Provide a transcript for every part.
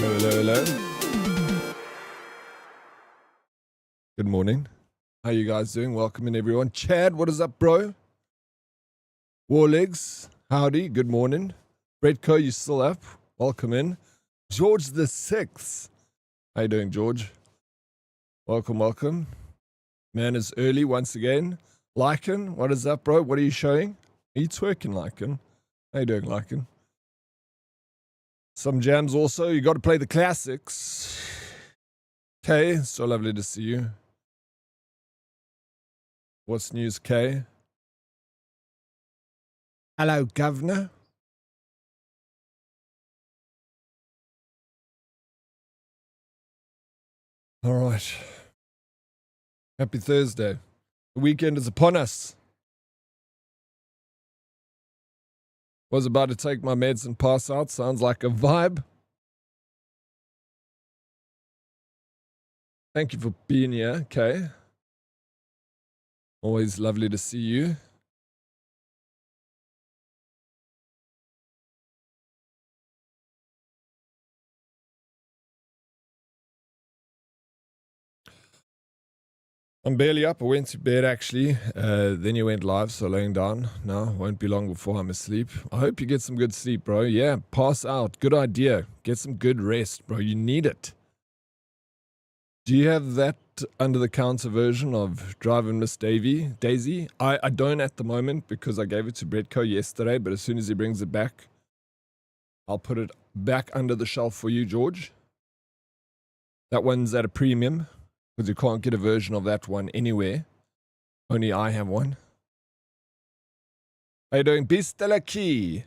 Hello, hello, hello. Good morning. How you guys doing? Welcome in, everyone. Chad, what is up, bro? Warlegs, howdy. Good morning. Bretco, you still up? Welcome in. George the Sixth. How you doing, George? Welcome, welcome. Man is early once again. Lycan, what is up, bro? What are you showing? Are you twerking, Lycan? How you doing, Lycan? Some jams also. You got to play the classics. Okay, so lovely to see you. What's news, Kay? Hello, Governor. All right. Happy Thursday. The weekend is upon us. Was about to take my meds and pass out. Sounds like a vibe. Thank you for being here, Kay. Always lovely to see you. I'm barely up. I went to bed actually. Then you went live, so laying down. No, won't be long before I'm asleep. I hope you get some good sleep, bro. Yeah, pass out. Good idea. Get some good rest, bro. You need it. Do you have that under the counter version of Driving Miss Daisy? I don't at the moment because I gave it to Bretco yesterday, but as soon as he brings it back, I'll put it back under the shelf for you, George. That one's at a premium because you can't get a version of that one anywhere. Only I have one. How you doing? Bistela Key.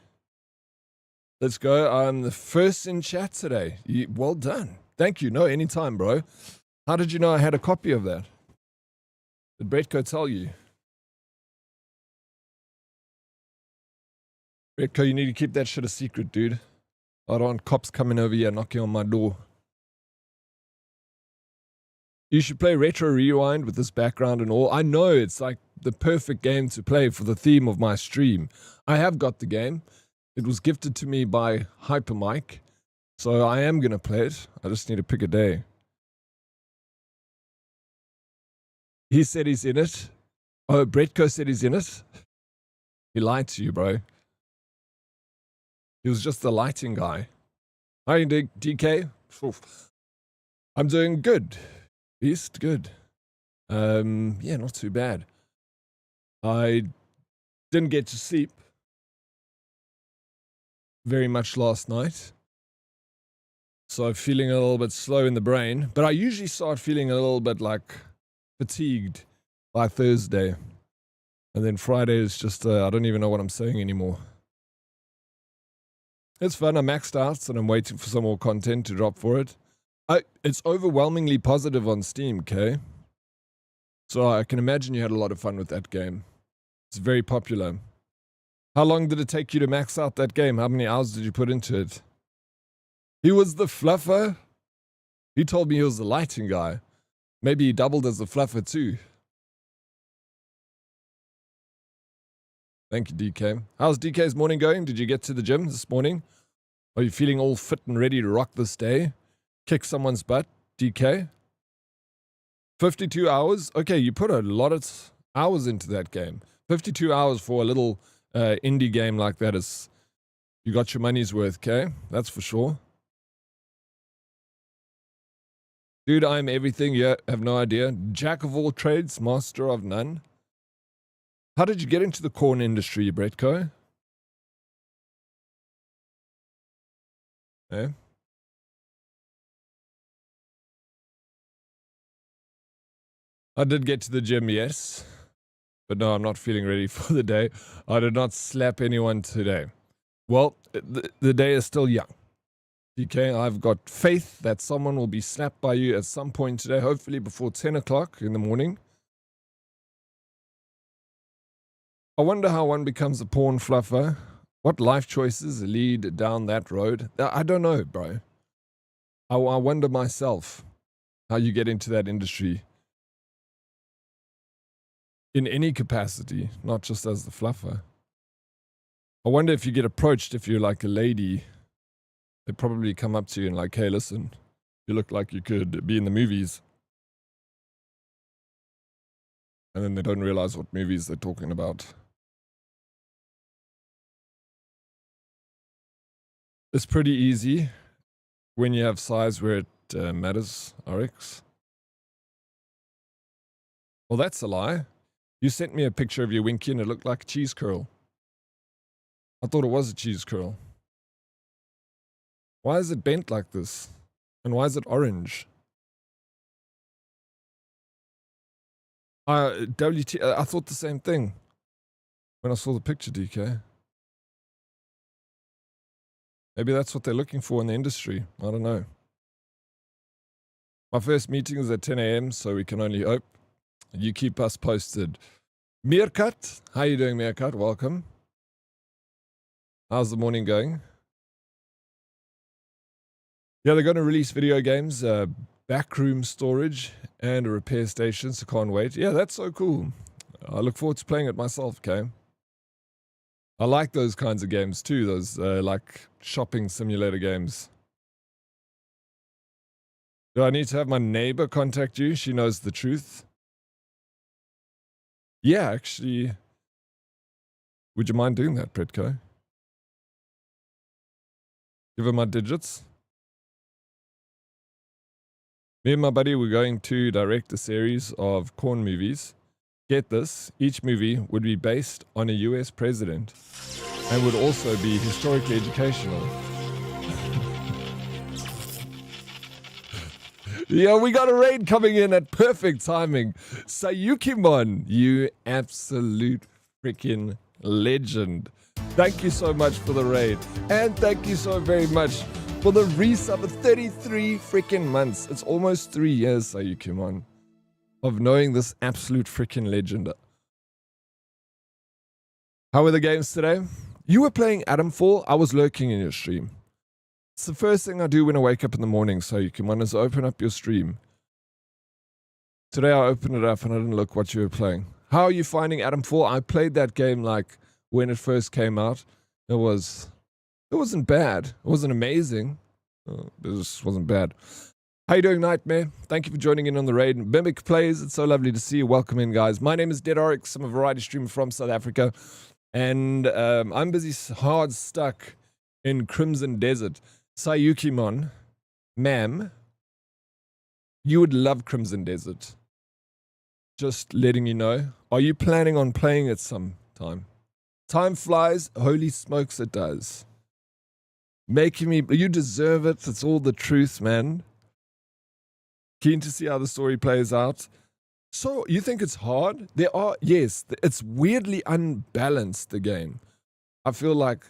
Let's go. I'm the first in chat today. Well done. Thank you. No, anytime, bro. How did you know I had a copy of that? Did Bretco tell you? Bretco, you need to keep that shit a secret, dude. I don't want cops coming over here knocking on my door. You should play Retro Rewind with this background and all. I know it's like the perfect game to play for the theme of my stream. I have got the game. It was gifted to me by Hypermike. So I am going to play it. I just need to pick a day. He said he's in it. Oh, Bretco said he's in it. He lied to you, bro. He was just the lighting guy. How are you doing, DK? Oof. I'm doing good. Beast, good. Yeah, not too bad. I didn't get to sleep very much last night. So I'm feeling a little bit slow in the brain. But I usually start feeling a little bit like fatigued by Thursday. And then Friday is just, I don't even know what I'm saying anymore. It's fun. I maxed out and I'm waiting for some more content to drop for it. It's overwhelmingly positive on Steam, okay? So I can imagine you had a lot of fun with that game. It's very popular. How long did it take you to max out that game? How many hours did you put into it? He was the fluffer. He told me he was the lighting guy. Maybe he doubled as the fluffer too. Thank you, DK. How's DK's morning going? Did you get to the gym this morning? Are you feeling all fit and ready to rock this day? Kick someone's butt, DK? 52 hours? Okay, you put a lot of hours into that game. 52 hours for a little indie game like that is... You got your money's worth, okay? That's for sure. Dude, I'm everything. Yeah, have no idea. Jack of all trades, master of none. How did you get into the corn industry, Bretco? Eh? I did get to the gym, yes. But no, I'm not feeling ready for the day. I did not slap anyone today. Well, the day is still young. Okay, I've got faith that someone will be slapped by you at some point today, hopefully before 10 o'clock in the morning. I wonder how one becomes a porn fluffer. What life choices lead down that road? I don't know, bro. I wonder myself how you get into that industry. In any capacity, not just as the fluffer. I wonder if you get approached if you're like a lady They probably come up to you and like, hey, listen, you look like you could be in the movies. And then they don't realize what movies they're talking about. It's pretty easy when you have size where it matters, Oryx. Well, that's a lie. You sent me a picture of your Winky and it looked like a cheese curl. I thought it was a cheese curl. Why is it bent like this? And why is it orange? I thought the same thing when I saw the picture, DK. Maybe that's what they're looking for in the industry. I don't know. My first meeting is at 10 a.m., so we can only hope. You keep us posted. Meerkat, how you doing, Meerkat? Welcome. How's the morning going? Yeah, they're going to release video games, backroom storage, and a repair station, so can't wait. Yeah, that's so cool. I look forward to playing it myself, okay? I like those kinds of games too, those like shopping simulator games. Do I need to have my neighbor contact you? She knows the truth. Yeah, actually. Would you mind doing that, Pretco? Give her my digits. Me and my buddy were going to direct a series of corn movies. Get this, each movie would be based on a US president and would also be historically educational. Yeah, we got a raid coming in at perfect timing. Sayukimon, you absolute freaking legend. Thank you so much for the raid. And thank you so very much for the resub of 33 freaking months. It's almost 3 years, Sayukimon, of knowing this absolute freaking legend. How were the games today? You were playing Adamfall. I was lurking in your stream. It's the first thing I do when I wake up in the morning, Sayukimon, is open up your stream. Today I opened it up and I didn't look what you were playing. How are you finding Adamfall? I played that game like when it first came out. It wasn't bad. It wasn't amazing. It just wasn't bad. How you doing, Nightmare? Thank you for joining in on the raid. Mimic Plays, it's so lovely to see you. Welcome in, guys. My name is Dead Oryx. I'm a variety streamer from South Africa. And I'm busy hard stuck in Crimson Desert. Sayukimon, ma'am, you would love Crimson Desert. Just letting you know. Are you planning on playing it sometime? Time flies. Holy smokes, it does. Making me... You deserve it. It's all the truth, man. Keen to see how the story plays out. So, you think it's hard? Yes, it's weirdly unbalanced, the game. I feel like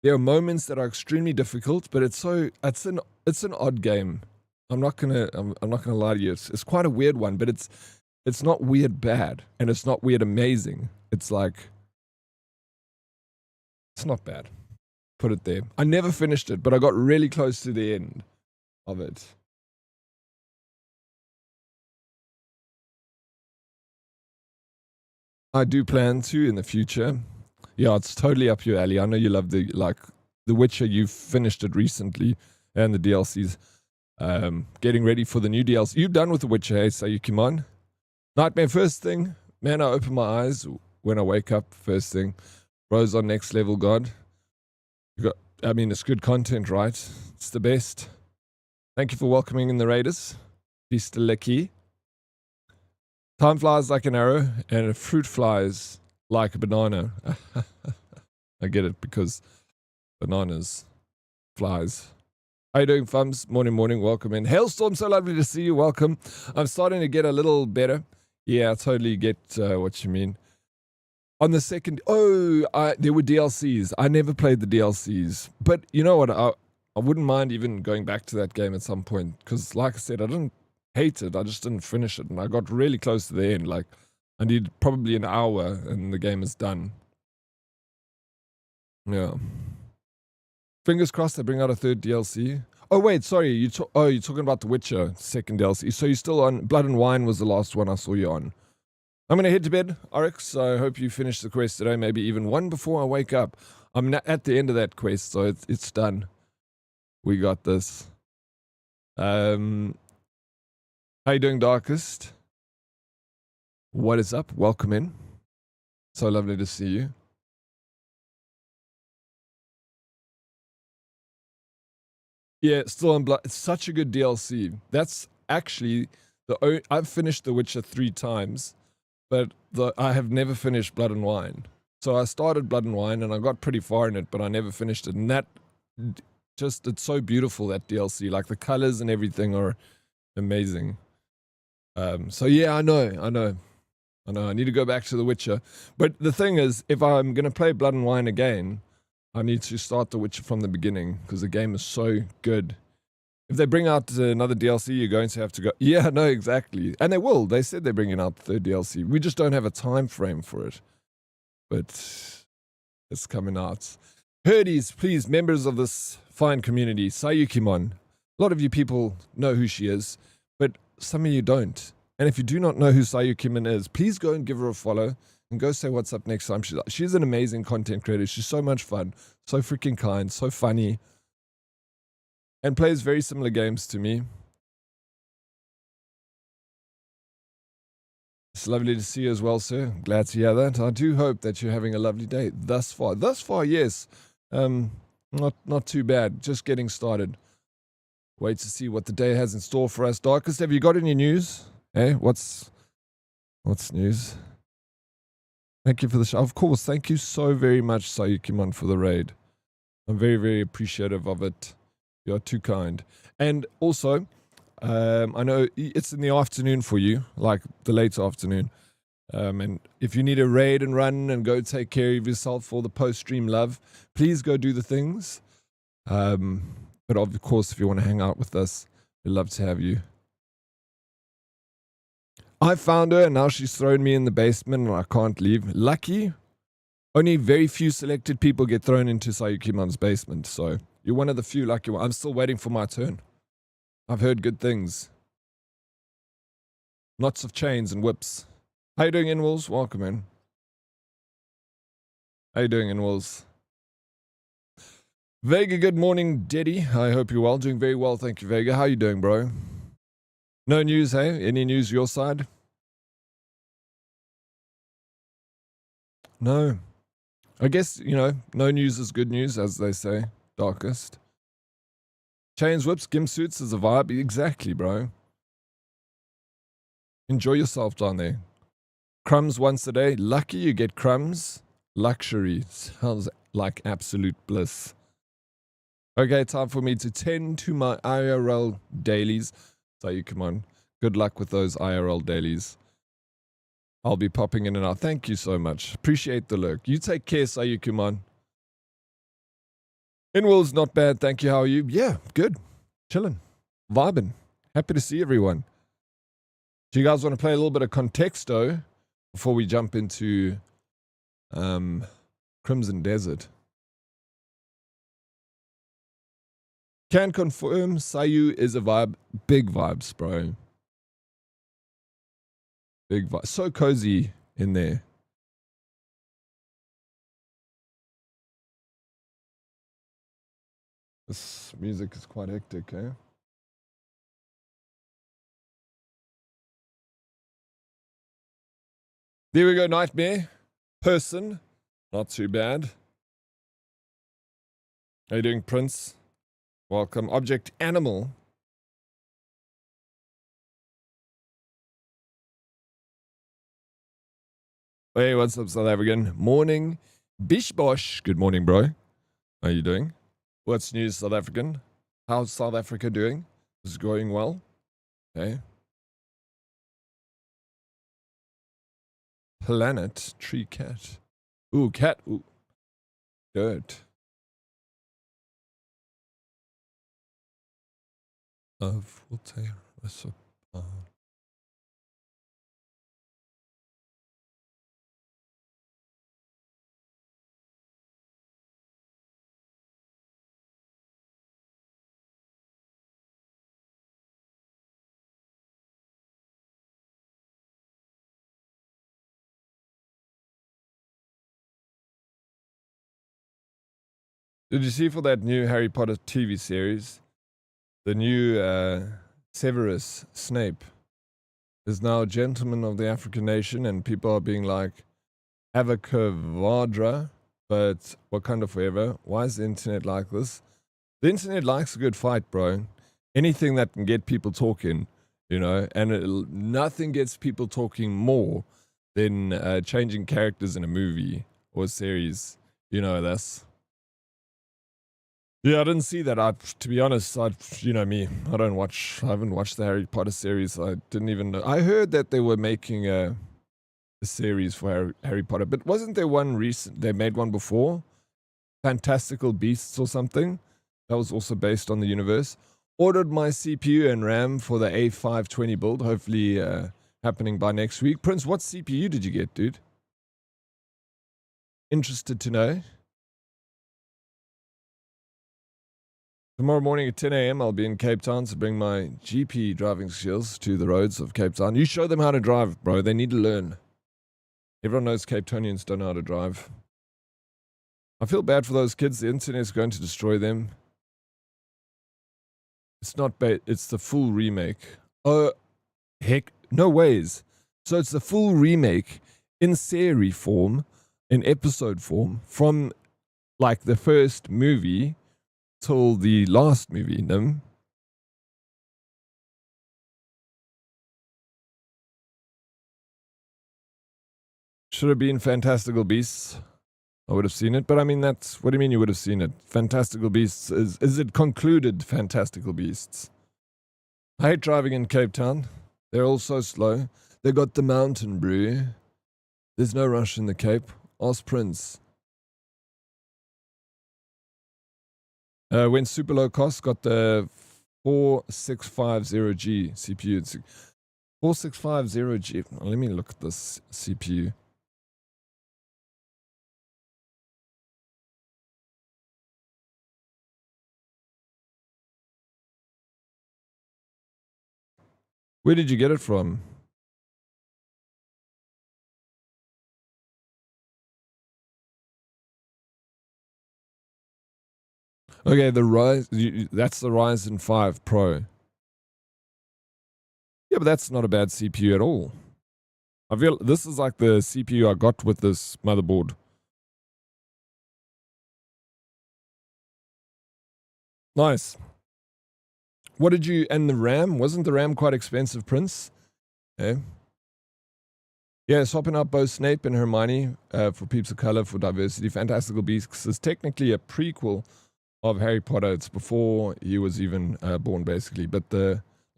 there are moments that are extremely difficult, but it's an odd game. I'm not gonna lie to you. It's quite a weird one, but it's not weird bad, and it's not weird amazing. It's like, it's not bad. Put it there. I never finished it, but I got really close to the end of it. I do plan to in the future. Yeah, it's totally up your alley. I know you love The Witcher. You've finished it recently, and the DLCs. Getting ready for the new DLC. You've done with The Witcher, hey, Sayukimon? Nightmare, first thing. Man, I open my eyes when I wake up, first thing. Bro's on next level, God. It's good content, right? It's the best. Thank you for welcoming in the Raiders. Peace to Licky. Time flies like an arrow, and a fruit flies like a banana. I get it, because bananas flies. How you doing, Fums? Morning, welcome in. Hailstorm, so lovely to see you, welcome. I'm starting to get a little better. Yeah, I totally get what you mean. On the second, there were DLCs. I never played the DLCs. But you know what, I wouldn't mind even going back to that game at some point. Because like I said, I didn't hate it, I just didn't finish it. And I got really close to the end. Like, I need probably an hour and the game is done. Yeah. Fingers crossed they bring out a third DLC. Oh, wait, sorry. You're talking about The Witcher, second DLC. So you're still on... Blood and Wine was the last one I saw you on. I'm going to head to bed, Oryx. I hope you finish the quest today. Maybe even one before I wake up. I'm at the end of that quest, so it's done. We got this. How you doing, Darkest? What is up? Welcome in. So lovely to see you. Yeah, still on Blood. It's such a good DLC. That's actually I've finished The Witcher 3 times, but I have never finished Blood and Wine. So I started Blood and Wine and I got pretty far in it, but I never finished it. And that it's so beautiful, that DLC. Like the colors and everything are amazing. So yeah, I know. I need to go back to The Witcher. But the thing is, if I'm going to play Blood and Wine again, I need to start The Witcher from the beginning because the game is so good. If they bring out another DLC, you're going to have to go. Yeah, no, exactly. And they will. They said they're bringing out the third DLC. We just don't have a time frame for it. But it's coming out. Herdies, please, members of this fine community, Sayukimon. A lot of you people know who she is, but some of you don't. And if you do not know who Sayukimon is, please go and give her a follow and go say what's up next time. She's an amazing content creator. She's so much fun, so freaking kind, so funny, and plays very similar games to me. It's lovely to see you as well, sir. Glad to hear that. I do hope that you're having a lovely day thus far. Thus far, yes. Not too bad. Just getting started. Wait to see what the day has in store for us. Darkest, have you got any news? Hey, what's news? Thank you for the show. Of course, thank you so very much, Sayukimon, for the raid. I'm very, very appreciative of it. You're too kind. And also, I know it's in the afternoon for you, like the late afternoon. And if you need a raid and run and go take care of yourself for the post-stream love, please go do the things. But of course, if you want to hang out with us, we'd love to have you. I found her and now she's thrown me in the basement and I can't leave. Lucky. Only very few selected people get thrown into Sayukimon's basement, so you're one of the few lucky ones. I'm still waiting for my turn. I've heard good things. Lots of chains and whips. How you doing, Inwolves? Welcome in. How you doing, Inwolves? Vega, good morning, Diddy. I hope you're well. Doing very well, thank you, Vega. How you doing, bro? No news, hey? Any news your side? No. I guess, no news is good news, as they say. Darkest. Chains, whips, gimp suits is a vibe. Exactly, bro. Enjoy yourself down there. Crumbs once a day. Lucky you get crumbs. Luxury. Sounds like absolute bliss. Okay, time for me to tend to my IRL dailies. So you come on. Good luck with those IRL dailies. I'll be popping in and out. Thank you so much. Appreciate the lurk. You take care, Sayukuman. Inwell's not bad, thank you. How are you? Yeah, good. Chilling. Vibing. Happy to see everyone. Do you guys want to play a little bit of Contexto before we jump into Crimson Desert? Can confirm Sayu is a vibe. Big vibes, bro. Big vibe. So cozy in there. This music is quite hectic, eh? There we go, Nightmare. Person. Not too bad. How you doing, Prince? Welcome. Object Animal. Hey, what's up, South African? Morning. Bish Bosh. Good morning, bro. How you doing? What's news, South African? How's South Africa doing? Is it going well? Okay. Planet Tree Cat. Ooh, cat. Ooh. Good. Of Voltaire. Did you see for that new Harry Potter TV series? The new Severus Snape is now a gentleman of the African nation, and people are being like, Avacavadra, but Wakanda forever. Why is the internet like this? The internet likes a good fight, bro. Anything that can get people talking, you know, and nothing gets people talking more than changing characters in a movie or a series. You know, that's... Yeah, I didn't see that. To be honest, you know me, I haven't watched the Harry Potter series. I didn't even know. I heard that they were making a series for Harry Potter, but wasn't there one recent? They made one before, Fantastical Beasts or something. That was also based on the universe. Ordered my CPU and RAM for the A520 build. Hopefully, happening by next week. Prince, what CPU did you get, dude? Interested to know. Tomorrow morning at 10 a.m. I'll be in Cape Town to bring my GP driving skills to the roads of Cape Town. You show them how to drive, bro. They need to learn. Everyone knows Cape Townians don't know how to drive. I feel bad for those kids. The internet's going to destroy them. It's not bait. It's the full remake. Oh, heck. No ways. So it's the full remake in series form, in episode form, from like the first movie till the last movie, no? Should have been Fantastical Beasts. I would have seen it, but I mean, that's... What do you mean you would have seen it? Fantastical Beasts, is it concluded Fantastical Beasts? I hate driving in Cape Town. They're all so slow. They got the mountain brew. There's no rush in the Cape. Ask Prince. Went super low cost, got the 4650G CPU. It's 4650G. Let me look at this CPU. Where did you get it from? Okay, the Ryzen, that's the Ryzen 5 Pro. Yeah, but that's not a bad CPU at all. I feel this is like the CPU I got with this motherboard. Nice. What did you... And the RAM? Wasn't the RAM quite expensive, Prince? Eh? Yeah, swapping out both Snape and Hermione for Peeps of Color for diversity. Fantastical Beasts is technically a prequel of Harry Potter. It's before he was even born, basically. But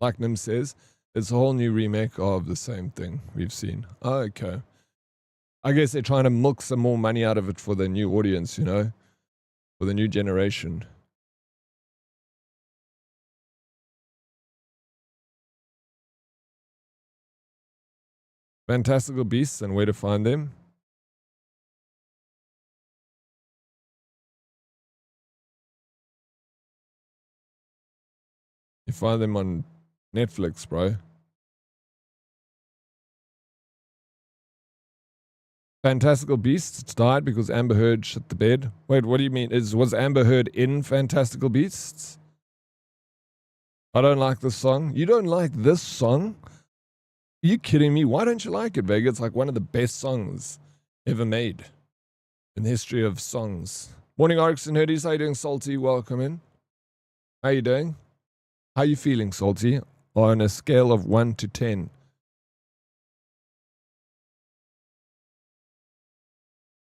like Nim says, it's a whole new remake of the same thing we've seen. Oh, okay. I guess they're trying to milk some more money out of it for the new audience, you know? For the new generation. Fantastical Beasts and where to find them. You find them on Netflix, bro. Fantastical Beasts died because Amber Heard shit the bed. Wait, what do you mean? Was Amber Heard in Fantastical Beasts? I don't like this song. You don't like this song? Are you kidding me? Why don't you like it, Vega? It's like one of the best songs ever made in the history of songs. Morning, Oryx and Hoodies. How you doing, Salty? Welcome in. How you doing? How you feeling, Salty? On a scale of 1 to 10.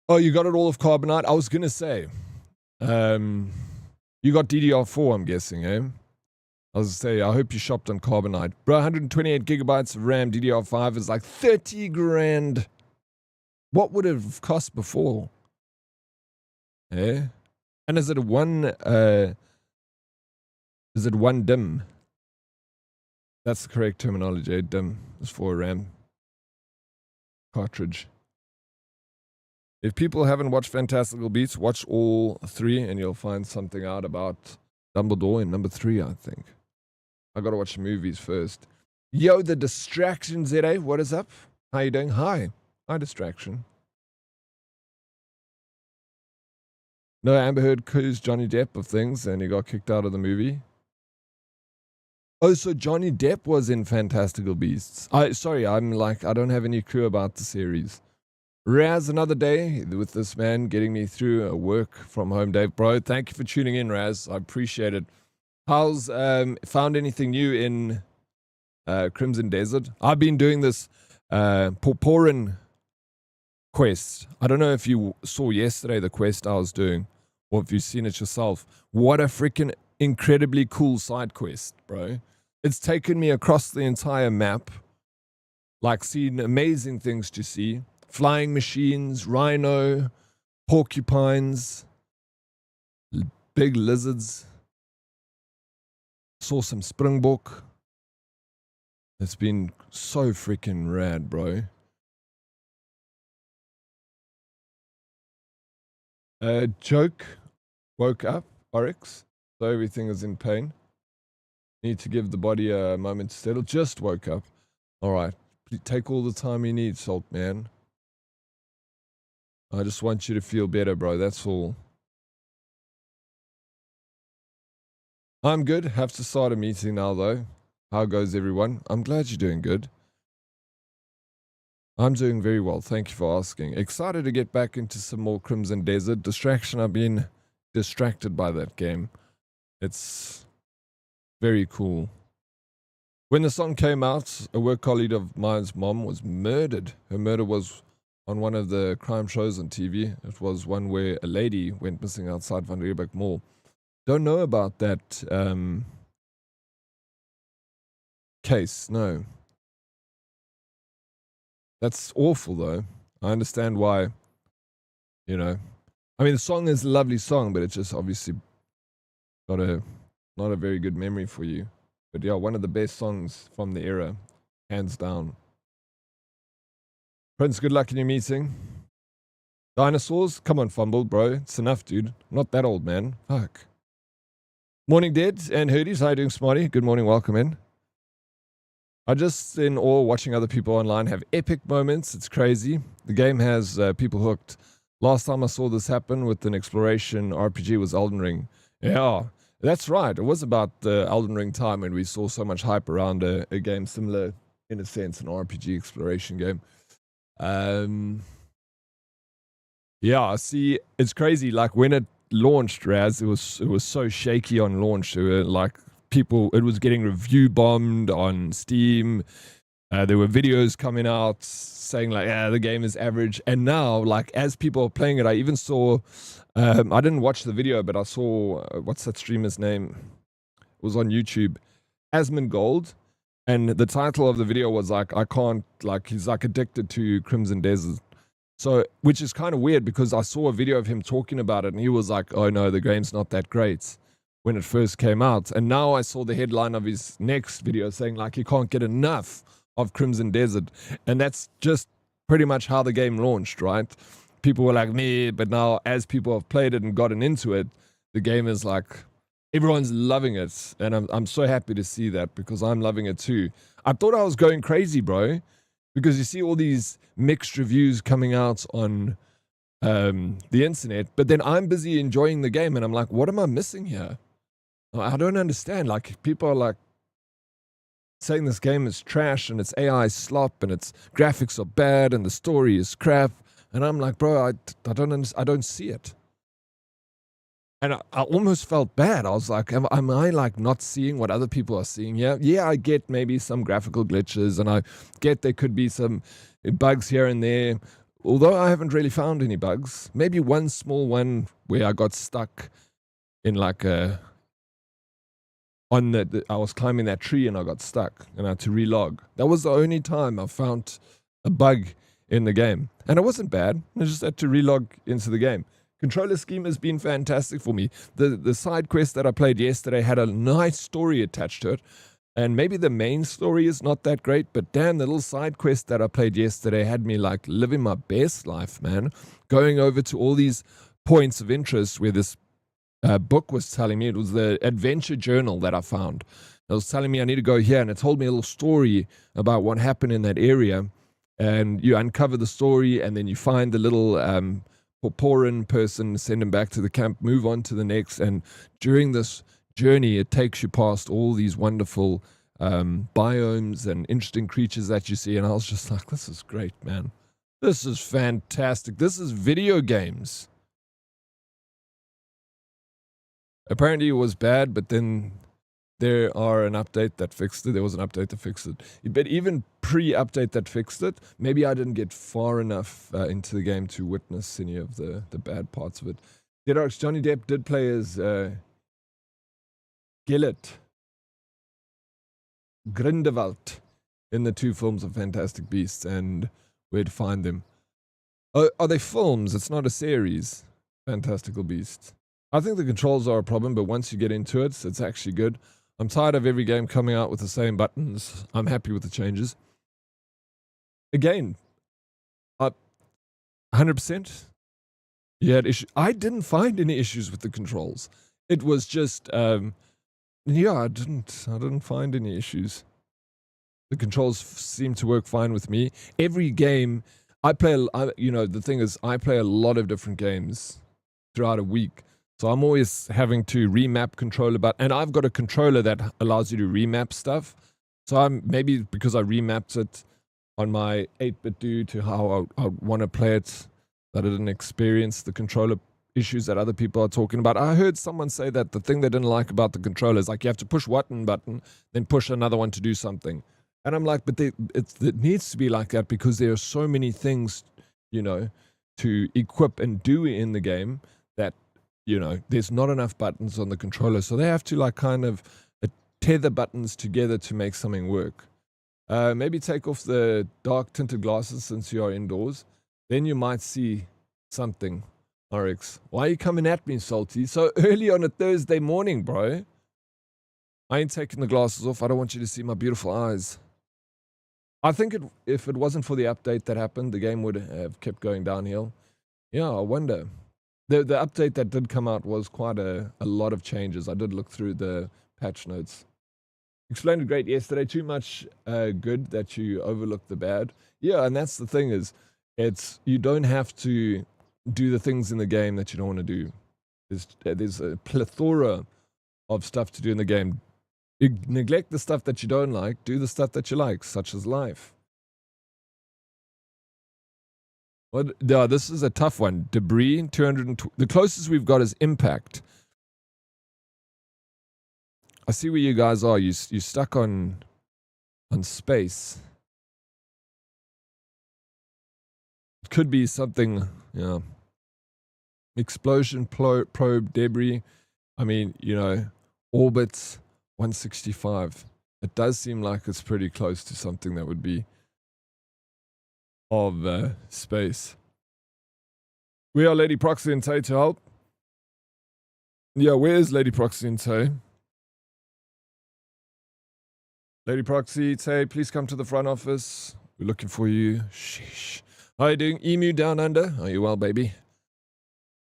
Oh, you got it all of Carbonite? I was going to say. You got DDR4, I'm guessing, eh? I was going to say, I hope you shopped on Carbonite. Bro, 128 gigabytes of RAM, DDR5 is like 30 grand. What would it have cost before? Eh? And is it one DIMM? That's the correct terminology, eh? DIMM is for a RAM cartridge. If people haven't watched Fantastical Beasts, watch all 3 and you'll find something out about Dumbledore in number 3, I think. I gotta watch the movies first. Yo, the Distraction ZA, what is up? How you doing? Hi. Hi, Distraction. No, Amber Heard accused Johnny Depp of things and he got kicked out of the movie. Oh, so Johnny Depp was in Fantastical Beasts. I'm like, I don't have any clue about the series. Raz, another day with this man getting me through a work from home day. Bro, thank you for tuning in, Raz. I appreciate it. How's found anything new in Crimson Desert? I've been doing this Purporin quest. I don't know if you saw yesterday the quest I was doing, or if you've seen it yourself. What a freaking incredibly cool side quest, bro. It's taken me across the entire map, like seen amazing things to see. Flying machines, rhino, porcupines, big lizards. Saw some springbok. It's been so freaking rad, bro. Joke woke up, Oryx, so everything is in pain. Need to give the body a moment to settle. Just woke up. All right, take all the time you need, Salt Man. I just want you to feel better, bro. That's all. I'm good. Have to start a meeting now, though. How goes everyone? I'm glad you're doing good. I'm doing very well. Thank you for asking. Excited to get back into some more Crimson Desert. Distraction. I've been distracted by that game. It's very cool. When the song came out, a work colleague of mine's mom was murdered. Her murder was on one of the crime shows on TV. It was one where a lady went missing outside Van Riebeck Mall. Don't know about that case, no. That's awful, though. I understand why, you know. I mean, the song is a lovely song, but it's just obviously not a very good memory for you. But yeah, one of the best songs from the era, hands down. Prince, good luck in your meeting. Dinosaurs? Come on, Fumble, bro. It's enough, dude. I'm not that old, man. Fuck. Morning, Dead and Hoodies. How you doing, Smarty? Good morning. Welcome in. I just in awe watching other people online have epic moments. It's crazy. The game has people hooked. Last time I saw this happen with an exploration RPG was Elden Ring. Yeah, that's right. It was about the Elden Ring time when we saw so much hype around a game similar, in a sense, an RPG exploration game. Yeah, see, it's crazy. Like when it launched, Raz, it was so shaky on launch. There were like people, it was getting review bombed on Steam. There were videos coming out saying like, yeah, the game is average. And now, like, as people are playing it, I even saw, I didn't watch the video, but I saw, what's that streamer's name? It was on YouTube, Asmongold. And the title of the video was like, I can't, like, he's like addicted to Crimson Desert. So, which is kind of weird because I saw a video of him talking about it and he was like, oh no, the game's not that great when it first came out. And now I saw the headline of his next video saying like he can't get enough of Crimson Desert. And that's just pretty much how the game launched, right? People were like, me, but now as people have played it and gotten into it, the game is like, everyone's loving it. And I'm so happy to see that because I'm loving it too. I thought I was going crazy, bro. Because you see all these mixed reviews coming out on the internet, but then I'm busy enjoying the game and I'm like, what am I missing here? I don't understand. Like, people are like saying this game is trash and it's AI slop and its graphics are bad and the story is crap. And I'm like, bro, I don't see it. And I almost felt bad. I was like, am I like not seeing what other people are seeing? Yeah, I get maybe some graphical glitches and I get there could be some bugs here and there. Although I haven't really found any bugs. Maybe one small one where I got stuck in like I was climbing that tree and I got stuck and I had to relog. That was the only time I found a bug in the game. And it wasn't bad. I just had to relog into the game. Controller scheme has been fantastic for me. The side quest that I played yesterday had a nice story attached to it. And maybe the main story is not that great, but damn, the little side quest that I played yesterday had me like living my best life, man. Going over to all these points of interest where this book was telling me, it was the adventure journal that I found. It was telling me I need to go here, and it told me a little story about what happened in that area. And you uncover the story, and then you find the little Purporin person, send him back to the camp, move on to the next. And during this journey, it takes you past all these wonderful biomes and interesting creatures that you see. And I was just like, this is great, man. This is fantastic. This is video games. Apparently it was bad, but then there was an update that fixed it. But even pre-update that fixed it, maybe I didn't get far enough into the game to witness any of the bad parts of it. Dead Oryx, Johnny Depp did play as Grindelwald in the 2 films of Fantastic Beasts and Where to Find Them. Are they films? It's not a series. Fantastical Beasts. I think the controls are a problem, but once you get into it, it's actually good. I'm tired of every game coming out with the same buttons. I'm happy with the changes. Again, 100%. You had issues. I didn't find any issues with the controls. It was just, yeah, I didn't find any issues. The controls seem to work fine with me. Every game, the thing is, I play a lot of different games throughout a week. So I'm always having to remap controller, and I've got a controller that allows you to remap stuff. So maybe because I remapped it on my 8-bit dude to how I want to play it, that I didn't experience the controller issues that other people are talking about. I heard someone say that the thing they didn't like about the controller is like you have to push one button, then push another one to do something. And I'm like, but it needs to be like that because there are so many things, to equip and do in the game that, there's not enough buttons on the controller. So they have to kind of tether buttons together to make something work. Maybe take off the dark tinted glasses since you are indoors. Then you might see something. Oryx, why are you coming at me, Salty? So early on a Thursday morning, bro. I ain't taking the glasses off. I don't want you to see my beautiful eyes. I think if it wasn't for the update that happened, the game would have kept going downhill. Yeah, I wonder. The update that did come out was quite a lot of changes. I did look through the patch notes. Explained it great yesterday. Too much good that you overlook the bad. Yeah, and that's the thing is, you don't have to do the things in the game that you don't want to do. There's a plethora of stuff to do in the game. You neglect the stuff that you don't like, do the stuff that you like, such as life. Yeah, this is a tough one. Debris, 220. The closest we've got is impact. I see where you guys are. You stuck on space. It could be something, yeah. Explosion, probe, debris. I mean, orbits, 165. It does seem like it's pretty close to something that would be of space. We are Lady Proxy and Tay to help. Yeah, where is Lady Proxy and Tay? Lady Proxy, Tay, please come to the front office. We're looking for you. Sheesh. How are you doing? Emu down under? Are you well, baby?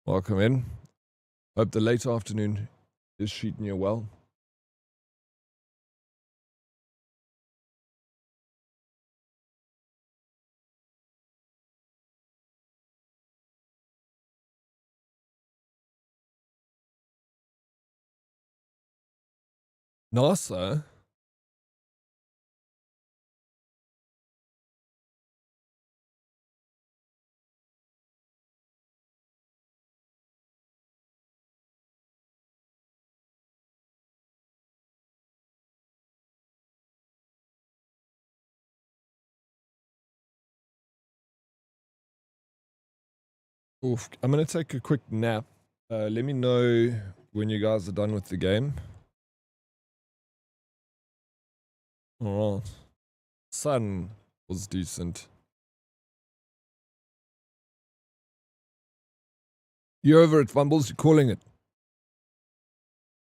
Welcome in. Hope the late afternoon is treating you well. NASA? Oof, I'm going to take a quick nap. Let me know when you guys are done with the game. Alright. Sun was decent. You're over at Fumbles, you're calling it.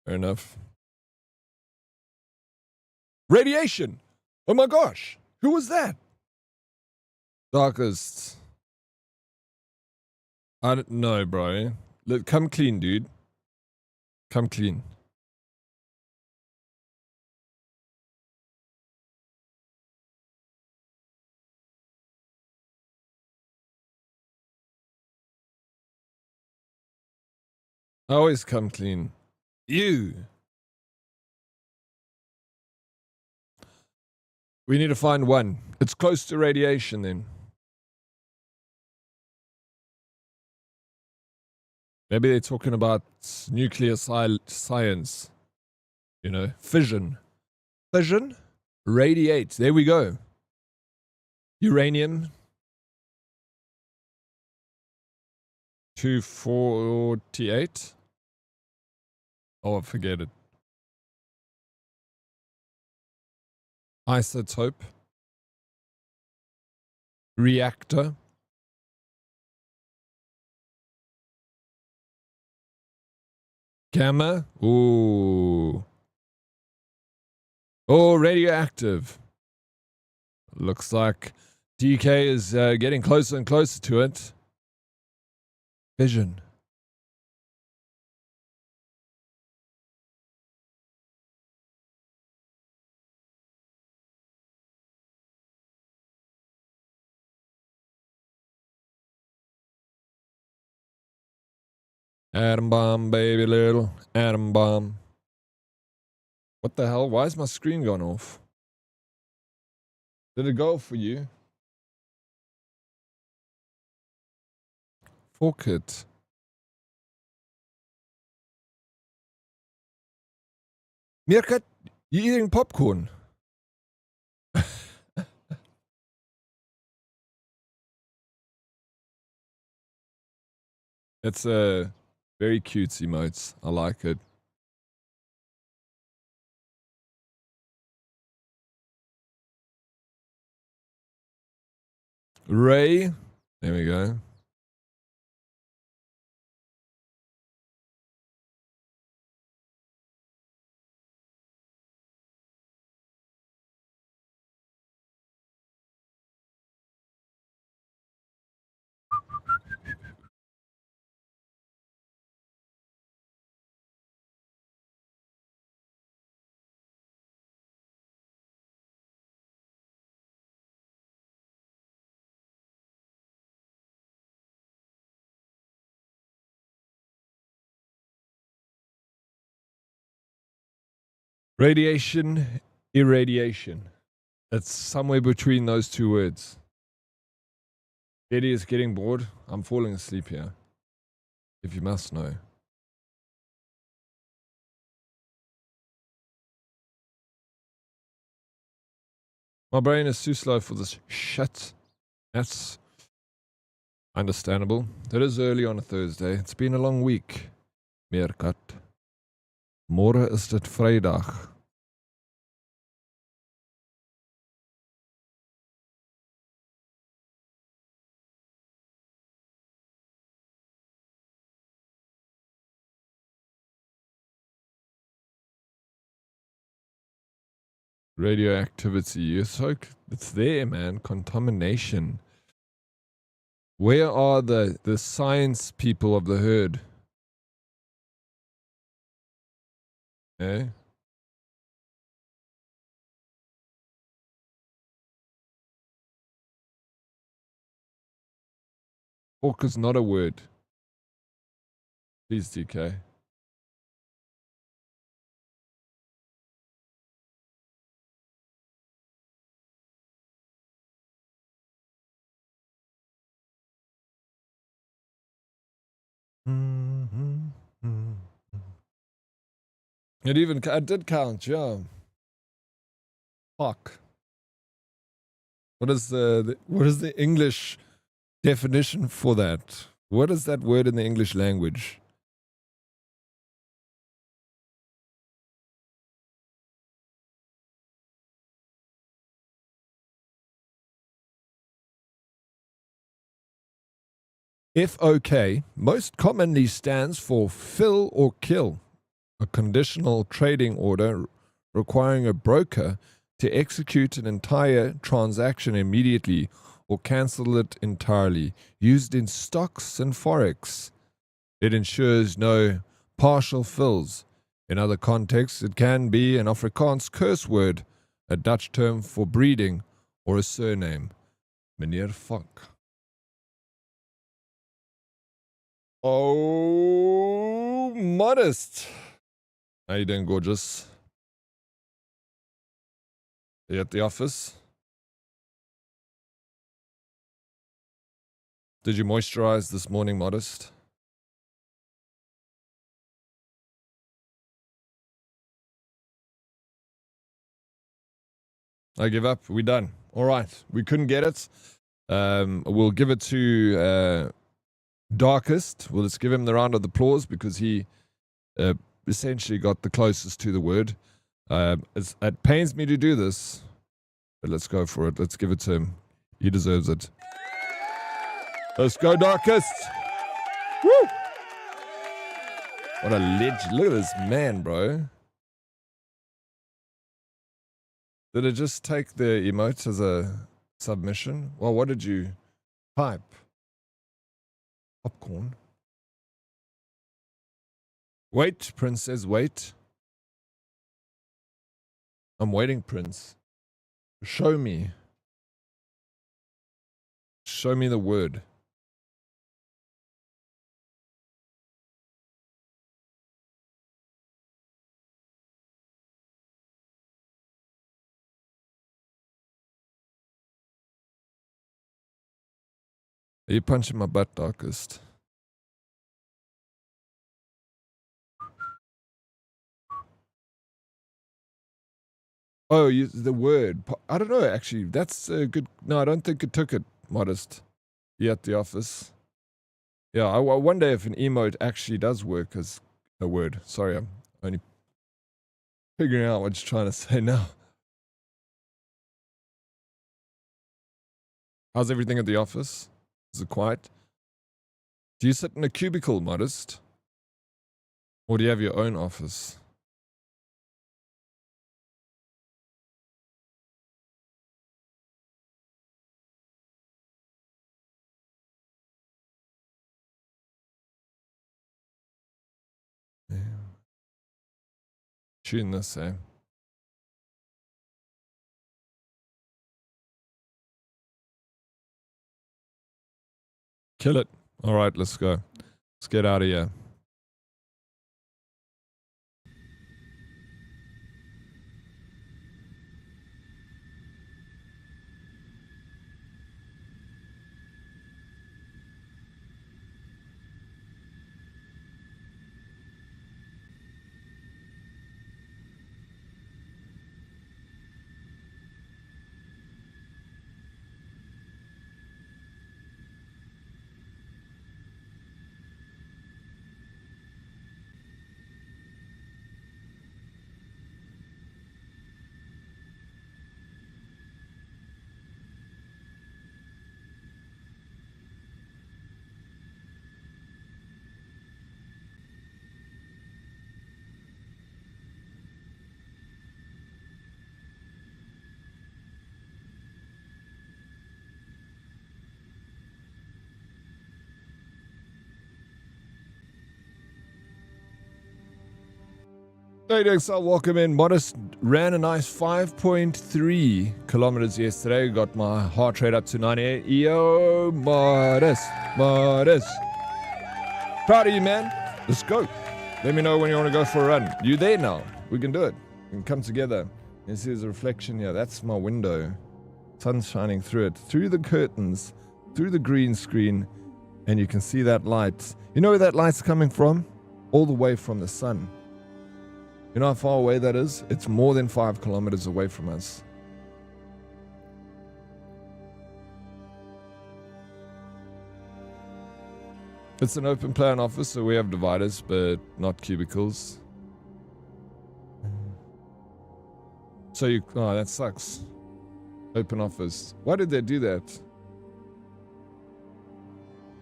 Fair enough. Radiation! Oh my gosh! Who was that? Darkest. I don't know, bro. Come clean, dude. Come clean. I always come clean. You. We need to find one. It's close to radiation then. Maybe they're talking about nuclear science. You know, fission. Fission? Radiate. There we go. Uranium. 248. Oh, forget it. Isotope. Reactor. Gamma. Ooh. Oh, radioactive. Looks like DK is getting closer and closer to it. Fission. Atom bomb, baby little. Atom bomb. What the hell? Why is my screen gone off? Did it go for you? Fork it. Meerkat, you eating popcorn? It's a very cute emotes. I like it. Ray. There we go. Radiation, irradiation. It's somewhere between those two words. Eddie is getting bored. I'm falling asleep here. If you must know. My brain is too slow for this shit. That's understandable. It is early on a Thursday. It's been a long week. Meerkat. Morgen is dit Vrydag. Radioactivity. It's there, man. Contamination. Where are the science people of the herd? Eh? Fork is not a word. Please, DK. It did count, yeah. Fuck. What is the English definition for that? What is that word in the English language? FOK most commonly stands for fill or kill, a conditional trading order requiring a broker to execute an entire transaction immediately or cancel it entirely, used in stocks and forex. It ensures no partial fills. In other contexts, it can be an Afrikaans curse word, a Dutch term for breeding, or a surname. Meneer Fuck. Oh, modest. How you doing, gorgeous? Are you at the office? Did you moisturize this morning, Modest? I give up. We're done. All right. We couldn't get it. We'll give it to Darkest. Well, let's give him the round of applause because he essentially got the closest to the word. It pains me to do this, but let's go for it. Let's give it to him. He deserves it. Let's go, Darkest. Woo! What a legend. Look at this man, bro. Did it just take the emotes as a submission? Well, what did you type? Popcorn. Wait, Prince says wait. I'm waiting, Prince. Show me. Show me the word. Are you punching my butt, Darkest? Oh, the word. I don't know, actually. That's a good... No, I don't think it took it, Modest. You at the office? Yeah, I wonder if an emote actually does work as a word. Sorry, I'm only figuring out what you're trying to say now. How's everything at the office? Is it quiet? Do you sit in a cubicle, Modest? Or do you have your own office? Yeah. Tune this, eh? Kill it. All right, let's go. Let's get out of here. Hey, so welcome in. Modest ran a nice 5.3 kilometers yesterday. Got my heart rate up to 98. Yo, Modest. Modest. Proud of you, man. Let's go. Let me know when you want to go for a run. You there now? We can do it. We can come together. This is a reflection here. That's my window. Sun's shining through it, through the curtains, through the green screen, and you can see that light. You know where that light's coming from? All the way from the sun. You know how far away that is? It's more than 5 kilometers away from us. It's an open plan office, so we have dividers, but not cubicles. So you... Oh, that sucks. Open office. Why did they do that?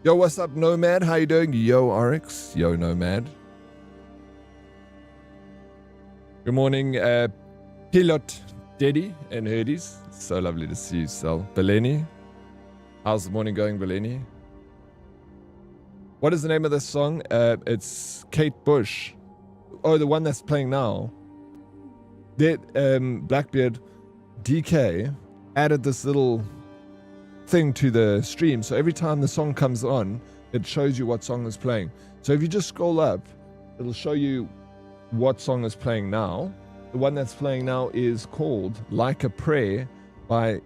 Yo, what's up, Nomad? How you doing? Yo, Oryx. Yo, Nomad. Good morning, Pilot Daddy and Herdies. So lovely to see you, Sal. Beleni. How's the morning going, Beleni? What is the name of this song? It's Kate Bush. Oh, the one that's playing now. That Blackbeard DK added this little thing to the stream. So every time the song comes on, it shows you what song is playing. So if you just scroll up, it'll show you what song is playing now, The one that's playing now is called Like a Prayer by,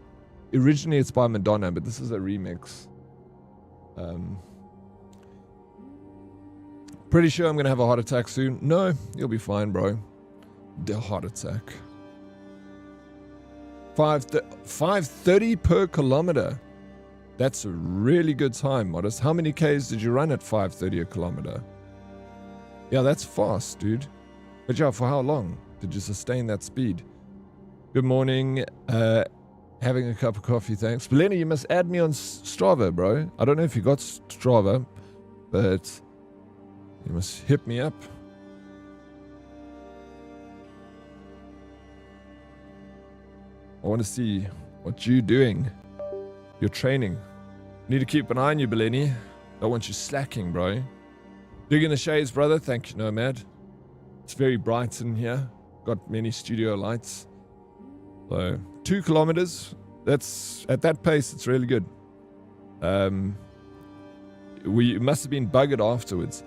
originally it's by Madonna, but this is a remix. Pretty sure I'm going to have a heart attack soon. No, you'll be fine, bro. The heart attack. 5:30 per kilometer. That's a really good time, Modest. How many Ks did you run at 5:30 a kilometer? Yeah, that's fast, dude. But yeah, for how long did you sustain that speed? Good morning. Having a cup of coffee, thanks. Belena, you must add me on Strava, bro. I don't know if you got Strava, but you must hit me up. I want to see what you're doing. You're training. Need to keep an eye on you, Beleni. Don't want you slacking, bro. Digging the shades, brother. Thank you, Nomad. It's very bright in here. Got many studio lights. So 2 kilometers. That's at that pace. It's really good. We must have been buggered afterwards.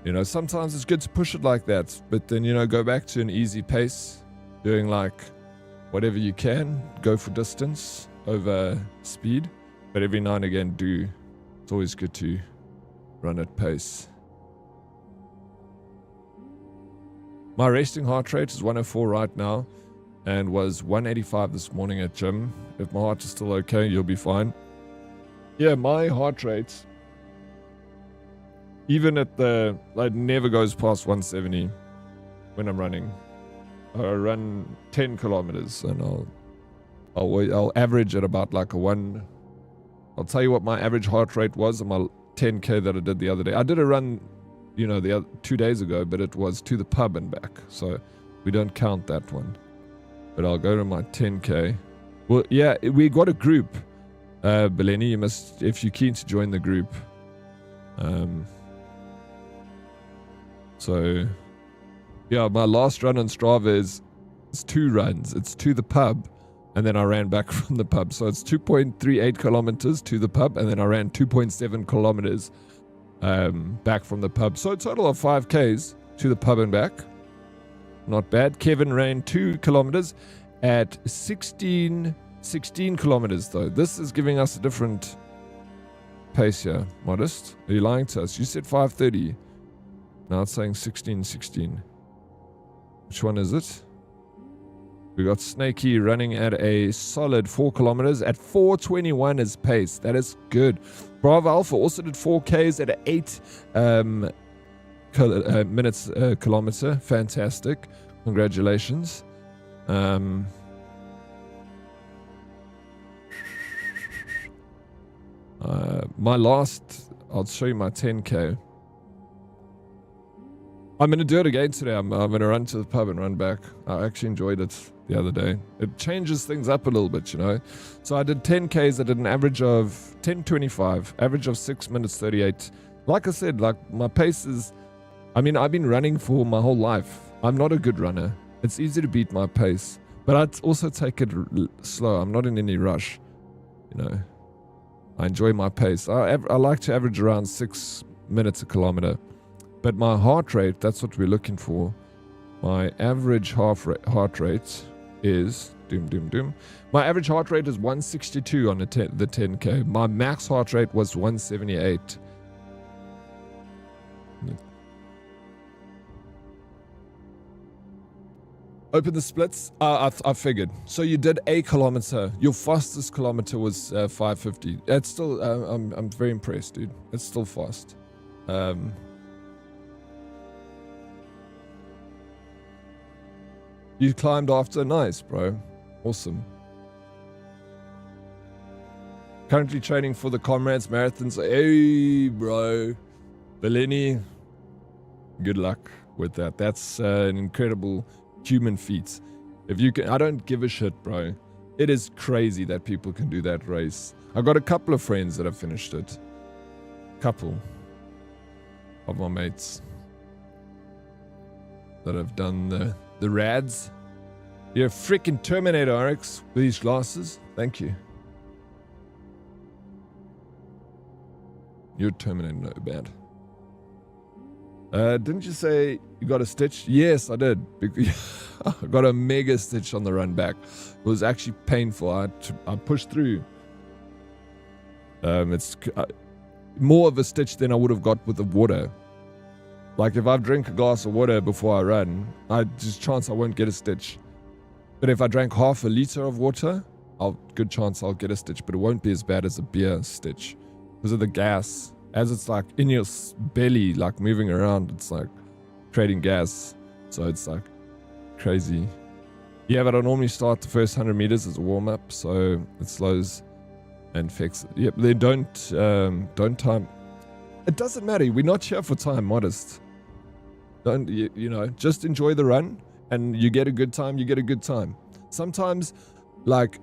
You know, sometimes it's good to push it like that, but then, you know, go back to an easy pace, doing like whatever you can, go for distance over speed, but every now and again it's always good to run at pace. My resting heart rate is 104 right now and was 185 this morning at gym. If my heart is still okay, you'll be fine. Yeah, my heart rate, even at never goes past 170 when I'm running. I run 10 kilometers and I'll average at about like a 1. I'll tell you what my average heart rate was on my 10K that I did the other day. I did a run, you know, 2 days ago, but it was to the pub and back. So we don't count that one. But I'll go to my 10K. Well, yeah, we got a group. Beleni, you must, if you're keen to join the group. So, yeah, my last run on Strava is 2 runs. It's to the pub, and then I ran back from the pub. So it's 2.38 kilometers to the pub, and then I ran 2.7 kilometers back from the pub. So a total of 5Ks to the pub and back. Not bad. Kevin ran 2 kilometers at 16 kilometers, though. This is giving us a different pace here. Modest, are you lying to us? You said 5:30. Now it's saying 16. Which one is it? We got Snakey running at a solid 4 kilometers at 4:21 as pace. That is good. Bravo Alpha also did 4Ks at 8 minutes a kilometer. Fantastic. Congratulations. My last, I'll show you my 10K. I'm going to do it again today. I'm going to run to the pub and run back. I actually enjoyed it the other day. It changes things up a little bit, you know. So I did 10Ks. I did an average of 10:25, average of 6 minutes 38. Like I said, like my pace is, I mean, I've been running for my whole life. I'm not a good runner. It's easy to beat my pace, but I'd also take it slow. I'm not in any rush, you know. I enjoy my pace. I like to average around 6 minutes a kilometer. But my heart rate, that's what we're looking for. My average heart rate is, my average heart rate is 162 on the 10K. My max heart rate was 178. Open the splits. I figured. So you did a kilometer. Your fastest kilometer was 5:50. It's still, I'm very impressed, dude. It's still fast. You climbed after. Nice, bro. Awesome. Currently training for the Comrades Marathons. Hey, bro. Beleni, good luck with that. That's an incredible human feat. If you can, I don't give a shit, bro. It is crazy that people can do that race. I got a couple of friends that have finished it. Couple of my mates that have done the rads. You're a freaking Terminator, Oryx, with these glasses. Thank you. You're Terminator, no bad. Didn't you say you got a stitch? Yes, I did. I got a mega stitch on the run back. It was actually painful. I pushed through. It's more of a stitch than I would have got with the water. Like if I drink a glass of water before I run, there's a chance I won't get a stitch. But if I drank half a liter of water, good chance I'll get a stitch. But it won't be as bad as a beer stitch because of the gas. As it's like in your belly, like moving around, it's like creating gas. So it's like crazy. Yeah, but I normally start the first 100 meters as a warm up, so it slows and fixes. Yep, they don't time. It doesn't matter. We're not here for time, modest. Don't you know? Just enjoy the run, and you get a good time. You get a good time. Sometimes, like,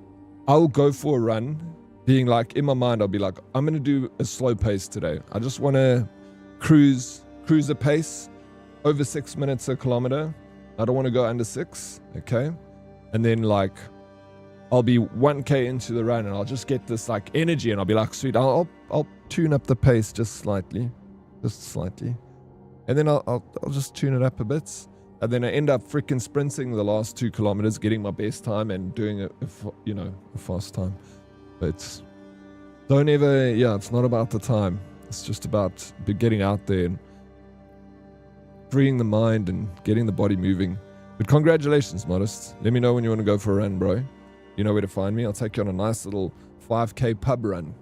I'll go for a run. Being like, in my mind, I'll be like, I'm going to do a slow pace today. I just want to cruise a pace over 6 minutes a kilometer. I don't want to go under 6, okay? And then, like, I'll be 1K into the run, and I'll just get this, like, energy, and I'll be like, sweet, I'll tune up the pace just slightly. And then I'll just tune it up a bit. And then I end up freaking sprinting the last 2 kilometers, getting my best time, and doing a fast time. It's it's not about the time. It's just about getting out there and freeing the mind and getting the body moving. But congratulations, Modest. Let me know when you want to go for a run, bro. You know where to find me. I'll take you on a nice little 5K pub run.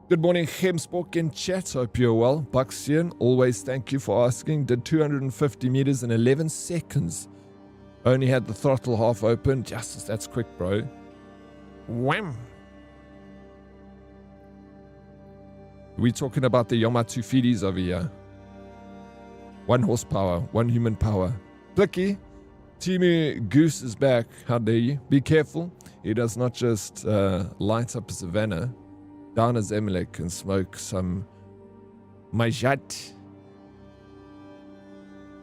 Good morning, Gemsbok in chat. Hope you're well. Buxian, always thank you for asking. Did 250 meters in 11 seconds. Only had the throttle half open. Justice, that's quick, bro. Wham! We talking about the Yamato Fidis over here. 1 horsepower, 1 human power. Blicky, Timu Goose is back. How dare you? Be careful. He does not just light up a savannah, down as Emelec and smoke some Majat.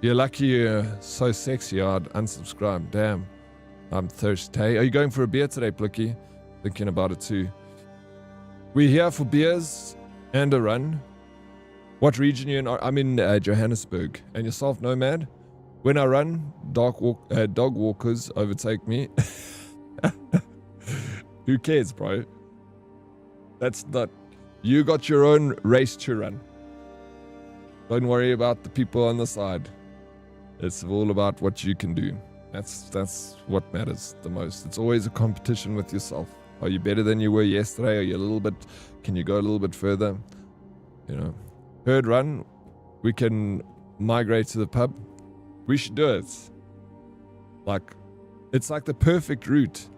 You're lucky you're so sexy. I'd unsubscribe. Damn. I'm thirsty. Are you going for a beer today, Blicky? Thinking about it too. We're here for beers and a run. What region you in? I'm in Johannesburg. And yourself, Nomad? When I run, dog walkers overtake me. Who cares, bro? That's not... You got your own race to run. Don't worry about the people on the side. It's all about what you can do. That's what matters the most. It's always a competition with yourself. Are you better than you were yesterday? Are you a little bit... Can you go a little bit further? You know. Herd run. We can migrate to the pub. We should do it. Like, it's like the perfect route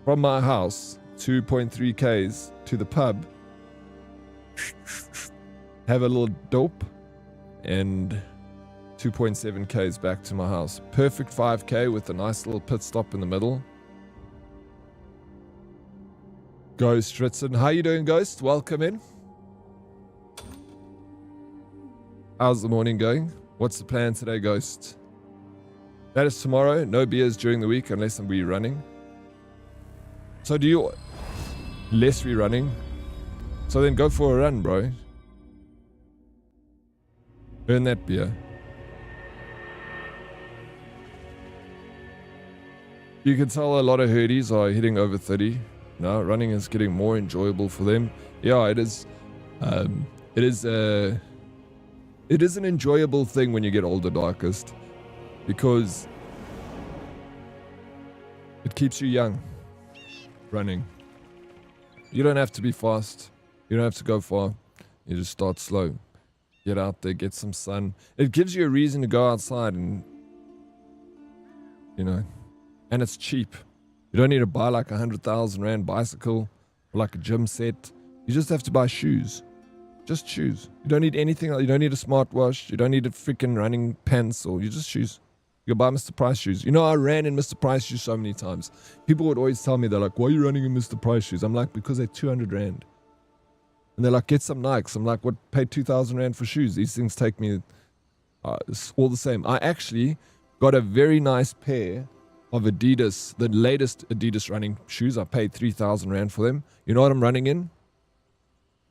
from my house, 2.3 Ks, to the pub. Have a little dope and 2.7 Ks back to my house. Perfect 5K with a nice little pit stop in the middle. Ghost Ritson. How you doing, Ghost? Welcome in. How's the morning going? What's the plan today, Ghost? That is tomorrow. No beers during the week unless I'm running. So do you... Less running. So then go for a run, bro. Earn that beer. You can tell a lot of herdies are hitting over 30. Now running is getting more enjoyable for them. Yeah, it is. It is an enjoyable thing when you get older, Darkest, because it keeps you young. Running. You don't have to be fast. You don't have to go far. You just start slow. Get out there, get some sun. It gives you a reason to go outside and, you know, and it's cheap. You don't need to buy like 100,000 Rand bicycle or like a gym set. You just have to buy shoes. Just shoes. You don't need anything else. You don't need a smartwatch. You don't need a freaking running pants, or you just shoes. You can buy Mr. Price shoes. You know, I ran in Mr. Price shoes so many times. People would always tell me, they're like, why are you running in Mr. Price shoes? I'm like, because they're 200 Rand. And they're like, get some Nikes. I'm like, what, pay 2,000 Rand for shoes? These things take me, it's all the same. I actually got a very nice pair of Adidas, the latest Adidas running shoes. I paid 3,000 Rand for them. You know what I'm running in?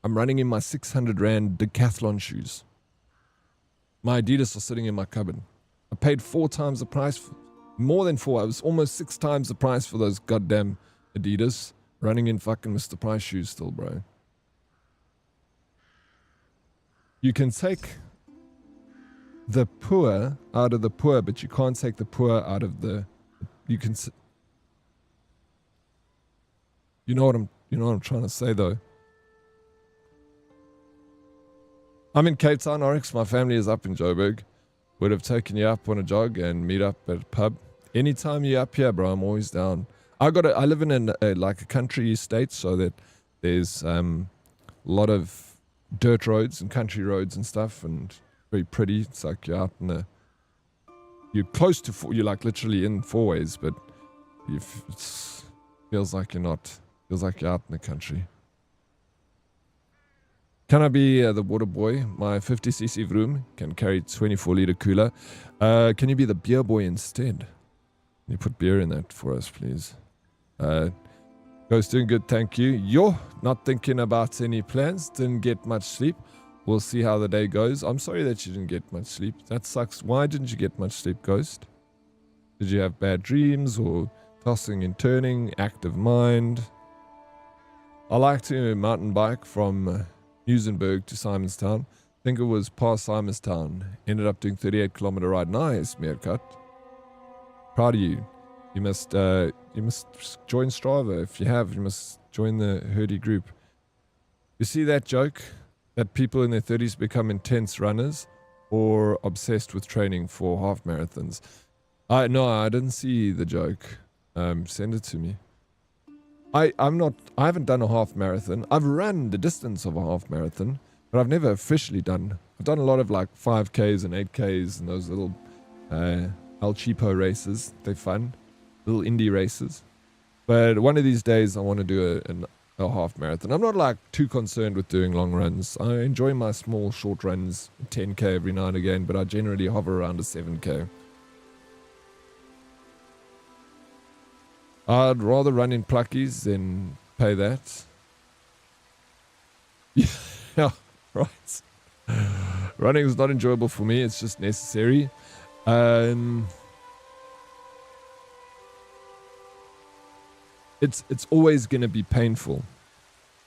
I'm running in my 600 Rand decathlon shoes. My Adidas are sitting in my cupboard. I paid 4 times the price, more than 4. I was almost 6 times the price for those goddamn Adidas, running in fucking Mr. Price shoes still, bro. You can take the poor out of the poor, but you can't take the poor out of the. You can. You know what I'm trying to say though. I'm in Cape Town, Oryx. My family is up in Joburg. Would have taken you up on a jog and meet up at a pub. Anytime you're up here, bro, I'm always down. I live in like a country estate, so that there's a lot of dirt roads and country roads and stuff, and very pretty. It's like you're out in you're close to you're like literally in 4-ways, but it feels like you're not. Feels like you're out in the country. Can I be the water boy? My 50cc vroom can carry 24-liter cooler. Can you be the beer boy instead? Can you put beer in that for us, please? Ghost doing good, thank you. You're not thinking about any plans. Didn't get much sleep. We'll see how the day goes. I'm sorry that you didn't get much sleep. That sucks. Why didn't you get much sleep, Ghost? Did you have bad dreams or tossing and turning, active mind? I like to mountain bike from Musenberg to Simonstown. I think it was past Simonstown. Ended up doing 38-kilometer ride. Nice, Meerkat. Proud of you. You must join Strava. If you have, you must join the Herdy group. You see that joke? That people in their 30s become intense runners or obsessed with training for half marathons. No, I didn't see the joke. Send it to me. I haven't done a half marathon. I've run the distance of a half marathon, but I've never officially done. I've done a lot of like 5Ks and 8Ks and those little El Cheapo races. They're fun. Little indie races. But one of these days I want to do a half marathon. I'm not like too concerned with doing long runs. I enjoy my small short runs, 10K every now and again, but I generally hover around a 7K. I'd rather run in pluckies than pay that. Yeah, right. Running is not enjoyable for me. It's just necessary. It's always going to be painful,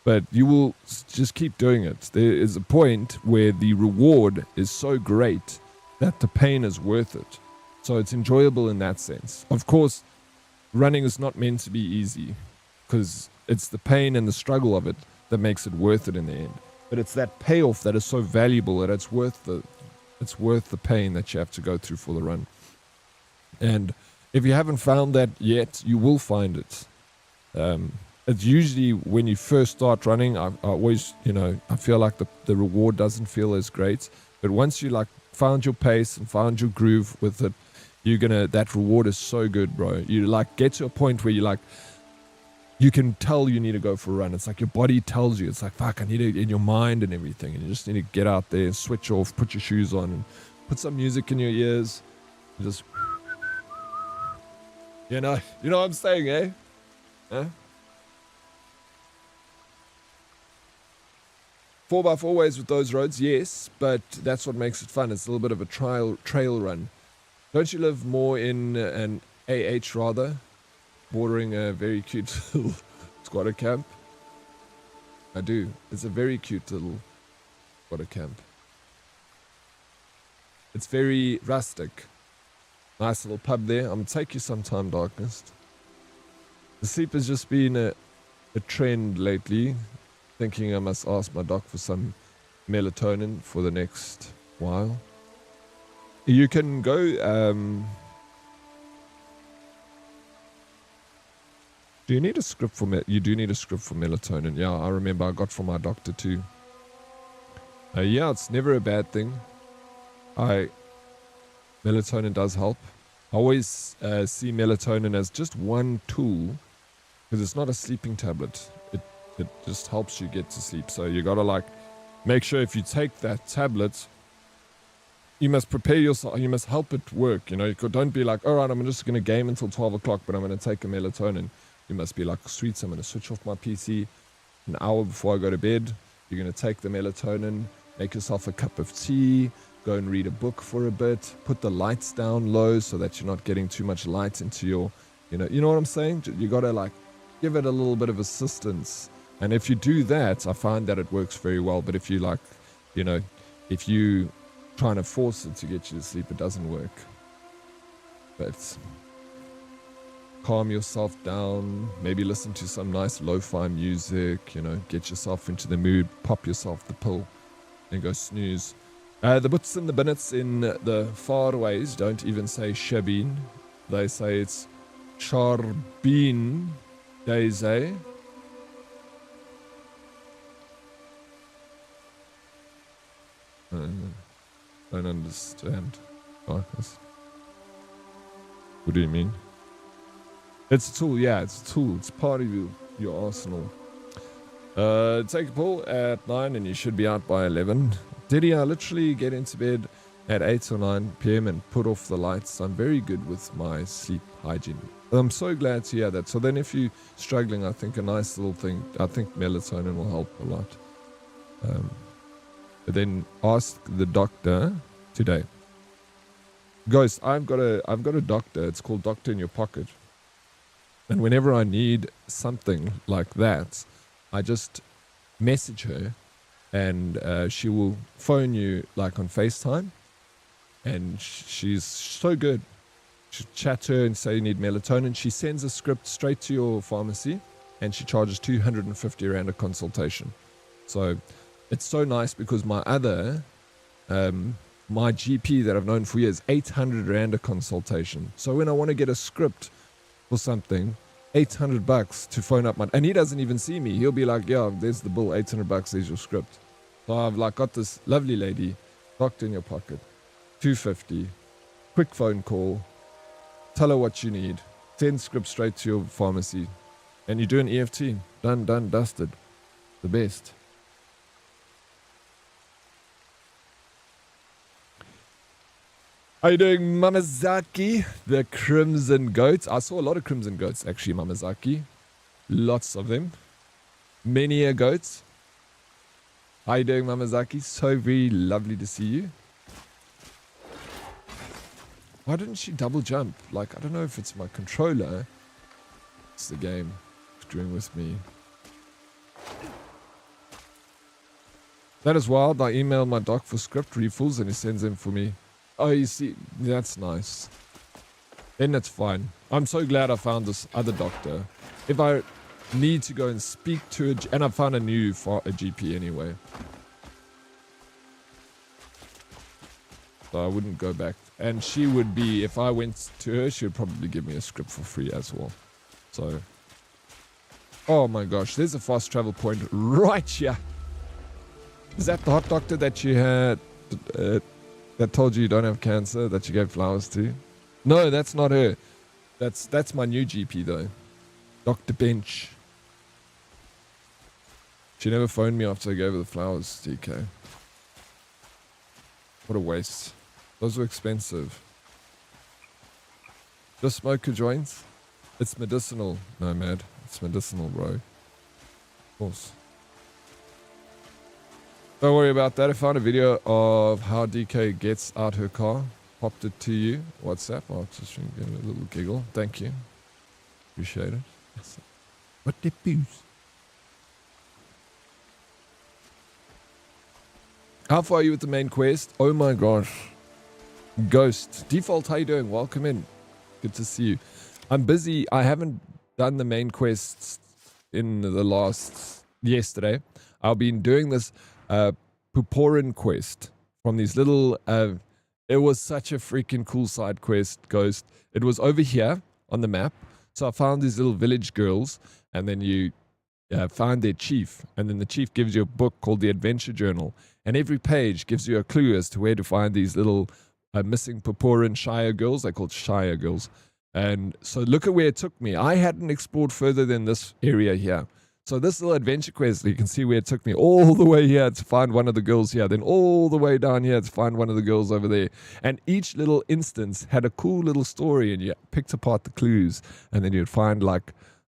but you will just keep doing it. There is a point where the reward is so great that the pain is worth it. So it's enjoyable in that sense. Of course, running is not meant to be easy because it's the pain and the struggle of it that makes it worth it in the end. But it's that payoff that is so valuable that it's worth the pain that you have to go through for the run. And if you haven't found that yet, you will find it. It's usually when you first start running, I always, I feel like the reward doesn't feel as great. But once you like found your pace and found your groove with it, that reward is so good, bro. You like get to a point where you can tell you need to go for a run. It's like your body tells you. It's like, fuck, I need it in your mind and everything. And you just need to get out there and switch off, put your shoes on and put some music in your ears. And just, you know what I'm saying, eh? Huh? 4x4 ways with those roads, yes, but that's what makes it fun. It's a little bit of a trail run. Don't you live more in an AH rather, bordering a very cute little squatter camp? I do. It's a very cute little squatter camp. It's very rustic. Nice little pub there. I'm going to take you sometime, Darkness. The sleep has just been a trend lately. Thinking I must ask my doc for some melatonin for the next while. You can go... do you need a script for... You do need a script for melatonin. Yeah, I remember I got from my doctor too. Yeah, it's never a bad thing. Melatonin does help. I always see melatonin as just one tool because it's not a sleeping tablet. It just helps you get to sleep. So you gotta like make sure if you take that tablet, you must prepare yourself. You must help it work. You don't be like, all right, I'm just gonna game until 12 o'clock, but I'm gonna take a melatonin. You must be like, sweet, I'm gonna switch off my PC an hour before I go to bed. You're gonna take the melatonin, make yourself a cup of tea, go and read a book for a bit, put the lights down low so that you're not getting too much light into your, you know what I'm saying? You got to like give it a little bit of assistance. And if you do that, I find that it works very well. But if you like, if you trying to force it to get you to sleep, it doesn't work. But calm yourself down, maybe listen to some nice lo-fi music, get yourself into the mood, pop yourself the pill and go snooze. The buts and the binnets in the faroways don't even say Shabin. They say it's Charbin Daisy. Don't understand, Marcus. What do you mean? It's a tool, yeah, it's a tool. It's part of your arsenal. Take a pull at 9 and you should be out by 11. Did I literally get into bed at 8 or 9 p.m. and put off the lights? I'm very good with my sleep hygiene. I'm so glad to hear that. So then if you're struggling, I think a nice little thing, I think melatonin will help a lot. But then ask the doctor today. Ghost, I've got a doctor. It's called Doctor in Your Pocket. And whenever I need something like that, I just message her and she will phone you like on FaceTime. And she's so good. She chat to her and say you need melatonin. She sends a script straight to your pharmacy and she charges 250 Rand a consultation. So it's so nice because my other, my GP that I've known for years, 800 Rand a consultation. So when I want to get a script for something, $800 to phone up and he doesn't even see me. He'll be like, yeah, there's the bill, $800, there's your script. So I've like got this lovely lady, Doctor in Your Pocket, 250, quick phone call, tell her what you need, send script straight to your pharmacy, and you do an EFT. Done, dusted. The best. How you doing, Mamazaki? The Crimson Goats. I saw a lot of Crimson Goats, actually, Mamazaki. Lots of them. Many a goats. How you doing, Mamazaki? So very lovely to see you. Why didn't she double jump? Like, I don't know if it's my controller. It's the game doing with me. That is wild. I emailed my doc for script refills and he sends them for me. Oh, you see, that's nice. Then that's fine. I'm so glad I found this other doctor. If I need to go and speak to and I found a new a GP anyway. So I wouldn't go back. And she would be, if I went to her, she would probably give me a script for free as well. So, oh my gosh, there's a fast travel point right here. Is that the hot doctor that you had? That told you you don't have cancer, that you gave flowers to? No, that's not her. That's my new GP though. Dr. Bench. She never phoned me after I gave her the flowers, DK. What a waste. Those were expensive. Just smoke a joint? It's medicinal. No, Mad. It's medicinal, bro. Of course. Don't worry about that. I found a video of how DK gets out her car. Popped it to you. WhatsApp. I'll just give it a little giggle. Thank you. Appreciate it. What the booze? How far are you with the main quest? Oh my gosh. Ghost. Default, how you doing? Welcome in. Good to see you. I'm busy. I haven't done the main quests in the last yesterday. I've been doing this Puporin quest from these little it was such a freaking cool side quest, Ghost. It was over here on the map. So I found these little village girls and then you find their chief and then the chief gives you a book called the Adventure Journal and every page gives you a clue as to where to find these little missing Puporin Shire girls. They're called Shire girls. And so look at where it took me. I hadn't explored further than this area here. So this little adventure quest, you can see where it took me all the way here to find one of the girls here, then all the way down here to find one of the girls over there. And each little instance had a cool little story and you picked apart the clues and then you'd find like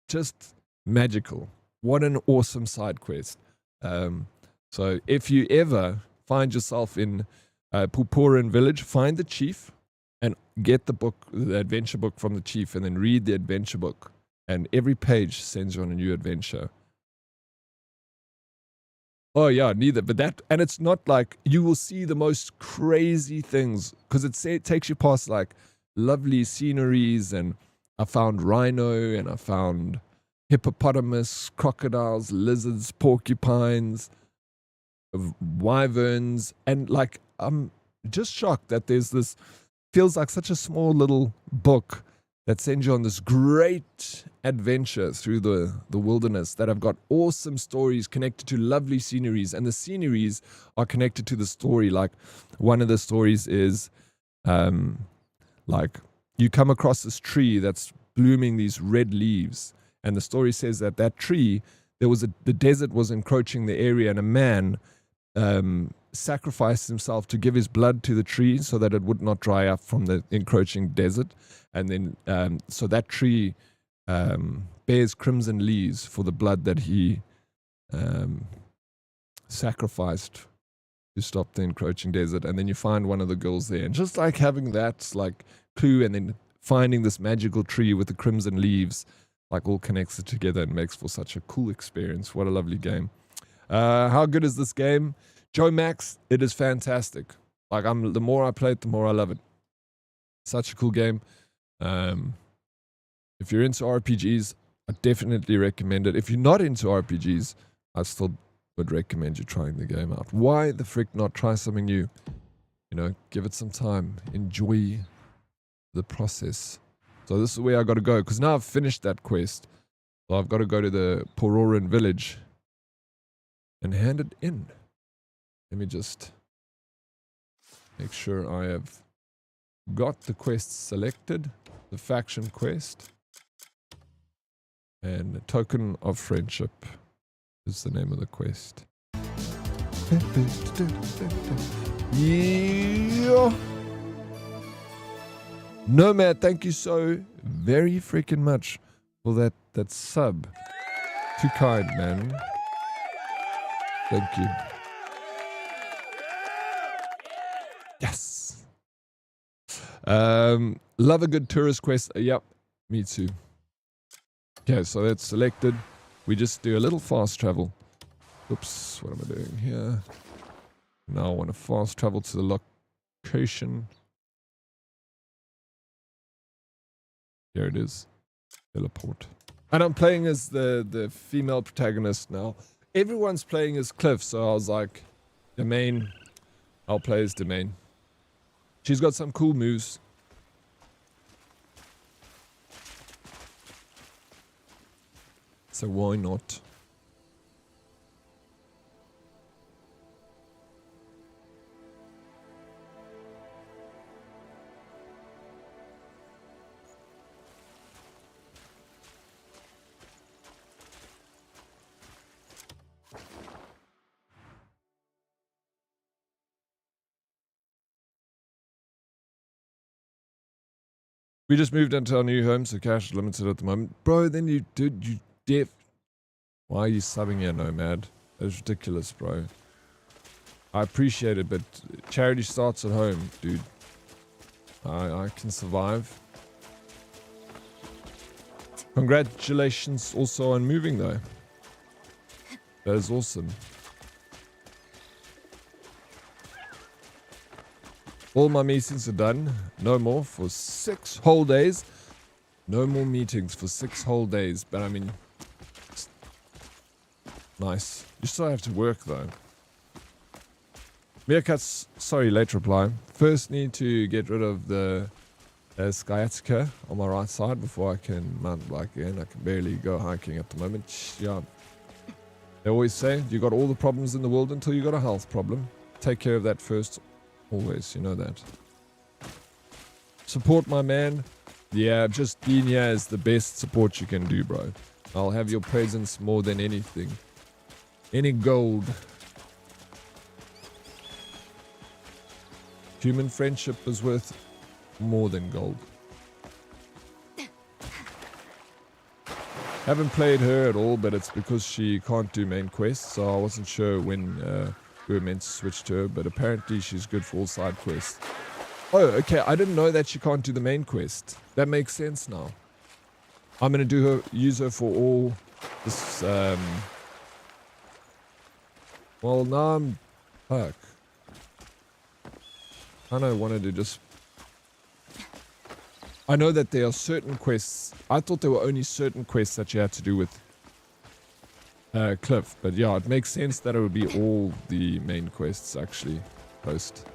just magical. What an awesome side quest. So if you ever find yourself in Purpuran village. Find the chief and get the book, the adventure book from the chief, and then read the adventure book. And every page sends you on a new adventure. Oh yeah, neither. But that, and it's not like you will see the most crazy things because it takes you past like lovely sceneries, and I found rhino, and I found hippopotamus, crocodiles, lizards, porcupines, wyverns, and like I'm just shocked that there's this, feels like such a small little book that sends you on this great adventure through the wilderness that have got awesome stories connected to lovely sceneries, and the sceneries are connected to the story. Like one of the stories is like you come across this tree that's blooming these red leaves, and the story says that that tree, the desert was encroaching the area, and a man sacrificed himself to give his blood to the tree so that it would not dry up from the encroaching desert. And then so that tree bears crimson leaves for the blood that he sacrificed to stop the encroaching desert. And then you find one of the girls there, and just like having that like clue, and then finding this magical tree with the crimson leaves, like all connects it together and makes for such a cool experience. What a lovely game. How good is this game? Joe Max, it is fantastic. Like the more I play it, the more I love it. Such a cool game. If you're into RPGs, I definitely recommend it. If you're not into RPGs, I still would recommend you trying the game out. Why the frick not try something new? You know, give it some time. Enjoy the process. So this is where I got to go, because now I've finished that quest. So I've got to go to the Pororan village and hand it in. Let me just make sure I have got the quest selected. The faction quest. And a token of friendship is the name of the quest. Yeah. Nomad, thank you so very freaking much for that sub. Too kind, man. Thank you. Yes. Love a good tourist quest. Yep, me too. Okay, so that's selected. We just do a little fast travel. Oops, what am I doing here? Now I want to fast travel to the location. Here it is. Teleport. And I'm playing as the female protagonist now. Everyone's playing as Cliff, so I was like, Domain. I'll play as Domain. She's got some cool moves. So why not? We just moved into our new home, so cash is limited at the moment. Bro, then you def... Why are you subbing here, Nomad? That's ridiculous, bro. I appreciate it, but charity starts at home, dude. I can survive. Congratulations also on moving, though. That is awesome. All my meetings are done. No more for 6 whole days. No more meetings for 6 whole days. But I mean, nice. You still have to work though. Meerkats, sorry, late reply. First need to get rid of the sciatica on my right side before I can mountain bike again. I can barely go hiking at the moment. Yeah. They always say, you got all the problems in the world until you got a health problem. Take care of that first. Always, you know that. Support my man. Yeah, just being here is the best support you can do, bro. I'll have your presence more than anything. Any gold. Human friendship is worth more than gold. Haven't played her at all, but it's because she can't do main quests, so I wasn't sure when we were meant to switch to her, but apparently she's good for all side quests. Oh, okay. I didn't know that she can't do the main quest. That makes sense now. I'm gonna use her for all this. Well, now I'm fuck. I don't want to just. I know that there are certain quests. I thought there were only certain quests that you had to do with Cliff, but yeah, it makes sense that it would be all the main quests actually post.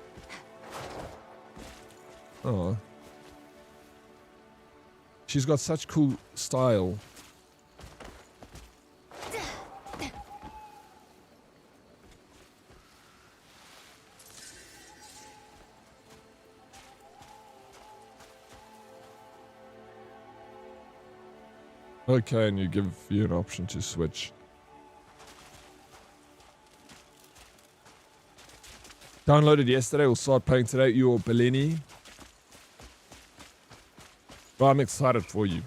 Oh. She's got such cool style. Okay, and you give you an option to switch. Downloaded yesterday, we'll start playing today. You're Bellini. Well, I'm excited for you.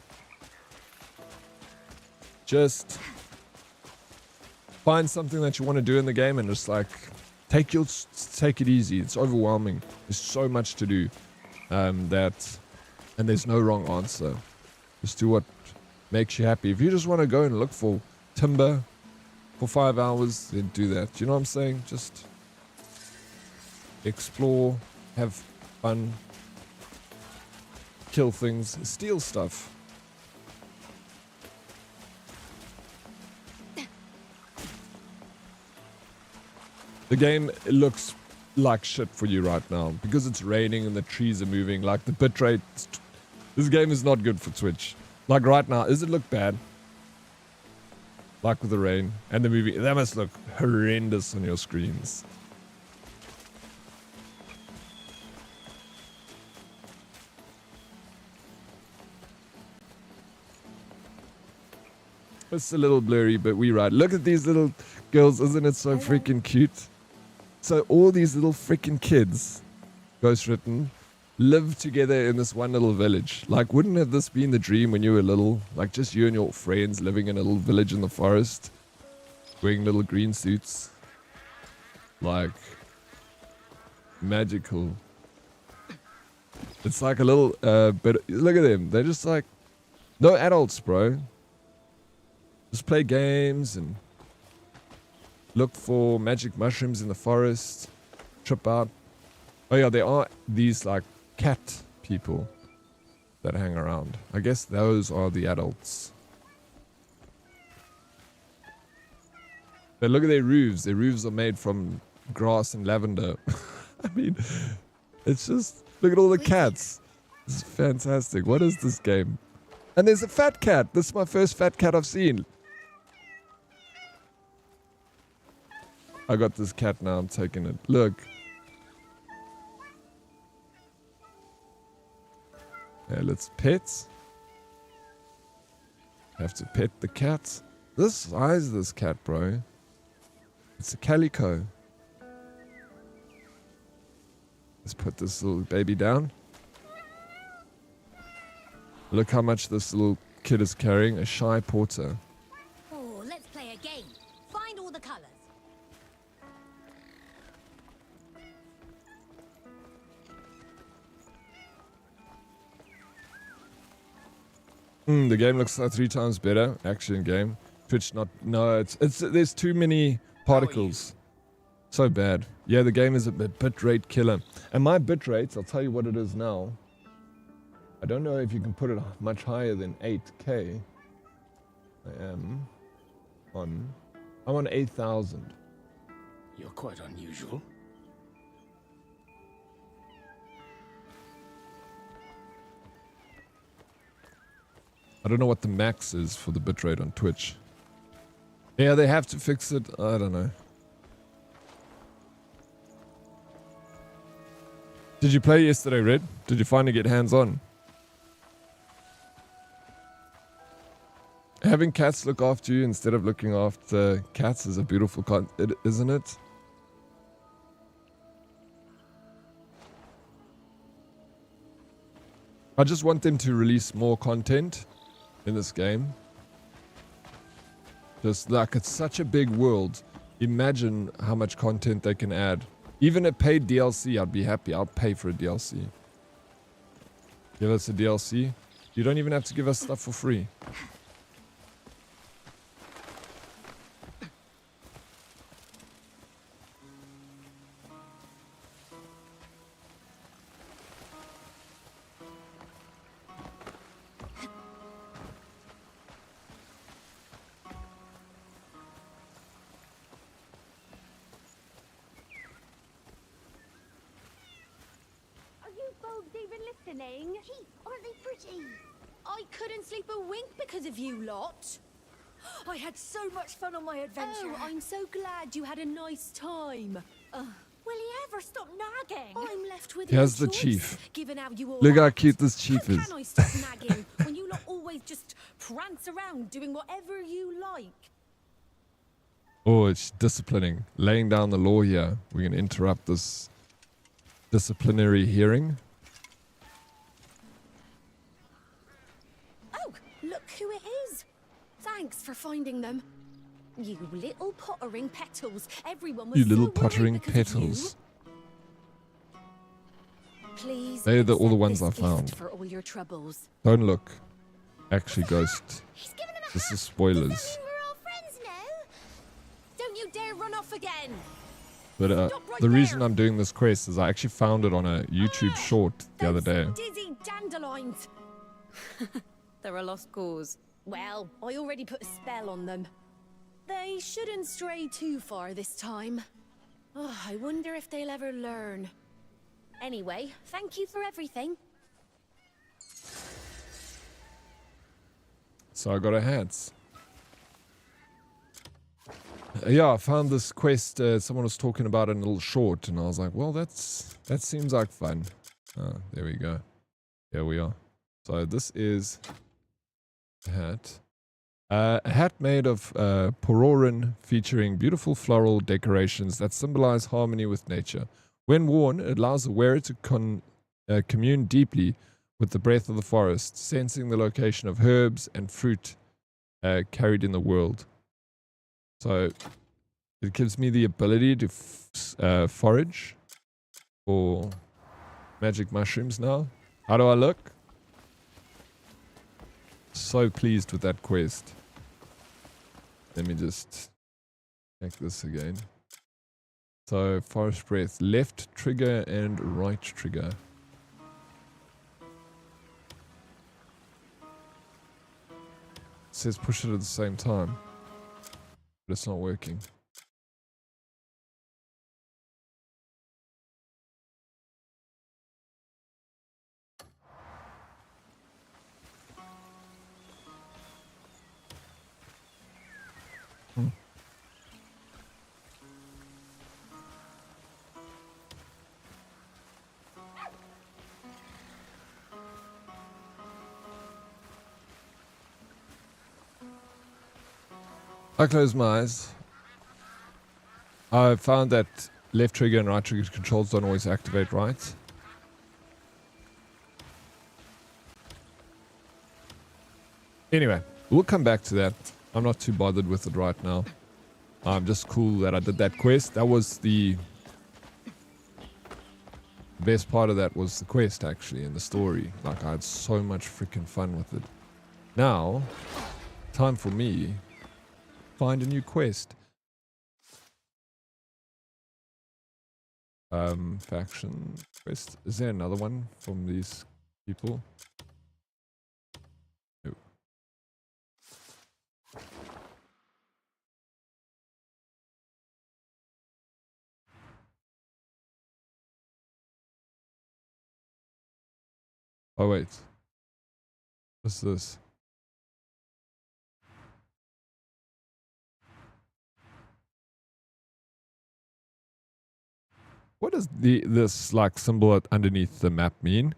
Just find something that you want to do in the game and just like take it easy. It's overwhelming. There's so much to do and there's no wrong answer. Just do what makes you happy. If you just want to go and look for timber for 5 hours, then do that. Do you know what I'm saying? Just explore, have fun, kill things, steal stuff. The game looks like shit for you right now because it's raining and the trees are moving. Like the bitrate, this game is not good for Twitch. Like right now, does it look bad? Like with the rain and the movie, that must look horrendous on your screens. It's a little blurry, but we right. Look at these little girls. Isn't it so freaking cute? So all these little freaking kids, ghost written, live together in this one little village. Like, wouldn't have this been the dream when you were little? Like, just you and your friends living in a little village in the forest, wearing little green suits. Like, magical. It's like a little, but look at them. They're just like, no adults, bro. Just play games and look for magic mushrooms in the forest. Trip out. Oh yeah, there are these like cat people that hang around. I guess those are the adults. But look at their roofs. Their roofs are made from grass and lavender. I mean, it's just, look at all the cats. This is fantastic. What is this game? And there's a fat cat. This is my first fat cat I've seen. I got this cat now. I'm taking it. Look. Yeah, let's pet. Have to pet the cat. This size, this cat, bro. It's a calico. Let's put this little baby down. Look how much this little kid is carrying. A shy porter. Oh, let's play a game. Find all the colors. The game looks like 3 times better. Action game. Twitch not. No, it's there's too many particles. So bad. Yeah, the game is a bitrate killer. And my bitrate, I'll tell you what it is now. I don't know if you can put it much higher than 8K. I'm on 8,000. You're quite unusual. I don't know what the max is for the bitrate on Twitch. Yeah, they have to fix it. I don't know. Did you play yesterday, Red? Did you finally get hands-on? Having cats look after you instead of looking after cats is a beautiful concept, isn't it? I just want them to release more content in this game. Just like, it's such a big world. Imagine how much content they can add. Even a paid DLC, I'd be happy. I'll pay for a DLC. Give us a DLC. You don't even have to give us stuff for free. Even listening? Gee, aren't they pretty? I couldn't sleep a wink because of you lot. I had so much fun on my adventure. Oh, I'm so glad you had a nice time. Will he ever stop nagging? I'm left with Here's no the choice, chief. given how you all Look how act. cute this chief How is. can I stop nagging when you lot always just prance around doing whatever you like? Oh, it's disciplining. Laying down the law here. We're going to interrupt this disciplinary hearing. Oh, look who it is. Thanks for finding them. You little pottering petals. Everyone was You little so worried pottering because of petals. you. Please, They're all the accept ones this I gift found. for all your troubles. Don't look. Actually, Ghost. He's given him a This hat. is spoilers. Does that mean we're all friends now? Don't you dare run off again. But Stop right the reason there. I'm doing this quest is I actually found it on a YouTube short the other day. Those dizzy dandelions. They're a lost cause. Well, I already put a spell on them. They shouldn't stray too far this time. Oh, I wonder if they'll ever learn. Anyway, thank you for everything. So I got a hat. Yeah, I found this quest. Someone was talking about it in a little short, and I was like, well, that seems like fun. Oh, there we go. Here we are. So this is a hat. A hat made of pororin featuring beautiful floral decorations that symbolize harmony with nature. When worn, it allows the wearer to commune deeply with the breath of the forest, sensing the location of herbs and fruit carried in the world. So it gives me the ability to forage for magic mushrooms now. How do I look? So pleased with that quest. Let me just check this again. So forest breath, left trigger and right trigger. It says push it at the same time, but it's not working. I close my eyes. I found that left trigger and right trigger controls don't always activate right. Anyway, we'll come back to that. I'm not too bothered with it right now. I'm just cool that I did that quest. That was the best part of that was the quest actually and the story. Like I had so much freaking fun with it. Now, time for me find a new quest. Faction quest. Is there another one from these people? No. Oh wait. What's this? What does this like symbol underneath the map mean?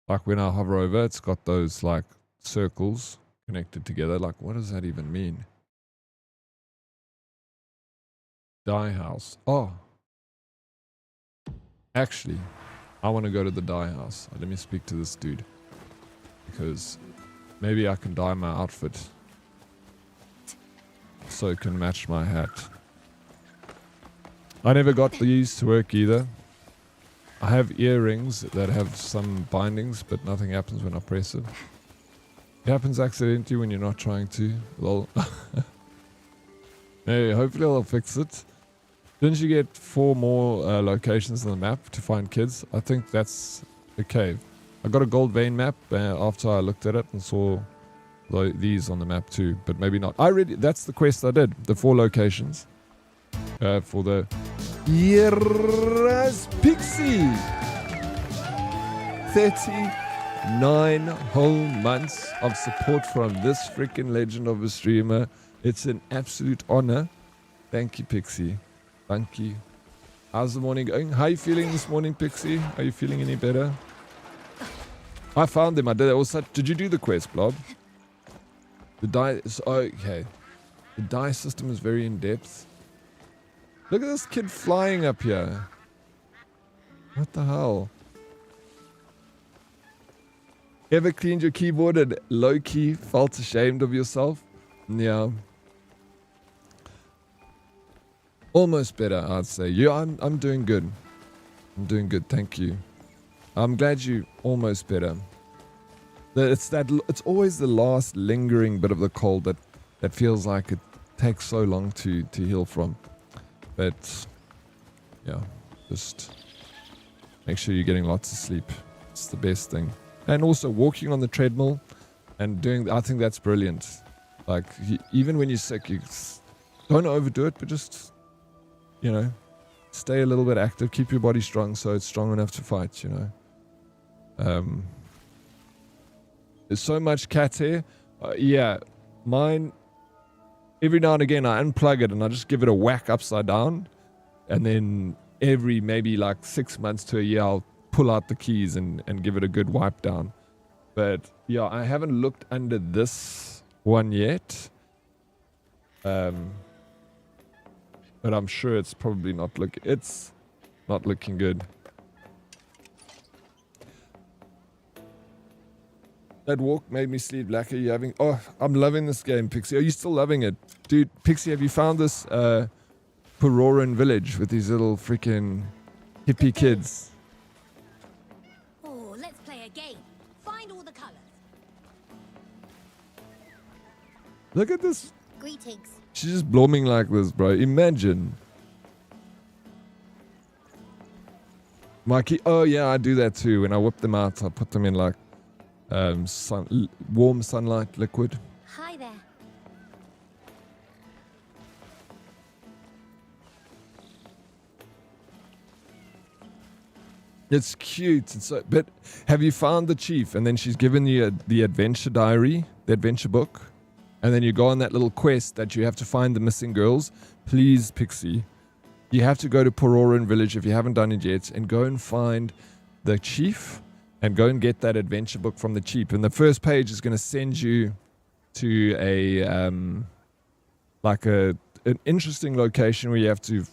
Like when I hover over, it's got those like circles connected together. Like what does that even mean? Dye house. Oh. Actually, I want to go to the dye house. Let me speak to this dude. Because maybe I can dye my outfit. so it can match my hat. I never got these to work either. I have earrings that have some bindings, but nothing happens when I press it. It happens accidentally when you're not trying to. Lol. Hey, hopefully I'll fix it. Didn't you get 4 more locations on the map to find kids? I think that's the cave. I got a gold vein map after I looked at it and saw these on the map too, but maybe not. That's the quest I did. The 4 locations for the Yes Pixie. 39 whole months of support from this freaking legend of a streamer. It's an absolute honor. Thank you, Pixie. Thank you. How's the morning going? How are you feeling this morning, Pixie? Are you feeling any better? I found them. I did also. Did you do the quest, Blob? The die. Okay. The die system is very in depth. Look at this kid flying up here. What the hell? Ever cleaned your keyboard and low-key felt ashamed of yourself? Yeah. Almost better, I'd say. Yeah, I'm doing good. I'm doing good, thank you. I'm glad you almost better. It's always the last lingering bit of the cold that feels like it takes so long to heal from. But yeah, just make sure you're getting lots of sleep. It's the best thing. And also walking on the treadmill and I think that's brilliant. Like even when you're sick, you don't overdo it, but just, you know, stay a little bit active, keep your body strong so it's strong enough to fight, you know. There's so much cat hair. Yeah, mine, every now and again I unplug it and I just give it a whack upside down. And then every maybe like 6 months to a year, I'll pull out the keys and give it a good wipe down. But yeah, I haven't looked under this one yet. But I'm sure it's probably not looking good. That walk made me sleep. Black, are you having... Oh, I'm loving this game, Pixie. Are you still loving it? Dude, Pixie, have you found this Puroran village with these little freaking hippie kids? Oh, let's play a game. Find all the colors. Look at this. Greetings. She's just blooming like this, bro. Imagine. Mikey, oh yeah, I do that too. When I whip them out, I put them in like warm sunlight liquid. Hi there. It's cute. It's so, but have you found the chief? And then she's given you the adventure diary, the adventure book. And then you go on that little quest that you have to find the missing girls. Please, Pixie, you have to go to Puroran village if you haven't done it yet and go and find the chief and go and get that adventure book from the chief. And the first page is going to send you to an interesting location where you have to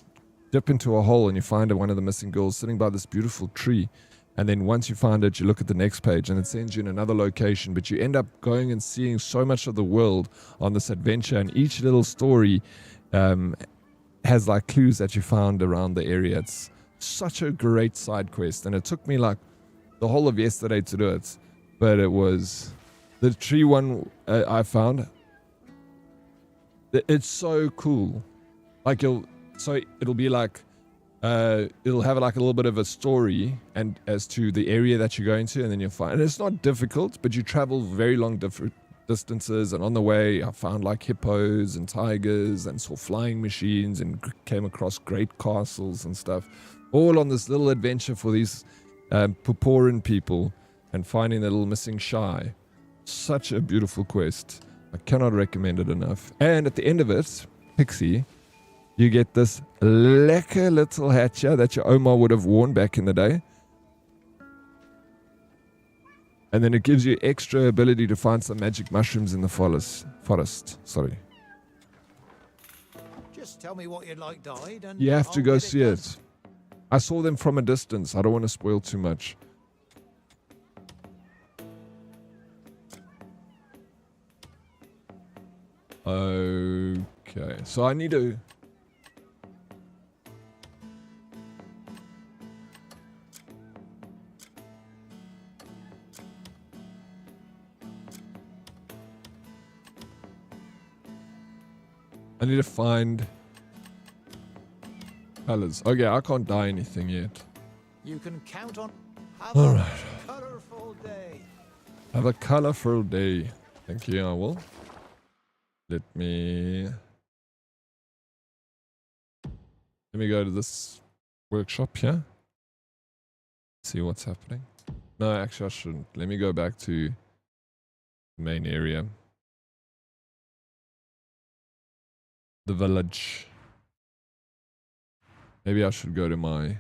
dip into a hole and you find one of the missing girls sitting by this beautiful tree. And then once you find it, you look at the next page and it sends you in another location. But you end up going and seeing so much of the world on this adventure. And each little story has like clues that you found around the area. It's such a great side quest. And it took me like the whole of yesterday to do it. But it was the tree one I found. It's so cool. Like it'll be like, it'll have like a little bit of a story and as to the area that you're going to, and then you'll find, and it's not difficult, but you travel very long different distances, and on the way I found like hippos and tigers and saw flying machines and came across great castles and stuff, all on this little adventure for these Puroran people and finding the little missing shy. Such a beautiful quest. I cannot recommend it enough. And at the end of it, Pixie, you get this lekker little hatcha that your Oma would have worn back in the day. And then it gives you extra ability to find some magic mushrooms in the forest. Sorry. Just tell me what you'd like dyed and You have to I'll go get see done. it. I saw them from a distance. I don't want to spoil too much. Okay, so I need to... I need to find colors. Okay, I can't dye anything yet. you can count on. Have All a right. colorful day. Have a colorful day. Thank you, I will. Let me go to this workshop here. See what's happening. No, actually I shouldn't. Let me go back to the main area. The village. Maybe I should go to my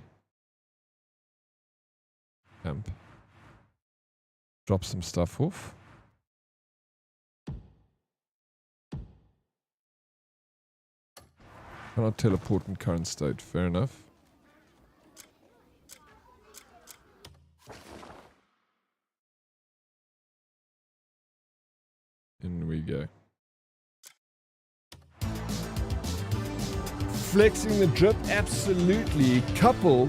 camp. Drop some stuff off. Cannot teleport in current state. Fair enough. In we go. Flexing the drip, absolutely. Couple.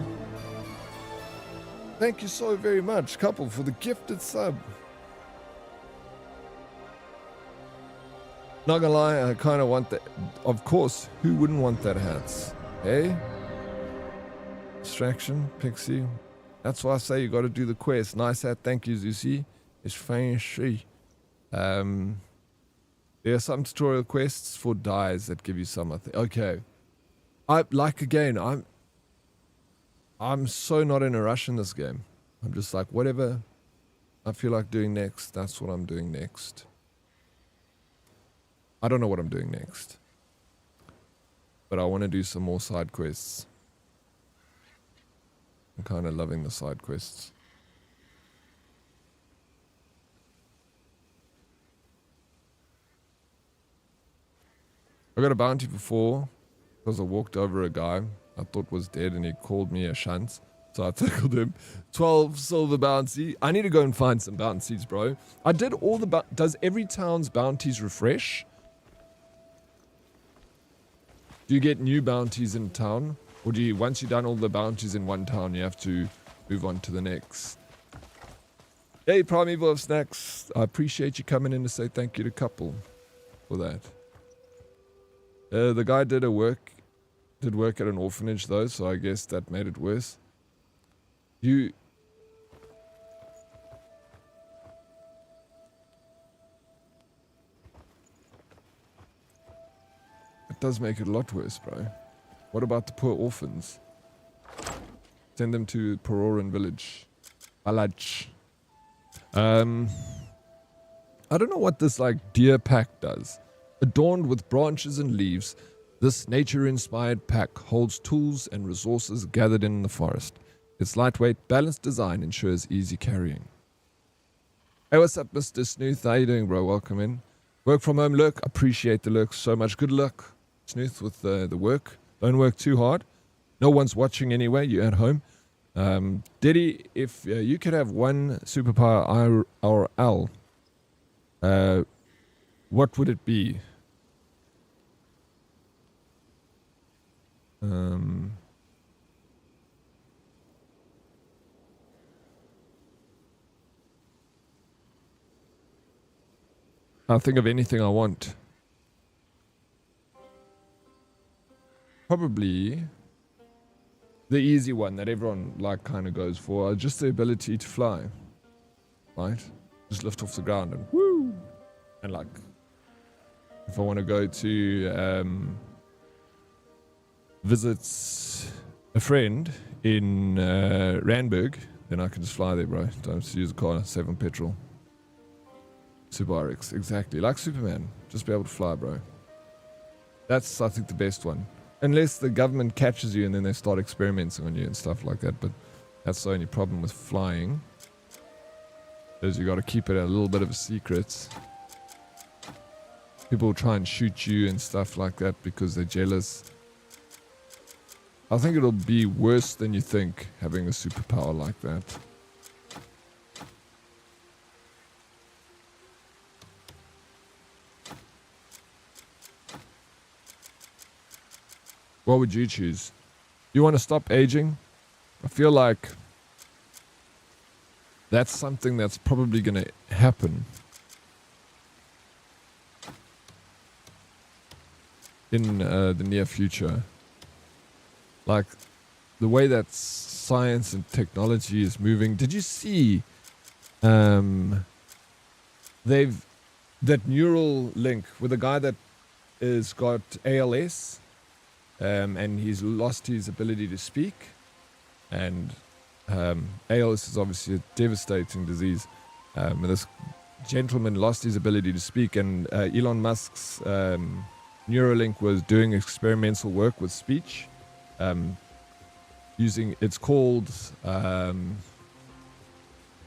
Thank you so very much, Couple, for the gifted sub. Not gonna lie, I kind of want that. Of course, who wouldn't want that hats? Hey? Distraction, Pixie. That's why I say you got to do the quest. Nice hat, thank you, Zusi. It's fancy. There are some tutorial quests for dyes that give you some. Okay. I'm so not in a rush in this game. I'm just like, whatever I feel like doing next, that's what I'm doing next. I don't know what I'm doing next. But I want to do some more side quests. I'm kind of loving the side quests. I got a bounty before because I walked over a guy I thought was dead and he called me a shunt. So I tackled him. 12 silver bounty. I need to go and find some bounties, bro. I did all the does every town's bounties refresh? Do you get new bounties in town? Or do you, once you've done all the bounties in one town, you have to move on to the next? Hey, Primeval of Snacks. I appreciate you coming in to say thank you to Couple for that. The guy did work at an orphanage though, so I guess that made it worse. It does make it a lot worse, bro. What about the poor orphans? Send them to Pororan village. Alaj. I don't know what this like deer pack does. Adorned with branches and leaves, this nature-inspired pack holds tools and resources gathered in the forest. Its lightweight, balanced design ensures easy carrying. Hey, what's up, Mr. Snooth? How you doing, bro? Welcome in. Work from home lurk. Appreciate the lurk so much. Good luck, Snooth, with the work. Don't work too hard. No one's watching anyway. You're at home. Diddy, if you could have one superpower IRL, what would it be? I'll think of anything I want. Probably the easy one that everyone like kind of goes for, just the ability to fly. Right? Just lift off the ground and woo! And like, if I want to go to visit a friend in Randburg, then I can just fly there, bro. Don't have to use a car, save on petrol. Super Oryx, exactly. Like Superman. Just be able to fly, bro. That's, I think, the best one. Unless the government catches you and then they start experimenting on you and stuff like that. But that's the only problem with flying. Is you got to keep it a little bit of a secret. People will try and shoot you and stuff like that because they're jealous. I think it'll be worse than you think, having a superpower like that. What would you choose? You want to stop aging? I feel like that's something that's probably going to happen in the near future. Like the way that science and technology is moving. Did you see that neural link with a guy that is got ALS and he's lost his ability to speak, and ALS is obviously a devastating disease. This gentleman lost his ability to speak, and Elon Musk's Neuralink was doing experimental work with speech, using, it's called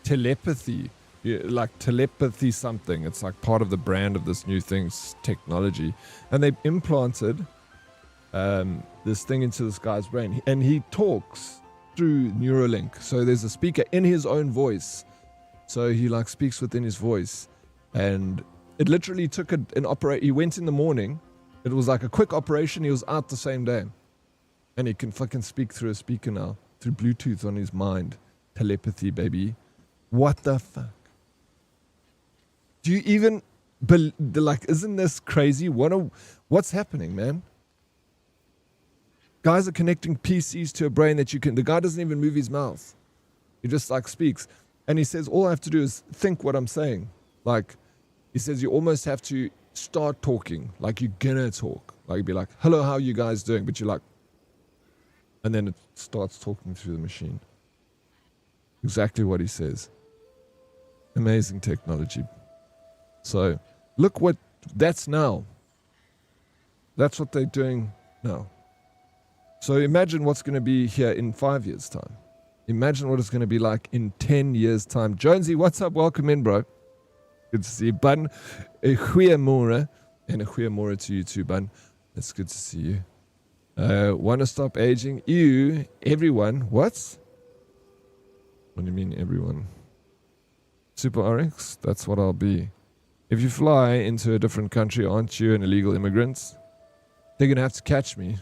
telepathy. Like telepathy something. It's like part of the brand of this new thing's technology. And they implanted this thing into this guy's brain. And he talks through Neuralink. So there's a speaker in his own voice. So he like speaks within his voice. And it literally took an operate. He went in the morning. It was like a quick operation. He was out the same day. And he can fucking speak through a speaker now. Through Bluetooth on his mind. Telepathy, baby. What the fuck? Do you even, like, isn't this crazy? What's happening, man? Guys are connecting PCs to a brain that the guy doesn't even move his mouth. He just like speaks. And he says, all I have to do is think what I'm saying. Like, he says you almost have to start talking. Like you're gonna talk. Like you'd be like, hello, how are you guys doing? But you're like, and then it starts talking through the machine. Exactly what he says. Amazing technology. So, look what that's now. That's what they're doing now. So imagine what's going to be here in 5 years' time. Imagine what it's going to be like in 10 years' time. Jonesy, what's up? Welcome in, bro. Good to see you, Bun. Goeiemorgen. And a goeiemorgen to you too, Bun. It's good to see you. Want to stop aging? You, everyone. What? What do you mean, everyone? Super Oryx? That's what I'll be. If you fly into a different country, aren't you an illegal immigrant? They're going to have to catch me.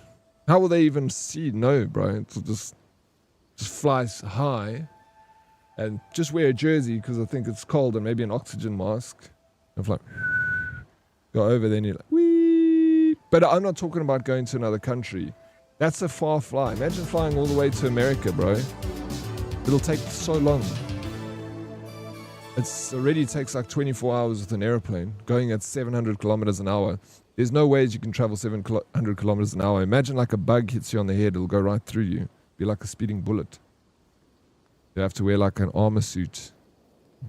How will they even see? No, bro. It'll just fly high and just wear a jersey because I think it's cold, and maybe an oxygen mask. And fly. Go over there and you're like, wee. But I'm not talking about going to another country. That's a far fly. Imagine flying all the way to America, bro. It'll take so long. It already takes like 24 hours with an airplane going at 700 kilometers an hour. There's no ways you can travel 700 kilometers an hour. Imagine like a bug hits you on the head. It'll go right through you. Be like a speeding bullet. You have to wear like an armor suit.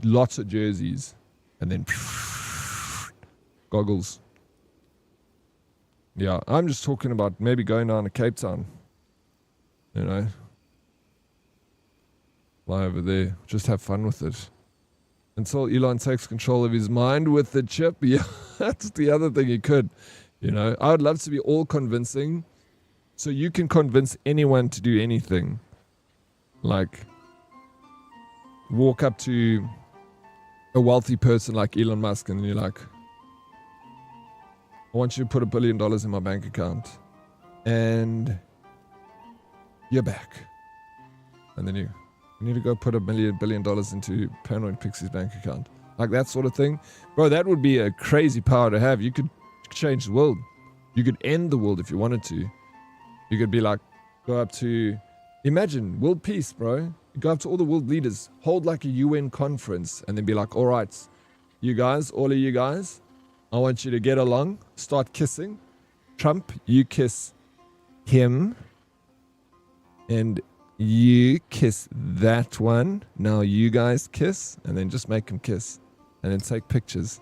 Lots of jerseys. And then goggles. Yeah, I'm just talking about maybe going down to Cape Town. You know. Fly over there. Just have fun with it. Until Elon takes control of his mind with the chip. Yeah, that's the other thing he could. You know, I would love to be all convincing. So you can convince anyone to do anything. Like, walk up to a wealthy person like Elon Musk and you're like, I want you to put $1 billion in my bank account. And you're back. And then you need to go put $1 billion into Paranoid Pixie's bank account. Like that sort of thing. Bro, that would be a crazy power to have. You could change the world. You could end the world if you wanted to. You could be like, go up to, imagine world peace, bro. You go up to all the world leaders, hold like a UN conference, and then be like, all right, you guys, all of you guys, I want you to get along, start kissing. Trump, you kiss him, and you kiss that one. Now you guys kiss, and then just make them kiss, and then take pictures,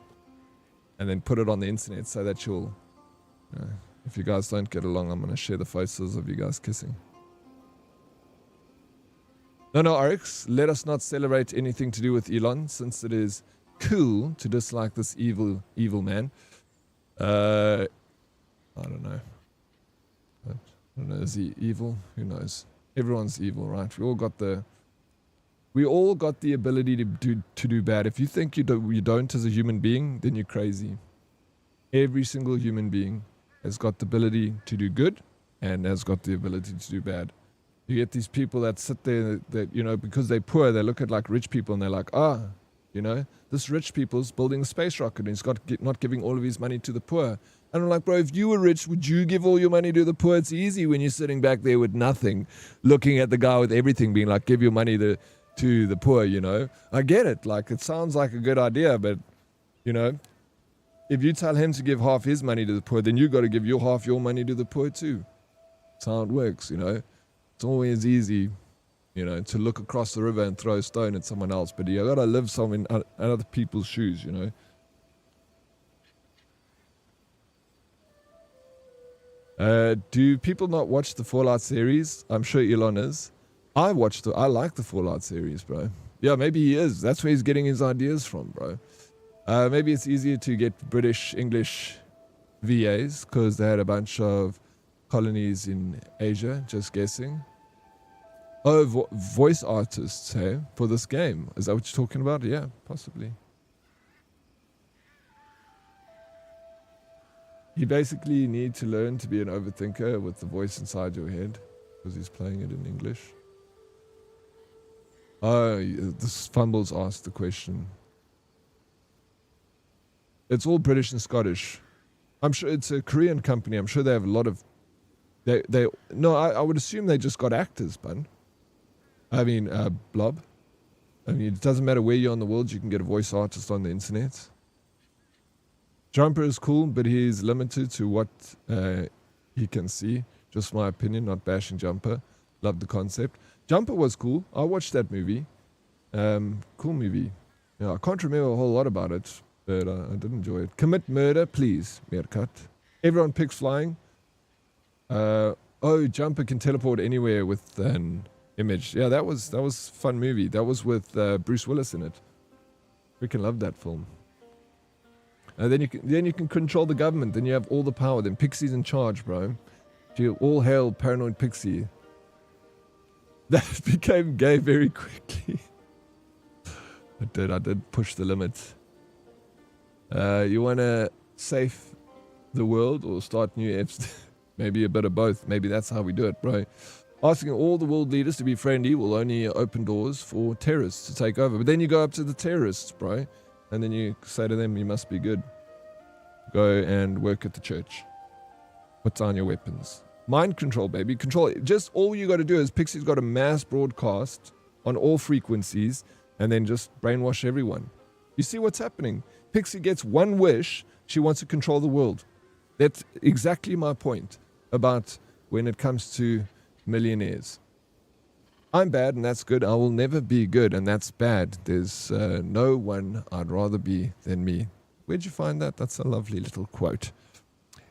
and then put it on the internet so that you'll, if you guys don't get along, I'm going to share the photos of you guys kissing. No, Oryx, let us not celebrate anything to do with Elon, since it is cool to dislike this evil man. I don't know. Is he evil? Who knows? Everyone's evil, right? We all got the ability to do bad. If you think you don't as a human being, then you're crazy. Every single human being has got the ability to do good and has got the ability to do bad. You get these people that sit there that, you know, because they're poor, they look at like rich people and they're like, you know, this rich people's building a space rocket and he's not giving all of his money to the poor. And I'm like, bro, if you were rich, would you give all your money to the poor? It's easy when you're sitting back there with nothing, looking at the guy with everything, being like, give your money to the poor, you know. I get it. Like, it sounds like a good idea, but, you know, if you tell him to give half his money to the poor, then you got to give your half your money to the poor too. That's how it works, you know. It's always easy, you know, to look across the river and throw a stone at someone else, but you got to live in other people's shoes, you know. Do people not watch the Fallout series? I'm sure Elon is. I like the Fallout series, bro. Yeah, maybe he is. That's where he's getting his ideas from, bro. Maybe it's easier to get British English VAs because they had a bunch of colonies in Asia, just guessing. Oh, voice artists, hey, for this game. Is that what you're talking about? Yeah, possibly. You basically need to learn to be an overthinker with the voice inside your head because he's playing it in English. Oh, this Fumbles asked the question. It's all British and Scottish. I'm sure it's a Korean company. I'm sure they have a lot of... I would assume they just got actors, bun. I mean, Blob. I mean, it doesn't matter where you're in the world, you can get a voice artist on the internet. Jumper is cool, but he's limited to what he can see. Just my opinion, not bashing Jumper. Love the concept. Jumper was cool. I watched that movie. Cool movie. Yeah, I can't remember a whole lot about it, but I did enjoy it. Commit murder, please, Meerkat. Everyone picks flying. Jumper can teleport anywhere with an image. Yeah, that was a fun movie. That was with Bruce Willis in it. Freaking love that film. Then you can control the government. Then you have all the power. Then Pixie's in charge, bro. You all hail paranoid Pixie. That became gay very quickly. I did push the limit. You want to save the world or start new apps? Maybe a bit of both. Maybe that's how we do it, bro. Asking all the world leaders to be friendly will only open doors for terrorists to take over. But then you go up to the terrorists, bro. And then you say to them, you must be good. Go and work at the church. Put down your weapons. Mind control, baby. Control it. Just all you got to do is Pixie's got a mass broadcast on all frequencies and then just brainwash everyone. You see what's happening? Pixie gets one wish. She wants to control the world. That's exactly my point about when it comes to millionaires. I'm bad and that's good. I will never be good and that's bad. There's no one I'd rather be than me. Where'd you find that? That's a lovely little quote.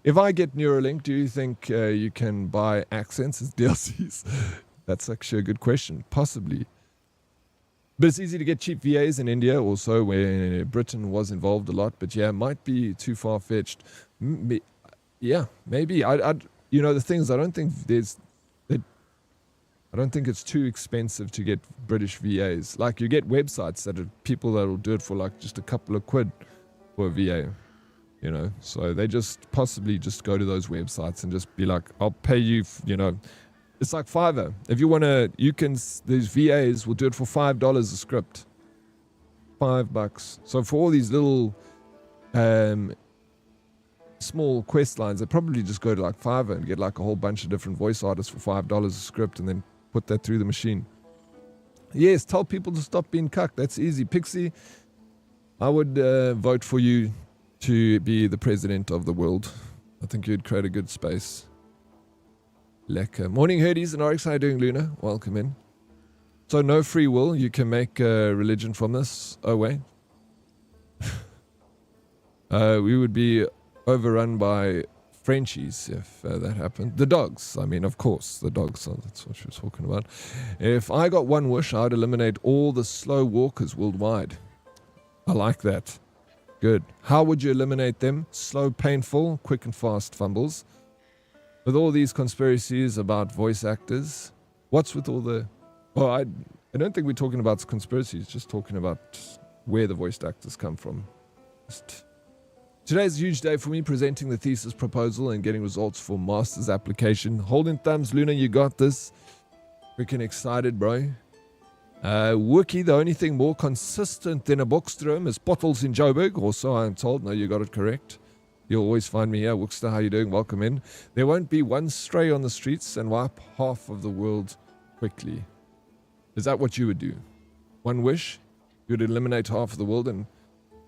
If I get Neuralink, do you think you can buy accents as DLCs? That's actually a good question. Possibly. But it's easy to get cheap VAs in India also, where Britain was involved a lot. But yeah, might be too far-fetched. Yeah, maybe. You know, the thing is, I don't think it's too expensive to get British VAs. Like, you get websites that are people that will do it for like just a couple of quid for a VA, you know. So they just possibly just go to those websites and just be like, I'll pay you, you know. It's like Fiverr. If you want to, these VAs will do it for $5 a script. $5. So for all these little small quest lines, they probably just go to like Fiverr and get like a whole bunch of different voice artists for $5 a script and then put that through the machine. Yes, tell people to stop being cucked. That's easy. Pixie, I would vote for you to be the president of the world. I think you'd create a good space. Lekker. Morning, Herdies and Oryx. How are you doing, Luna? Welcome in. So no free will. You can make a religion from this. Oh, wait. We would be overrun by Frenchies if that happened. The dogs. I mean, of course, the dogs. That's what she was talking about. If I got one wish, I'd eliminate all the slow walkers worldwide. I like that. Good. How would you eliminate them? Slow, painful, quick and fast fumbles. With all these conspiracies about voice actors, what's with all the... Oh, I don't think we're talking about conspiracies, just talking about where the voice actors come from. Just Today's a huge day for me, presenting the thesis proposal and getting results for master's application. Holding thumbs, Luna, you got this. Freaking excited, bro. Wookie, the only thing more consistent than a Bookstrom is potholes in Joburg, or so I'm told. No, you got it correct. You'll always find me here. Wookster, how you doing? Welcome in. There won't be one stray on the streets and wipe half of the world quickly. Is that what you would do? One wish? You would eliminate half of the world and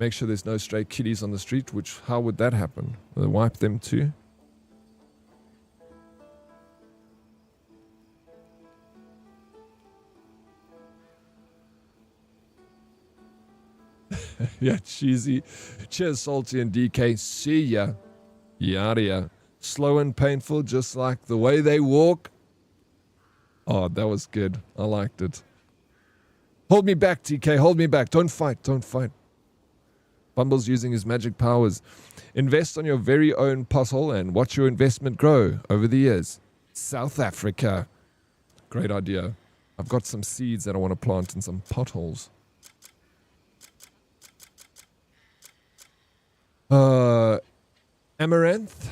make sure there's no stray kitties on the street, which, how would that happen? Will they wipe them too? Yeah, cheesy. Cheers, Salty and DK. See ya. Yada. Slow and painful, just like the way they walk. Oh, that was good. I liked it. Hold me back, TK. Hold me back. Don't fight. Don't fight. Bumble's using his magic powers. Invest on your very own puzzle and watch your investment grow over the years. South Africa. Great idea. I've got some seeds that I want to plant in some potholes. Amaranth.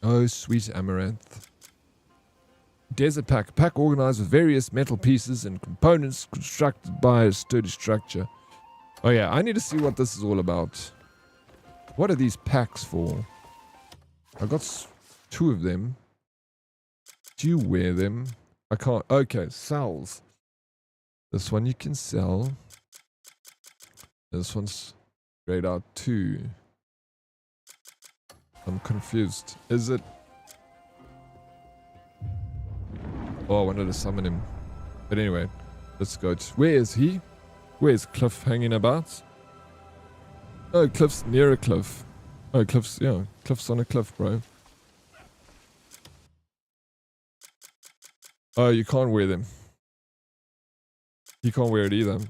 Oh, sweet amaranth. Desert pack. A pack organized with various metal pieces and components constructed by a sturdy structure. Oh yeah, I need to see what this is all about. What are these packs for? I got 2 of them. Do you wear them? I can't. Okay, sells. This one you can sell. This one's grayed out too. I'm confused. Is it? Oh, I wanted to summon him. But anyway, let's go. Where is he? Where's Cliff hanging about? Oh, Cliff's near a cliff. Oh, Cliff's, yeah, Cliff's on a cliff, bro. Oh, you can't wear them. You can't wear it either.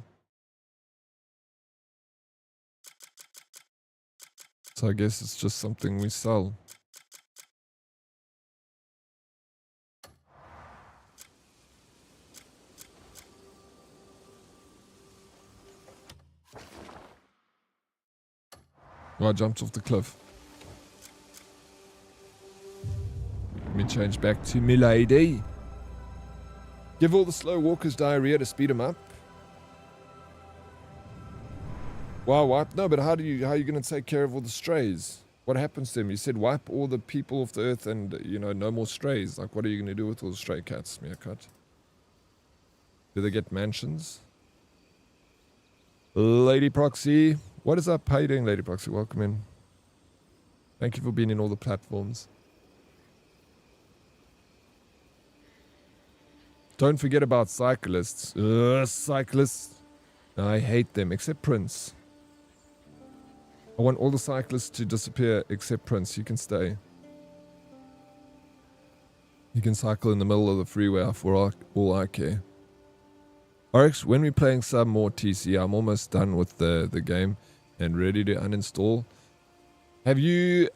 So I guess it's just something we sell. Oh, I jumped off the cliff. Let me change back to Milady. Give all the slow walkers diarrhea to speed them up. Wow, wipe? No, but how are you going to take care of all the strays? What happens to them? You said wipe all the people off the earth and, you know, no more strays. Like, what are you going to do with all the stray cats, Meerkat? Do they get mansions? Lady Proxy. What is up? How you doing, Lady Proxy? Welcome in. Thank you for being in all the platforms. Don't forget about cyclists. Cyclists. I hate them, except Prince. I want all the cyclists to disappear except Prince. You can stay. You can cycle in the middle of the freeway for all I care. Oryx, when we're playing some more TC, I'm almost done with the game and ready to uninstall. Have you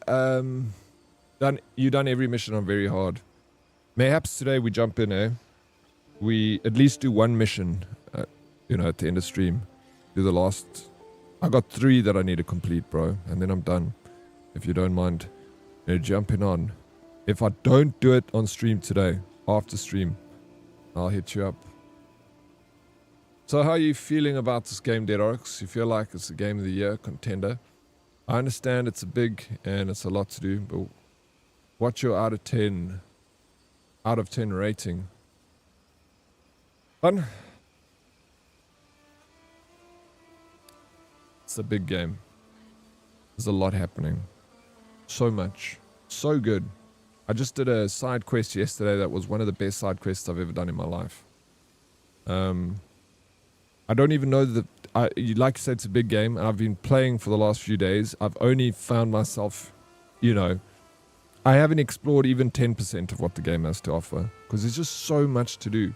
done every mission on very hard? Mayhaps today we jump in, eh? We at least do one mission, you know, at the end of stream. Do the last. I got 3 that I need to complete, bro, and then I'm done. If you don't mind, you know, jumping on. If I don't do it on stream today, after stream, I'll hit you up. So how are you feeling about this game, Dead Oryx? You feel like it's a game of the year contender? I understand it's a big and it's a lot to do, but what's your out of 10 rating? Fun? It's a big game. There's a lot happening. So much. So good. I just did a side quest yesterday that was one of the best side quests I've ever done in my life. I don't even know that... like I said, it's a big game. And I've been playing for the last few days. I've only found myself, you know... I haven't explored even 10% of what the game has to offer. Because there's just so much to do.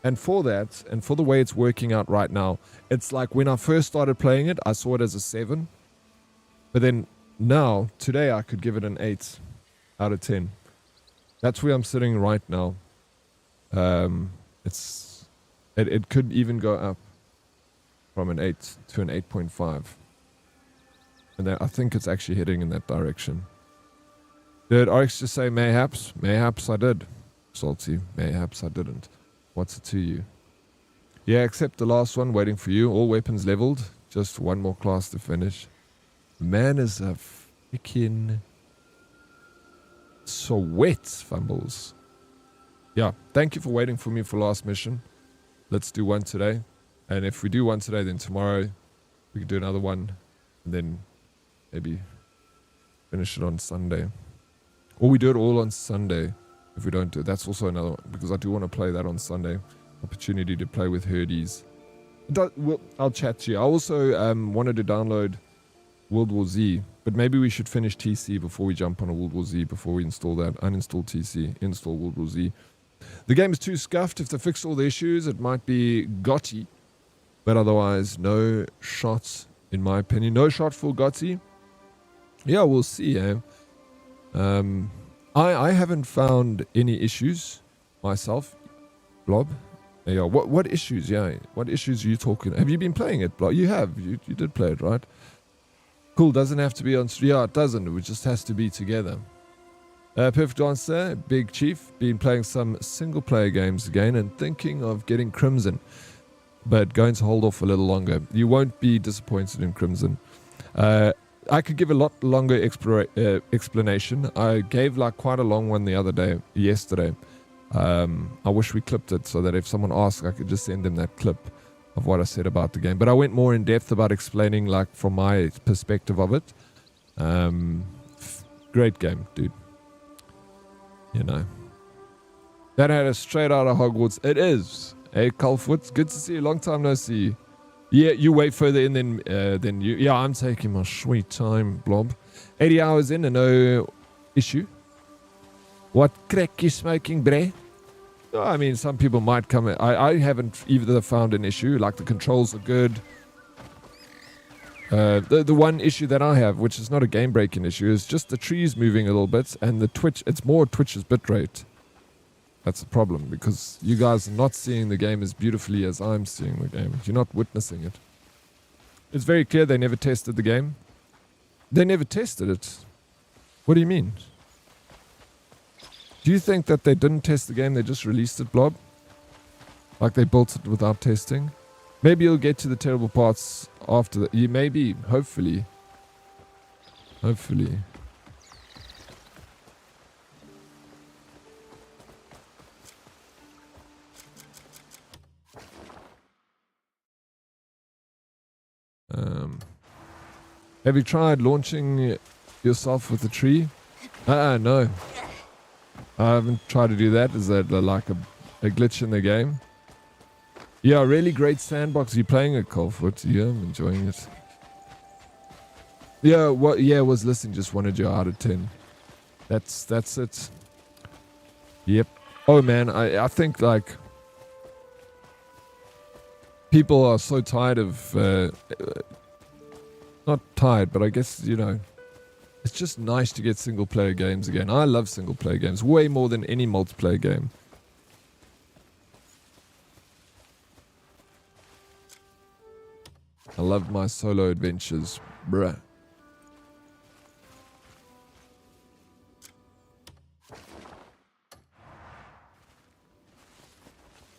And for that, and for the way it's working out right now, it's like when I first started playing it, I saw it as a 7. But then now, today, I could give it an 8 out of 10. That's where I'm sitting right now. It could even go up. from an 8 to an 8.5. And I think it's actually heading in that direction. Did Oryx just say mayhaps? Mayhaps I did. Salty. Mayhaps I didn't. What's it to you? Yeah, except the last one waiting for you. All weapons leveled. Just one more class to finish. Man is a freaking sweat, Fumbles. Yeah, thank you for waiting for me for last mission. Let's do one today. And if we do one today, then tomorrow we can do another one. And then maybe finish it on Sunday. Or we do it all on Sunday if we don't do it. That's also another one, because I do want to play that on Sunday. Opportunity to play with herdies. I'll chat to you. I also wanted to download World War Z, but maybe we should finish TC before we jump on a World War Z, before we install that. Uninstall TC, install World War Z. The game is too scuffed. If they fix all the issues, it might be Gotti. But otherwise, no shots, in my opinion. No shot for Gotti. Yeah, we'll see, eh? I haven't found any issues myself. Blob? Yeah, what issues? Yeah, what issues are you talking? Have you been playing it, Blob? You have. You did play it, right? Cool, doesn't have to be on... Yeah, it doesn't. It just has to be together. Perfect answer. Big Chief. Been playing some single-player games again and thinking of getting Crimson. But going to hold off a little longer. You won't be disappointed in Crimson. I could give a lot longer explanation. I gave like quite a long one the other day, yesterday. I wish we clipped it so that if someone asks, I could just send them that clip of what I said about the game. But I went more in depth about explaining like from my perspective of it. Great game, dude. You know. That had a straight out of Hogwarts. It is. Hey, Colfoot, good to see you. Long time no see. Yeah, you way further in than you. Yeah, I'm taking my sweet time, Blob. 80 hours in and no issue. What crack you smoking, bre? I mean, some people might come in. I haven't either found an issue. Like, the controls are good. The one issue that I have, which is not a game-breaking issue, is just the trees moving a little bit. And the Twitch, it's more Twitch's bitrate. That's the problem, because you guys are not seeing the game as beautifully as I'm seeing the game. You're not witnessing it. It's very clear they never tested the game. They never tested it. What do you mean? Do you think that they didn't test the game, they just released it, Blob? Like they built it without testing? Maybe you'll get to the terrible parts after that. You maybe, hopefully. Hopefully. Have you tried launching yourself with a tree? No. I haven't tried to do that. Is that like a glitch in the game? Yeah, really great sandbox. You're playing it, Colfoot. Yeah, I'm enjoying it. Yeah, was listening, just wanted you out of 10. That's it. Yep. Oh man, I think like people are so tired of not tired, but I guess, you know, it's just nice to get single player games again. I love single player games way more than any multiplayer game. I love my solo adventures, bruh.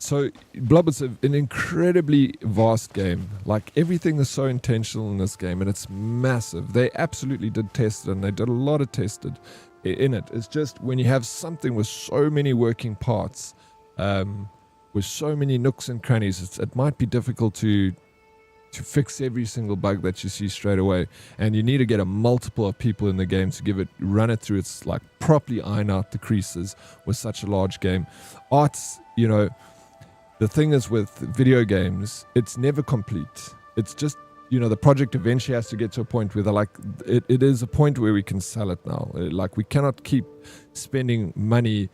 So, Blob is an incredibly vast game. Like, everything is so intentional in this game, and it's massive. They absolutely did test it, and they did a lot of tested in it. It's just when you have something with so many working parts, with so many nooks and crannies, it might be difficult to fix every single bug that you see straight away. And you need to get a multiple of people in the game to run it through its, like, properly iron out the creases with such a large game. Arts, you know... The thing is with video games, it's never complete. It's just, you know, the project eventually has to get to a point where they're like, it is a point where we can sell it now. Like, we cannot keep spending money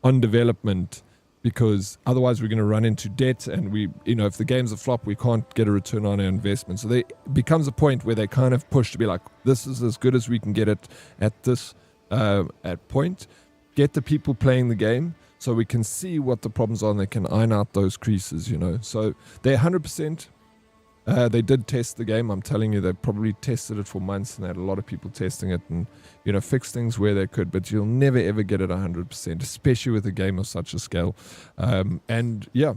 on development because otherwise we're going to run into debt, and we, you know, if the game's a flop, we can't get a return on our investment. So there becomes a point where they kind of push to be like, this is as good as we can get it at this at point. Get the people playing the game, so we can see what the problems are and they can iron out those creases, you know. So they're 100% They did test the game. I'm telling you, they probably tested it for months and they had a lot of people testing it and, fixed things where they could. But you'll never, ever get it 100%, especially with a game of such a scale. And yeah,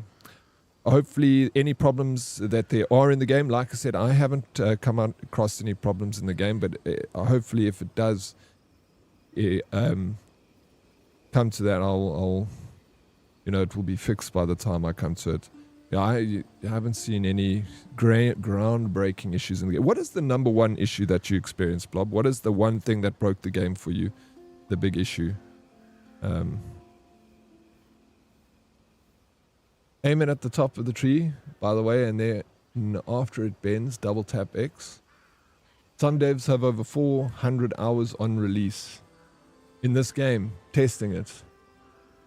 hopefully any problems that there are in the game, like I said, I haven't come across any problems in the game, but hopefully if it does come to that, I'll it will be fixed by the time I come to it. Yeah, I haven't seen any groundbreaking issues in the game. What is the number one issue that you experienced, Blob? What is the one thing that broke the game for you? The big issue? Aim it at the top of the tree, by the way, and then after it bends, double tap X. Some devs have over 400 hours on release in this game, testing it.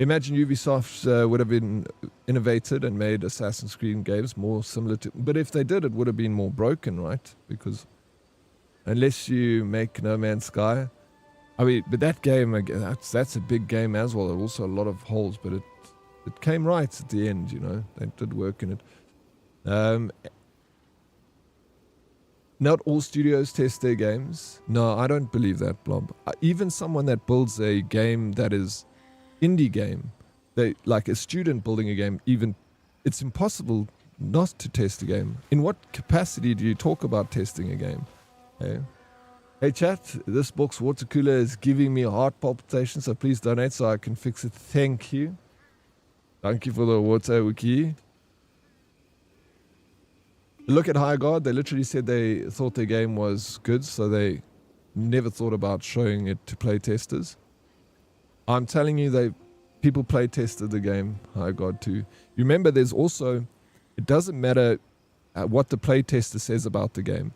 Imagine Ubisoft would have been innovated and made Assassin's Creed games more similar to... But if they did, it would have been more broken, right? Because unless you make No Man's Sky... I mean, but that game, that's a big game as well. There are also a lot of holes, but it came right at the end, They did work in it. Not all studios test their games. No, I don't believe that, Blob. Even someone that builds a game that is... indie game, like a student building a game, even it's impossible not to test a game. In what capacity do you talk about testing a game? Hey chat, this box water cooler is giving me heart palpitations, so please donate so I can fix it. Thank you. Thank you for the water, Wiki. Look at High Guard, they literally said they thought their game was good, so they never thought about showing it to playtesters. I'm telling you, people play tested the game, High God, too. You remember, there's also, it doesn't matter what the playtester says about the game.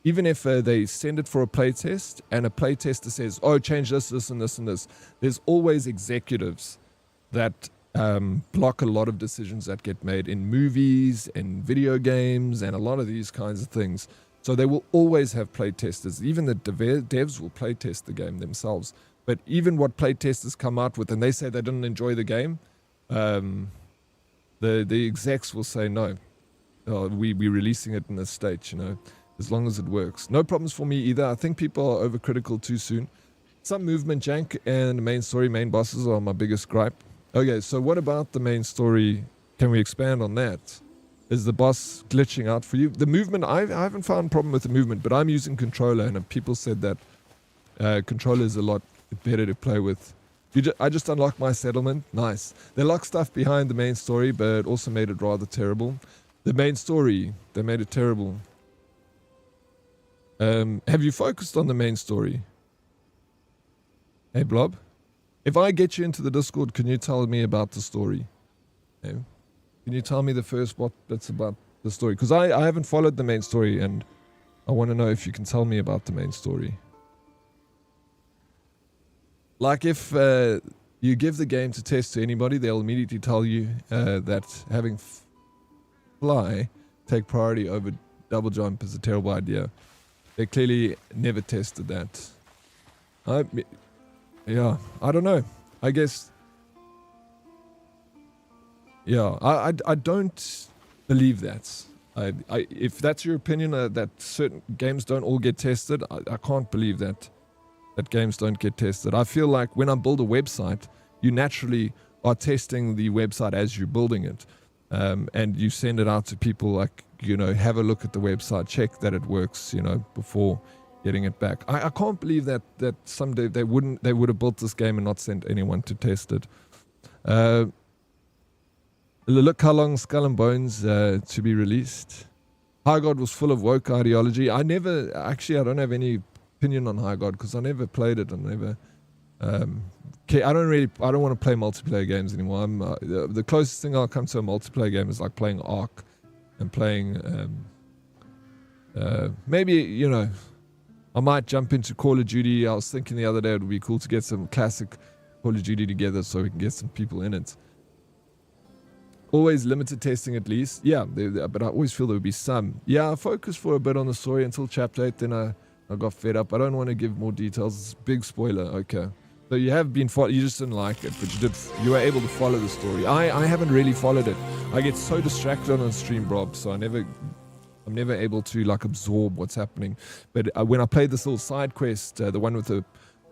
Even if they send it for a playtest and a playtester says, oh, change this, this, and this, and this, there's always executives that block a lot of decisions that get made in movies and video games and a lot of these kinds of things. So they will always have playtesters. Even the devs will playtest the game themselves. But even what playtesters come out with, and they say they didn't enjoy the game, the execs will say no. We're releasing it in this state, as long as it works. No problems for me either. I think people are overcritical too soon. Some movement jank and the main story, main bosses are my biggest gripe. Okay, so what about the main story? Can we expand on that? Is the boss glitching out for you? The movement, I haven't found a problem with the movement, but I'm using controller, and people said that controller is a lot better to play with. I just unlocked my settlement. Nice. They locked stuff behind the main story, but also made it rather terrible. The main story, they made it terrible. Have you focused on the main story? Hey, Blob. If I get you into the Discord, can you tell me about the story? Hey? Can you tell me the first what that's about the story? Because I haven't followed the main story, and I want to know if you can tell me about the main story. Like if you give the game to test to anybody, they'll immediately tell you that having fly take priority over double jump is a terrible idea. They clearly never tested that. Yeah, I don't know. I guess. Yeah, I don't believe that. If that's your opinion, that certain games don't all get tested, I can't believe that games don't get tested. I feel like when I build a website, you naturally are testing the website as you're building it. And you send it out to people like, have a look at the website, check that it works, before getting it back. I can't believe that someday they would have built this game and not sent anyone to test it. Look how long Skull and Bones to be released. High God was full of woke ideology. I don't have any opinion on High God because I never played it. I don't want to play multiplayer games anymore. The closest thing I'll come to a multiplayer game is like playing Ark and playing maybe I might jump into Call of Duty. I was thinking the other day it would be cool to get some classic Call of Duty together so we can get some people in it. Always limited testing at least. Yeah, but I always feel there would be some. Yeah, I focused for a bit on the story until chapter 8, then I got fed up. I don't want to give more details. It's a big spoiler. Okay. So you have been you just didn't like it, but you were able to follow the story. I haven't really followed it. I get so distracted on stream, Rob, so I never I'm never able to like absorb what's happening. But when I played this little side quest, the one with the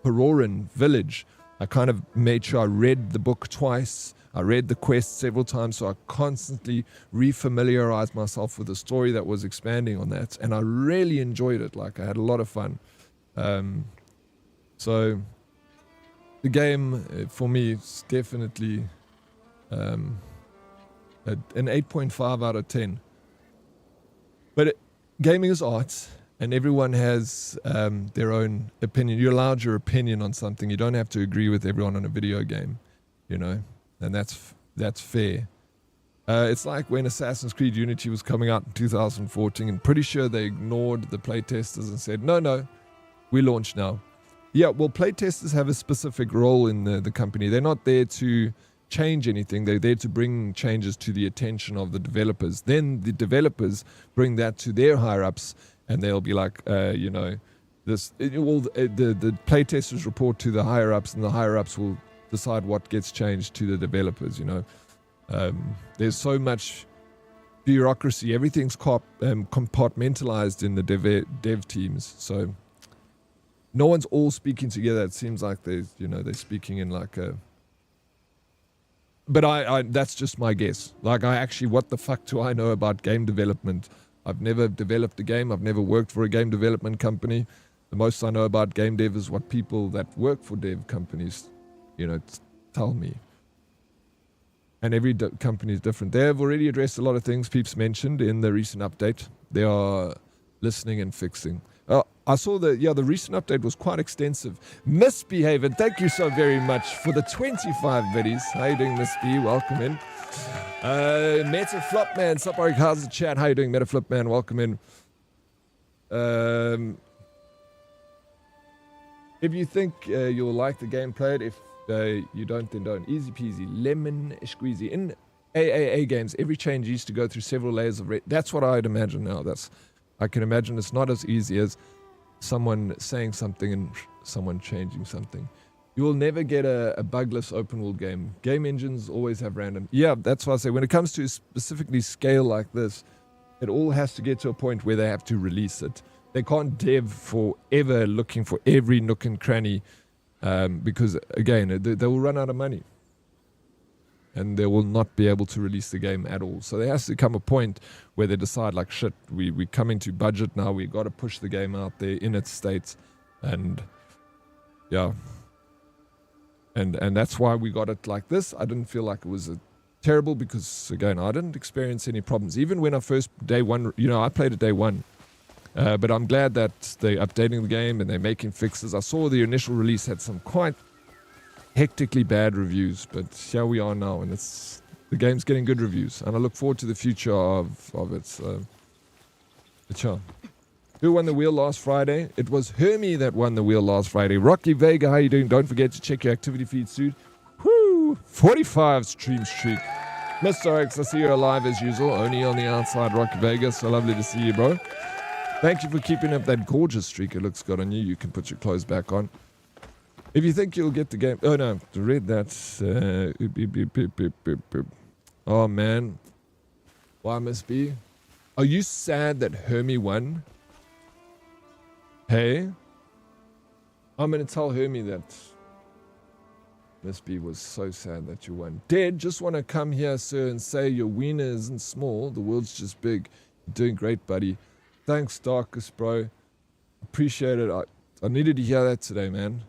Peroran village, I kind of made sure I read the book twice. I read the quest several times, so I constantly refamiliarized myself with the story that was expanding on that, and I really enjoyed it. Like, I had a lot of fun. So the game for me is definitely an 8.5 out of 10. But gaming is art, and everyone has their own opinion. You're allowed your opinion on something. You don't have to agree with everyone on a video game, you know, and that's fair. It's like when Assassin's Creed Unity was coming out in 2014, and pretty sure they ignored the playtesters and said, no, we launch now. Yeah, well, playtesters have a specific role in the company. They're not there to change anything. They're there to bring changes to the attention of the developers. Then the developers bring that to their higher-ups, and they'll be like, the playtesters report to the higher-ups, and the higher-ups will decide what gets changed to the developers, you know. There's so much bureaucracy. Everything's compartmentalized in the dev teams. So no one's all speaking together. It seems like they're speaking in like a... But I that's just my guess. Like, what the fuck do I know about game development? I've never developed a game. I've never worked for a game development company. The most I know about game dev is what people that work for dev companies, tell me. And every company is different. They have already addressed a lot of things Peeps mentioned in the recent update. They are listening and fixing. I saw the recent update was quite extensive. Misbehavior, thank you so very much for the 25 biddies. How you doing, Miss B? Welcome in. Meta Flopman, sup, Oryx, how's the chat? How you doing, Meta Flopman? Welcome in. If you think you'll like the game, play it. If you don't, then don't. Easy peasy, lemon squeezy. In AAA games, every change used to go through several layers of that's what I'd imagine now. I can imagine it's not as easy as someone saying something and someone changing something. You will never get a bugless open world game. Game engines always have random. Yeah, that's why I say when it comes to specifically scale like this, it all has to get to a point where they have to release it. They can't dev forever looking for every nook and cranny because, again, they will run out of money. And they will not be able to release the game at all. So there has to come a point where they decide, like, shit, we're coming to budget now. We got to push the game out there in its state. And, yeah. And that's why we got it like this. I didn't feel like it was terrible because, again, I didn't experience any problems. Even when I first, day one, I played it day one. But I'm glad that they're updating the game and they're making fixes. I saw the initial release had some quite hectically bad reviews, but here we are now, and the game's getting good reviews, and I look forward to the future of it. So, who won the wheel last Friday? It was Hermie that won the wheel last Friday. Rocky Vega, how you doing? Don't forget to check your activity feed soon. Woo! 45 stream streak. Mr. Oryx, I see you're alive as usual, only on the outside, Rocky Vega. So lovely to see you, bro. Thank you for keeping up that gorgeous streak. It looks good on you. You can put your clothes back on. If you think you'll get the game... Oh, no. Read that. Oh, man. Why must be? Are you sad that Hermie won? Hey? I'm going to tell Hermie that Miss B was so sad that you won. Dead, just want to come here, sir, and say your wiener isn't small. The world's just big. You're doing great, buddy. Thanks, Darkest, bro. Appreciate it. I needed to hear that today, man.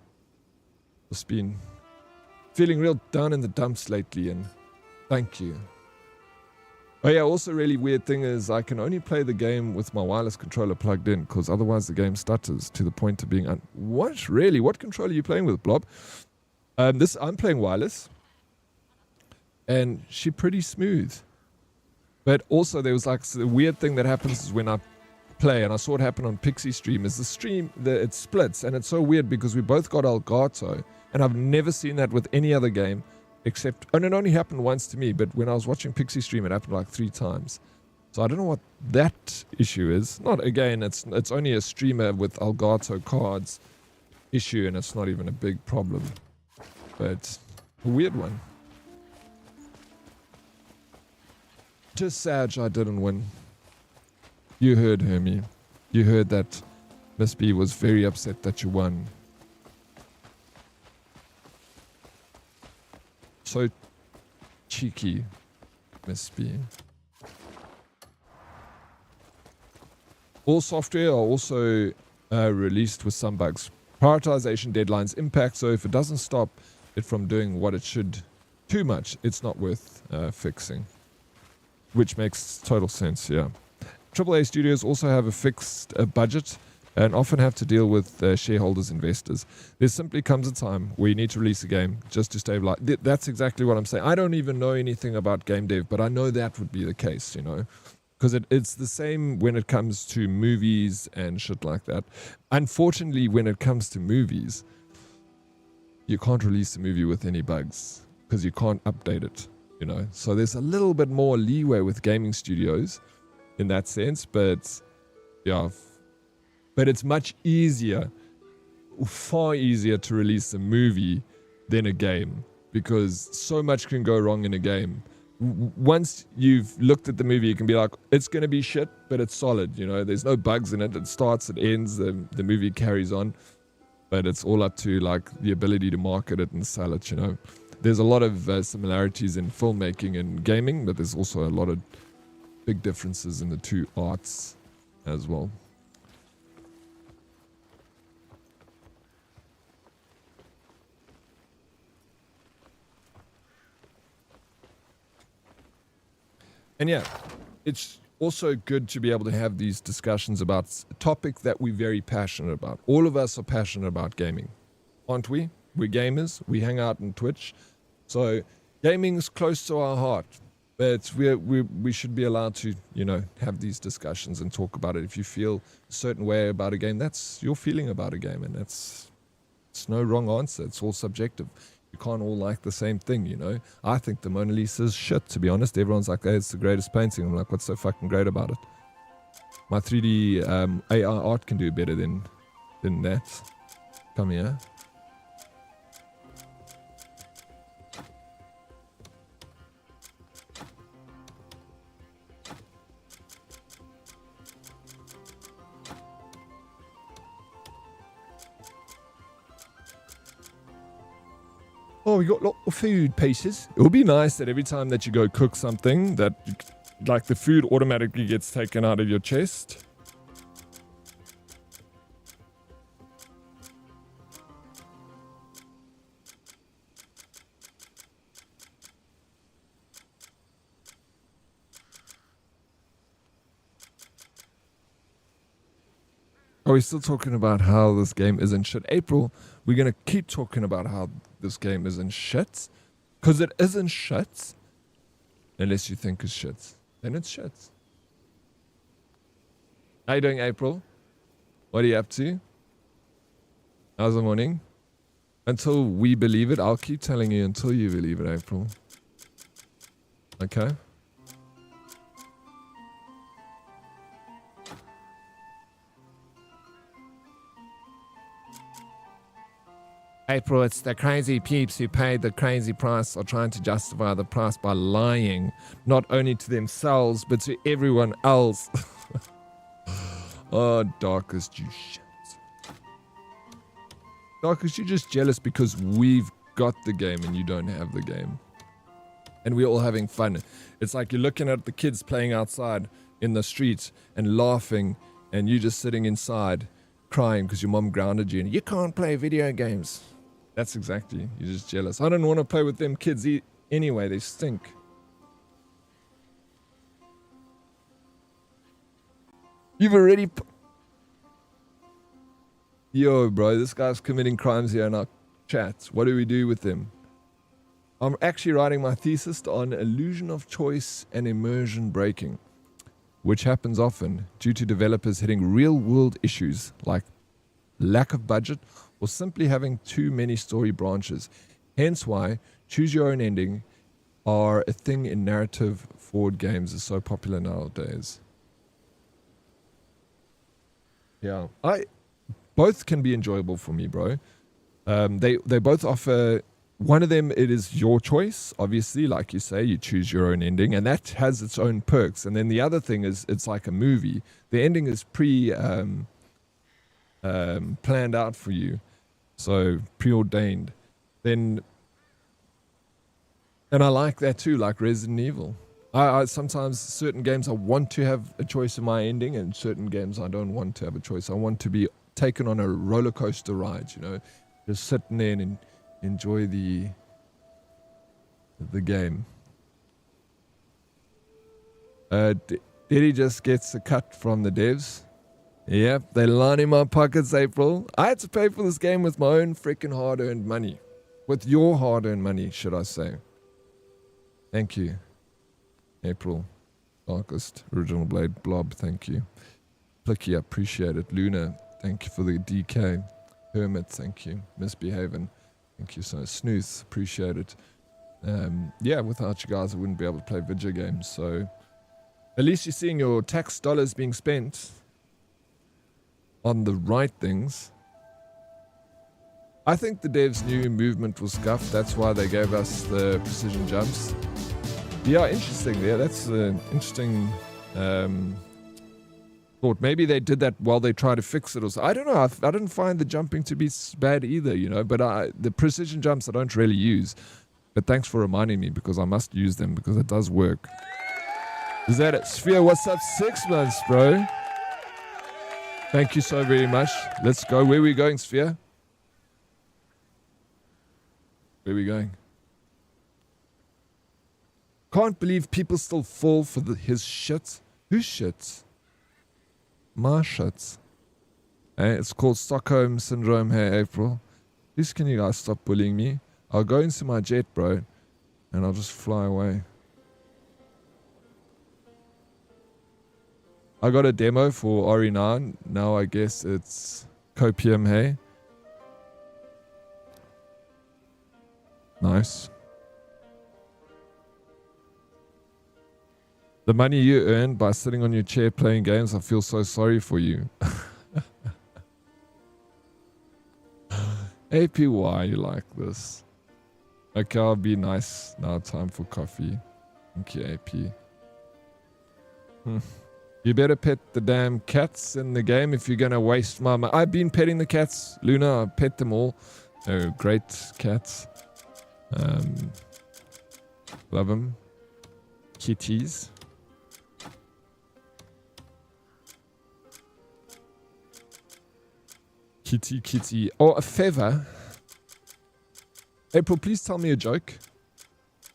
Just been feeling real down in the dumps lately, and thank you. Oh yeah, also really weird thing is I can only play the game with my wireless controller plugged in, because otherwise the game stutters to the point of being... What? Really? What controller are you playing with, Blob? I'm playing wireless, and she's pretty smooth. But also there was like the weird thing that happens is when I play, and I saw it happen on Pixie Stream, is it splits, and it's so weird because we both got Elgato, and I've never seen that with any other game except, and it only happened once to me, but when I was watching Pixie Stream it happened like 3 times. So I don't know what that issue is. Not, again, it's only a streamer with Elgato cards issue, and it's not even a big problem, but a weird one. Just sad I didn't win. You heard Hermie. You heard that Miss B was very upset that you won. So cheeky, Miss B. All software are also released with some bugs. Prioritization deadlines impact, so if it doesn't stop it from doing what it should too much, it's not worth fixing. Which makes total sense, yeah. AAA studios also have a fixed budget and often have to deal with shareholders, investors. There simply comes a time where you need to release a game just to stabilize. That's exactly what I'm saying. I don't even know anything about game dev, but I know that would be the case, you know. Because it's the same when it comes to movies and shit like that. Unfortunately, when it comes to movies, you can't release a movie with any bugs because you can't update it, you know. So there's a little bit more leeway with gaming studios in that sense, but yeah. But it's much easier, far easier to release a movie than a game because so much can go wrong in a game. Once you've looked at the movie, you can be like, it's going to be shit, but it's solid, you know, there's no bugs in it. It starts, it ends, the movie carries on, but it's all up to like the ability to market it and sell it, you know. There's a lot of similarities in filmmaking and gaming, but there's also a lot of big differences in the two arts as well. And yeah, it's also good to be able to have these discussions about a topic that we're very passionate about. All of us are passionate about gaming, aren't we? We're gamers. We hang out on Twitch. So gaming is close to our heart. But we should be allowed to, you know, have these discussions and talk about it. If you feel a certain way about a game, that's your feeling about a game. And it's no wrong answer. It's all subjective. You can't all like the same thing, you know. I think the Mona Lisa is shit, to be honest. Everyone's like, hey, it's the greatest painting. I'm like, what's so fucking great about it? My 3D AR art can do better than that. Come here. Oh, we got a lot of food pieces. It would be nice that every time that you go cook something, that like the food automatically gets taken out of your chest. Are we still talking about how this game isn't shit? April, we're going to keep talking about how this game isn't shit. Because it isn't shit. Unless you think it's shit. Then it's shit. How you doing, April? What are you up to? How's the morning? Until we believe it, I'll keep telling you until you believe it, April. Okay? April, it's the crazy peeps who paid the crazy price are trying to justify the price by lying, not only to themselves, but to everyone else. Oh, Darkest, you shit. Darkest, you're just jealous because we've got the game and you don't have the game. And we're all having fun. It's like you're looking at the kids playing outside in the streets and laughing, and you just sitting inside crying because your mom grounded you and you can't play video games. That's exactly. You're just jealous. I don't want to play with them kids anyway. They stink. You've already... Yo, bro, this guy's committing crimes here in our chat. What do we do with him? I'm actually writing my thesis on illusion of choice and immersion breaking, which happens often due to developers hitting real-world issues like lack of budget or simply having too many story branches. Hence why choose your own ending are a thing in narrative forward games is so popular nowadays. Yeah, both can be enjoyable for me, bro. They both offer one of them, it is your choice, obviously, like you say, you choose your own ending, and that has its own perks. And then the other thing is, it's like a movie. The ending is planned out for you, so preordained. Then, and I like that too, like Resident Evil. I sometimes, certain games I want to have a choice in my ending, and certain games I don't want to have a choice. I want to be taken on a roller coaster ride, you know, just sitting there and enjoy the game. Diddy just gets a cut from the devs. Yep, they lining my pockets, April. I had to pay for this game with my own freaking hard-earned money. With your hard-earned money, should I say. Thank you, April. Darkest, Original Blade, Blob, thank you. Plicky, I appreciate it. Luna, thank you for the DK. Hermit, thank you. Misbehaving. Thank you so much. Snooth, appreciate it. Yeah, without you guys, I wouldn't be able to play video games. So at least you're seeing your tax dollars being spent on the right things. I think the devs' new movement was scuffed. That's why they gave us the precision jumps. Yeah, interesting. Yeah, that's an interesting thought. Maybe they did that while they tried to fix it. Or so. I don't know. I didn't find the jumping to be bad either, you know. But the precision jumps I don't really use. But thanks for reminding me, because I must use them because it does work. Is that it? Sphere, what's up? 6 months, bro. Thank you so very much. Let's go. Where are we going, Sphere? Where are we going? Can't believe people still fall for his shit. Whose shit? My shit. Hey, it's called Stockholm Syndrome. Hey, April. Please can you guys stop bullying me? I'll go into my jet, bro, and I'll just fly away. I got a demo for RE9. Now I guess it's Copium, hey? Nice. The money you earn by sitting on your chair playing games, I feel so sorry for you. AP, why are you like this? Okay, I'll be nice. Now time for coffee. Thank you, AP. You better pet the damn cats in the game if you're going to waste my money. I've been petting the cats, Luna. I pet them all. Oh, great cats. Love them. Kitties. Kitty, kitty. Oh, a feather. April, please tell me a joke.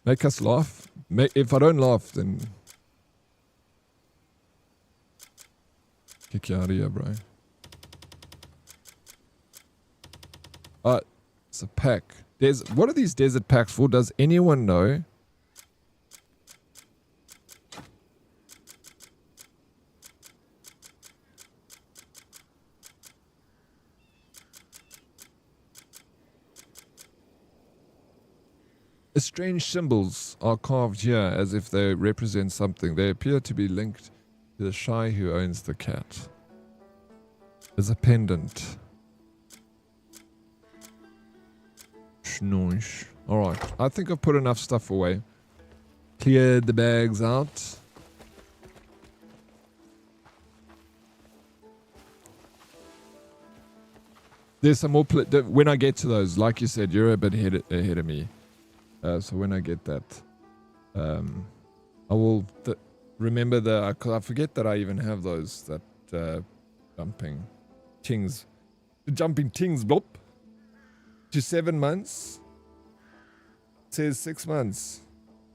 Make us laugh. If I don't laugh, then kick you out of here, bro. It's a pack. What are these desert packs for? Does anyone know? Strange symbols are carved here as if they represent something. They appear to be linked to the shy who owns the cat. There's a pendant. Schnoosh. Alright, I think I've put enough stuff away. Cleared the bags out. There's some more... when I get to those, like you said, you're a bit ahead of me. So when I get that, I will remember because I forget that I even have those, that jumping tings. The jumping tings, blop. To 7 months. It says 6 months.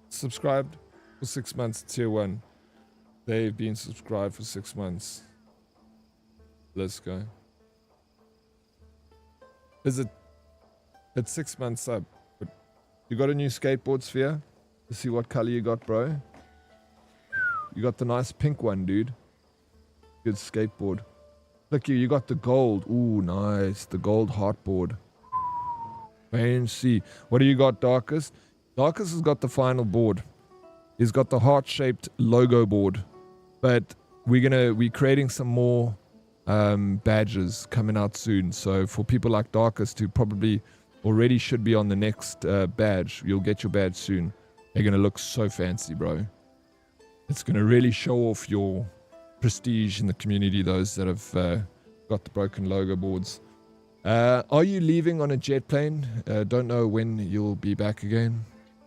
Subscribed for 6 months, tier 1. They've been subscribed for 6 months. Let's go. Is it? It's 6 months up. You got a new skateboard, Sphere? Let's see what color you got, bro. You got the nice pink one, dude. Good skateboard. Look, you got the gold. Ooh, nice. The gold heartboard. Fancy. What do you got, Darkest? Darkest has got the final board. He's got the heart-shaped logo board. But we're creating some more badges coming out soon. So for people like Darkest who probably already should be on the next badge. You'll get your badge soon. They're going to look so fancy, bro. It's going to really show off your prestige in the community, those that have got the broken logo boards. Are you leaving on a jet plane? Don't know when you'll be back again.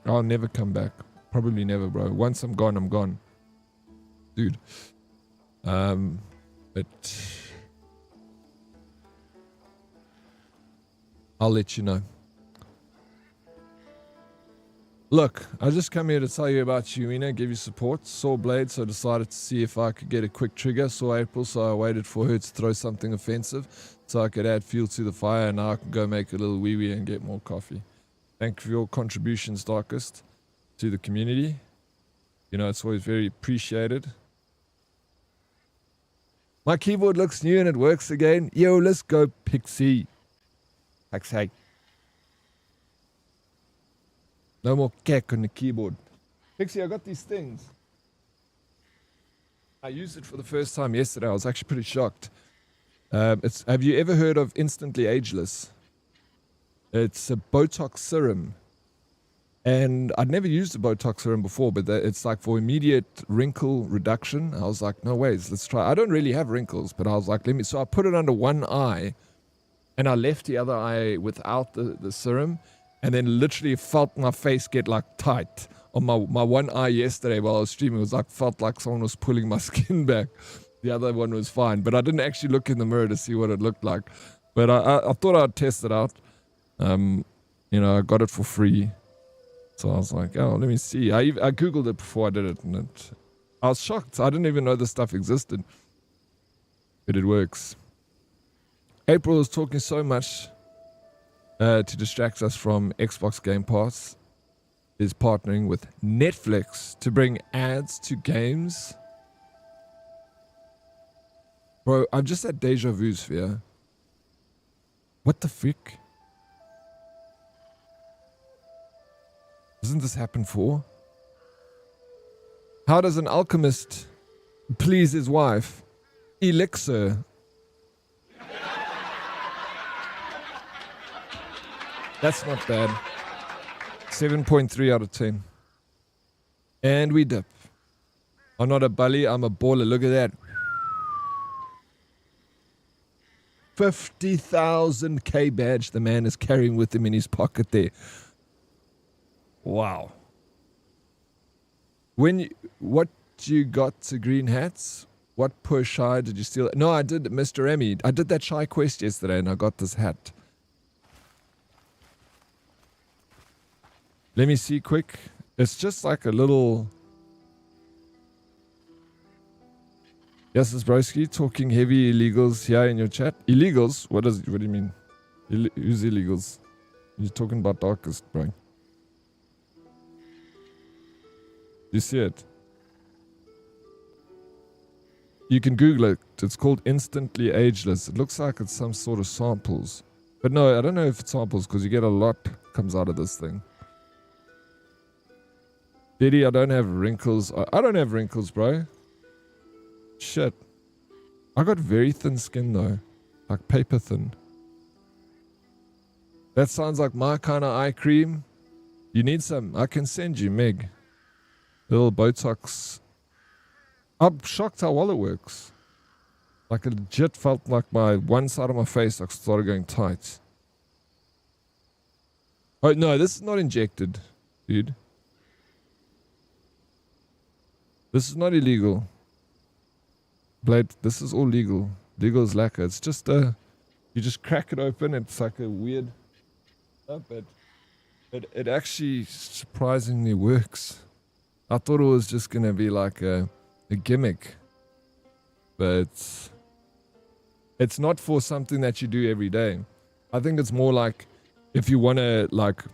I'll never come back. Probably never, bro. Once I'm gone, I'm gone. Dude. But I'll let you know. Look, I just come here to tell you about Yuina, give you support. Saw Blade, so decided to see if I could get a quick trigger. Saw April, so I waited for her to throw something offensive so I could add fuel to the fire, and now I can go make a little wee-wee and get more coffee. Thank you for your contributions, Darkest, to the community. You know, it's always very appreciated. My keyboard looks new and it works again. Yo, let's go, Pixie. Pixie. No more cack on the keyboard. Pixie, I got these things. I used it for the first time yesterday. I was actually pretty shocked. Have you ever heard of Instantly Ageless? It's a Botox serum. And I'd never used a Botox serum before, but it's like for immediate wrinkle reduction. I was like, no ways, let's try. I don't really have wrinkles, but I was like, so I put it under one eye and I left the other eye without the serum. And then literally felt my face get like tight on my one eye yesterday while I was streaming. It was like, felt like someone was pulling my skin back. The other one was fine, but I didn't actually look in the mirror to see what it looked like. But I thought I'd test it out. You know, I got it for free. So I was like, oh, let me see. I Googled it before I did it, and I was shocked. I didn't even know this stuff existed. But it works. April is talking so much to distract us from Xbox Game Pass, is partnering with Netflix to bring ads to games. Bro, I'm just at deja vu sphere. What the frick? Doesn't this happen for? How does an alchemist please his wife? Elixir. That's not bad. 7.3 out of 10. And we dip. I'm not a bully, I'm a baller. Look at that. 50,000 K badge the man is carrying with him in his pocket there. Wow. What you got to green hats? What poor shy did you steal? No, I did, Mr. Emmy. I did that shy quest yesterday and I got this hat. Let me see quick. It's just like a little... Yes, it's Broski talking heavy illegals here in your chat. Illegals? What do you mean? Who's illegals? You're talking about Darkest, bro. You see it? You can Google it. It's called Instantly Ageless. It looks like it's some sort of samples. But no, I don't know if it's samples because you get a lot comes out of this thing. Diddy, I don't have wrinkles. I don't have wrinkles, bro. Shit. I got very thin skin though. Like paper thin. That sounds like my kind of eye cream. You need some. I can send you, Meg. Little Botox. I'm shocked how well it works. Like it legit felt like my one side of my face like started going tight. Oh no, this is not injected, dude. This is not illegal. Blade, this is all legal. Legal is lacquer. It's just you just crack it open. It's like a weird, but it actually surprisingly works. I thought it was just gonna be like a gimmick, but it's not for something that you do every day. I think it's more like if you wanna like.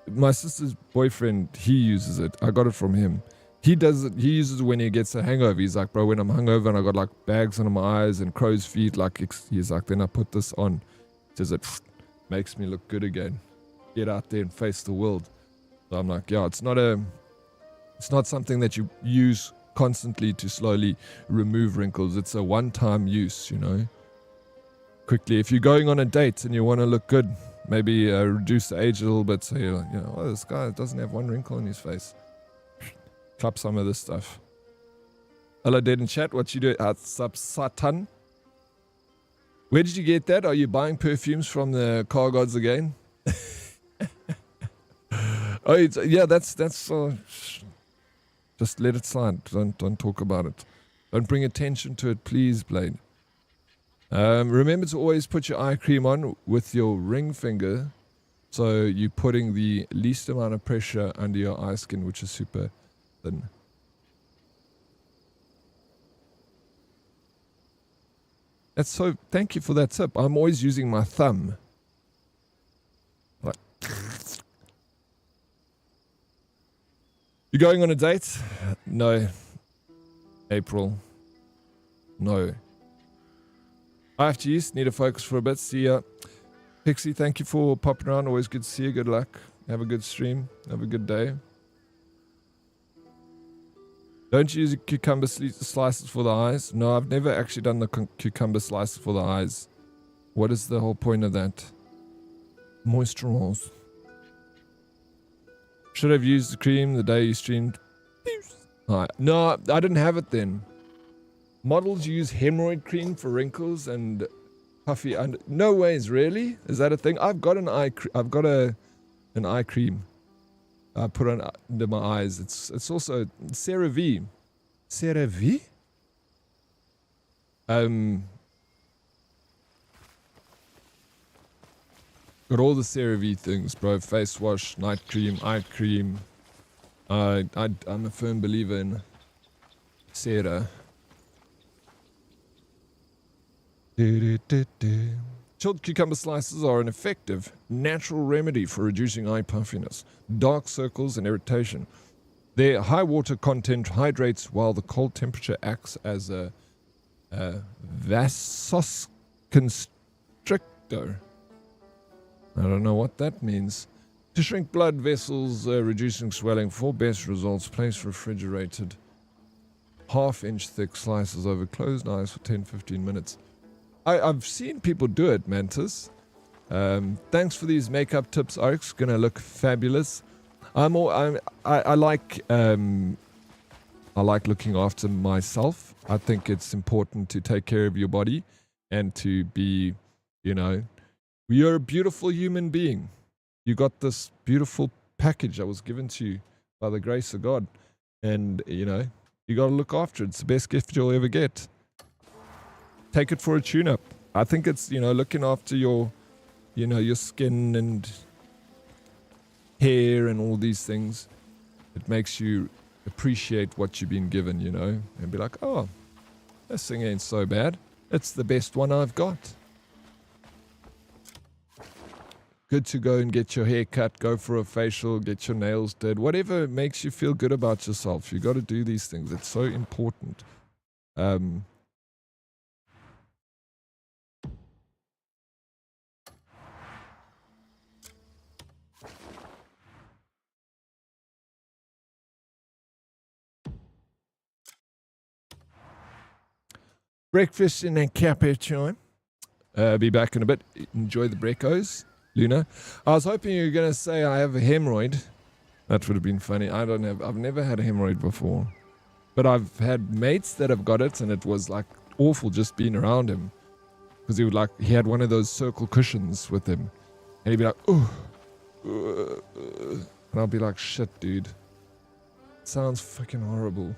My sister's boyfriend, he uses it. I got it from him. He does it. He uses it when he gets a hangover. He's like, bro, when I'm hungover and I got like bags under my eyes and crow's feet, like he's like, then I put this on. Says it makes me look good again. Get out there and face the world. So I'm like, yeah, it's not something that you use constantly to slowly remove wrinkles. It's a one-time use, you know. quickly. If you're going on a date and you want to look good, maybe reduce the age a little bit. So you're like, you know, oh, this guy doesn't have one wrinkle in his face. Clap some of this stuff. Hello, Dead in chat. What you do? Sup, Satan? Where did you get that? Are you buying perfumes from the car gods again? Oh, yeah, that's just let it slide. Don't talk about it. Don't bring attention to it, please, Blade. Remember to always put your eye cream on with your ring finger, so you're putting the least amount of pressure under your eye skin, which is super thin. That's so. Thank you for that tip. I'm always using my thumb. Like, you going on a date? No. April. No. I have to use. Need to focus for a bit. See ya. Pixie, thank you for popping around. Always good to see you. Good luck. Have a good stream. Have a good day. Don't you use cucumber slices for the eyes? No, I've never actually done the cucumber slices for the eyes. What is the whole point of that? Moisturize. Should have used the cream the day you streamed. No, I didn't have it then. Models use hemorrhoid cream for wrinkles and puffy under. No ways, really? Is that a thing? I've got an eye cream. I put on under my eyes. It's also CeraVe. CeraVe? Got all the CeraVe things, bro. Face wash, night cream, eye cream. I'm a firm believer in Cera. Chilled cucumber slices are an effective, natural remedy for reducing eye puffiness, dark circles, and irritation. Their high water content hydrates while the cold temperature acts as a vasoconstrictor. I don't know what that means. To shrink blood vessels, reducing swelling. For best results, place refrigerated half-inch thick slices over closed eyes for 10-15 minutes. I've seen people do it, Mantis. Thanks for these makeup tips, Oryx. Gonna look fabulous. I like looking after myself. I think it's important to take care of your body and to be, you're a beautiful human being. You got this beautiful package that was given to you by the grace of God, and you got to look after it. It's the best gift you'll ever get. Take it for a tune-up. I think it's, looking after your, your skin and hair and all these things. It makes you appreciate what you've been given, and be like, oh, this thing ain't so bad. It's the best one I've got. Good to go and get your hair cut, go for a facial, get your nails did, whatever makes you feel good about yourself. You got to do these things. It's so important. Breakfast in a cappuccino. Be back in a bit. Enjoy the brecos, Luna. I was hoping you were going to say I have a hemorrhoid. That would have been funny. I've never had a hemorrhoid before. But I've had mates that have got it, and it was like awful just being around him. Because he had one of those circle cushions with him. And he'd be like, ooh. And I'll be like, shit, dude. It sounds fucking horrible.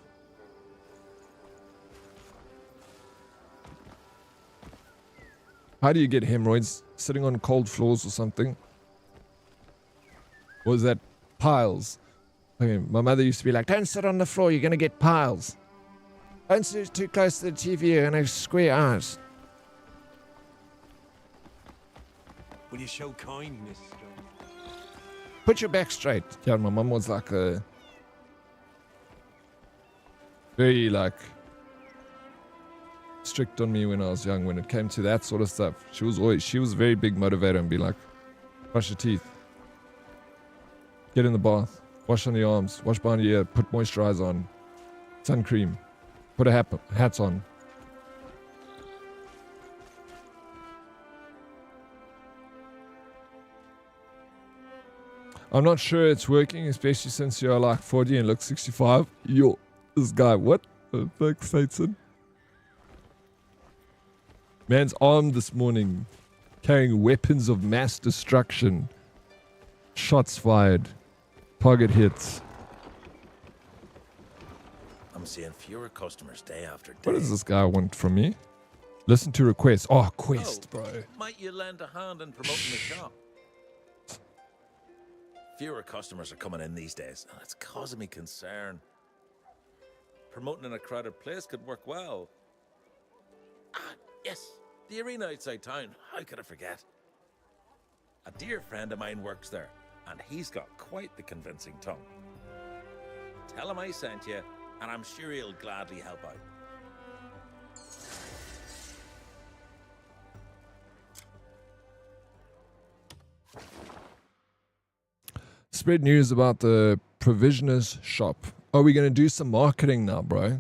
How do you get hemorrhoids? Sitting on cold floors or something? Or is that piles? Okay, my mother used to be like, don't sit on the floor, you're going to get piles. Don't sit too close to the TV, you're going to square eyes. Will you show kindness? Put your back straight. Yeah, my mum was like very strict on me when I was young when it came to that sort of stuff. She was a very big motivator and be like, brush your teeth, get in the bath, wash on the arms, wash behind your ear, put moisturizer on, sun cream, put a hat on. I'm not sure it's working, especially since you're like 40 and look 65. Yo, this guy, what the fuck, Satan? Man's armed this morning, carrying weapons of mass destruction. Shots fired. Target hits. I'm seeing fewer customers day after day. What does this guy want from me? Listen to requests. Oh, quest, bro. Might you lend a hand in promoting the shop? Fewer customers are coming in these days, and it's causing me concern. Promoting in a crowded place could work well. Ah, yes, the arena outside town. How could I forget? A dear friend of mine works there, and he's got quite the convincing tongue. Tell him I sent you, and I'm sure he'll gladly help out. Spread news about the provisioner's shop. Are we going to do some marketing now, bro?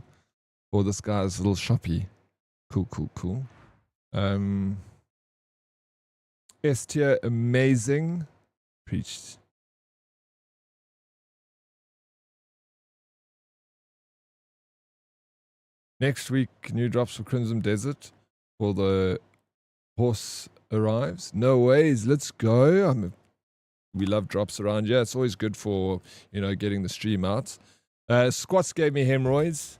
For this guy's little shoppy. Cool, cool, cool. S tier, amazing. Preached. Next week, new drops for Crimson Desert. For the horse arrives. No ways, let's go. We love drops around here. It's always good for, you know, getting the stream out. Squats gave me hemorrhoids.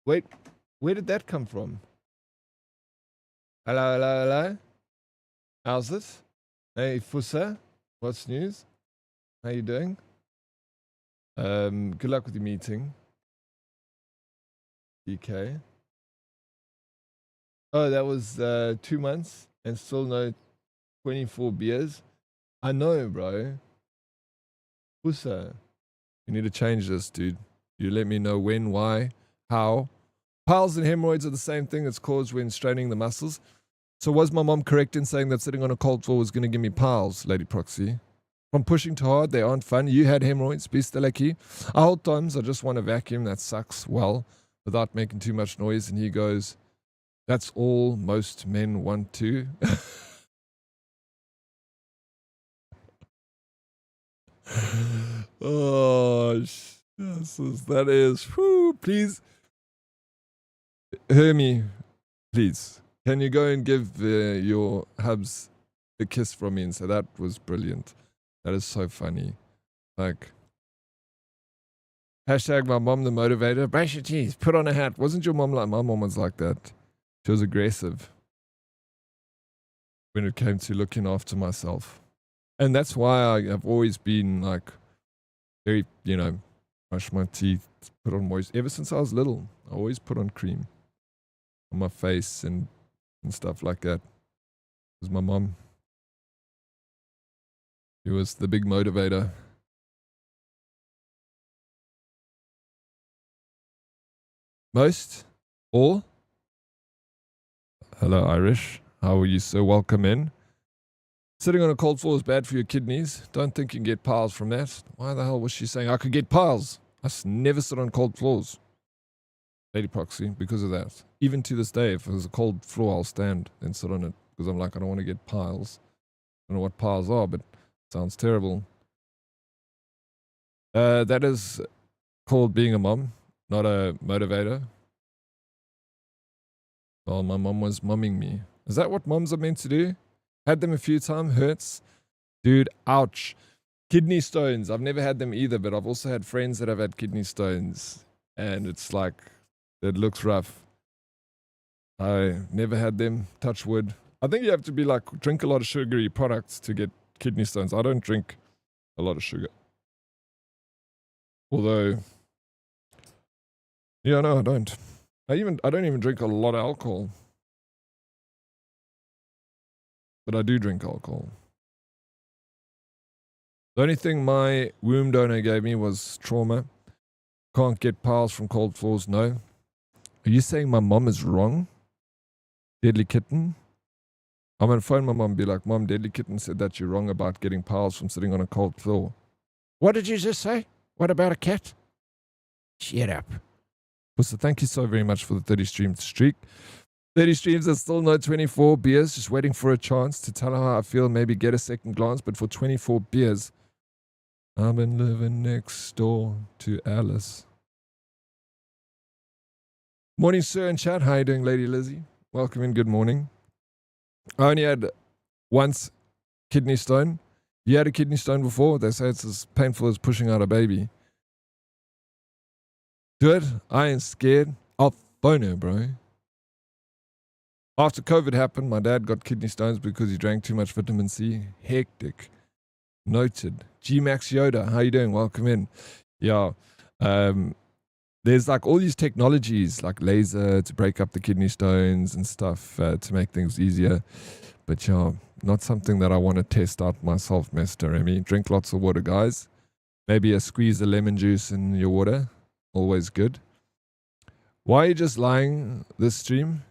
Wait, where did that come from? Hello, hello, hello. How's it? Hey, Fussa. What's news? How you doing? Good luck with your meeting. DK. Oh, that was 2 months and still no 24 beers. I know, bro. Fussa. You need to change this, dude. You let me know when, why, how. Piles and hemorrhoids are the same thing that's caused when straining the muscles. So was my mom correct in saying that sitting on a cold floor was going to give me piles, Lady Proxy? From pushing too hard, they aren't fun. You had hemorrhoids, be still lucky. I hold times, I just want a vacuum that sucks well without making too much noise. And he goes, that's all most men want to. Oh, that is. Whew, please. Hear me, please. Can you go and give your hubs a kiss from me and say that was brilliant? That is so funny. Like, hashtag my mom the motivator. Brush your teeth, put on a hat. Wasn't your mom like my mom was like that? She was aggressive when it came to looking after myself. And that's why I have always been like very, you know, brush my teeth, put on moist. Ever since I was little, I always put on cream on my face and stuff like that. It was my mom. She was the big motivator. Most? All? Hello, Irish. How are you, sir? Welcome in. Sitting on a cold floor is bad for your kidneys. Don't think you can get piles from that. Why the hell was she saying I could get piles? I never sit on cold floors. Lady Proxy, because of that. Even to this day, if there's a cold floor, I'll stand and sit on it. Because I'm like, I don't want to get piles. I don't know what piles are, but it sounds terrible. That is called being a mom, not a motivator. Well, my mom was mumming me. Is that what moms are meant to do? Had them a few times, hurts. Dude, ouch. Kidney stones. I've never had them either, but I've also had friends that have had kidney stones. And it's like, it looks rough. I never had them. Touch wood. I think you have to be like, drink a lot of sugary products to get kidney stones. I don't drink a lot of sugar. Although, yeah, no, I don't. I don't even drink a lot of alcohol. But I do drink alcohol. The only thing my womb donor gave me was trauma. Can't get piles from cold floors, no. Are you saying my mom is wrong? Deadly Kitten? I'm going to phone my mom and be like, Mom, Deadly Kitten said that you're wrong about getting piles from sitting on a cold floor. What did you just say? What about a cat? Shut up. So thank you so very much for the 30 stream streak. 30 streams and still no 24 beers. Just waiting for a chance to tell her how I feel. Maybe get a second glance. But for 24 beers, I've been living next door to Alice. Morning, sir, and chat. How you doing, Lady Lizzie? Welcome in. Good morning. I only had once kidney stone. You had a kidney stone before? They say it's as painful as pushing out a baby. Good. I ain't scared. I'll phone her, bro. After COVID happened, my dad got kidney stones because he drank too much vitamin C. Hectic. Noted. G-Max Yoda, how you doing? Welcome in. Yeah. There's like all these technologies like laser to break up the kidney stones and stuff to make things easier. But yeah, not something that I want to test out myself, Mr. Remy. Drink lots of water, guys. Maybe a squeeze of lemon juice in your water. Always good. Why are you just lying this stream?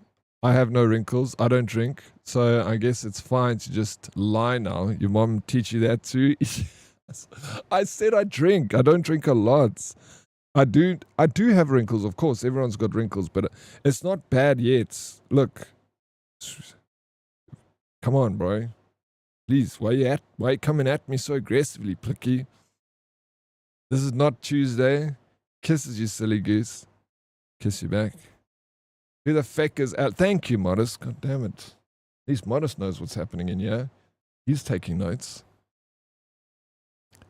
I have no wrinkles. I don't drink. So I guess it's fine to just lie now. Your mom teach you that too? I said I drink. I don't drink a lot. I do have wrinkles, of course. Everyone's got wrinkles, but it's not bad yet. Look. Come on, bro. Please, why you coming at me so aggressively, Plicky? This is not Tuesday. Kisses you, silly goose. Kiss you back. Who the feck is out? Thank you, Modest. God damn it. At least Modest knows what's happening in here. He's taking notes.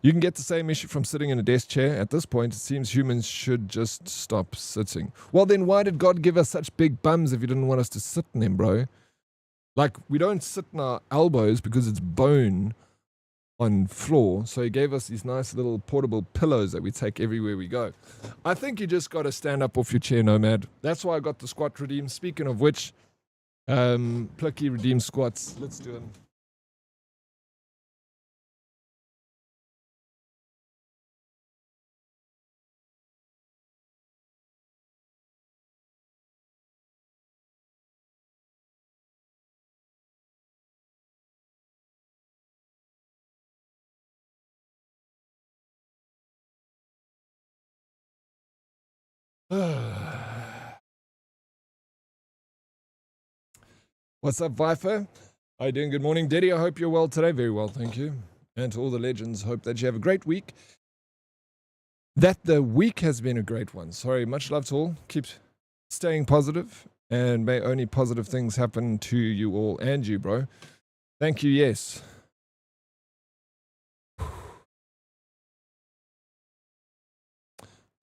You can get the same issue from sitting in a desk chair. At this point, it seems humans should just stop sitting. Well, then why did God give us such big bums if he didn't want us to sit in them, bro? Like, we don't sit in our elbows because it's bone on floor. So he gave us these nice little portable pillows that we take everywhere we go. I think you just got to stand up off your chair, Nomad. That's why I got the squat redeem. Speaking of which, Plucky redeem squats. Let's do them. What's up, Viper? How you doing? Good morning, Diddy. I hope you're well today. Very well, thank you. And to all the legends, hope that you have a great week. That the week has been a great one. Sorry, much love to all. Keep staying positive, and may only positive things happen to you all and you, bro. Thank you, yes.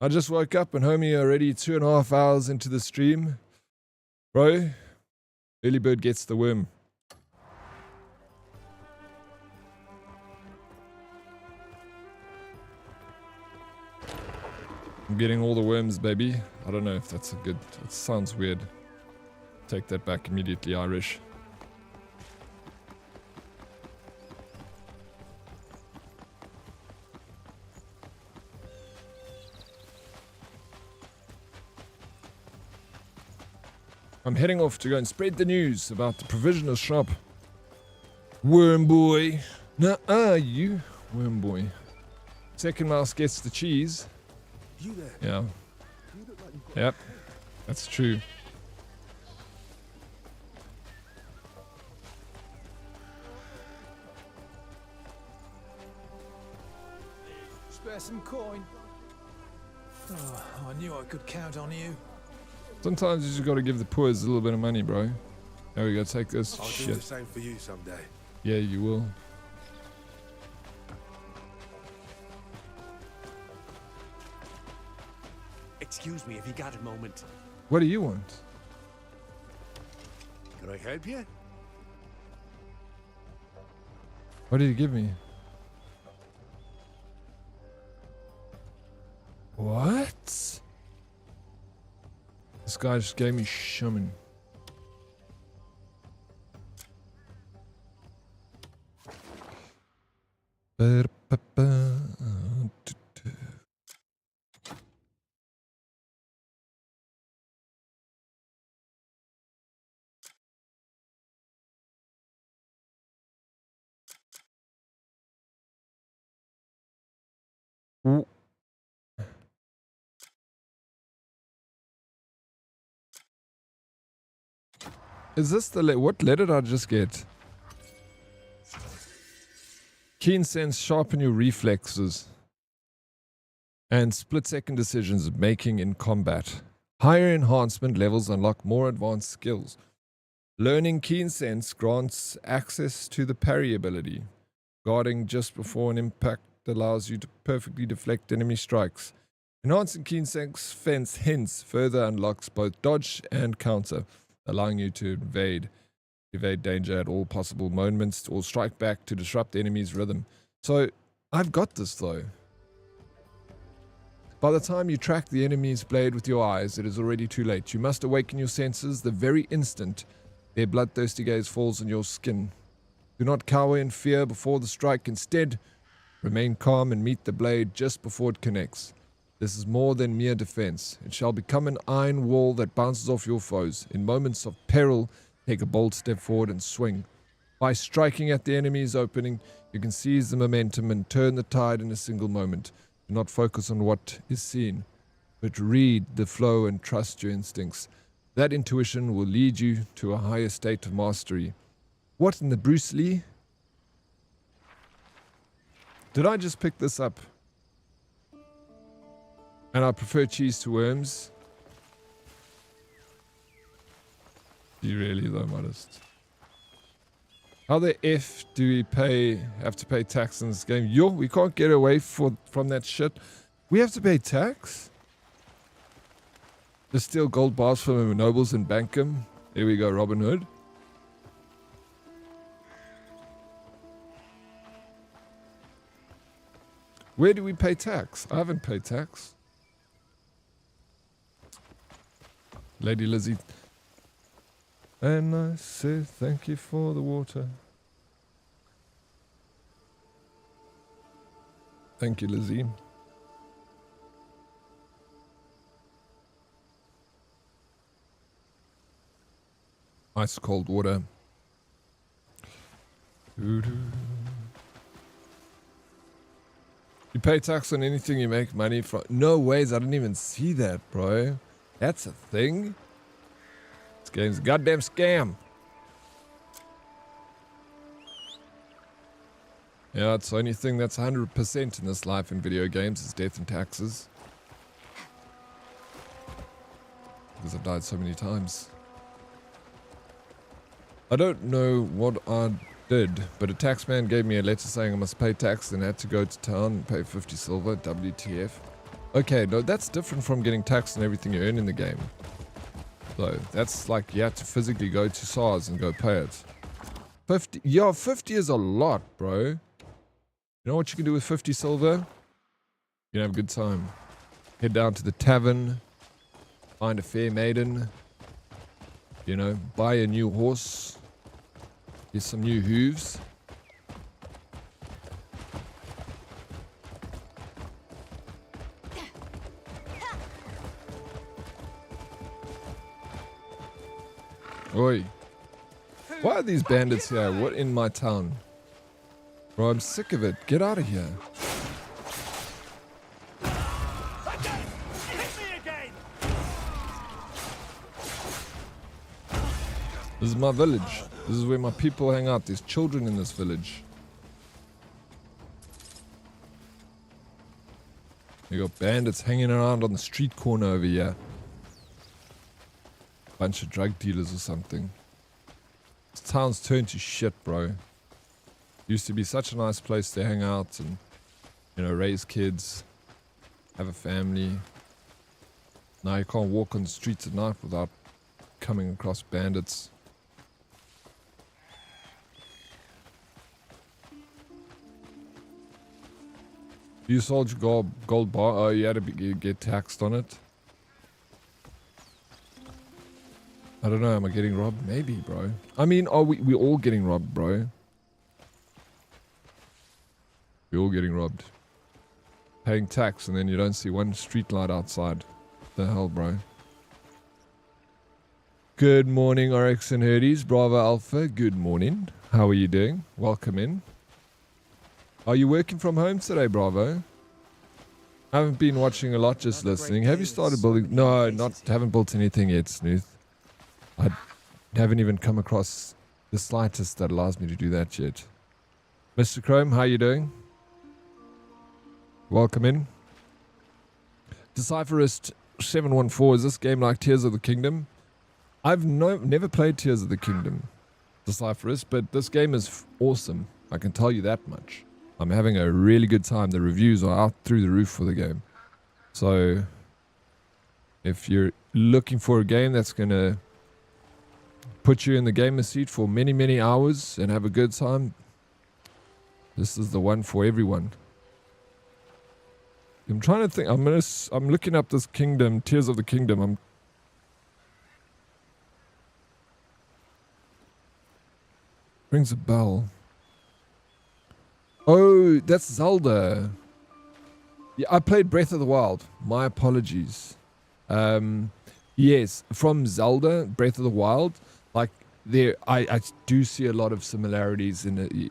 I just woke up and homie already 2.5 hours into the stream. Bro, early bird gets the worm. I'm getting all the worms, baby. I don't know if that's a good... It sounds weird. Take that back immediately, Irish. I'm heading off to go and spread the news about the provisional shop. Worm boy. Nuh-uh, you. Worm boy. Second mouse gets the cheese. You there? Yeah. Yep. That's true. Spare some coin. Oh, I knew I could count on you. Sometimes you just gotta give the poors a little bit of money, bro. There we go, take this. I'll do Shit. the same for you someday. Yeah, you will. Excuse me if you got a moment. What do you want? Can I help you? What did you give me? What? This guy just gave me shaman. Ooh. Is this the what letter did I just get? Keen sense, sharpen your reflexes. And split-second decisions making in combat. Higher enhancement levels unlock more advanced skills. Learning keen sense grants access to the parry ability. Guarding just before an impact allows you to perfectly deflect enemy strikes. Enhancing keen sense fence hence further unlocks both dodge and counter, allowing you to evade danger at all possible moments or strike back to disrupt the enemy's rhythm. So I've got this though. By the time you track the enemy's blade with your eyes, it is already too late. You must awaken your senses the very instant their bloodthirsty gaze falls on your skin. Do not cower in fear before the strike. Instead, remain calm and meet the blade just before it connects. This is more than mere defense. It shall become an iron wall that bounces off your foes. In moments of peril, take a bold step forward and swing. By striking at the enemy's opening, you can seize the momentum and turn the tide in a single moment. Do not focus on what is seen, but read the flow and trust your instincts. That intuition will lead you to a higher state of mastery. What in the Bruce Lee? Did I just pick this up? And I prefer cheese to worms. You really though, modest. How the F do we have to pay tax in this game? Yo, we can't get away from that shit. We have to pay tax? Just steal gold bars from the nobles and bank them. Here we go, Robin Hood. Where do we pay tax? I haven't paid tax. Lady Lizzie. And I say thank you for the water. Thank you, Lizzie. Ice cold water. Doo-doo. You pay tax on anything you make money from. No ways, I didn't even see that, bro. That's a thing? This game's a goddamn scam. Yeah, it's the only thing that's 100% in this life in video games is death and taxes. Because I've died so many times. I don't know what I did, but a taxman gave me a letter saying I must pay tax and had to go to town and pay 50 silver, WTF. Okay, no, that's different from getting taxed on everything you earn in the game. So, that's like you have to physically go to SARS and go pay it. 50, yeah, 50 is a lot, bro. You know what you can do with 50 silver? You can have a good time. Head down to the tavern, find a fair maiden, you know, buy a new horse, get some new hooves. Oi. Why are these bandits here? What in my town? Bro, I'm sick of it. Get out of here. This is my village. This is where my people hang out. There's children in this village. You got bandits hanging around on the street corner over here. Bunch of drug dealers or something. This town's turned to shit, bro. Used to be such a nice place to hang out and, you know, raise kids, have a family. Now you can't walk on the streets at night without coming across bandits. You sold your gold bar. Oh, you had to get taxed on it. I don't know. Am I getting robbed? Maybe, bro. I mean, are we all getting robbed, bro? We're all getting robbed. Paying tax and then you don't see one street light outside. What the hell, bro? Good morning, Oryx and Herdies. Bravo Alpha. Good morning. How are you doing? Welcome in. Are you working from home today, Bravo? I haven't been watching a lot, just listening. Have you started building? No, haven't built anything yet, Snooth. Haven't even come across the slightest that allows me to do that yet. Mr. Chrome, how you doing? Welcome in. Decipherist 714, is this game like Tears of the Kingdom? I've never played Tears of the Kingdom, Decipherist, but this game is awesome. I can tell you that much. I'm having a really good time. The reviews are out through the roof for the game. So, if you're looking for a game that's going to put you in the gamer seat for many, many hours and have a good time, this is the one for everyone. I'm trying to think. I'm looking up this kingdom, Tears of the Kingdom. Rings a bell. Oh, that's Zelda. Yeah, I played Breath of the Wild. My apologies. Yes, from Zelda, Breath of the Wild, like I do see a lot of similarities in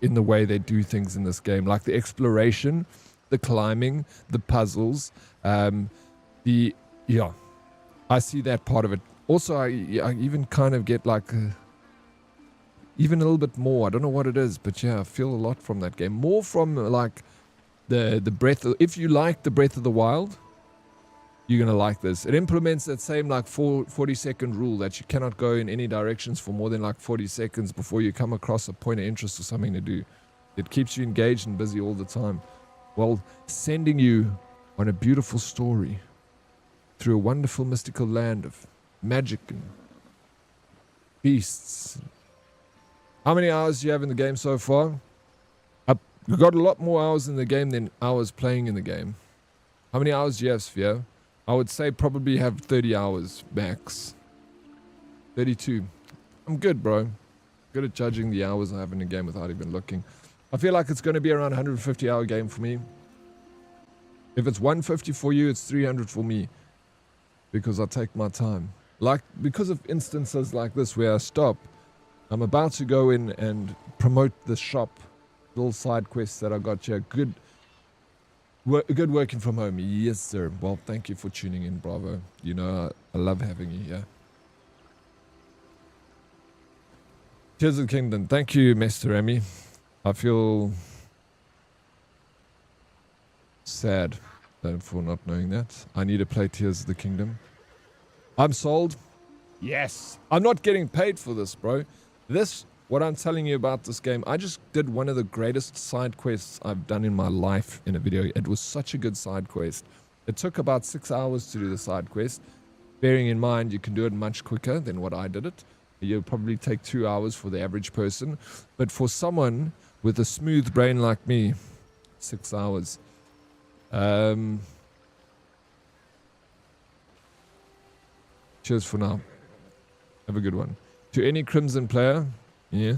the way they do things in this game, like the exploration, the climbing, the puzzles, I see that part of it. Also, I even kind of get like even a little bit more. I don't know what it is, but yeah, I feel a lot from that game. More from like the Breath of, if you like the Breath of the Wild, you're gonna like this. It implements that same like 40-second rule that you cannot go in any directions for more than like 40 seconds before you come across a point of interest or something to do. It keeps you engaged and busy all the time, while sending you on a beautiful story through a wonderful mystical land of magic and beasts. How many hours do you have in the game so far? I've got a lot more hours in the game than hours playing in the game. How many hours do you have, Sphere? I would say probably have 30 hours max. 32. I'm good, bro. Good at judging the hours I have in the game without even looking. I feel like it's going to be around 150 hour game for me. If it's 150 for you, it's 300 for me. Because I take my time. Like, because of instances like this where I stop, I'm about to go in and promote the shop. Little side quests that I got here. Good working from home. Yes, sir. Well, thank you for tuning in, Bravo. You know, I love having you here. Tears of the Kingdom. Thank you, Mr. Emmy. I feel sad for not knowing that. I need to play Tears of the Kingdom. I'm sold. Yes. I'm not getting paid for this, bro. What I'm telling you about this game, I just did one of the greatest side quests I've done in my life in a video. It was such a good side quest. It took about 6 hours to do the side quest. Bearing in mind, you can do it much quicker than what I did it. You'll probably take 2 hours for the average person. But for someone with a smooth brain like me, 6 hours. Cheers for now. Have a good one. To any Crimson player, yeah.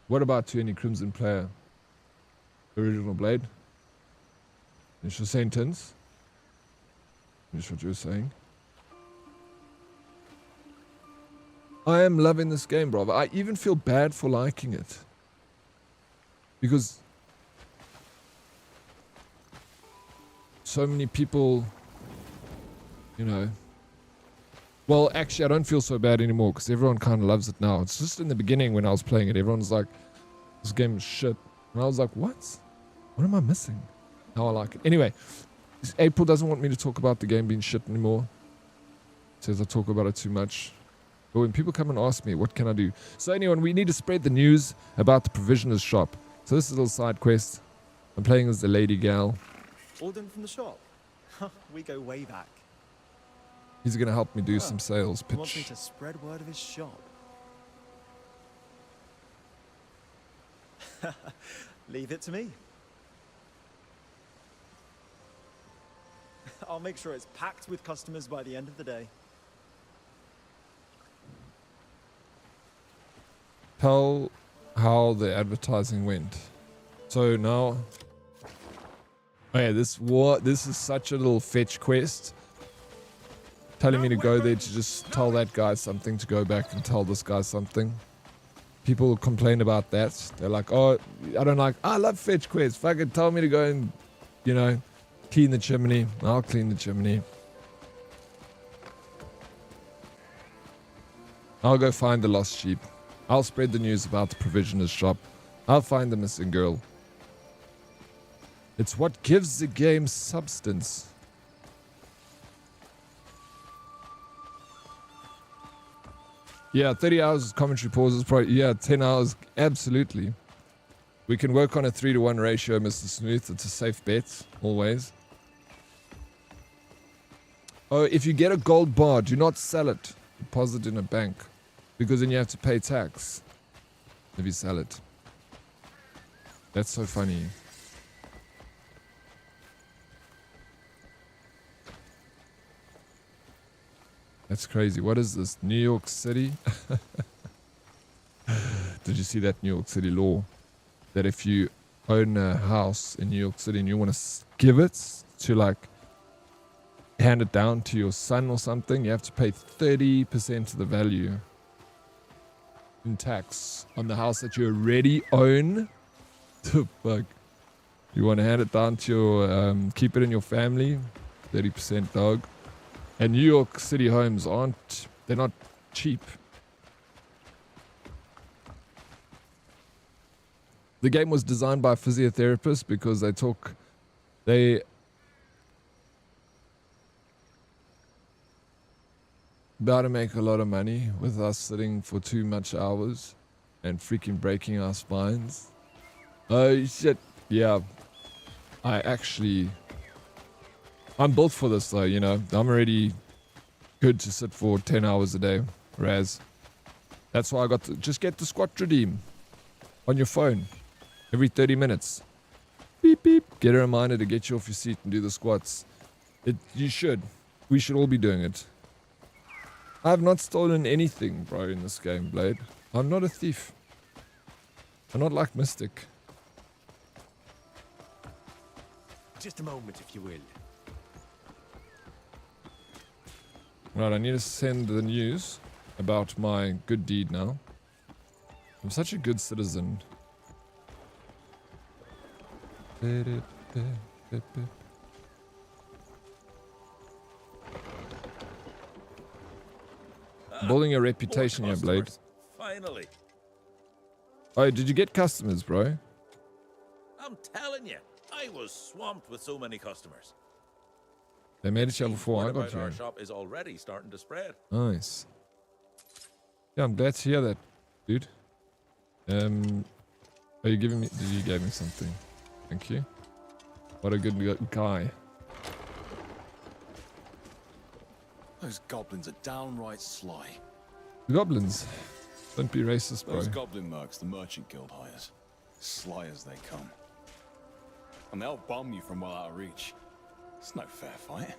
What about to any Crimson player? Original Blade? Initial sentence? Finish what you were saying. I am loving this game, bro. I even feel bad for liking it. Because so many people, you know. Well, actually, I don't feel so bad anymore because everyone kind of loves it now. It's just in the beginning when I was playing it, everyone's like, this game is shit. And I was like, what? What am I missing? Now I like it. Anyway, April doesn't want me to talk about the game being shit anymore. Says I talk about it too much. But when people come and ask me, what can I do? So anyway, we need to spread the news about the provisioner's shop. So this is a little side quest. I'm playing as the lady gal. All done from the shop? We go way back. He's going to help me do some sales He wants me pitch. to spread word of his shop. Leave it to me. I'll make sure it's packed with customers by the end of the day. Tell how the advertising went. So now, oh yeah, this is such a little fetch quest. Telling me to go there to just tell that guy something, to go back and tell this guy something. People complain about that. They're like, oh, I love fetch quests. Fucking tell me to go and, you know, clean the chimney. I'll clean the chimney. I'll go find the lost sheep. I'll spread the news about the provisioner's shop. I'll find the missing girl. It's what gives the game substance. Yeah, 30 hours commentary pauses, probably. Yeah, 10 hours, absolutely. We can work on a 3-to-1 ratio, Mr. Smooth. It's a safe bet, always. Oh, if you get a gold bar, do not sell it. Deposit in a bank. Because then you have to pay tax if you sell it. That's so funny. That's crazy. What is this? New York City? Did you see that New York City law? That if you own a house in New York City and you want to give it to like hand it down to your son or something, you have to pay 30% of the value in tax on the house that you already own. The fuck? You want to hand it down to your, keep it in your family, 30% dog. And New York City homes they're not cheap. The game was designed by physiotherapists because they about to make a lot of money with us sitting for too much hours and freaking breaking our spines. Oh shit. Yeah. I'm built for this though, you know. I'm already good to sit for 10 hours a day. Raz. That's why I got to just get the squat redeem on your phone every 30 minutes. Beep beep. Get a reminder to get you off your seat and do the squats. You should. We should all be doing it. I have not stolen anything, bro, in this game, Blade. I'm not a thief. I'm not like Mystic. Just a moment, if you will. Right, I need to send the news about my good deed now. I'm such a good citizen. Building a reputation here, Blade. Finally. Oh, did you get customers, bro? I'm telling you, I was swamped with so many customers. They made it here before I Word got about our here. shop is already starting to spread. Nice. Yeah, I'm glad to hear that, dude. Are you giving me? Did you give me something? Thank you. What a good guy. Those goblins are downright sly. The goblins. Don't be racist, bro. Those goblin mercs the merchant guild hires. Sly as they come. And they'll bomb you from well out of reach. It's no fair fight.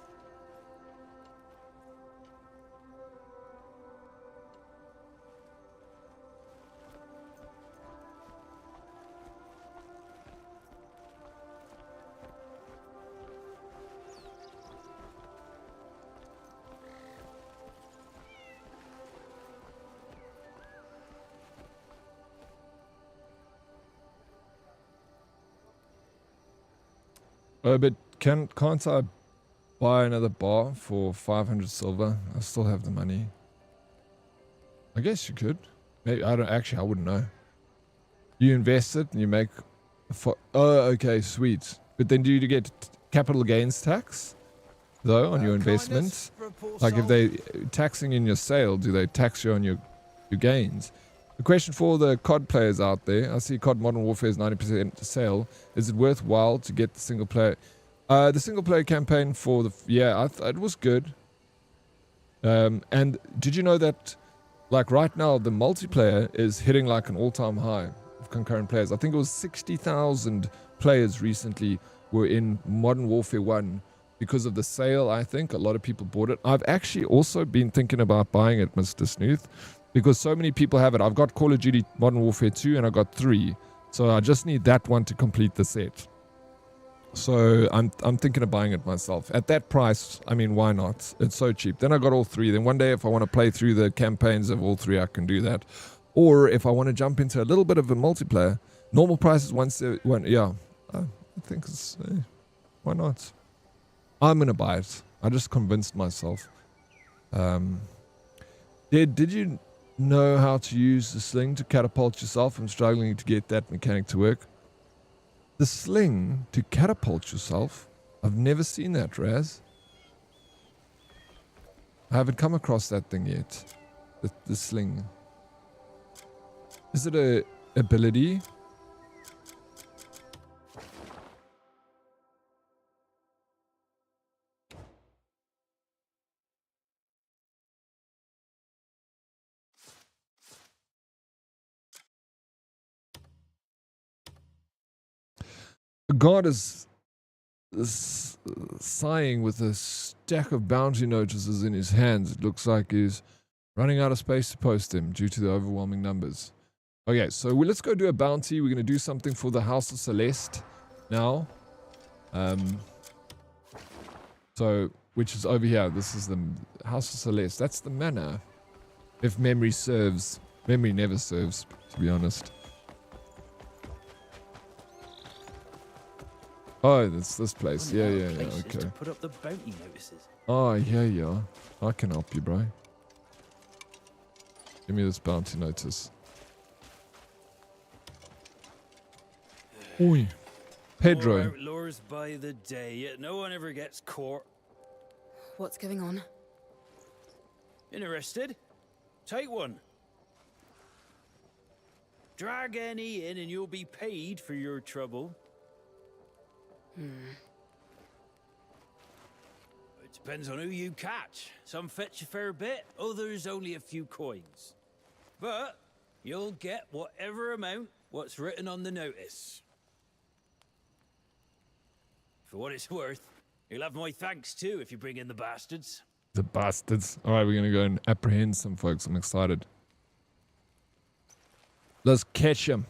But can't I buy another bar for 500 silver? I still have the money. I guess you could. Maybe I wouldn't know. You invest it and you make. Oh, okay, sweet. But then do you get capital gains tax though on your investment? Like if they taxing in your sale, do they tax you on your gains? The question for the COD players out there, I see COD Modern Warfare is 90% sale. Is it worthwhile to get the single player? The single player campaign for it was good. And did you know that, like right now, the multiplayer is hitting like an all-time high of concurrent players. I think it was 60,000 players recently were in Modern Warfare 1 because of the sale. I think a lot of people bought it. I've actually also been thinking about buying it, Mr. Snooth, because so many people have it. I've got Call of Duty Modern Warfare 2 and I got 3. So I just need that one to complete the set. So I'm thinking of buying it myself. At that price, I mean, why not? It's so cheap. Then I got all 3. Then one day if I want to play through the campaigns of all 3, I can do that. Or if I want to jump into a little bit of a multiplayer, normal price is yeah. I think it's, why not? I'm going to buy it. I just convinced myself. Did you know how to use the sling to catapult yourself. I'm struggling to get that mechanic to work. The sling to catapult yourself? I've never seen that, Raz. I haven't come across that thing yet. The sling. Is it a ability? God is sighing with a stack of bounty notices in his hands. It looks like he's running out of space to post them due to the overwhelming numbers. Okay, so let's go do a bounty. We're going to do something for the House of Celeste now. So, which is over here. This is the House of Celeste. That's the manor. If memory serves. Memory never serves, to be honest. Oh, that's this place. Yeah, okay. To put up the bounty notices. Oh, yeah. I can help you, bro. Give me this bounty notice. Oi. Pedro. More outlaws by the day, yet no one ever gets caught. What's going on? Interested? Take one. Drag any in and you'll be paid for your trouble. It depends on who you catch. Some fetch a fair bit, others only a few coins. But you'll get whatever amount what's written on the notice. For what it's worth, you'll have my thanks too if you bring in the bastards. The bastards. Alright, we're gonna go and apprehend some folks. I'm excited. Let's catch them.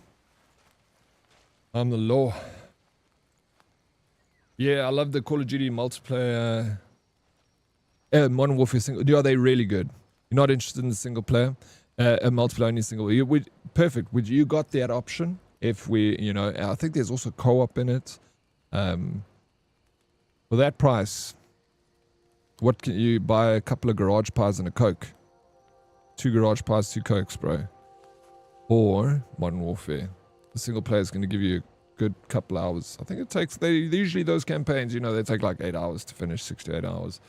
I'm the law. Yeah, I love the Call of Duty multiplayer. Modern Warfare single. Are they really good? You're not interested in the single player? A multiplayer only single. Perfect. Would you got that option? If we, I think there's also co-op in it. For that price, what can you buy? A couple of garage pies and a Coke. 2 garage pies, 2 Cokes, bro. Or Modern Warfare. The single player is going to give you a good couple hours. I think it takes, usually those campaigns, they take like 8 hours to finish, 6 to 8 hours.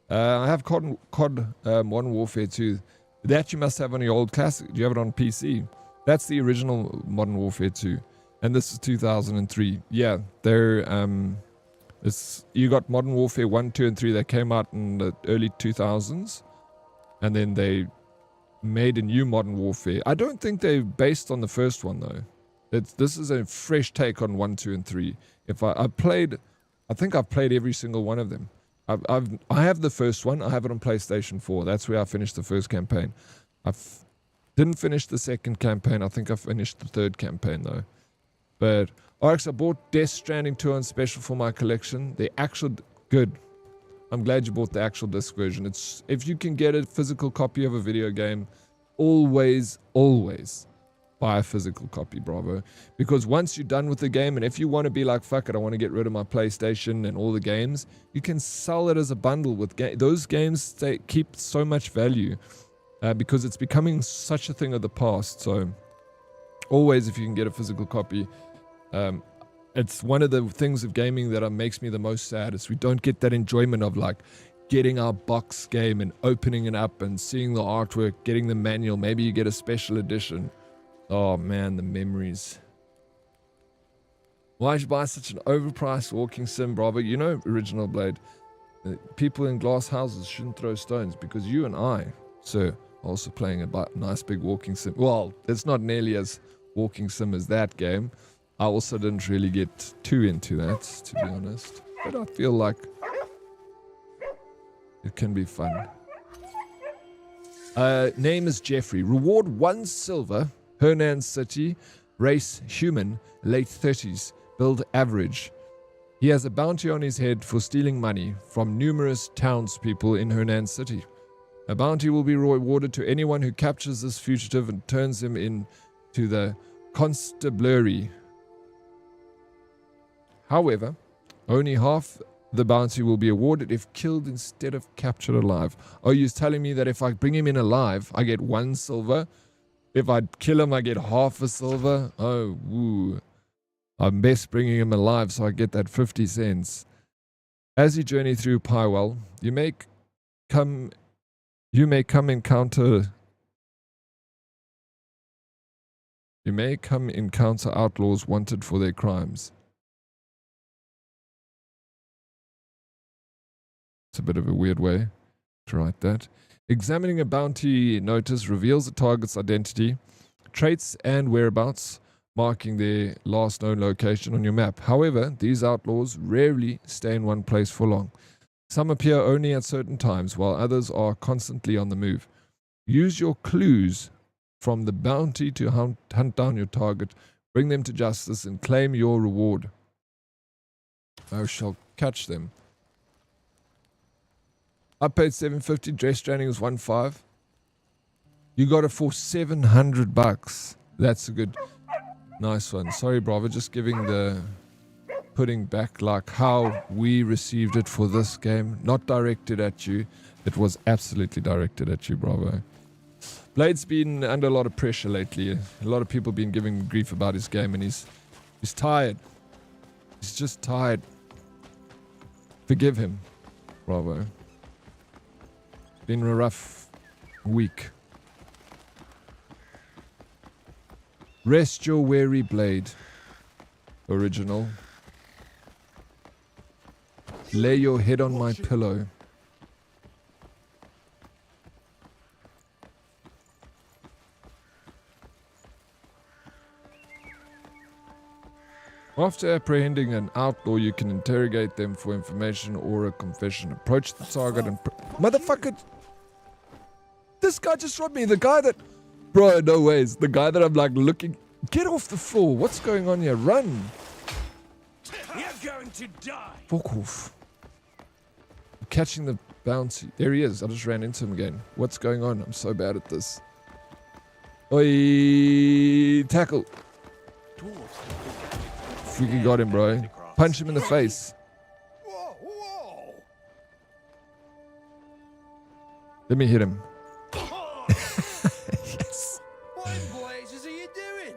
I have COD Modern Warfare 2. That you must have on your old classic. Do you have it on PC? That's the original Modern Warfare 2. And this is 2003. Yeah, you got Modern Warfare 1, 2, and 3 that came out in the early 2000s. And then they made a new Modern Warfare. I don't think they're based on the first one, though. This is a fresh take on 1, 2, and 3. I think I've played every single one of them. I have the first one. I have it on PlayStation 4. That's where I finished the first campaign. Didn't finish the second campaign. I think I finished the third campaign, though. But Oryx, I bought Death Stranding 2 on special for my collection. The actual good. I'm glad you bought the actual disc version. If you can get a physical copy of a video game, always buy a physical copy, bravo. Because once you're done with the game, and if you want to be like, fuck it, I want to get rid of my PlayStation and all the games, you can sell it as a bundle with those games. They keep so much value because it's becoming such a thing of the past. So always, if you can get a physical copy, it's one of the things of gaming that makes me the most sad is we don't get that enjoyment of like getting our box game and opening it up and seeing the artwork, getting the manual. Maybe you get a special edition. Oh man, the memories. Why'd you buy such an overpriced walking sim, bravo? Original Blade. People in glass houses shouldn't throw stones because you and I, sir, are also playing a nice big walking sim. Well, it's not nearly as walking sim as that game. I also didn't really get too into that, to be honest. But I feel like it can be fun. Name is Jeffrey. Reward 1 silver. Hernan City. Race human. Late 30s. Build average. He has a bounty on his head for stealing money from numerous townspeople in Hernan City. A bounty will be rewarded to anyone who captures this fugitive and turns him into the constabulary. However, only half the bounty will be awarded if killed instead of captured alive. Oh, you're telling me that if I bring him in alive, I get 1 silver? If I kill him, I get half a silver? Oh, woo. I'm best bringing him alive so I get that 50 cents. As you journey through Pywel, you may come encounter outlaws wanted for their crimes. It's a bit of a weird way to write that. Examining a bounty notice reveals the target's identity, traits, and whereabouts, marking their last known location on your map. However, these outlaws rarely stay in one place for long. Some appear only at certain times, while others are constantly on the move. Use your clues from the bounty to hunt down your target, bring them to justice, and claim your reward. I shall catch them. I paid $750. Dress training was $1.5. You got it for $700. That's a good, nice one. Sorry, brother. Just giving the putting back like how we received it for this game. Not directed at you. It was absolutely directed at you, bravo. Blade's been under a lot of pressure lately. A lot of people been giving him grief about his game, and he's tired. He's just tired. Forgive him, bravo. Been a rough week. Rest your weary blade. Original. Lay your head on my pillow. After apprehending an outlaw, you can interrogate them for information or a confession. Approach the target and... Motherfucker! This guy just robbed me. The guy that... Bro, no ways. The guy that I'm like looking... Get off the floor. What's going on here? Run! You're going to die! Fuck off. I'm catching the bouncy. There he is. I just ran into him again. What's going on? I'm so bad at this. Oi! Tackle! Freaking got him, bro. Punch him in the face. Whoa, whoa. Let me hit him. Yes. What in blazes are you doing?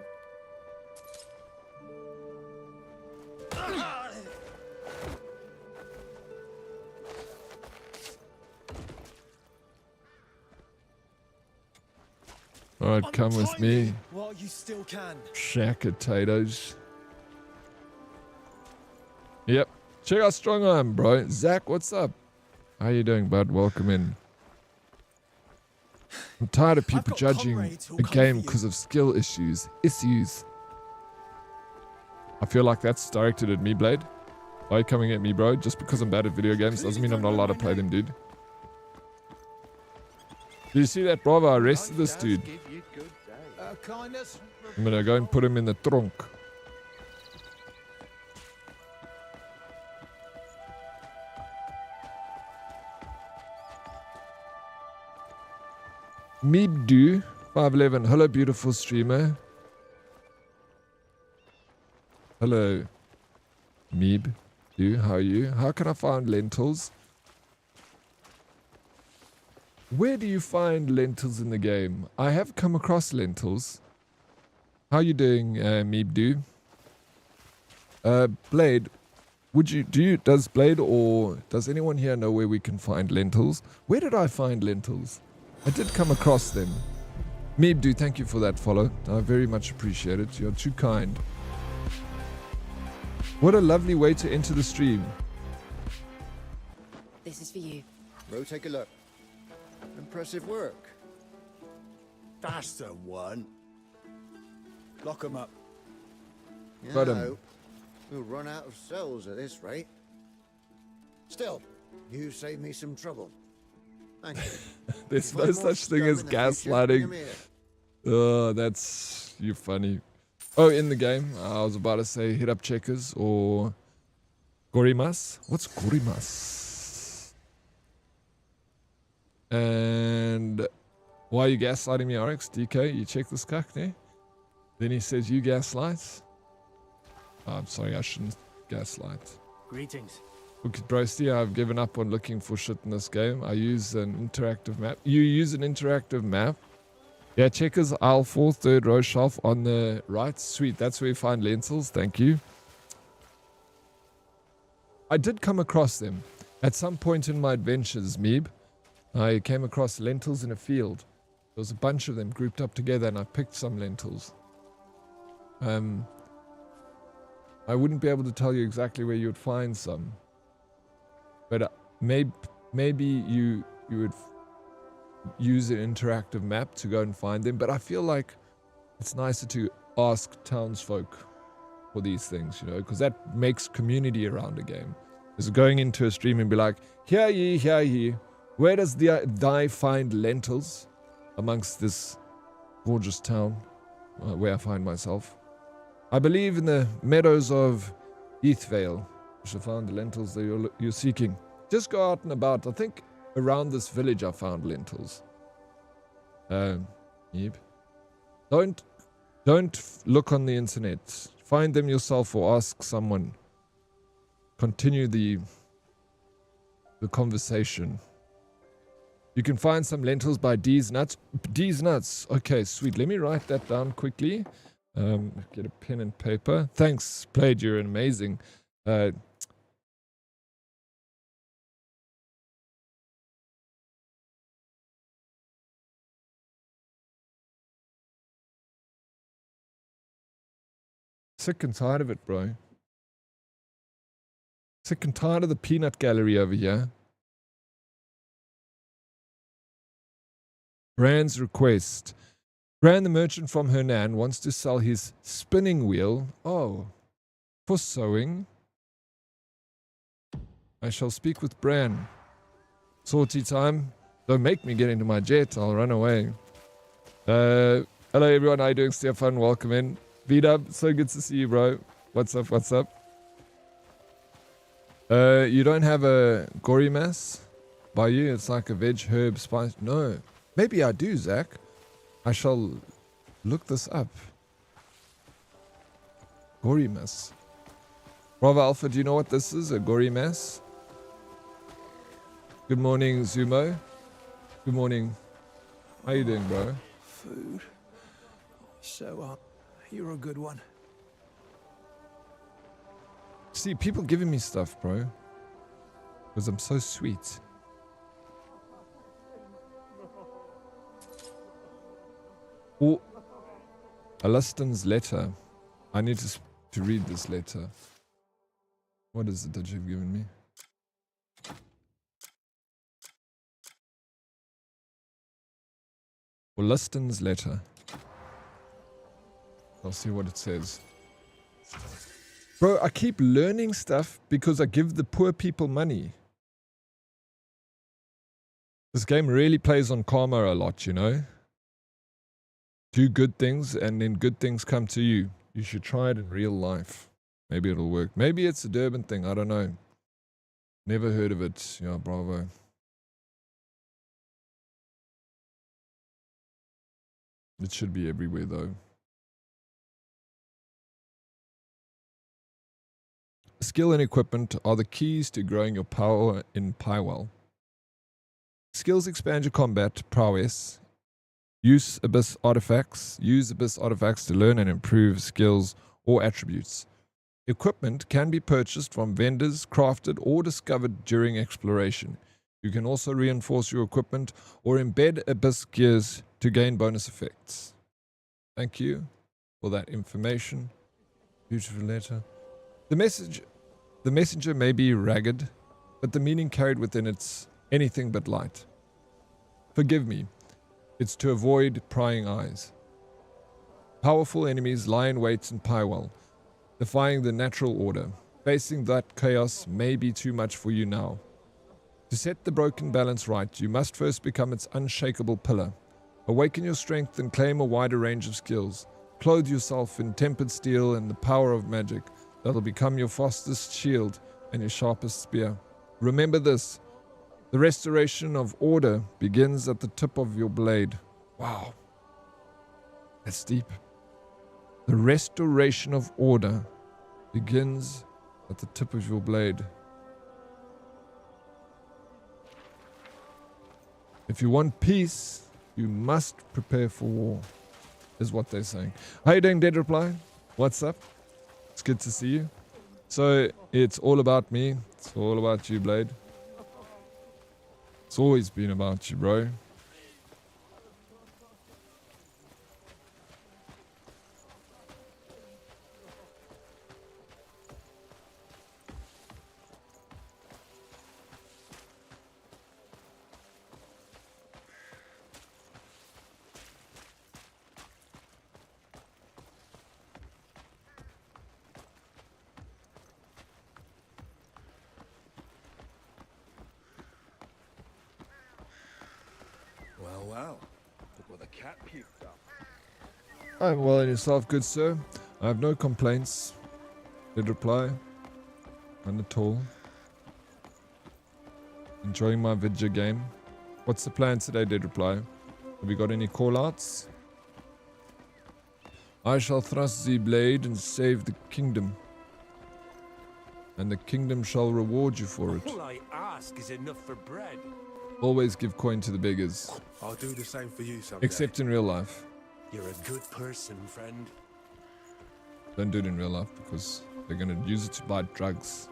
Alright, come with me. While you still can. Shack potatoes. Yep. Check out Strong Arm, bro. Zach, what's up? How you doing, bud? Welcome in. I'm tired of people judging a game because of skill issues. I feel like that's directed at me, Blade. Why are you coming at me, bro? Just because I'm bad at video games doesn't mean I'm not allowed to play them, dude. Did you see that, bravo? I arrested this dude. I'm gonna go and put him in the trunk. Meebdo 511. Hello, beautiful streamer. Hello, Meebdo. How are you? How can I find lentils? Where do you find lentils in the game? I have come across lentils. How are you doing, Meebdo? Blade, does Blade or does anyone here know where we can find lentils? Where did I find lentils? I did come across them. Meebdo, thank you for that follow. I very much appreciate it. You're too kind. What a lovely way to enter the stream. This is for you. Go take a look. Impressive work. That's the one. Lock 'em up. Yeah, Got I 'em. hope we'll run out of cells at this rate. Still, you saved me some trouble. Thank you. There's If no I'm more such thing scum as in the future, bring 'em gaslighting. here. Oh, that's... You funny. Oh, in the game, I was about to say hit up checkers or... Gorimas? What's Gorimas? And... Why are you gaslighting me, Oryx? DK, you check this cuck there? Then he says, you gaslight? Oh, I'm sorry, I shouldn't gaslight. Greetings. Look at Brosty, I've given up on looking for shit in this game. I use an interactive map. You use an interactive map? Yeah, checkers aisle 4, third row shelf on the right. Sweet, that's where you find lentils. Thank you. I did come across them. At some point in my adventures, Meeb, I came across lentils in a field. There was a bunch of them grouped up together and I picked some lentils. I wouldn't be able to tell you exactly where you would find some. But maybe you would use an interactive map to go and find them. But I feel like it's nicer to ask townsfolk for these things, you know, because that makes community around a game. Is going into a stream and be like, hear ye, where does thy find lentils amongst this gorgeous town where I find myself? I believe in the meadows of Heathvale. You shall find the lentils that you're seeking. Just go out and about. I think around this village I found lentils. Yep. Don't look on the internet. Find them yourself or ask someone. Continue the conversation. You can find some lentils by D's Nuts. D's Nuts. Okay, sweet. Let me write that down quickly. Get a pen and paper. Thanks, Played. You're amazing. Sick and tired of it, bro. Sick and tired of the peanut gallery over here. Brand's request. Brand, the merchant from Hernan, wants to sell his spinning wheel. Oh, for sewing. I shall speak with Bran. Sortie time. Don't make me get into my jet. I'll run away. Hello everyone. How you doing, Stefan? Welcome in. V-Dub, so good to see you, bro. What's up? What's up? You don't have a gory mess by you? It's like a veg herb spice. No. Maybe I do, Zach. I shall look this up. Gory mess. Bravo Alpha, do you know what this is? A gory mess? Good morning, Zumo. Good morning. How you doing, bro? Food. So, you're a good one. See, people giving me stuff, bro. Because I'm so sweet. Oh, Alaston's letter. I need to read this letter. What is it that you've given me? Alaston's letter. I'll see what it says. Bro, I keep learning stuff because I give the poor people money. This game really plays on karma a lot, you know? Do good things and then good things come to you. You should try it in real life. Maybe it'll work. Maybe it's a Durban thing. I don't know. Never heard of it. Yeah, bravo. It should be everywhere though. Skill and equipment are the keys to growing your power in Pywel. Skills expand your combat prowess. Use Abyss artifacts. Use Abyss artifacts to learn and improve skills or attributes. Equipment can be purchased from vendors, crafted, or discovered during exploration. You can also reinforce your equipment or embed Abyss gears to gain bonus effects. Thank you for that information. Beautiful letter. The messenger may be ragged, but the meaning carried within it's anything but light. Forgive me. It's to avoid prying eyes. Powerful enemies lie in wait in Pywel, defying the natural order. Facing that chaos may be too much for you now. To set the broken balance right, you must first become its unshakable pillar. Awaken your strength and claim a wider range of skills. Clothe yourself in tempered steel and the power of magic. That'll become your fastest shield and your sharpest spear. Remember this. The restoration of order begins at the tip of your blade. Wow. That's deep. The restoration of order begins at the tip of your blade. If you want peace, you must prepare for war, is what they're saying. How you doing, Dead Reply? What's up? It's good to see you. So, it's all about me. It's all about you, Blade. It's always been about you, bro. Well. Look what the cat puked up. I'm well and yourself, good sir. I have no complaints. Did reply. None at all. Enjoying my video game. What's the plan today, did reply? Have you got any call-outs? I shall thrust the blade and save the kingdom. And the kingdom shall reward you for it. All I ask is enough for bread. Always give coin to the beggars. I'll do the same for you someday. Except in real life. You're a good person, friend. Don't do it in real life because they're going to use it to buy drugs.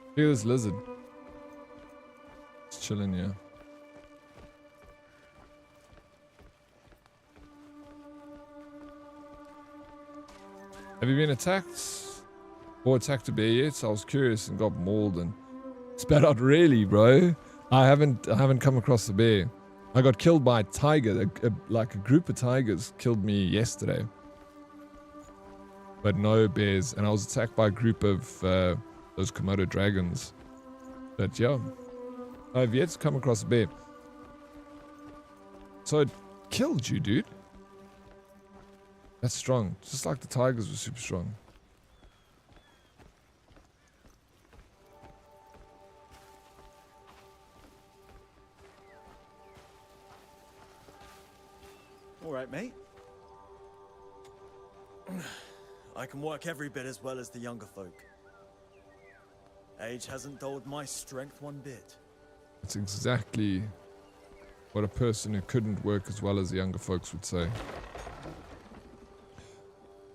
Look at this lizard. It's chilling here. Have you been attacked? Or attacked a bear yet? I was curious and got mauled and spat out. Really, bro? I haven't come across a bear. I got killed by a tiger. Like a group of tigers killed me yesterday. But no bears. And I was attacked by a group of those Komodo dragons. But yeah, I've yet to come across a bear. So it killed you, dude. That's strong. Just like the tigers were super strong. All right, mate. I can work every bit as well as the younger folk. Age hasn't dulled my strength one bit. That's exactly what a person who couldn't work as well as the younger folks would say.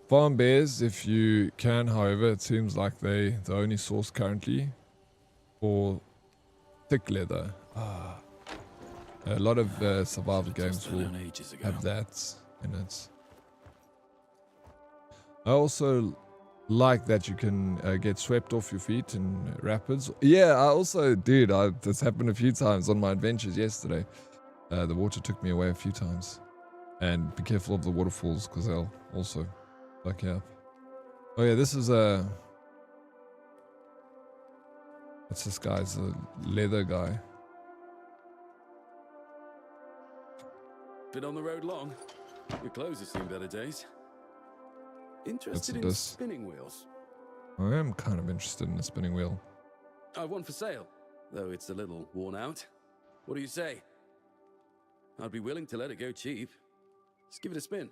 Farm bears, if you can, however, it seems like they the only source currently for thick leather. A lot of survival games will have that in it. I also like that you can get swept off your feet in rapids. Yeah, I also, dude, this happened a few times on my adventures yesterday. The water took me away a few times. And be careful of the waterfalls because they'll also fuck you up. Oh yeah, this is a... What's this guy? It's a leather guy. Been on the road long. Your clothes have seen better days. Interested in this? spinning wheels? I am kind of interested in a spinning wheel. I've one for sale, though it's a little worn out. What do you say? I'd be willing to let it go cheap. Just give it a spin.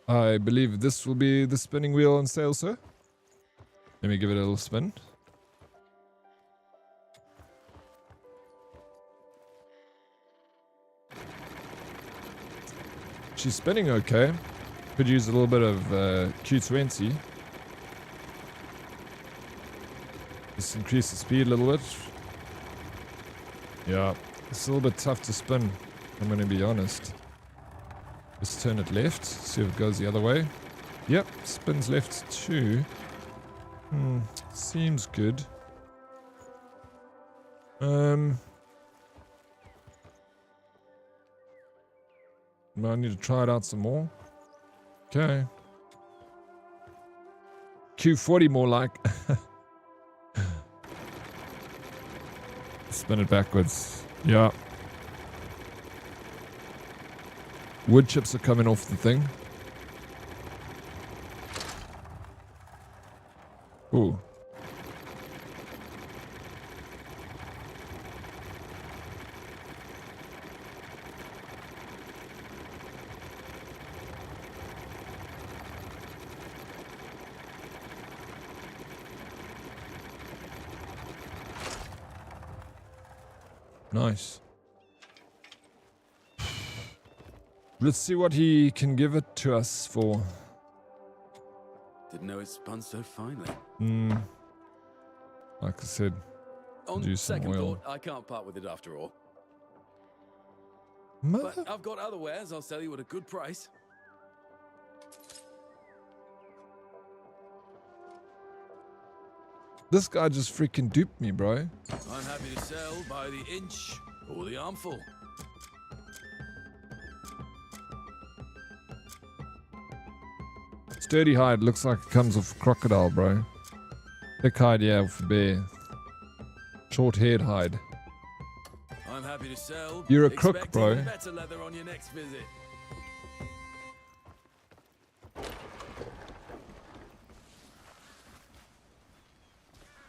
I believe this will be the spinning wheel on sale, sir. Let me give it a little spin. She's spinning okay. Could use a little bit of Q20. Just increase the speed a little bit. Yeah, it's a little bit tough to spin, I'm going to be honest. Just turn it left, see if it goes the other way. Yep, spins left too. Seems good. I need to try it out some more. Okay. Q40 more like. Spin it backwards. Yeah. Wood chips are coming off the thing. Ooh. Nice. Let's see what he can give it to us for. Didn't know it spun so finely. Like I said, On do some second oil. thought, I can't part with it after all. Mother. But I've got other wares I'll sell you at a good price. This guy just freaking duped me, bro. I'm happy to sell by the inch or the armful. Sturdy hide looks like it comes off crocodile, bro. Thick hide, yeah, for bear. Short-haired hide. I'm happy to sell. You're a crook, Expect bro. even better leather on your next visit.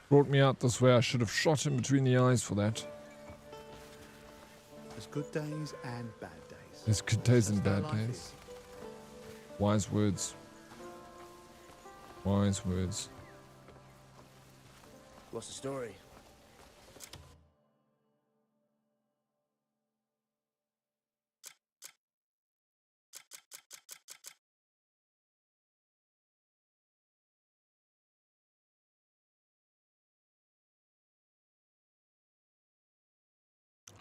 Brought me out this way. I should have shot him between the eyes for that. There's good days and bad days. There's good days and That's bad how life days. is. Wise words. Wise words. What's the story?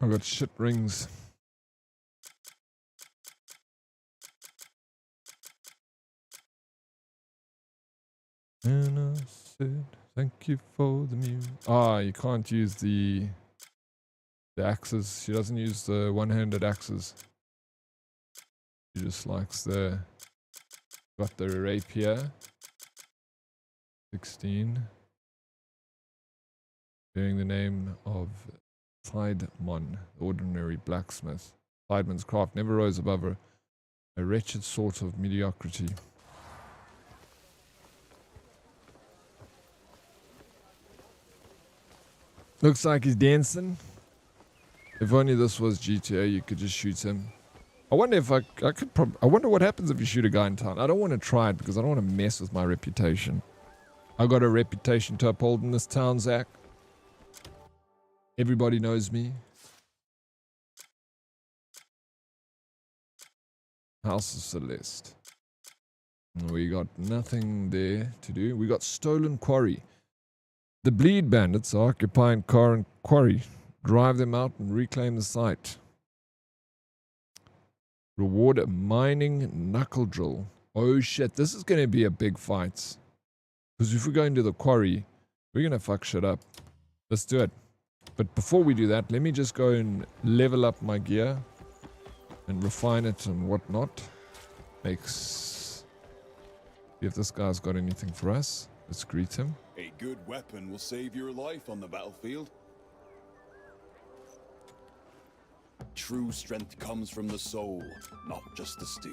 I got shit rings. And I said, thank you for the music. Ah, you can't use the axes. She doesn't use the one-handed axes. She just likes the, got the rapier. 16. Bearing the name of Sideman, ordinary blacksmith. Sideman's craft never rose above a wretched sort of mediocrity. Looks like he's dancing. If only this was GTA, you could just shoot him. I wonder if I could I wonder what happens if you shoot a guy in town. I don't want to try it because I don't want to mess with my reputation. I got a reputation to uphold in this town, Zach. Everybody knows me. House of Celeste. We got nothing there to do. We got stolen quarry. The bleed bandits are occupying car and quarry. Drive them out and reclaim the site. Reward a mining knuckle drill. Oh shit, this is going to be a big fight. Because if we go into the quarry, we're going to fuck shit up. Let's do it. But before we do that, let me just go and level up my gear. And refine it and whatnot. See if this guy's got anything for us. Let's greet him. A good weapon will save your life on the battlefield. True strength comes from the soul, not just the steel.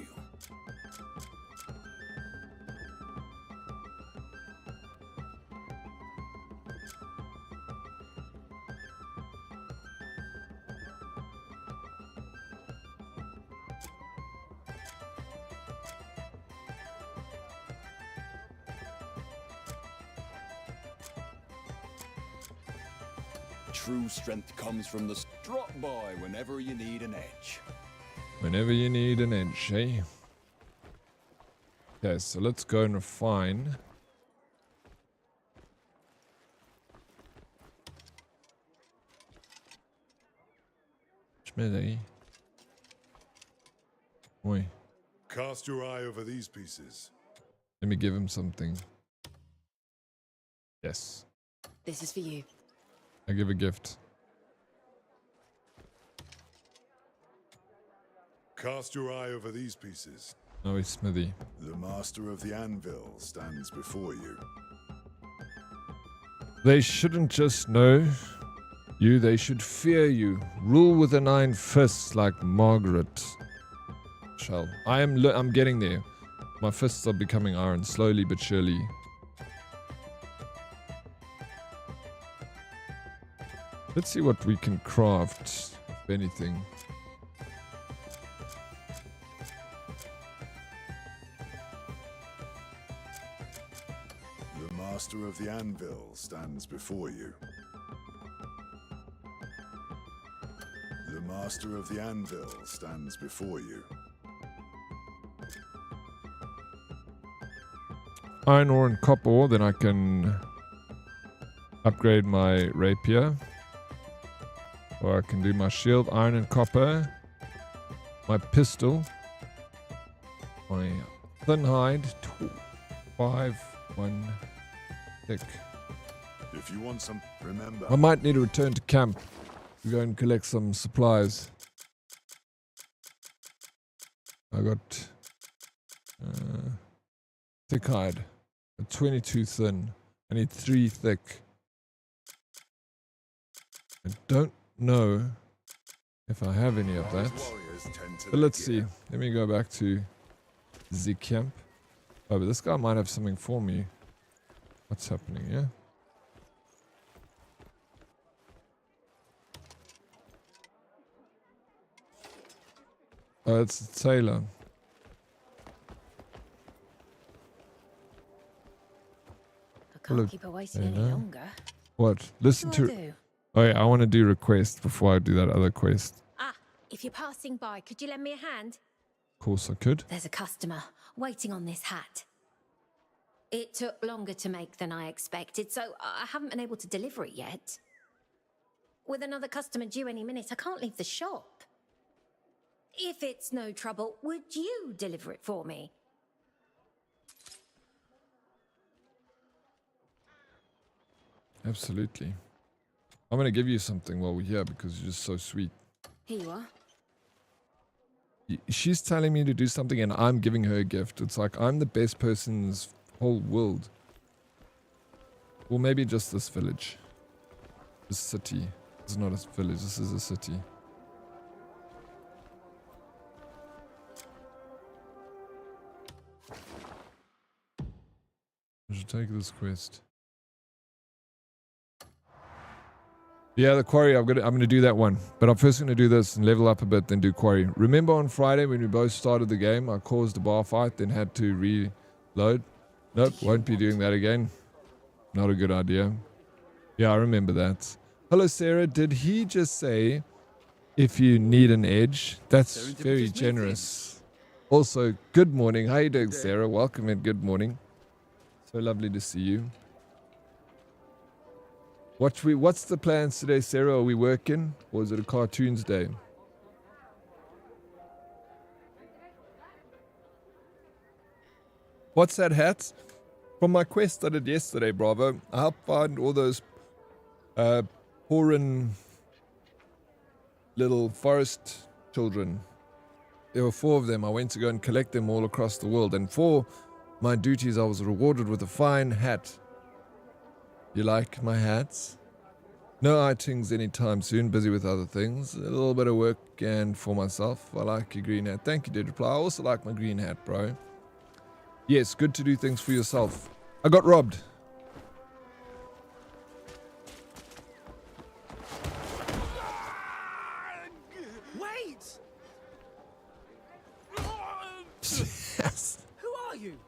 True strength comes from the... Drop by whenever you need an edge. Whenever you need an edge, eh? Okay, so let's go and refine. Schmidty. Oi. Cast your eye over these pieces. Let me give him something. Yes. This is for you. I give a gift. Cast your eye over these pieces. No, it's Smithy. The master of the anvil stands before you. They shouldn't just know you, they should fear you. Rule with an iron fist like Margaret. Shall. I'm getting there. My fists are becoming iron, slowly but surely. Let's see what we can craft, if anything. The master of the anvil stands before you. Master of the Anvil stands before you. Iron ore and copper ore, then I can upgrade my rapier. Or I can do my shield, iron and copper. My pistol. My thin hide, 5, 1 thick. If you want some, remember. I might need to return to camp to go and collect some supplies. I got thick hide, 22 thin. I need 3 thick. I don't know if I have any of that. But let's see. Let me go back to the camp. Oh, but this guy might have something for me. What's happening here? Oh, it's a tailor. I can't keep her waiting any longer. What? Listen What do I to... do? Oh yeah, I want to do request before I do that other quest. Ah, if you're passing by, could you lend me a hand? Of course I could. There's a customer waiting on this hat. It took longer to make than I expected, so I haven't been able to deliver it yet. With another customer due any minute, I can't leave the shop. If it's no trouble, would you deliver it for me? Absolutely. I'm going to give you something while we're here because you're just so sweet. Here you are. She's telling me to do something and I'm giving her a gift. It's like I'm the best person in this whole world. Or maybe just this village. This city. It's not a village, this is a city. I should take this quest. Yeah, the quarry, I'm gonna do that one. But I'm first gonna do this and level up a bit, then do quarry. Remember on Friday when we both started the game, I caused a bar fight, then had to reload? Nope, won't be doing that again. Not a good idea. Yeah, I remember that. Hello, Sarah. Did he just say if you need an edge? That's very generous. Also, good morning. How you doing, Sarah? Welcome and good morning. So lovely to see you. What's the plans today, Sarah? Are we working or is it a cartoons day? What's that hat? From my quest I did yesterday, Bravo. I helped find all those Horan little forest children. There were 4 of them. I went to go and collect them all across the world. And for my duties, I was rewarded with a fine hat. You like my hats? No outings anytime soon. Busy with other things. A little bit of work and for myself. I like your green hat. Thank you, Dead Reply. I also like my green hat, bro. Yes, good to do things for yourself. I got robbed. Wait! Yes. Who are you?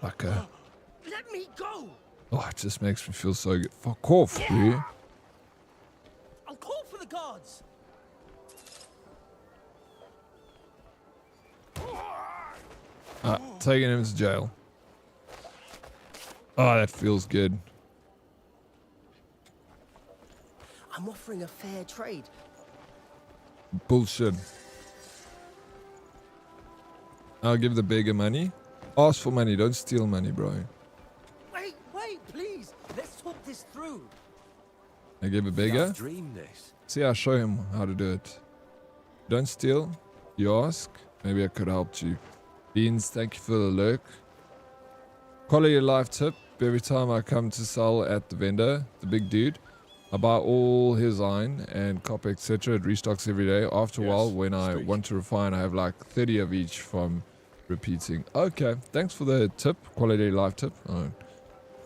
Fucker. Let me go! Oh, it just makes me feel so good. Fuck off, dude. I'll call for the guards. Taking him to jail. Oh, that feels good. I'm offering a fair trade. Bullshit. I'll give the beggar money. Ask for money, don't steal money, bro. Wait, please. Let's talk this through. I give a beggar. Dream this. See, I'll show him how to do it. Don't steal. You ask. Maybe I could help you. Beans, thank you for the lurk. Quality of life tip. Every time I come to sell at the vendor, the big dude, I buy all his iron and copper, etc. It restocks every day. After a while, when I want to refine, I have like 30 of each from repeating. Okay, thanks for the tip. Quality of life tip. Oh,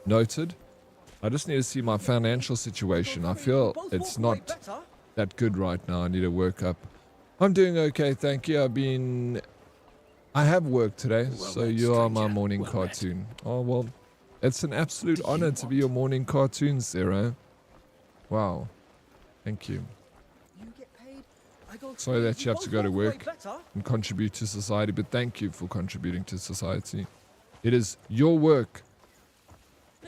noted. I just need to see my financial situation. I feel it's not that good right now. I need to work up. I'm doing okay, thank you. I have work today, so you are my morning cartoon. Oh, well, it's an absolute honor to be your morning cartoon, Sarah. Wow. Thank you. You get paid, I go Sorry that you have both to go to walk away work better. and contribute to society, but thank you for contributing to society. It is your work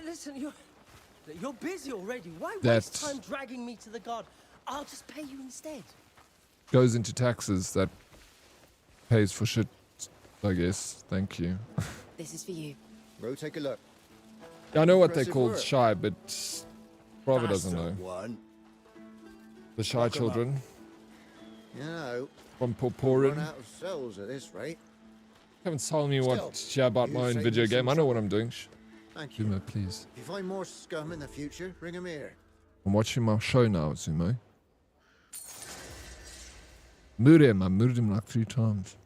Listen, you're busy already. Why that waste time dragging me to the guard? I'll just pay you instead. goes into taxes that pays for shit, I guess. Thank you. This is for you. Go take a look. I know what they're Impressive called, work. shy, but Bravo That's doesn't know. the one. The shy Lock 'em up. children You know, from we'll run Purporin. out of cells at this rate. Haven't told me what shit about you my own saved video me some game. I know what I'm doing. Thank you. Zumo, please. If you find more scum in the future, bring 'em here. I'm watching my show now, Zumo. I murdered him like 3 times.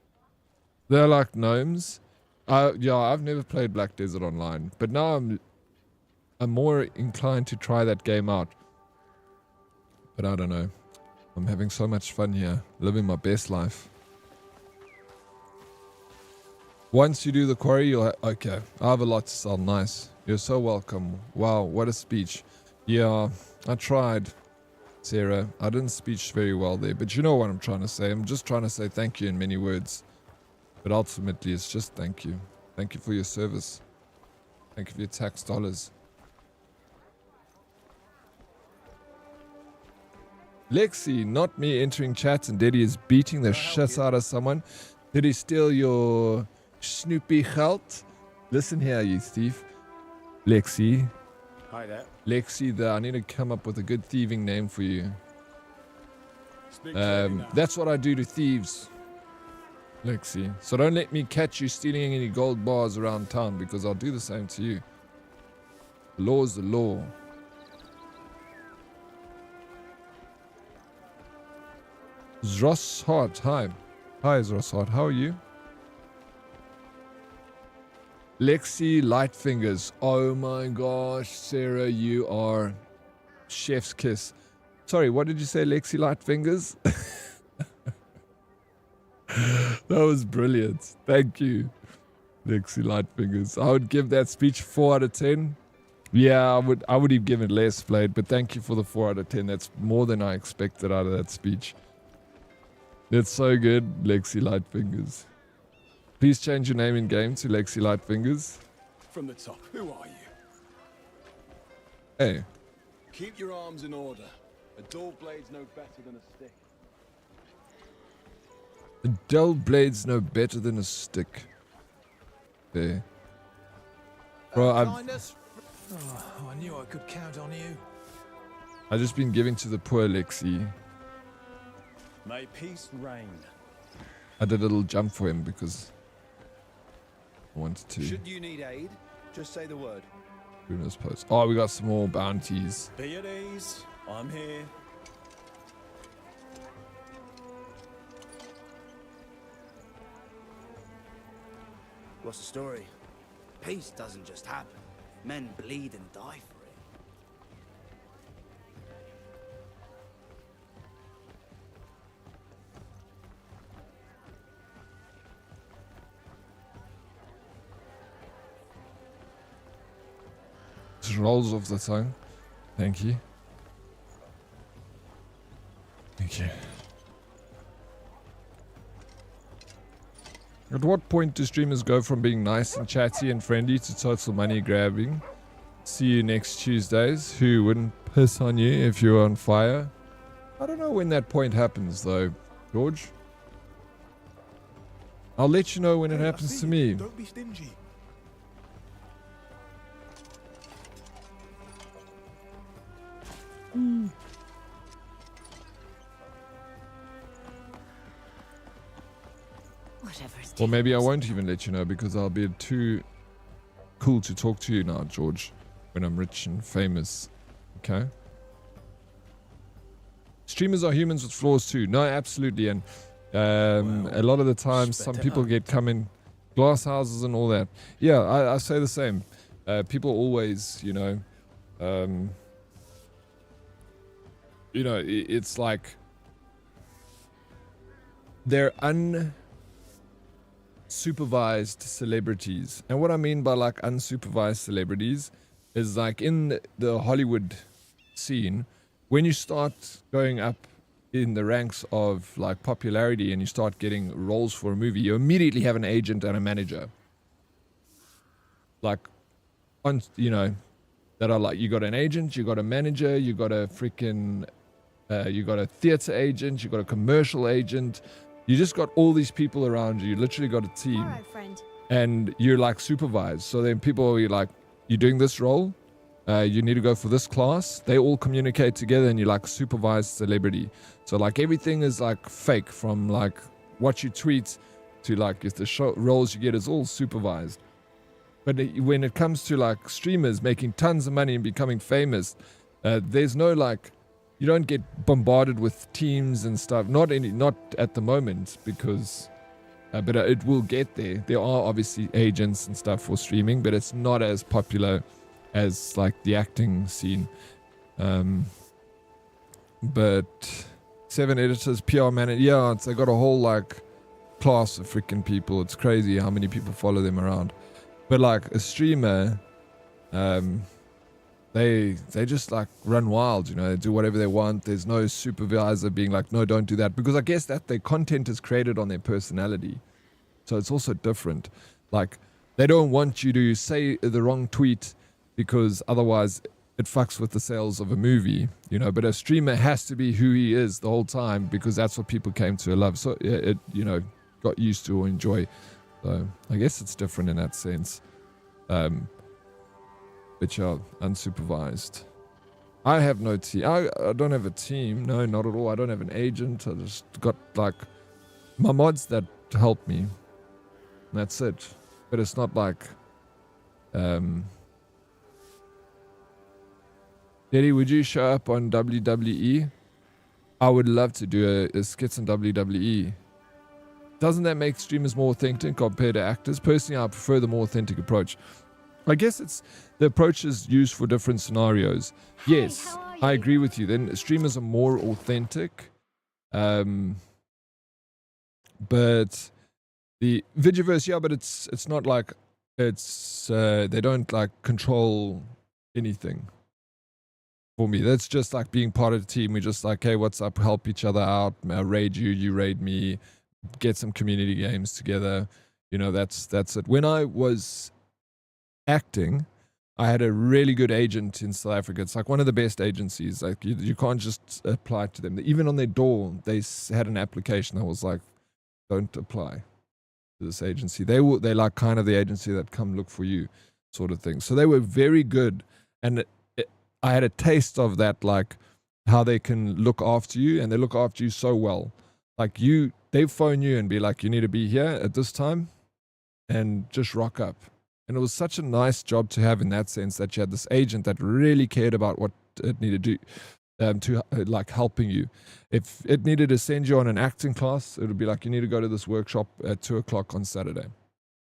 They're like gnomes. Yeah, I've never played Black Desert Online, but now I'm more inclined to try that game out. But I don't know. I'm having so much fun here, living my best life. Once you do the quarry, you'll okay, I have a lot to sell. Nice. You're so welcome. Wow, what a speech. Yeah, I tried, Sarah. I didn't speech very well there, but you know what I'm trying to say. I'm just trying to say thank you in many words. But ultimately, it's just thank you. Thank you for your service. Thank you for your tax dollars. Lexi, not me entering chat and Daddy is beating the shit out of someone. Did he steal your Snoopy geld? Listen here, you thief. Lexi. Hi there. Lexi, I need to come up with a good thieving name for you. That's what I do to thieves. Lexi. So don't let me catch you stealing any gold bars around town because I'll do the same to you. The law's the law. Zroshart, hi. Hi, Zroshart. How are you? Lexi Lightfingers. Oh my gosh, Sarah, you are chef's kiss. Sorry, what did you say, Lexi Lightfingers? That was brilliant. Thank you, Lexi Lightfingers. I would give that speech 4 out of 10. Yeah, I would have given it less played, but thank you for the 4 out of 10. That's more than I expected out of that speech. That's so good, Lexi Lightfingers. Please change your name in game to Lexi Lightfingers. From the top, who are you? Hey. Keep your arms in order. A dull blade's no better than a stick. A dull blade's no better than a stick. There. Bro, I knew I could count on you. I've just been giving to the poor, Lexi. May peace reign. I did a little jump for him because I wanted to. Should you need aid, just say the word. Bruno's post. Oh, we got some more bounties. Be at ease. I'm here. What's the story? Peace doesn't just happen. Men bleed and die for it. Just rolls off the tongue. Thank you. Thank you. At what point do streamers go from being nice and chatty and friendly to total money grabbing? See you next Tuesdays. Who wouldn't piss on you if you were on fire? I don't know when that point happens though, George. I'll let you know when it happens to me. Don't be stingy. Or maybe I won't even let you know because I'll be too cool to talk to you now, George, when I'm rich and famous. Okay? Streamers are humans with flaws too. No, absolutely. And a lot of the time, some people get come in glass houses and all that. Yeah, I say the same. People always, it's like they're unsupervised celebrities. And what I mean by like unsupervised celebrities is like in the Hollywood scene when you start going up in the ranks of like popularity and you start getting roles for a movie, you immediately have an agent and a manager. Like, on, you know, that are like, you got an agent, you got a manager, you got a freaking, you got a theater agent, you got a commercial agent. You just got all these people around you. You literally got a team. All right, friend. And you're like supervised. So then people are like, you're doing this role, you need to go for this class. They all communicate together and you're like supervised celebrity. So like everything is like fake, from like what you tweet to like if the roles you get is all supervised. But when it comes to like streamers making tons of money and becoming famous, there's no like, you don't get bombarded with teams and stuff. Not at the moment, because but it will get there. There are obviously agents and stuff for streaming, but it's not as popular as like the acting scene. But 7 editors, PR manager, yeah, they got a whole like class of freaking people. It's crazy how many people follow them around. But like a streamer, they just like run wild, you know, they do whatever they want. There's no supervisor being like, no, don't do that, because I guess that their content is created on their personality. So it's also different. Like, they don't want you to say the wrong tweet because otherwise it fucks with the sales of a movie, you know. But a streamer has to be who he is the whole time, because that's what people came to love. So it, you know, got used to or enjoy. So I guess it's different in that sense. But yeah, unsupervised. I have no team. I don't have a team. No, not at all. I don't have an agent. I just got like my mods that help me. That's it. But it's not like Daddy, would you show up on WWE? I would love to do a skits on WWE. Doesn't that make streamers more authentic compared to actors? Personally, I prefer the more authentic approach. I guess it's the approach is used for different scenarios. Hey, yes, I agree with you. Then streamers are more authentic. But the Vigi-Verse, yeah, but it's not like it's they don't like control anything. For me, that's just like being part of the team. We're just like, hey, what's up? Help each other out. I'll raid you, you raid me. Get some community games together. You know, that's it. When I was acting, I had a really good agent in South Africa. It's like one of the best agencies. Like you can't just apply to them. Even on their door, they had an application that was like, don't apply to this agency. They're like kind of the agency that come look for you, sort of thing. So they were very good, and I had a taste of that, like how they can look after you, and they look after you so well. Like they phone you and be like, you need to be here at this time, and just rock up. And it was such a nice job to have in that sense, that you had this agent that really cared about what it needed to do, to like helping you. If it needed to send you on an acting class, it would be like, you need to go to this workshop at 2:00 on Saturday.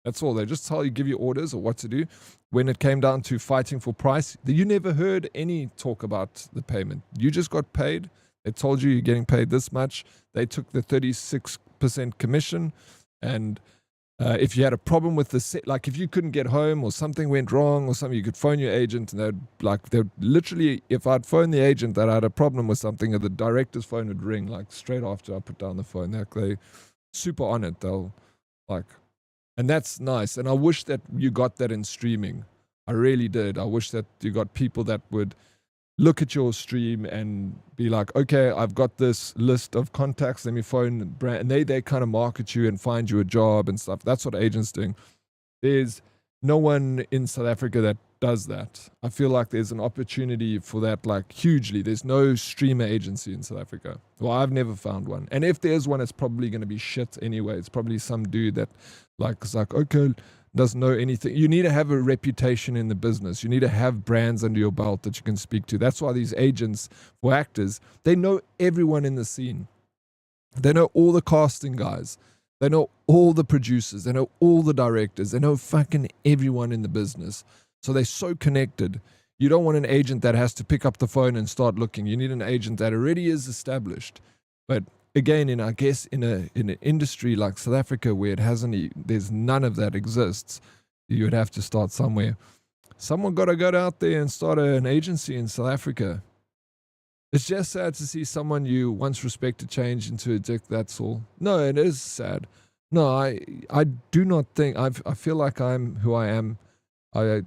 That's all. They just tell you, give you orders or what to do. When it came down to fighting for price, you never heard any talk about the payment. You just got paid. They told you you're getting paid this much. They took the 36% commission, and if you had a problem with the set, like if you couldn't get home or something went wrong or something, you could phone your agent, and they'd literally, if I'd phone the agent that I had a problem with something, the director's phone would ring like straight after I put down the phone. They super on it. They'll like, and that's nice. And I wish that you got that in streaming. I really did. I wish that you got people that would look at your stream and be like, okay, I've got this list of contacts, let me phone brand, and they kind of market you and find you a job and stuff. That's what agents doing. There's no one in South Africa that does that. I feel like there's an opportunity for that, like hugely. There's no streamer agency in South Africa. Well, I've never found one. And if there's one, it's probably going to be shit anyway. It's probably some dude that like is like, okay, doesn't know anything. You need to have a reputation in the business. You need to have brands under your belt that you can speak to. That's why these agents for actors, they know everyone in the scene. They know all the casting guys. They know all the producers. They know all the directors. They know fucking everyone in the business. So they're so connected. You don't want an agent that has to pick up the phone and start looking. You need an agent that already is established. But again, I guess in an industry like South Africa where there's none of that exists, you would have to start somewhere. Someone got to go out there and start an agency in South Africa. It's just sad to see someone you once respected change into a dick, that's all. No, it is sad. No, I do not think, I feel like I'm who I am. I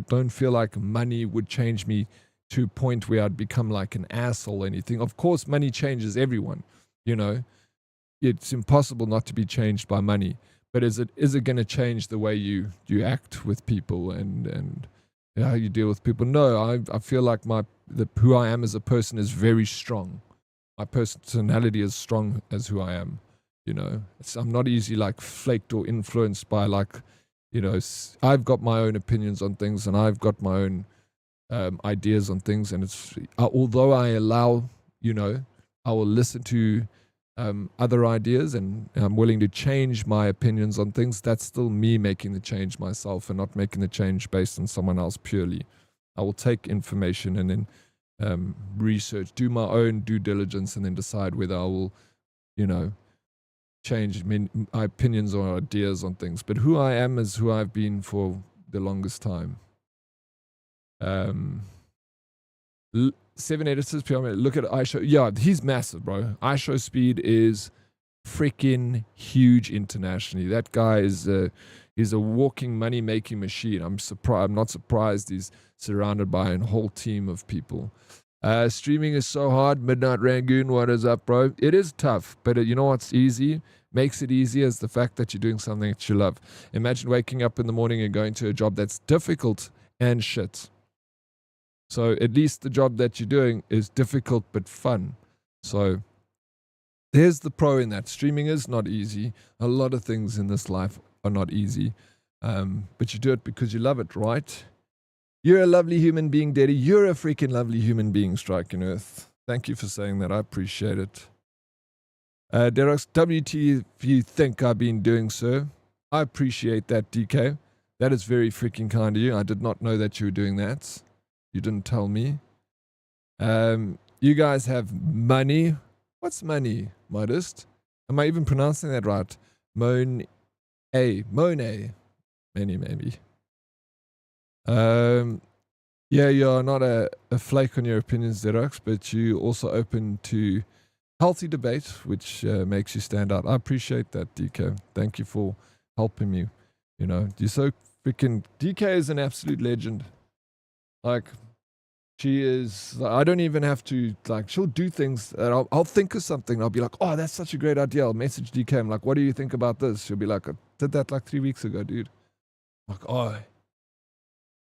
don't feel like money would change me to a point where I'd become like an asshole or anything. Of course, money changes everyone, you know. It's impossible not to be changed by money. But is it going to change the way you act with people and how you deal with people? No, I feel like who I am as a person is very strong. My personality is strong as who I am, you know. I'm not easily like flaked or influenced by like, you know, I've got my own opinions on things and I've got my own ideas on things. And it's, although I allow, you know, I will listen to other ideas and I'm willing to change my opinions on things, that's still me making the change myself and not making the change based on someone else purely. I will take information and then research, do my own due diligence and then decide whether I will, you know, change my opinions or ideas on things. But who I am is who I've been for the longest time. 7 editors per minute. Look at iShow. Yeah, he's massive, bro. iShow speed is freaking huge internationally. That guy is a walking money making machine. I'm not surprised he's surrounded by a whole team of people. Streaming is so hard. Midnight Rangoon, what is up, bro? It is tough, but you know what's easy? Makes it easy is the fact that you're doing something that you love. Imagine waking up in the morning and going to a job that's difficult and shit. So at least the job that you're doing is difficult but fun. So there's the pro in that. Streaming is not easy. A lot of things in this life are not easy. But you do it because you love it, right? You're a lovely human being, Daddy. You're a freaking lovely human being, Striking Earth. Thank you for saying that. I appreciate it. Dead Oryx, WT if you think I've been doing, sir. I appreciate that, DK. That is very freaking kind of you. I did not know that you were doing that. You didn't tell me. You guys have money. What's money, modest? Am I even pronouncing that right? Monet. Maybe. Yeah, you're not a flake on your opinions, Derox, but you also open to healthy debate, which makes you stand out. I appreciate that, DK. Thank you for helping me. You know, you're so freaking... DK is an absolute legend. Like, she is, I don't even have to, like, she'll do things, and I'll think of something, I'll be like, oh, that's such a great idea, I'll message DK, I'm like, what do you think about this? She'll be like, I did that like 3 weeks ago, dude. I'm like, oh,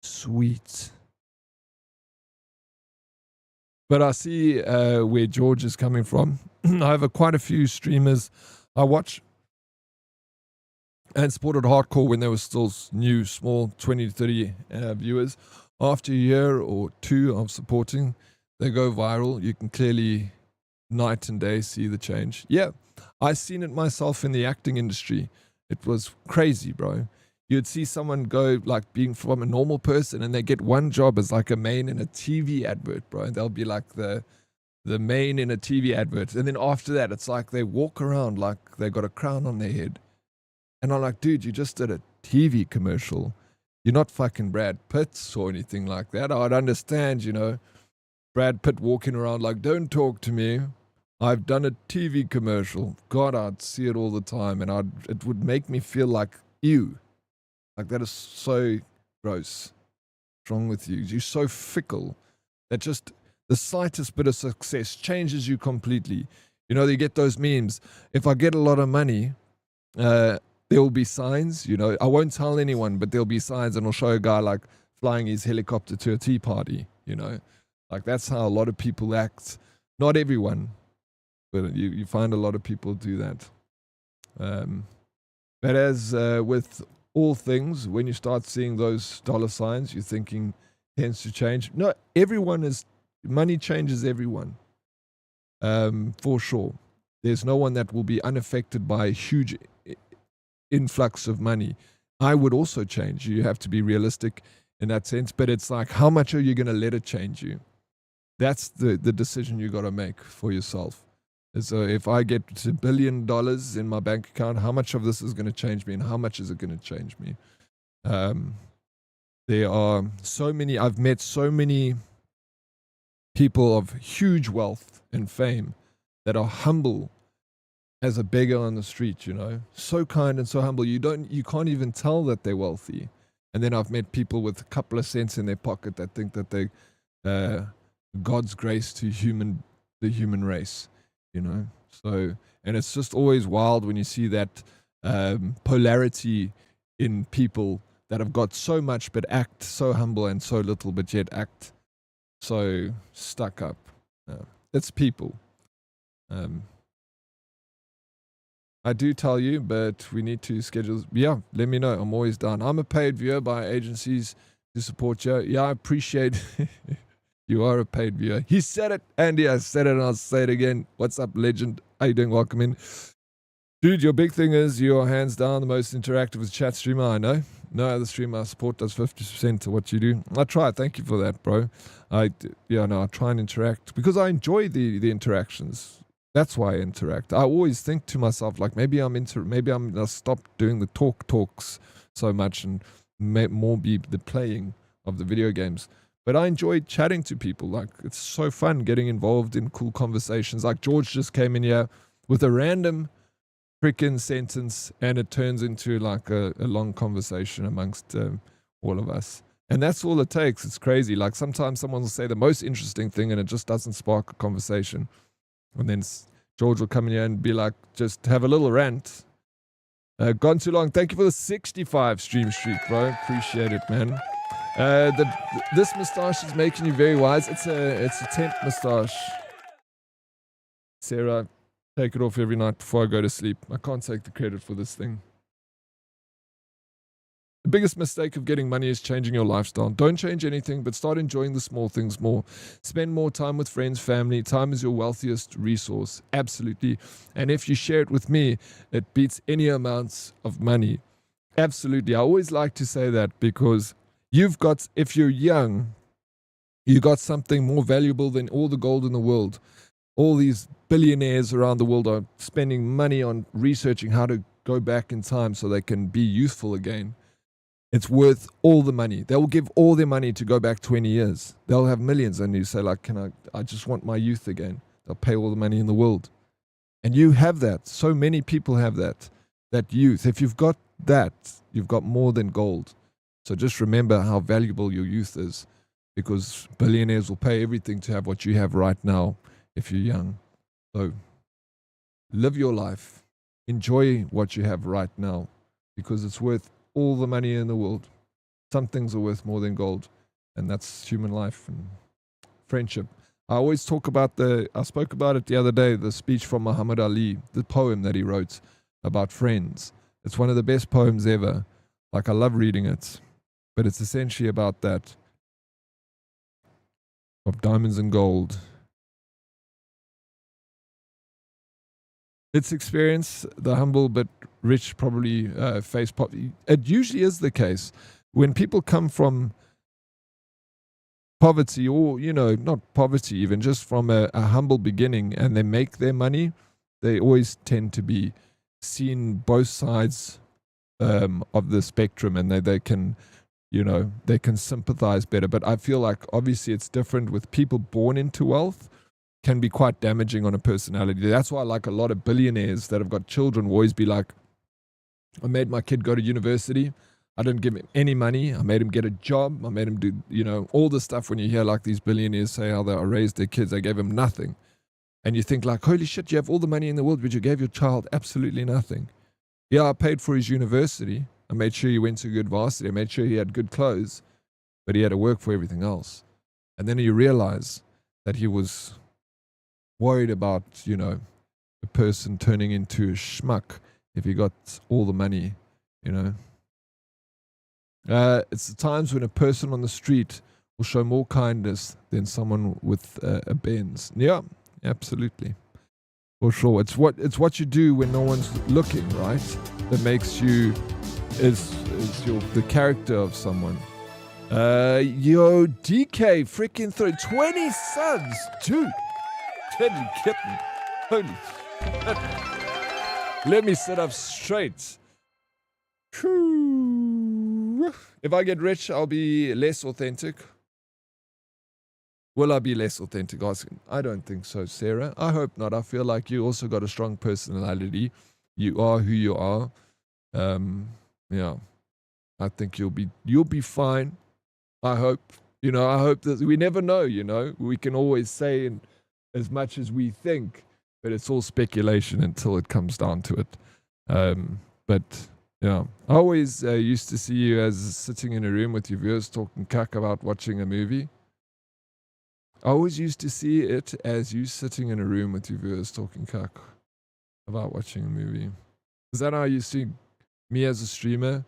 sweet. But I see where George is coming from. I have quite a few streamers I watch and supported hardcore when they were still new, small, 20 to 30 viewers. After a year or two of supporting, they go viral. You can clearly night and day see the change. Yeah, I seen it myself in the acting industry. It was crazy, bro. You'd see someone go like being from a normal person and they get one job as like a main in a TV advert, bro. And they'll be like the main in a TV advert. And then after that, it's like they walk around like they got a crown on their head. And I'm like, dude, you just did a TV commercial. You're not fucking Brad Pitt or anything like that. I'd understand, you know, Brad Pitt walking around like, don't talk to me. I've done a TV commercial. God, I'd see it all the time. And it would make me feel like, ew. Like, that is so gross. What's wrong with you? You're so fickle that just the slightest bit of success changes you completely. You know, you get those memes. If I get a lot of money, there will be signs, you know. I won't tell anyone, but there'll be signs and I'll show a guy like flying his helicopter to a tea party, you know. Like, that's how a lot of people act. Not everyone, but you find a lot of people do that. But as with all things, when you start seeing those dollar signs, you're thinking tends to change. No, money changes everyone. For sure. There's no one that will be unaffected by a huge influx of money. I would also change. You have to be realistic in that sense, but it's like, how much are you going to let it change you? That's the decision you got to make for yourself. So if I get $1 billion in my bank account, how much of this is going to change me and how much is it going to change me? There are so many, I've met so many people of huge wealth and fame that are humble as a beggar on the street, you know, so kind and so humble. You can't even tell that they're wealthy. And then I've met people with a couple of cents in their pocket that think that they God's grace to the human race, you know. So, and it's just always wild when you see that polarity in people that have got so much but act so humble, and so little but yet act so stuck up. It's people. I do tell you, but we need to schedule. Yeah, let me know. I'm always down. I'm a paid viewer by agencies to support you. Yeah, I appreciate you are a paid viewer. He said it, Andy. I said it and I'll say it again. What's up, legend? How you doing? Welcome in. Dude, your big thing is you're hands down the most interactive with chat streamer I know. No other streamer I support does 50% of what you do. I try. Thank you for that, bro. I try and interact because I enjoy the interactions. That's why I interact. I always think to myself, like, maybe I'll stop doing the talks so much and more be the playing of the video games. But I enjoy chatting to people. Like, it's so fun getting involved in cool conversations. Like, George just came in here with a random freaking sentence, and it turns into like a long conversation amongst all of us. And that's all it takes. It's crazy. Like, sometimes someone will say the most interesting thing and it just doesn't spark a conversation. And then George will come in here and be like, just have a little rant. Gone too long. Thank you for the 65 stream streak, bro. Appreciate it, man. This moustache is making you very wise. It's a temp moustache. Sarah, take it off every night before I go to sleep. I can't take the credit for this thing. The biggest mistake of getting money is changing your lifestyle. Don't change anything, but start enjoying the small things more. Spend more time with friends, family. Time is your wealthiest resource. Absolutely. And if you share it with me, it beats any amounts of money. Absolutely. I always like to say that because if you're young, you got something more valuable than all the gold in the world. All these billionaires around the world are spending money on researching how to go back in time so they can be youthful again. It's worth all the money. They will give all their money to go back 20 years. They'll have millions, and you say, like, I just want my youth again. They'll pay all the money in the world. And you have that. So many people have that youth. If you've got that, you've got more than gold. So just remember how valuable your youth is, because billionaires will pay everything to have what you have right now if you're young. So live your life. Enjoy what you have right now, because it's worth all the money in the world. Some things are worth more than gold, and that's human life and friendship. I always talk about I spoke about it the other day, the speech from Muhammad Ali, the poem that he wrote about friends. It's one of the best poems ever. Like, I love reading it, but it's essentially about that, of diamonds and gold. It's experience, the humble but rich probably face poverty. It usually is the case. When people come from poverty, or, not poverty even, just from a humble beginning, and they make their money, they always tend to be seen both sides of the spectrum, and they can, they can sympathize better. But I feel like obviously it's different with people born into wealth. Can be quite damaging on a personality. That's why, like, a lot of billionaires that have got children will always be like, I made my kid go to university. I didn't give him any money. I made him get a job. I made him do, all the stuff. When you hear like these billionaires say how they raised their kids, they gave him nothing. And you think like, holy shit, you have all the money in the world, but you gave your child absolutely nothing. Yeah, I paid for his university. I made sure he went to a good varsity. I made sure he had good clothes, but he had to work for everything else. And then you realize that he was worried about, a person turning into a schmuck if he got all the money, It's the times when a person on the street will show more kindness than someone with a Benz. Yeah, absolutely. For sure. It's what you do when no one's looking, right? That makes you, the character of someone. Yo, DK freaking throw 20 subs, dude. Can you get me? Holy shit. Let me sit up straight. If I get rich, I'll be less authentic. Will I be less authentic asking? I don't think so, Sarah. I hope not. I feel like you also got a strong personality. You are who you are. Yeah. I think you'll be fine. I hope. I hope that we never know, We can always say as much as we think, but it's all speculation until it comes down to it. But yeah, I always used to see you as sitting in a room with your viewers talking cack about watching a movie. I always used to see it as you sitting in a room with your viewers talking cack about watching a movie. Is that how you see me as a streamer?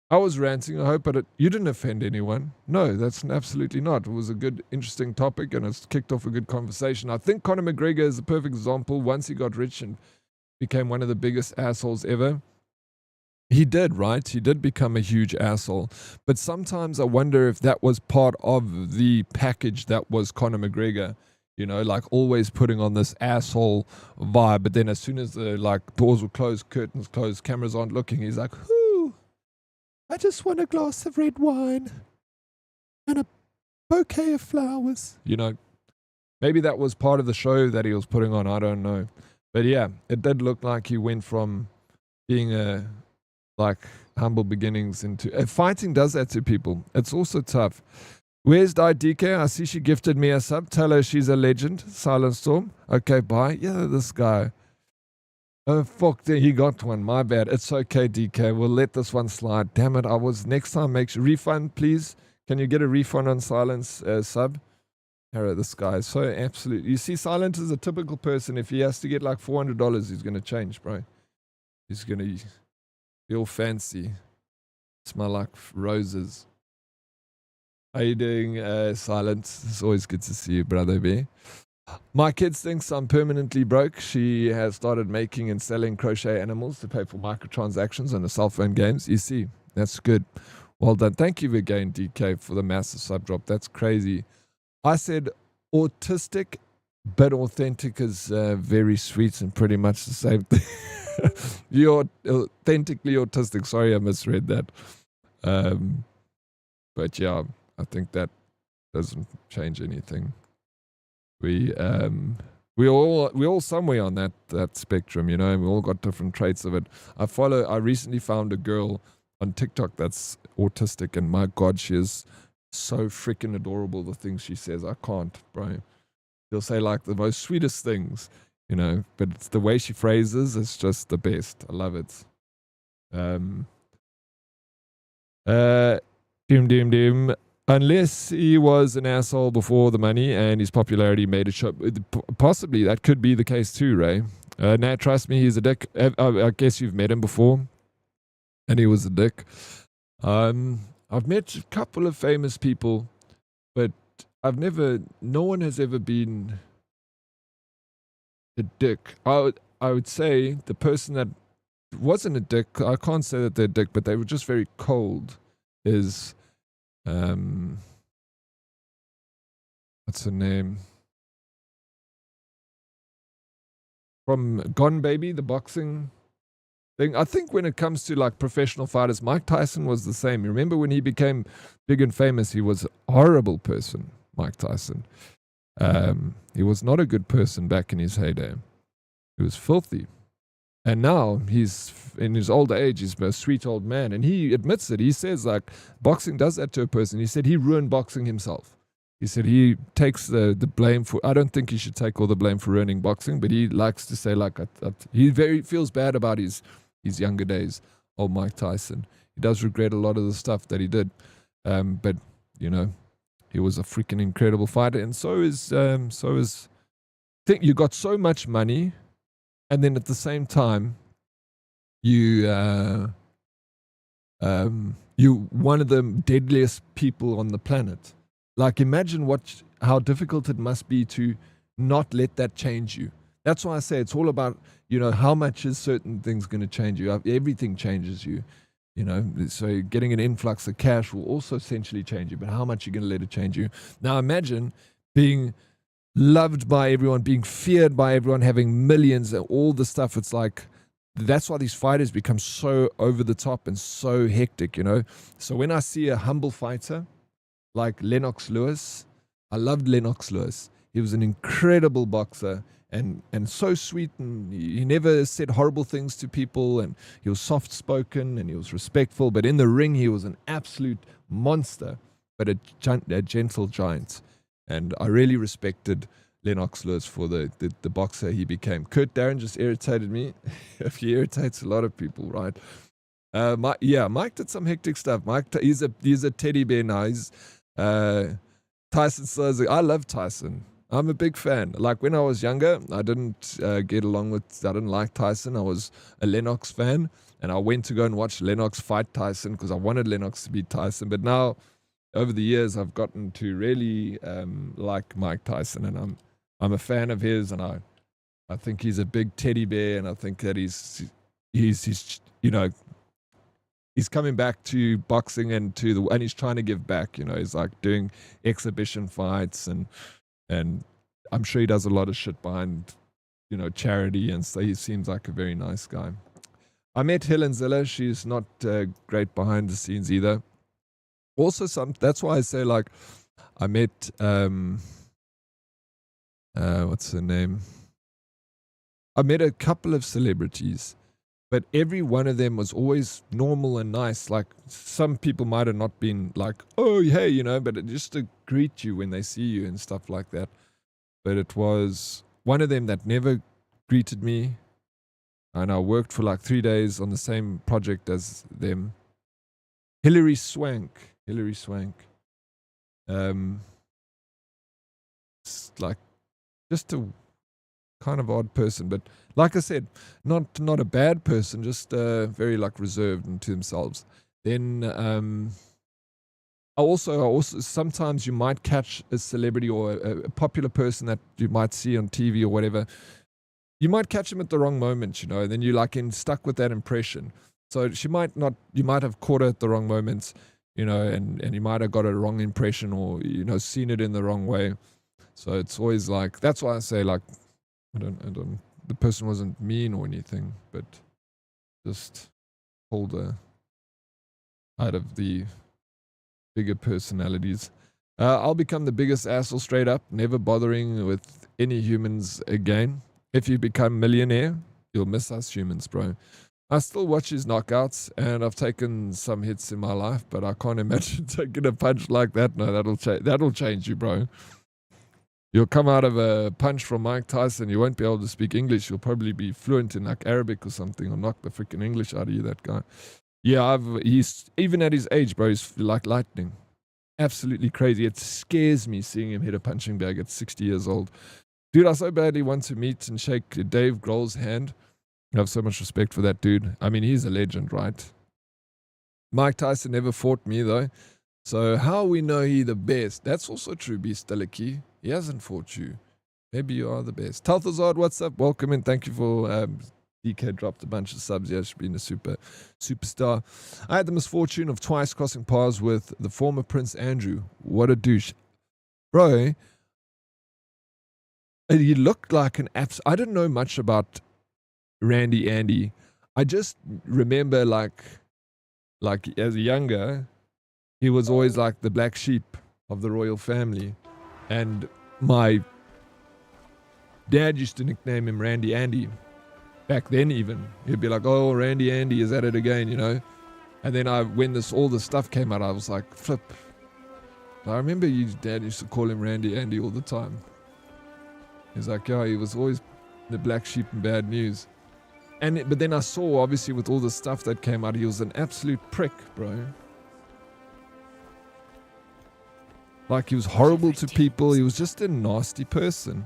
I was ranting, I hope, but you didn't offend anyone. No, that's absolutely not. It was a good, interesting topic, and it's kicked off a good conversation. I think Conor McGregor is a perfect example. Once he got rich and became one of the biggest assholes ever, he did, right? He did become a huge asshole. But sometimes I wonder if that was part of the package that was Conor McGregor. Like always putting on this asshole vibe. But then as soon as the doors will close, curtains close, cameras aren't looking, he's like, whoo, I just want a glass of red wine and a bouquet of flowers. Maybe that was part of the show that he was putting on. I don't know. But yeah, it did look like he went from being humble beginnings into fighting does that to people. It's also tough. Where's DK? I see she gifted me a sub. Tell her she's a legend. Silent Storm. Okay, bye. Yeah, this guy. Oh, fuck, he got one. My bad. It's okay, DK. We'll let this one slide. Damn it. Next time, make sure. Refund, please. Can you get a refund on Silence sub? Hero, this guy is so absolute. You see, Silent is a typical person. If he has to get like $400, he's going to change, bro. He's going to feel fancy. Smell like roses. How you doing, Silent? It's always good to see you, brother B. My kids thinks I'm permanently broke. She has started making and selling crochet animals to pay for microtransactions on the cell phone games. You see, that's good. Well done. Thank you again, DK, for the massive sub drop. That's crazy. I said autistic, but authentic is very sweet and pretty much the same thing. You're authentically autistic. Sorry, I misread that. But yeah, I think that doesn't change anything. We all somewhere on that spectrum, and we all got different traits of it. I recently found a girl on TikTok that's autistic, and my God, she is so freaking adorable, the things she says. I can't, bro. She'll say like the most sweetest things, but it's the way she phrases, it's just the best. I love it. Doom. Unless he was an asshole before the money and his popularity made it show. Possibly that could be the case too, Ray. Nat, trust me, he's a dick. I guess you've met him before, and he was a dick. I've met a couple of famous people, but no one has ever been a dick. I would say the person that wasn't a dick, I can't say that they're a dick, but they were just very cold, is, what's her name? From Gone Baby, the boxing thing. I think when it comes to like professional fighters, Mike Tyson was the same. You remember when he became big and famous, he was a horrible person, Mike Tyson. He was not a good person back in his heyday. He was filthy. And now he's in his older age, he's a sweet old man. And he admits it. He says like boxing does that to a person. He said he ruined boxing himself. He said he takes the blame for, I don't think he should take all the blame for ruining boxing, but he likes to say like, he feels bad about his younger days, old Mike Tyson. He does regret a lot of the stuff that he did. But, he was a freaking incredible fighter. And so is, think you got so much money, and then at the same time, you one of the deadliest people on the planet. Like, imagine how difficult it must be to not let that change you. That's why I say it's all about, how much is certain things going to change you. Everything changes you, So getting an influx of cash will also essentially change you, but how much you're going to let it change you. Now imagine being loved by everyone, being feared by everyone, having millions and all the stuff. It's like, that's why these fighters become so over the top and so hectic, So when I see a humble fighter like Lennox Lewis, I loved Lennox Lewis. He was an incredible boxer and so sweet, and he never said horrible things to people, and he was soft-spoken and he was respectful, but in the ring he was an absolute monster, but a gentle giant. And I really respected Lennox Lewis for the boxer he became. Kurt Darren just irritated me. He irritates a lot of people, right? Mike did some hectic stuff. He's a teddy bear now. Tyson says, I love Tyson. I'm a big fan. Like when I was younger, I didn't I didn't like Tyson. I was a Lennox fan, and I went to go and watch Lennox fight Tyson because I wanted Lennox to beat Tyson. But now, over the years, I've gotten to really like Mike Tyson, and I'm a fan of his, and I think he's a big teddy bear, and I think that he's coming back to boxing and he's trying to give back. He's like doing exhibition fights, and I'm sure he does a lot of shit behind, charity, and so he seems like a very nice guy. I met Helen Ziller. She's not great behind the scenes either. Also, that's why I say, like, I met what's her name? I met a couple of celebrities, but every one of them was always normal and nice. Like, some people might have not been like, oh, hey, but just to greet you when they see you and stuff like that. But it was one of them that never greeted me, and I worked for like 3 days on the same project as them. Hilary Swank. It's like just a kind of odd person, but like I said, not a bad person, just very like reserved and to themselves. Then I also sometimes you might catch a celebrity or a popular person that you might see on TV or whatever. You might catch them at the wrong moment, and then you're like stuck with that impression. So you might have caught her at the wrong moments, and you might have got a wrong impression or, seen it in the wrong way. So it's always like, that's why I say, like, I don't, the person wasn't mean or anything, but just pulled her out of the bigger personalities. I'll become the biggest asshole straight up, never bothering with any humans again. If you become millionaire, you'll miss us humans, bro. I still watch his knockouts, and I've taken some hits in my life, but I can't imagine taking a punch like that. No, that'll change you, bro. You'll come out of a punch from Mike Tyson, you won't be able to speak English. You'll probably be fluent in like Arabic or something, or knock the freaking English out of you, that guy. Yeah, he's even at his age, bro, he's like lightning. Absolutely crazy. It scares me seeing him hit a punching bag at 60 years old. Dude, I so badly want to meet and shake Dave Grohl's hand. I have so much respect for that dude. I mean, he's a legend, right? Mike Tyson never fought me, though. So how we know he the best? That's also true, Beastaliki. He hasn't fought you. Maybe you are the best. Talthazard, what's up? Welcome in. Thank you for... DK dropped a bunch of subs. Yeah, she's been a superstar. I had the misfortune of twice crossing paths with the former Prince Andrew. What a douche. Bro, he looked like an I didn't know much about Randy Andy. I just remember like as a younger, he was always like the black sheep of the royal family. And my dad used to nickname him Randy Andy. Back then even, he'd be like, oh, Randy Andy is at it again, And then when all this stuff came out, I was like, flip. I remember your dad used to call him Randy Andy all the time. He's like, yeah, he was always the black sheep in bad news. But then I saw, obviously, with all the stuff that came out, he was an absolute prick, bro. Like, he was horrible to people. He was just a nasty person.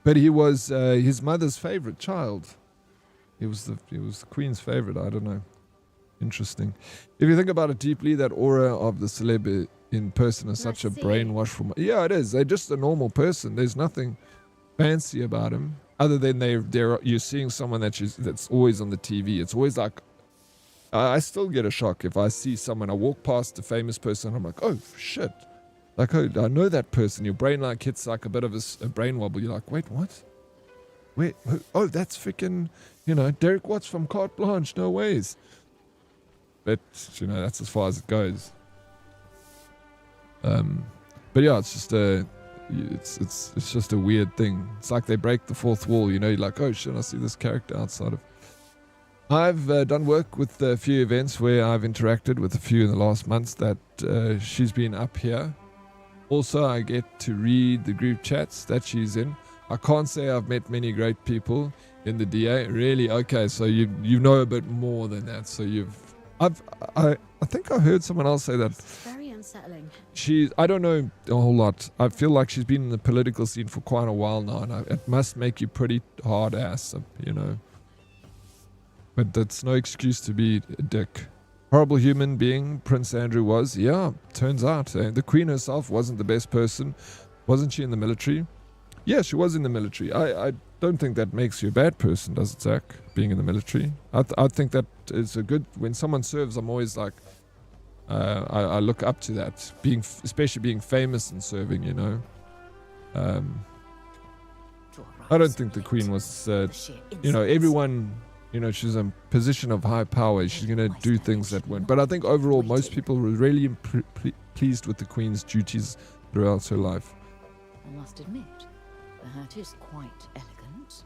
But he was his mother's favorite child. He was the queen's favorite. I don't know. Interesting. If you think about it deeply, that aura of the celeb in person is such a brainwash from. Yeah, it is. They're just a normal person. There's nothing fancy about him, other than you're seeing someone that's always on the TV. It's always like, I still get a shock if I see someone. I walk past a famous person. I'm like, oh shit. Like, oh, I know that person. Your brain like hits like a bit of a brain wobble. You're like, wait, what? Wait, oh, that's freaking, Derek Watts from Carte Blanche. No ways. But, that's as far as it goes. But yeah, it's just it's just a weird thing. It's like they break the fourth wall, you know. You're like, oh shit, I see this character outside of. I've done work with a few events where I've interacted with a few in the last months that she's been up here. Also, I get to read the group chats that she's in. I can't say I've met many great people in the DA. Really? Okay, so you know a bit more than that. So I think I heard someone else say that. It's very unsettling. I don't know a whole lot. I feel like she's been in the political scene for quite a while now, and it must make you pretty hard ass, you know. But that's no excuse to be a dick. Horrible human being Prince Andrew was. Yeah, turns out. The Queen herself wasn't the best person. Wasn't she in the military? Yeah, she was in the military. I don't think that makes you a bad person, does it, Zach? Being in the military. I think that is a good... When someone serves, I'm always like... I look up to that. Especially being famous and serving, you know. I don't think the Queen was... you know, everyone... You know, she's in a position of high power. She's going to do things that weren't. But I think overall, most people were really pleased with the Queen's duties throughout her life. I must admit, the hat is quite elegant.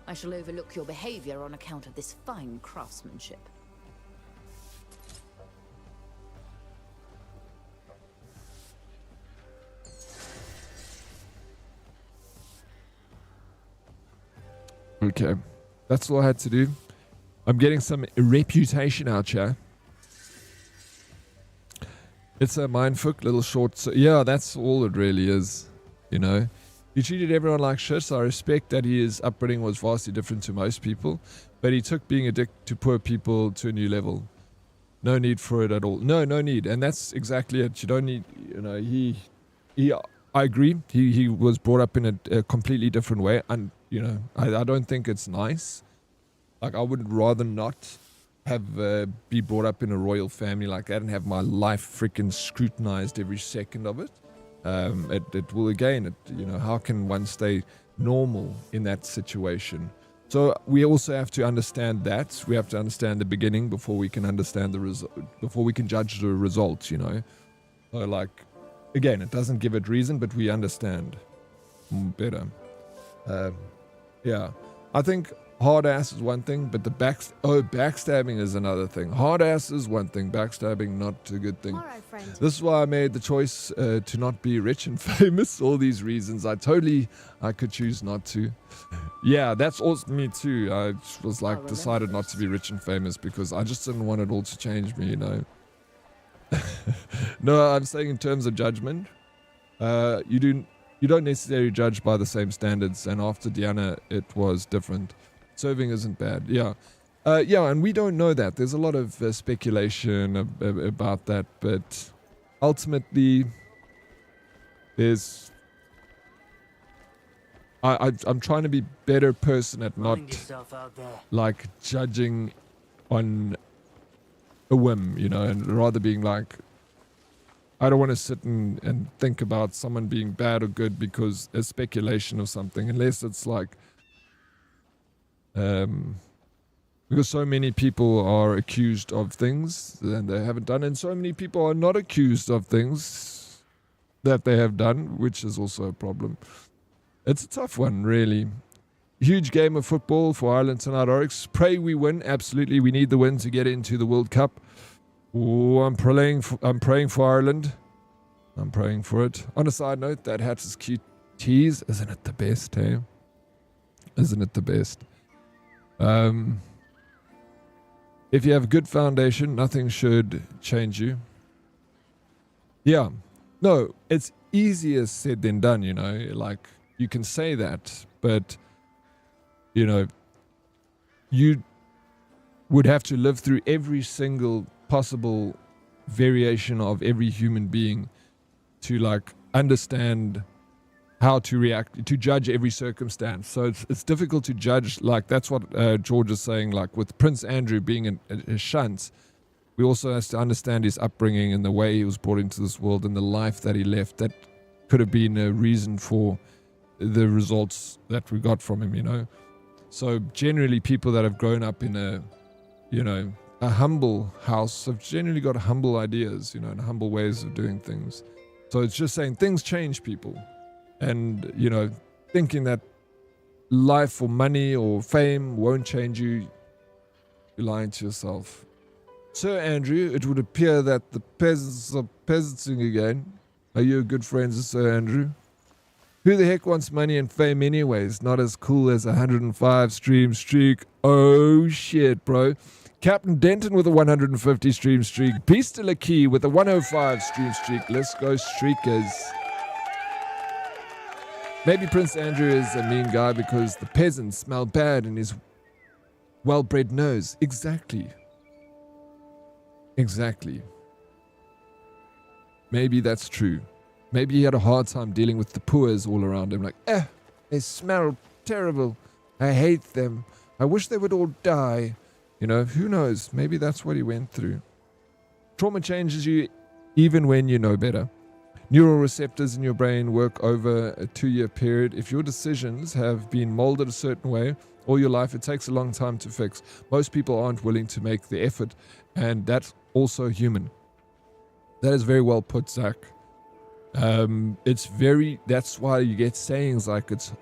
I shall overlook your behavior on account of this fine craftsmanship. Okay, that's all I had to do. I'm getting some reputation out here. It's a mindfuck, little short. So yeah, that's all it really is. You know, he treated everyone like shit. So I respect that his upbringing was vastly different to most people, but he took being a dick to poor people to a new level. No need for it at all. No need, and that's exactly it. You don't need. You know, he. I agree. He was brought up in a completely different way, and you know, I don't think it's nice. Like, I would rather not have be brought up in a royal family like that and have my life freaking scrutinized every second of it. It will again. You know, how can one stay normal in that situation? So we also have to understand that. We have to understand the beginning before we can understand the result. Before we can judge the results. You know, so like. Again, it doesn't give it reason, but we understand better. Yeah, I think hard ass is one thing, but the backstabbing is another thing. Hard ass is one thing, backstabbing not a good thing. This is why I made the choice to not be rich and famous. All these reasons, I could choose not to. Yeah, that's also me too. I was like decided not to be rich and famous because I just didn't want it all to change me, you know. No, I'm saying in terms of judgment, you don't necessarily judge by the same standards, and after Diana it was different. Serving isn't bad. Yeah, and we don't know that. There's a lot of speculation about that, but ultimately there's I'm trying to be a better person at not like judging on a whim, you know, and rather being like, I don't want to sit and think about someone being bad or good because a speculation of something, unless it's like, because so many people are accused of things and they haven't done, and so many people are not accused of things that they have done, which is also a problem. It's a tough one, really. Huge game of football for Ireland tonight, Oryx. Pray we win. Absolutely, we need the win to get into the World Cup. Oh, I'm praying for Ireland. I'm praying for it. On a side note, that hat is cute. Tease, isn't it the best, hey? Isn't it the best? If you have a good foundation, nothing should change you. Yeah. No, it's easier said than done, you know. Like, you can say that, but you know, you would have to live through every single possible variation of every human being to like understand how to react, to judge every circumstance. So it's difficult to judge. Like, that's what George is saying. Like, with Prince Andrew being a shunt, we also have to understand his upbringing and the way he was brought into this world and the life that he left. That could have been a reason for the results that we got from him, you know. So generally people that have grown up in a, you know, a humble house have generally got humble ideas, you know, and humble ways of doing things. So it's just saying things change people. And, you know, thinking that life or money or fame won't change you, you're lying to yourself. Sir Andrew, it would appear that the peasants are peasanting again. Are you good friends with Sir Andrew? Who the heck wants money and fame anyways? Not as cool as a 105 stream streak. Oh shit, bro. Captain Denton with a 150 stream streak. Peace to Lakey with a 105 stream streak. Let's go streakers. Maybe Prince Andrew is a mean guy because the peasants smell bad in his well-bred nose. Exactly. Exactly. Maybe that's true. Maybe he had a hard time dealing with the poors all around him. Like, they smell terrible. I hate them. I wish they would all die. You know, who knows? Maybe that's what he went through. Trauma changes you even when you know better. Neural receptors in your brain work over a 2-year period. If your decisions have been molded a certain way all your life, it takes a long time to fix. Most people aren't willing to make the effort, and that's also human. That is very well put, Zach. That's why you get sayings like it's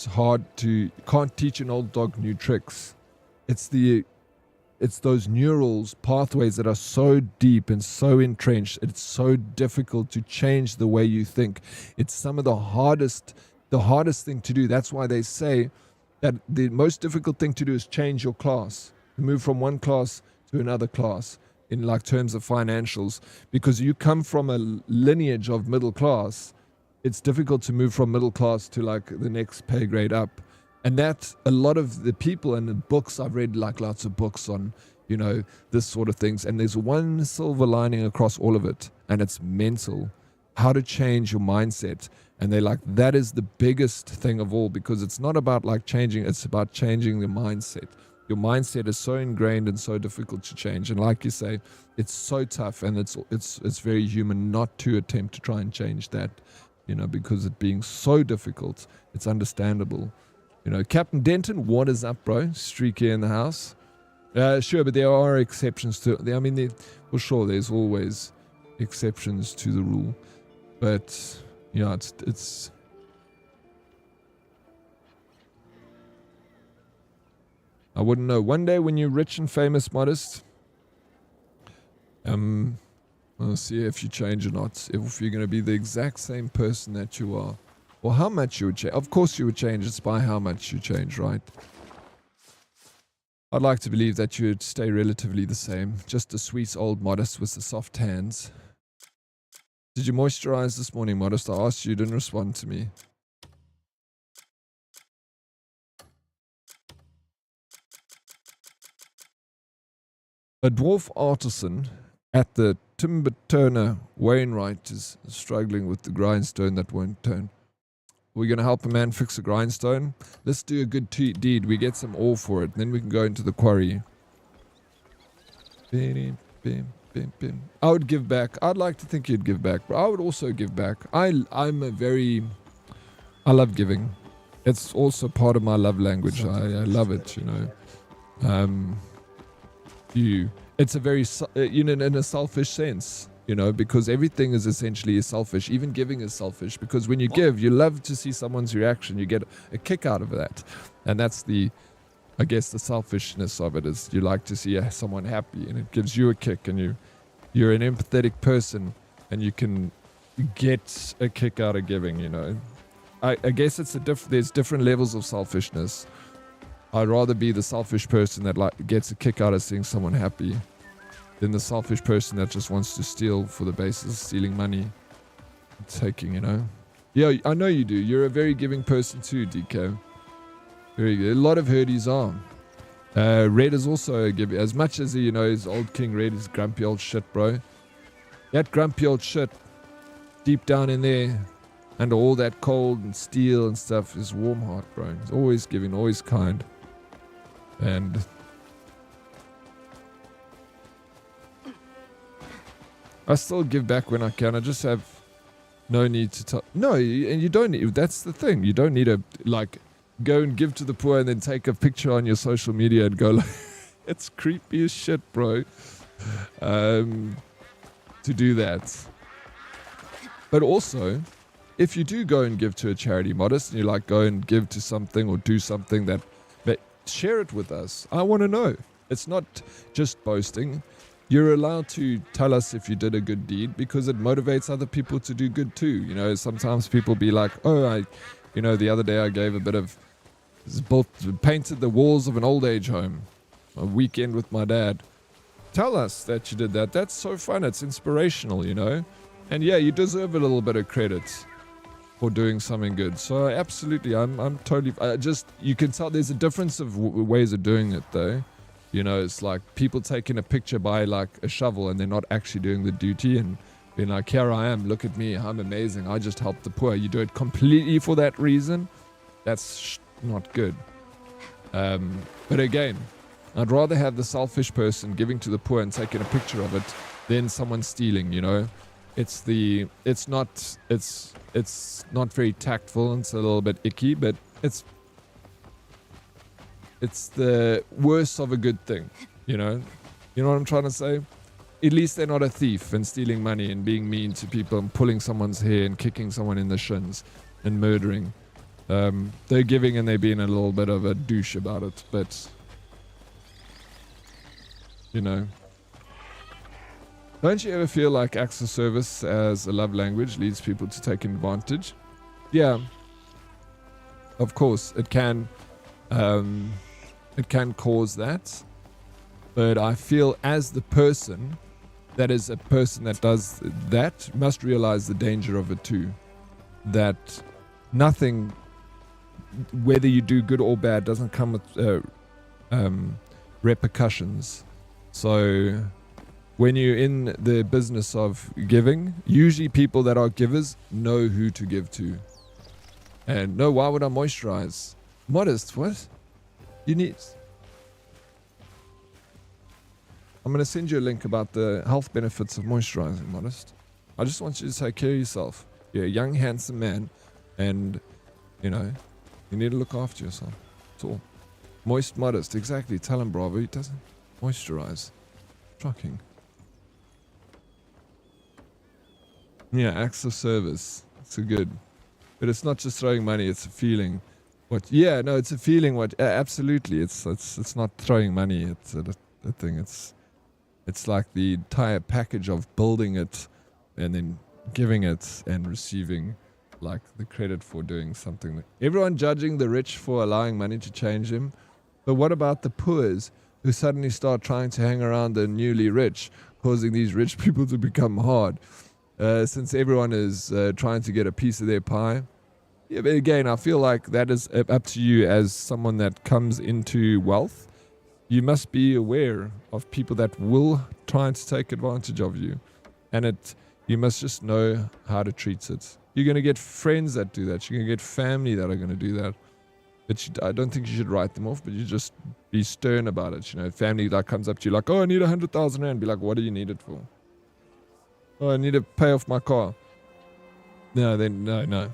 hard to, can't teach an old dog new tricks. It's those neurals pathways that are so deep and so entrenched. It's so difficult to change the way you think. It's some of the hardest thing to do. That's why they say that the most difficult thing to do is change your class, move from one class to another class in like terms of financials, because you come from a lineage of middle class. It's difficult to move from middle class to like the next pay grade up. And that a lot of the people and the books, I've read like lots of books on, you know, this sort of things. And there's one silver lining across all of it, and it's mental. How to change your mindset. And they're like, that is the biggest thing of all, because it's not about like changing, it's about changing the mindset. Your mindset is so ingrained and so difficult to change. And like you say, it's so tough, and it's very human not to attempt to try and change that, you know, because it being so difficult, it's understandable. You know, Captain Denton, what is up, bro? Streaky in the house. Sure, but there are exceptions to it. I mean, for sure, there's always exceptions to the rule. But, you know, it's I wouldn't know. One day when you're rich and famous, Modest, I'll see if you change or not. If you're going to be the exact same person that you are. Or how much you would change. Of course you would change. It's by how much you change, right? I'd like to believe that you would stay relatively the same. Just a sweet old Modest with the soft hands. Did you moisturize this morning, Modest? I asked you, you didn't respond to me. A dwarf artisan at the timber turner Wainwright is struggling with the grindstone that won't turn. We're going to help a man fix a grindstone. Let's do a good deed. We get some ore for it. Then we can go into the quarry. I would give back. I'd like to think you'd give back. But I would also give back. I love giving. It's also part of my love language. I love it, you know. It's a very, in a selfish sense, you know, because everything is essentially selfish. Even giving is selfish, because when you give, you love to see someone's reaction. You get a kick out of that. And that's I guess the selfishness of it is you like to see someone happy, and it gives you a kick, and you're an empathetic person, and you can get a kick out of giving, you know. I guess there's different levels of selfishness. I'd rather be the selfish person that like gets a kick out of seeing someone happy than the selfish person that just wants to steal for the basis of stealing money. Taking, you know. Yeah, I know you do. You're a very giving person too, DK. Very good. A lot of herdies are. Red is also a giving. As much as, you know, his old King Red is grumpy old shit, bro. That grumpy old shit deep down in there, under all that cold and steel and stuff, is warm heart, bro. He's always giving, always kind. And I still give back when I can. I just have no need to tell. No, and you don't need. That's the thing. You don't need to like go and give to the poor and then take a picture on your social media and go like, It's creepy as shit, bro. To do that. But also, if you do go and give to a charity, Modest, and you like go and give to something or do something that share it with us. I want to know. It's not just boasting. You're allowed to tell us if you did a good deed because it motivates other people to do good too. You know, sometimes people be like, oh, the other day I gave a bit of, painted the walls of an old age home, a weekend with my dad. Tell us that you did that. That's so fun. It's inspirational, you know. And yeah, you deserve a little bit of credit for doing something good. So absolutely, I'm totally, you can tell there's a difference of ways of doing it though. You know, it's like people taking a picture by like a shovel and they're not actually doing the duty and being like, here I am, look at me, I'm amazing, I just helped the poor. You do it completely for that reason, that's not good. But again, I'd rather have the selfish person giving to the poor and taking a picture of it than someone stealing, you know. It's not very tactful, it's a little bit icky, but it's the worst of a good thing, you know. You know what I'm trying to say? At least they're not a thief and stealing money and being mean to people and pulling someone's hair and kicking someone in the shins and murdering. They're giving and they're being a little bit of a douche about it, but you know. Don't you ever feel like acts of service as a love language leads people to take advantage? Yeah. Of course, it can cause that. But I feel as the person that is a person that does that must realize the danger of it too. That nothing, whether you do good or bad, doesn't come with repercussions. So when you're in the business of giving, usually people that are givers know who to give to. And no, why would I moisturize? Modest, what? You need... I'm going to send you a link about the health benefits of moisturizing, Modest. I just want you to take care of yourself. You're a young, handsome man, and, you know, you need to look after yourself. That's all. Moist Modest, exactly. Tell him, Bravo, he doesn't moisturize. Shocking. Yeah, acts of service. It's a good. But it's not just throwing money, it's a feeling. What? Yeah, no, it's a feeling. What? Absolutely. It's not throwing money. It's a thing. It's like the entire package of building it and then giving it and receiving like the credit for doing something. Everyone judging the rich for allowing money to change him. But what about the poors who suddenly start trying to hang around the newly rich, causing these rich people to become hard? Since everyone is trying to get a piece of their pie. Yeah, but again, I feel like that is up to you as someone that comes into wealth. You must be aware of people that will try to take advantage of you. And you must just know how to treat it. You're going to get friends that do that. You're going to get family that are going to do that. But I don't think you should write them off, but you just be stern about it. You know, family that comes up to you like, oh, I need 100,000 rand. Be like, what do you need it for? Oh, I need to pay off my car. No, no.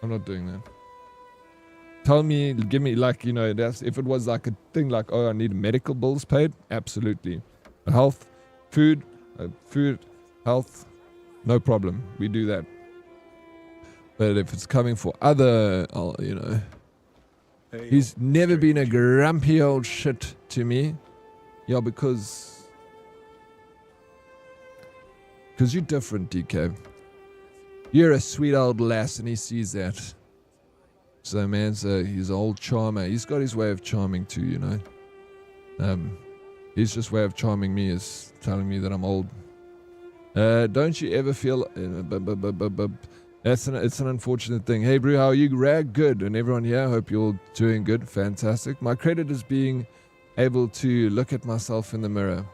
I'm not doing that. Tell me, give me, like, you know, that's if it was like a thing like, oh, I need medical bills paid. Absolutely. Health, food, health, no problem. We do that. But if it's coming for other, you know, he's never been a grumpy old shit to me. Yeah, because you're different, DK. You're a sweet old lass, and he sees that. So, man, he's an old charmer. He's got his way of charming too, you know. His just way of charming me is telling me that I'm old. Don't you ever feel... it's an unfortunate thing. Hey, Brew, how are you? Rag? Good. And everyone here, hope you're all doing good. Fantastic. My credit is being able to look at myself in the mirror.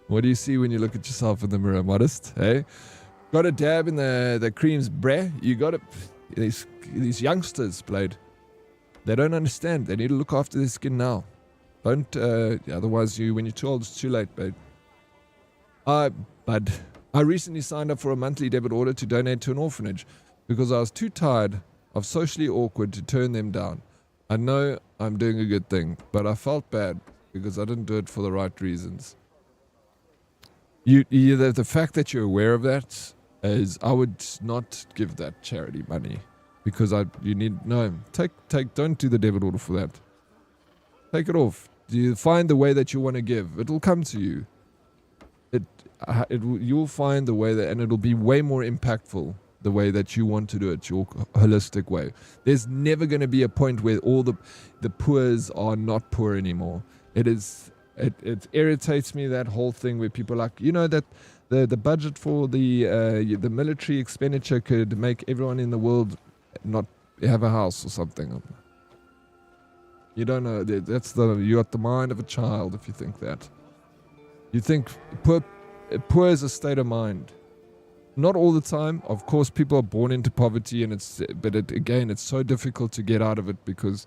What do you see when you look at yourself in the mirror, Modest? Hey? Got a dab in the creams, bruh. You got it. These youngsters, Blade. They don't understand. They need to look after their skin now. Don't, otherwise when you're too old, it's too late, babe. Bud. I recently signed up for a monthly debit order to donate to an orphanage because I was too tired of socially awkward to turn them down. I know I'm doing a good thing, but I felt bad because I didn't do it for the right reasons. The fact that you're aware of that is, I would not give that charity money, because don't do the debit order for that. Take it off. You find the way that you want to give. It'll come to you. You'll find the way that, and it'll be way more impactful the way that you want to do it, your holistic way. There's never going to be a point where all the poors are not poor anymore. It irritates me, that whole thing where people are like, that the budget for the military expenditure could make everyone in the world not have a house or something. You don't know. You got the mind of a child if you think that. You think poor is a state of mind. Not all the time. Of course, people are born into poverty, and it's so difficult to get out of it because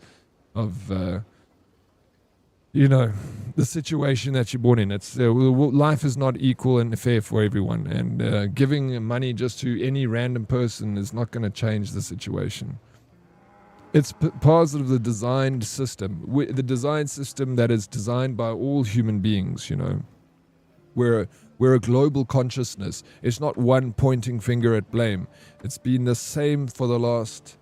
of the situation that you're born in. It's life is not equal and fair for everyone, and giving money just to any random person is not going to change the situation. It's part of the designed system, the design system that is designed by all human beings. We're a global consciousness. It's not one pointing finger at blame. It's been the same for the last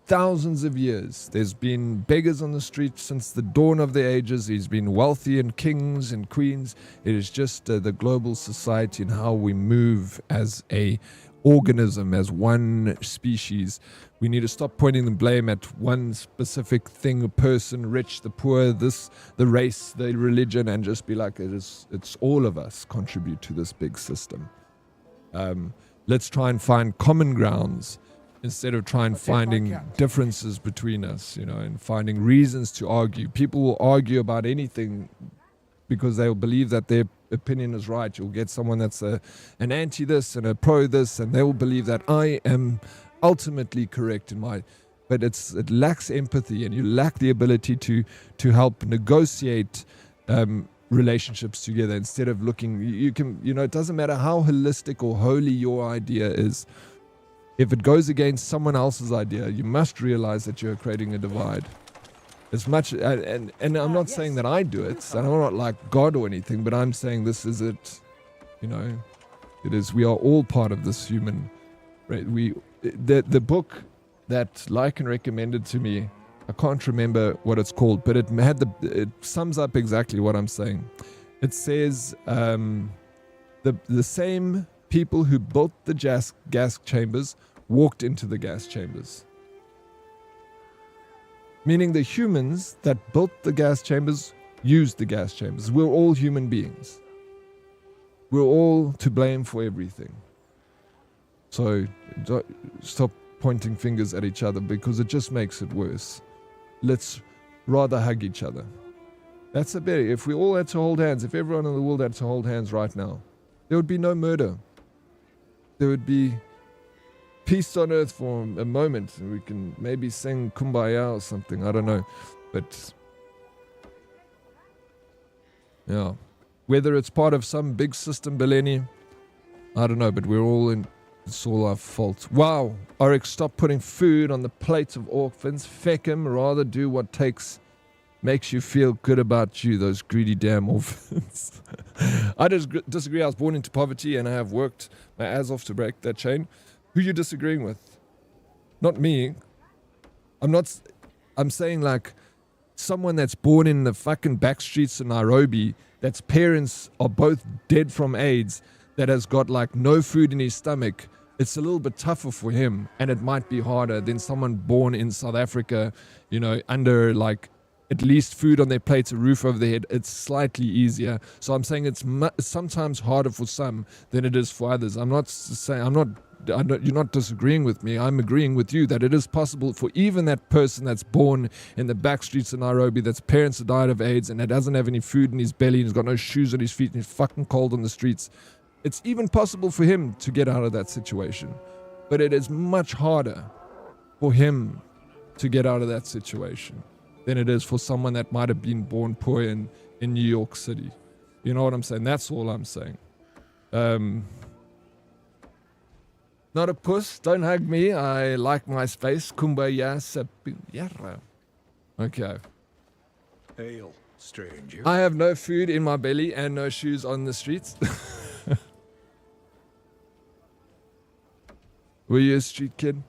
thousands of years. There's been beggars on the street since the dawn of the ages. There's been wealthy and kings and queens. It is just the global society and how we move as a organism, as one species. We need to stop pointing the blame at one specific thing, a person, rich, the poor, the race, the religion, and just be like, it's all of us contribute to this big system. Let's try and find common grounds instead of finding differences between us, and finding reasons to argue. People will argue about anything because they'll believe that their opinion is right. You'll get someone that's an anti this and a pro this, and they will believe that I am ultimately correct but it lacks empathy, and you lack the ability to help negotiate relationships together instead of looking. It doesn't matter how holistic or holy your idea is. If it goes against someone else's idea, you must realize that you're creating a divide. As much, and I'm not saying that I do it, and I'm not like God or anything, but I'm saying this is it. It is. We are all part of this human. Right? The book that Lycan recommended to me, I can't remember what it's called, but it sums up exactly what I'm saying. It says the same people who built the gas chambers walked into the gas chambers. Meaning the humans that built the gas chambers used the gas chambers. We're all human beings. We're all to blame for everything. So stop pointing fingers at each other, because it just makes it worse. Let's rather hug each other. That's a better. If we all had to hold hands, if everyone in the world had to hold hands right now, there would be no murder. There would be peace on earth for a moment, and we can maybe sing Kumbaya or something. I don't know. But yeah, whether it's part of some big system, Beleni, I don't know, but we're all in. It's all our fault. Wow, Oryx, stop putting food on the plates of orphans. Feck 'em, rather do what makes you feel good about you, those greedy damn orphans. I disagree. I was born into poverty, and I have worked my ass off to break that chain. Who you disagreeing with? Not me. I'm saying like someone that's born in the fucking back streets of Nairobi, that's parents are both dead from AIDS, that has got like no food in his stomach. It's a little bit tougher for him, and it might be harder than someone born in South Africa, under like at least food on their plates, a roof over their head. It's slightly easier. So I'm saying it's sometimes harder for some than it is for others. I'm not saying, you're not disagreeing with me. I'm agreeing with you that it is possible for even that person that's born in the back streets of Nairobi, that's parents that died of AIDS, and that doesn't have any food in his belly, and he's got no shoes on his feet, and he's fucking cold on the streets. It's even possible for him to get out of that situation. But it is much harder for him to get out of that situation than it is for someone that might have been born poor in New York City. You know what I'm saying? That's all I'm saying. Not a puss. Don't hug me. I like my space. Kumbaya. Okay. Ale. Stranger. I have no food in my belly and no shoes on the streets. Were you a street kid?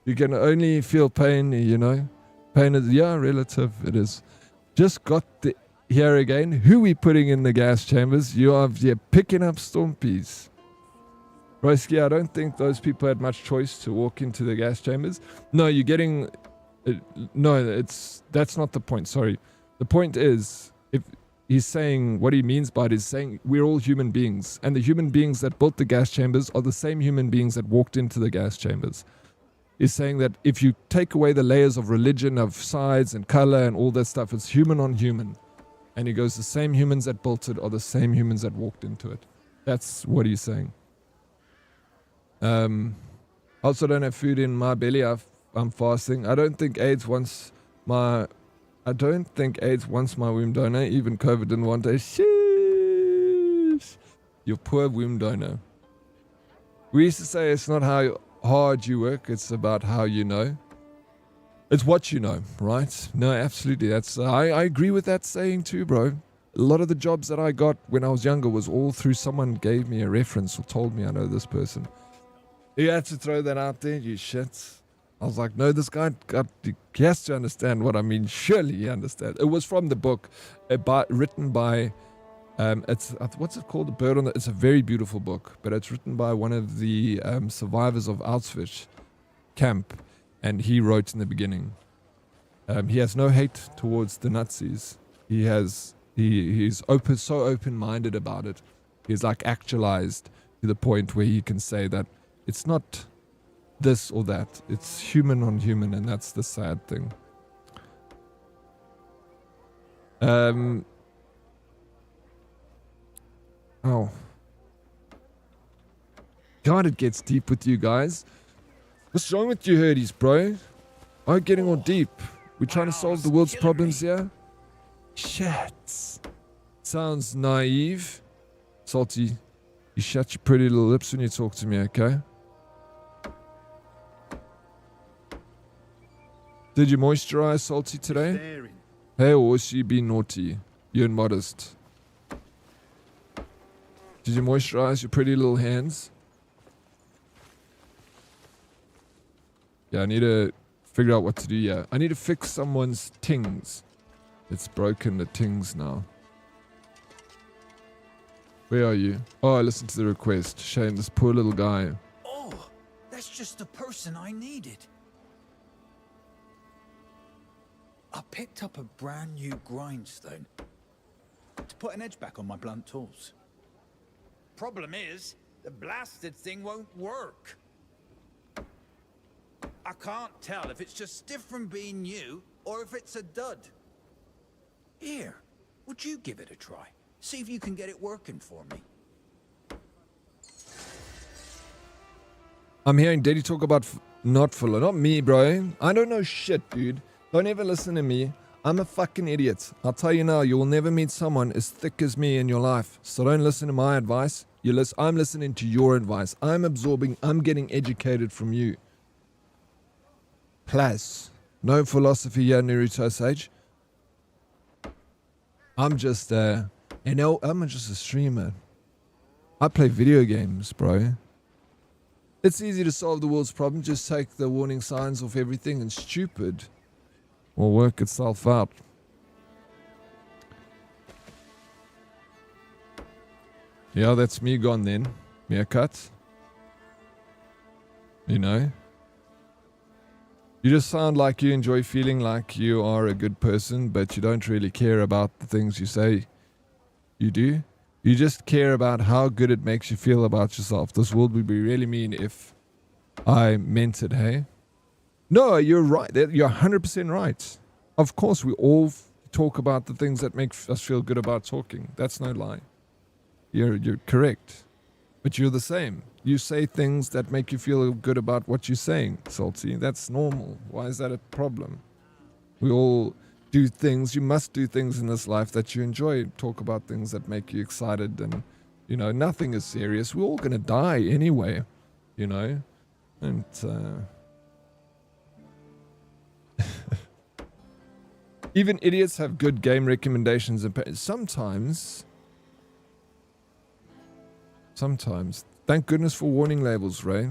You can only feel pain, you know. Pain is, yeah, relative. It is. Just got the, here again. Who we putting in the gas chambers? You're picking up stompies. Broski, I don't think those people had much choice to walk into the gas chambers. No, you're getting... no, that's not the point. Sorry. The point is, if he's saying, what he means by it is saying we're all human beings. And the human beings that built the gas chambers are the same human beings that walked into the gas chambers. Is saying that if you take away the layers of religion, of sides and color and all that stuff, it's human on human. And he goes, the same humans that built it are the same humans that walked into it. That's what he's saying. Also don't have food in my belly. I'm fasting. I don't think AIDS wants my womb donor. Even COVID didn't want it. Sheesh. Your poor womb donor. We used to say it's not how hard you work, it's about how you know. It's what you know, right? No, absolutely. That's I agree with that saying too, bro. A lot of the jobs that I got when I was younger was all through someone gave me a reference or told me I know this person. You had to throw that out there, you shit. I was like, no, this guy he has to understand what I mean. Surely he understands. It was from the book, written by, it's what's it called? The Bird on the. It's a very beautiful book, but it's written by one of the survivors of Auschwitz camp, and he wrote in the beginning. He has no hate towards the Nazis. He's so open-minded about it. He's like actualized to the point where he can say that it's not this or that. It's human on human, and that's the sad thing. Oh. God, it gets deep with you guys. What's wrong with you, Herdies, bro? Why are you getting all deep? We're trying to solve the world's problems here? Shit. Sounds naive. Salty, you shut your pretty little lips when you talk to me, okay? Did you moisturize, Salty, today? Hey, or was she being naughty? You're modest. Did you moisturize your pretty little hands? Yeah, I need to figure out what to do. Yeah, I need to fix someone's tings. It's broken, the tings now. Where are you? Oh, I listened to the request. Shame, this poor little guy. Oh, that's just the person I needed. I picked up a brand new grindstone to put an edge back on my blunt tools. Problem is, the blasted thing won't work. I can't tell if it's just stiff from being new or if it's a dud. Here, would you give it a try? See if you can get it working for me. I'm hearing Daddy talk about not fuller. Not me, bro. I don't know shit, dude. Don't ever listen to me. I'm a fucking idiot. I'll tell you now, you will never meet someone as thick as me in your life. So don't listen to my advice. I'm listening to your advice. I'm absorbing, I'm getting educated from you. Plus, no philosophy here, Naruto Sage. I'm just I'm just a streamer. I play video games, bro. It's easy to solve the world's problem. Just take the warning signs off everything and stupid will work itself out. Yeah, that's me gone then. Meerkat. You know? You just sound like you enjoy feeling like you are a good person, but you don't really care about the things you say you do. You just care about how good it makes you feel about yourself. This world would be really mean if I meant it, hey? No, you're right. You're 100% right. Of course, we all talk about the things that make us feel good about talking. That's no lie. You're correct. But you're the same. You say things that make you feel good about what you're saying, Salty. That's normal. Why is that a problem? We all do things. You must do things in this life that you enjoy. Talk about things that make you excited. And, you know, nothing is serious. We're all going to die anyway, you know. And, Even idiots have good game recommendations. And sometimes. Thank goodness for warning labels, Ray.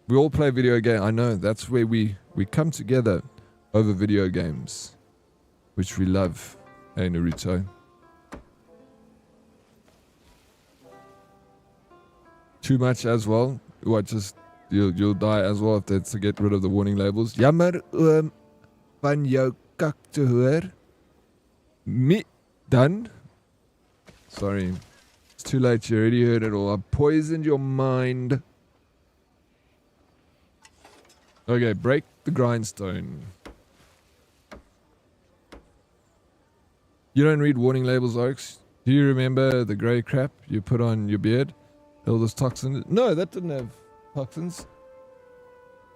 We all play video game. I know, that's where we come together over video games. Which we love. Hey, Naruto. Too much as well. What, just... You'll die as well if that's to get rid of the warning labels. Jammer van jou kak te hoor. Done? Sorry. It's too late. You already heard it all. I poisoned your mind. Okay, break the grindstone. You don't read warning labels, Oryx? Do you remember the grey crap you put on your beard? All this toxin? No, that didn't have toxins.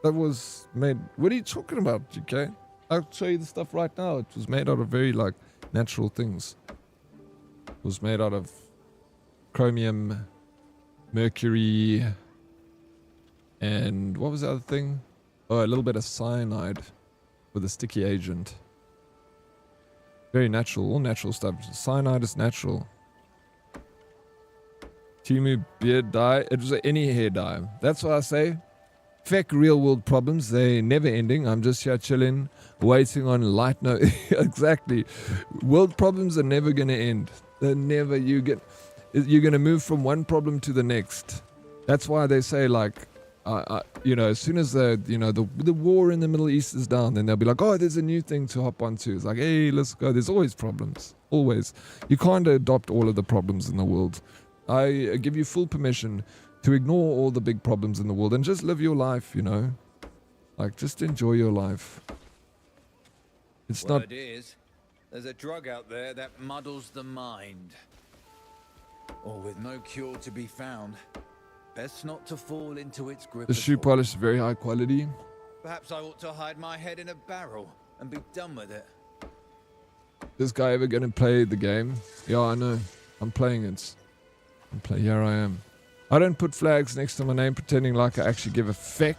That was made... What are you talking about, GK? I'll show you the stuff right now. It was made out of very, like, natural things. It was made out of chromium, mercury, and what was the other thing? Oh, a little bit of cyanide with a sticky agent. Very natural, all natural stuff. Cyanide is natural. Timu beard dye. It was any hair dye. That's what I say. Feck real world problems. They never ending. I'm just here chilling, waiting on light. No, exactly. World problems are never going to end. They're never. You're going to move from one problem to the next. That's why they say, like, as soon as the war in the Middle East is down, then they'll be like, oh, there's a new thing to hop onto. It's like, hey, let's go. There's always problems. Always. You can't adopt all of the problems in the world. I give you full permission to ignore all the big problems in the world and just live your life, Like, just enjoy your life. It's Word not... is, there's a drug out there that muddles the mind. Or with no cure to be found, best not to fall into its grip. The shoe polish is very high quality. Perhaps I ought to hide my head in a barrel and be done with it. This guy ever gonna play the game? Yeah, I know. I'm playing it. Here I am. I don't put flags next to my name pretending like I actually give a feck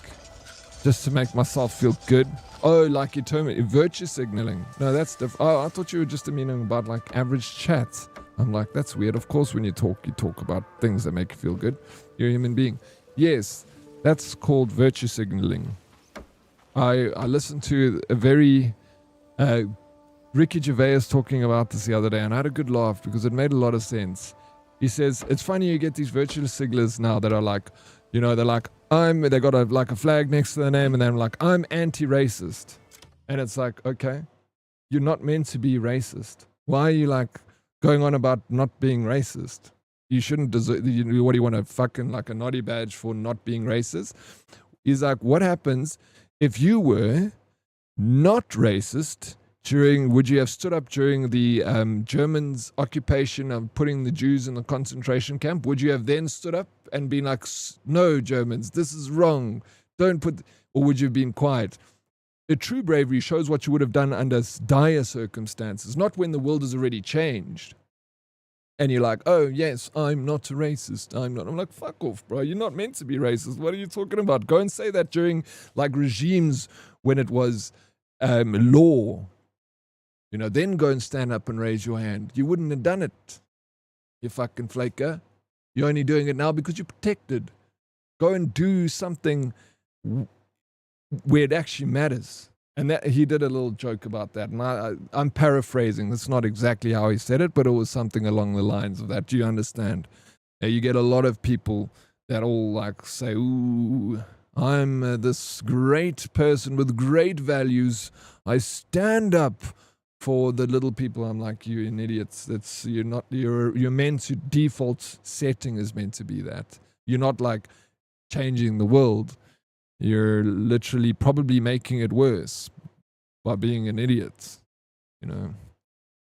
just to make myself feel good. Oh, like you told me, virtue signaling. No, that's different. Oh, I thought you were just meaning about like average chats. I'm like, that's weird. Of course, when you talk about things that make you feel good. You're a human being. Yes, that's called virtue signaling. I listened to a very Ricky Gervais talking about this the other day, and I had a good laugh because it made a lot of sense. He says, it's funny you get these virtual signalers now that are like, they're like, they got a flag next to their name, and they're like, I'm anti-racist. And it's like, okay, you're not meant to be racist. Why are you like going on about not being racist? You shouldn't deserve, what do you want, a fucking like a naughty badge for not being racist? He's like, what happens if you were not racist would you have stood up during the Germans' occupation of putting the Jews in the concentration camp? Would you have then stood up and been like, no, Germans, this is wrong. Don't put, or would you have been quiet? A true bravery shows what you would have done under dire circumstances, not when the world has already changed. And you're like, oh, yes, I'm not a racist. I'm like, fuck off, bro. You're not meant to be racist. What are you talking about? Go and say that during like regimes when it was law. Then go and stand up and raise your hand. You wouldn't have done it, you fucking flaker. You're only doing it now because you're protected. Go and do something where it actually matters. And that he did a little joke about that. And I'm paraphrasing. That's not exactly how he said it, but it was something along the lines of that. Do you understand? You get a lot of people that all like say, ooh, I'm this great person with great values. I stand up for the little people. I'm like, you're an idiot. You're meant to, default setting is meant to be that. You're not like changing the world. You're literally probably making it worse by being an idiot.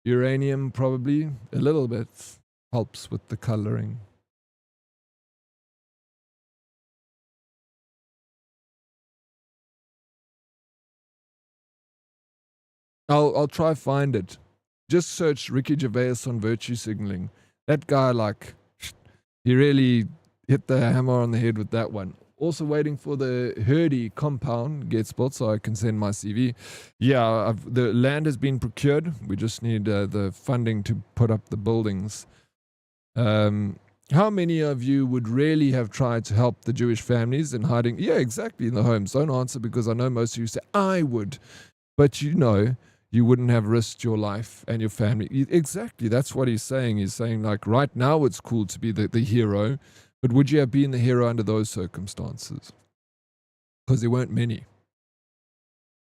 Uranium probably a little bit helps with the coloring. I'll try find it. Just search Ricky Gervais on virtue signaling. That guy, like, he really hit the hammer on the head with that one. Also waiting for the Hurdy compound gets built so I can send my CV. Yeah, the land has been procured. We just need the funding to put up the buildings. How many of you would really have tried to help the Jewish families in hiding? Yeah, exactly, in the homes. Don't answer because I know most of you say, I would. But you know, you wouldn't have risked your life and your family. Exactly, that's what he's saying. He's saying, like, right now it's cool to be the hero, but would you have been the hero under those circumstances? Because there weren't many,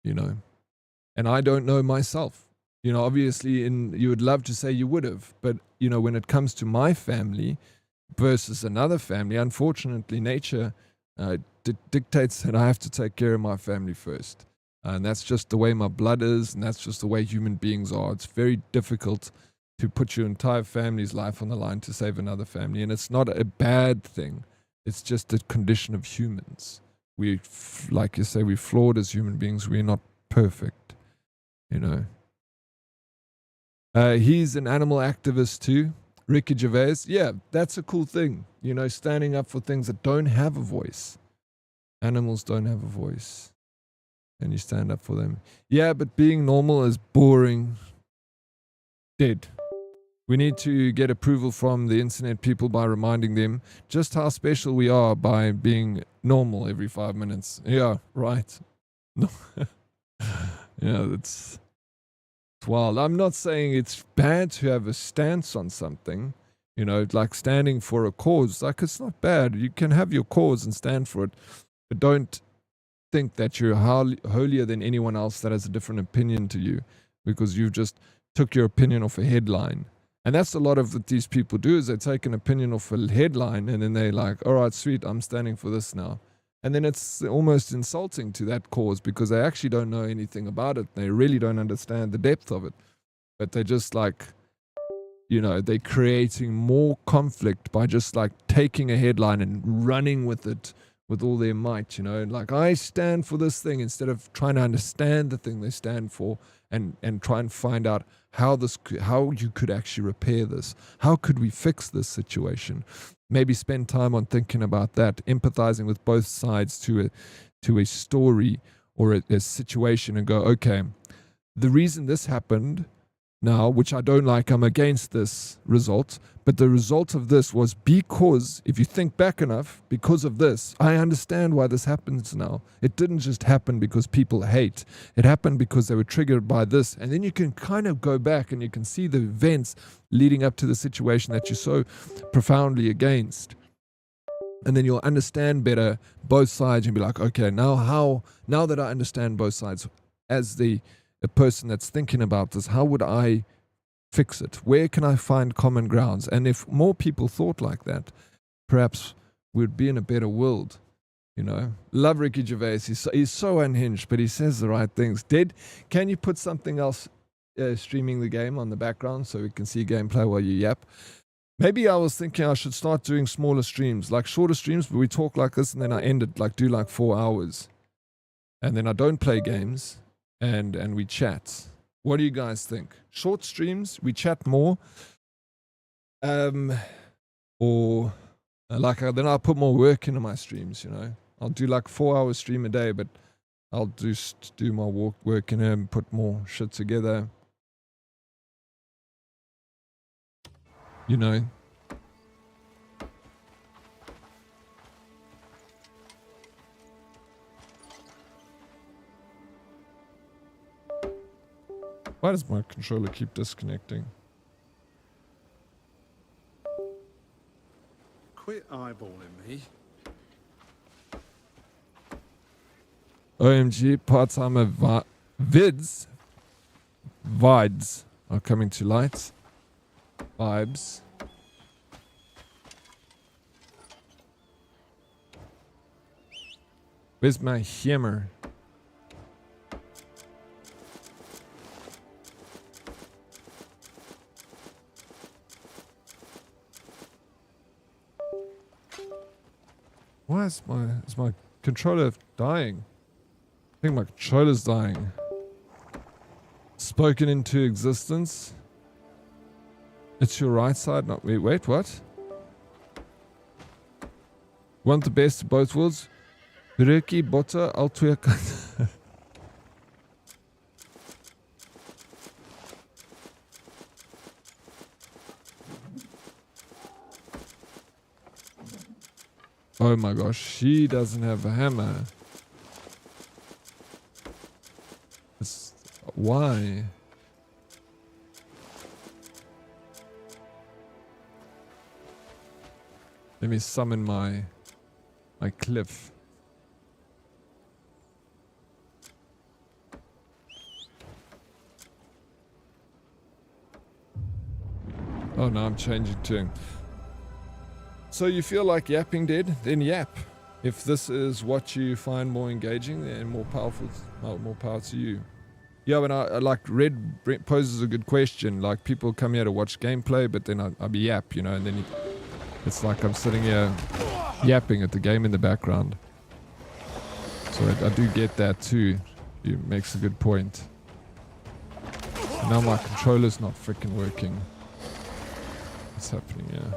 you know. And I don't know myself. You know, obviously, you would love to say you would have, but, you know, when it comes to my family versus another family, unfortunately, nature dictates that I have to take care of my family first. And that's just the way my blood is, and that's just the way human beings are. It's very difficult to put your entire family's life on the line to save another family. And it's not a bad thing. It's just a condition of humans. We, like you say, we're flawed as human beings. We're not perfect, you know. He's an animal activist too. Ricky Gervais. Yeah, that's a cool thing. You know, standing up for things that don't have a voice. Animals don't have a voice. And you stand up for them. Yeah, but being normal is boring. Dead. We need to get approval from the internet people by reminding them just how special we are by being normal every 5 minutes. Yeah, right. No. Yeah, it's wild. I'm not saying it's bad to have a stance on something, you know, like standing for a cause. Like, it's not bad. You can have your cause and stand for it, but don't think that you're holier than anyone else that has a different opinion to you because you've just took your opinion off a headline. And that's a lot of what these people do, is they take an opinion off a headline and then they're like, all right, sweet, I'm standing for this now. And then it's almost insulting to that cause because they actually don't know anything about it. They really don't understand the depth of it. But they're just like, you know, they're creating more conflict by just like taking a headline and running with it with all their might, you know. Like, I stand for this thing, instead of trying to understand the thing they stand for and try and find out how you could actually repair this. How could we fix this situation? Maybe spend time on thinking about that, empathizing with both sides to a story or a situation, and go, okay, the reason this happened now, which I don't like, I'm against this result, but the result of this was because, if you think back enough, because of this, I understand why this happens now. It didn't just happen because people hate. It happened because they were triggered by this. And then you can kind of go back and you can see the events leading up to the situation that you're so profoundly against. And then you'll understand better both sides and be like, okay, now that I understand both sides, as a person that's thinking about this, how would I fix it? Where can I find common grounds? And if more people thought like that, perhaps we'd be in a better world, you know. Love Ricky Gervais. He's so unhinged, but he says the right things. Dead, can you put something else streaming the game on the background so we can see gameplay while you yap? Maybe I was thinking I should start doing smaller streams, like shorter streams, but we talk like this and then I end it, like do like 4 hours. And then I don't play games and we chat. What do you guys think? Short streams, we chat more. Or like then I'll put more work into my streams, you know. I'll do like 4 hour stream a day, but I'll just do my work in and put more shit together. You know. Why does my controller keep disconnecting? Quit eyeballing me. OMG, part-timer vids are coming to light. Vibes. Where's my hammer? Why is my controller dying? I think my controller's dying. Spoken into existence. It's your right side, not wait, what? Want the best of both worlds? Breakie botte al twee kante. Oh my gosh, she doesn't have a hammer. Why? Let me summon my cliff. Oh no, I'm changing tune. So you feel like yapping dead? Then yap. If this is what you find more engaging and more powerful, more power to you. Yeah, when I like Red poses a good question. Like people come here to watch gameplay, but then I be yap, you know, and then it's like I'm sitting here yapping at the game in the background. So I do get that too. It makes a good point. And now my controller's not freaking working. What's happening here?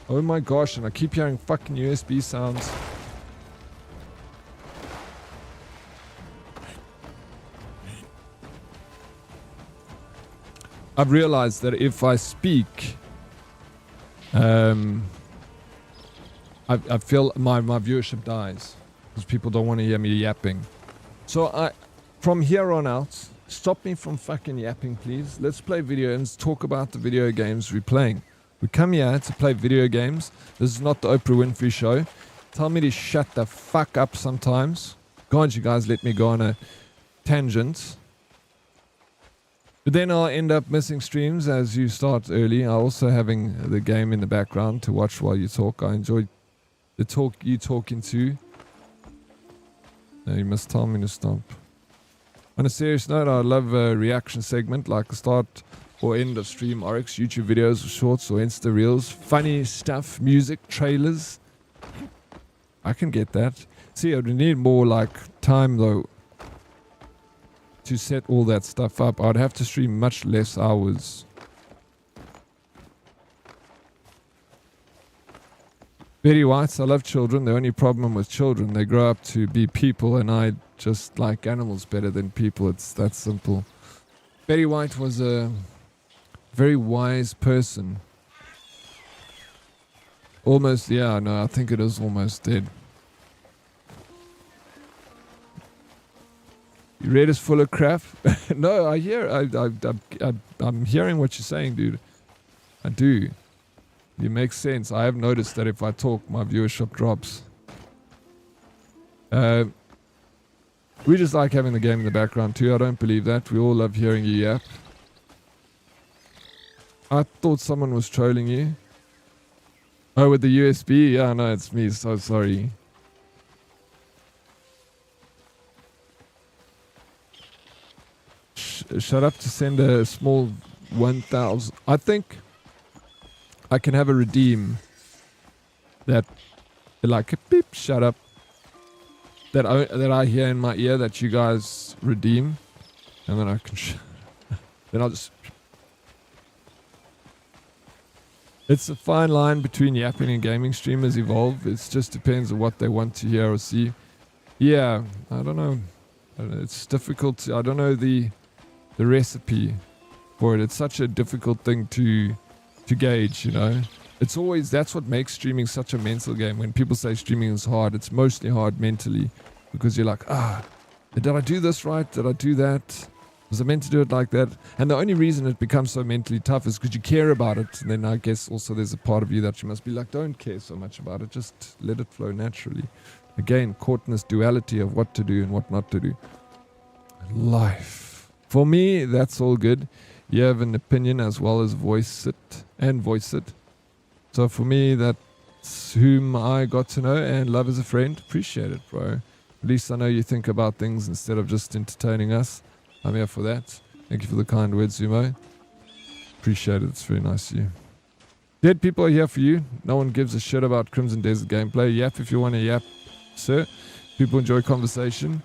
Oh my gosh, and I keep hearing fucking USB sounds. I've realized that if I speak, I feel my viewership dies because people don't want to hear me yapping. So from here on out, stop me from fucking yapping, please. Let's play video games, talk about the video games we're playing. We come here to play video games. This is not the Oprah Winfrey show. Tell me to shut the fuck up sometimes. God, you guys let me go on a tangent. But then I'll end up missing streams as you start early. I'm also having the game in the background to watch while you talk. I enjoy the talk you talking to. No, you must tell me to stop. On a serious note, I love a reaction segment like the start or end of stream Oryx, YouTube videos or shorts or Insta reels, funny stuff, music, trailers. I can get that. See, I would need more like time though to set all that stuff up. I'd have to stream much less hours. Betty White, I love children. The only problem with children, they grow up to be people, and I just like animals better than people. It's that simple. Betty White was a very wise person. Almost, yeah, no, I think it is almost dead. Your Red is full of crap. No, I hear. I'm hearing what you're saying, dude. I do. It makes sense. I have noticed that if I talk, my viewership drops. We just like having the game in the background too. I don't believe that. We all love hearing you yap. I thought someone was trolling you. Oh, with the USB? Yeah, no, it's me. So sorry. Shut up to send a small 1,000. I think I can have a redeem that, like a beep, shut up, that I hear in my ear that you guys redeem, and then I can then I'll just. It's a fine line between yapping and gaming. Streamers evolve. It just depends on what they want to hear or see. Yeah, I don't know. It's difficult. I don't know the recipe for it. It's such a difficult thing to gauge, you know. It's always, that's what makes streaming such a mental game. When people say streaming is hard, it's mostly hard mentally, because you're like, did I do this right? Did I do that? Was I meant to do it like that? And the only reason it becomes so mentally tough is because you care about it. And then I guess also there's a part of you that you must be like, don't care so much about it. Just let it flow naturally. Again, caught in this duality of what to do and what not to do. Life. For me, that's all good. You have an opinion as well as voice it. So for me, that's whom I got to know and love as a friend. Appreciate it, bro. At least I know you think about things instead of just entertaining us. I'm here for that. Thank you for the kind words, Zumo. Appreciate it. It's very nice of you. Dead people are here for you. No one gives a shit about Crimson Desert gameplay. Yap if you want to yap, sir. People enjoy conversation.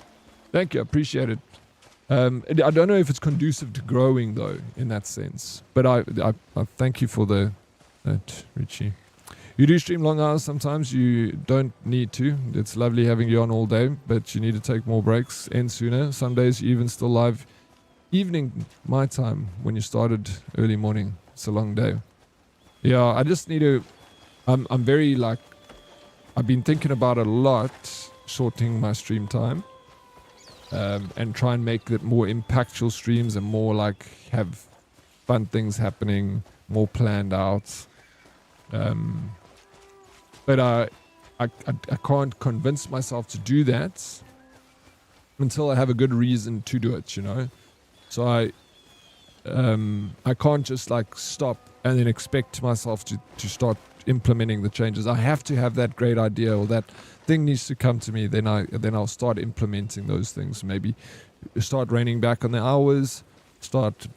Thank you. I appreciate it. I don't know if it's conducive to growing though, in that sense. But I thank you for that, Richie. You do stream long hours sometimes. You don't need to. It's lovely having you on all day, but you need to take more breaks, end sooner. Some days you even still live evening my time when you started early morning. It's a long day. Yeah, I just need to... I'm very like... I've been thinking about it a lot, shortening my stream time. And try and make it more impactful streams and more like have fun things happening, more planned out. But I can't convince myself to do that until I have a good reason to do it, you know. So I can't just like stop and then expect myself to start implementing the changes. I have to have that great idea, or that thing needs to come to me. Then I'll start implementing those things. Maybe start reining back on the hours. Start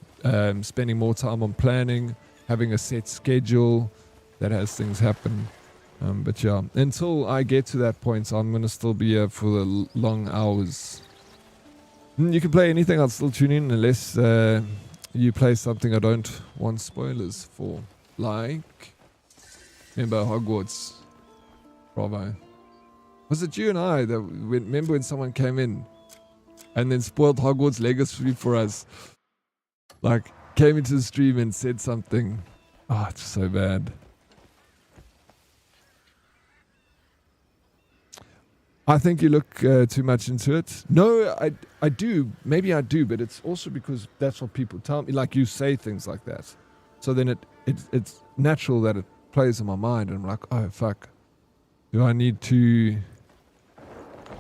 spending more time on planning, having a set schedule that has things happen. But yeah, until I get to that point, I'm gonna still be here for the long hours. You can play anything. I'll still tune in unless you play something I don't want spoilers for, like. Remember Hogwarts? Bravo. Was it you and I that remember when someone came in and then spoiled Hogwarts Legacy for us? Like, came into the stream and said something. Oh, it's so bad. I think you look too much into it. No, I do. Maybe I do, but it's also because that's what people tell me. Like, you say things like that. So then it's natural that it plays in my mind, and I'm like, oh fuck, do I need to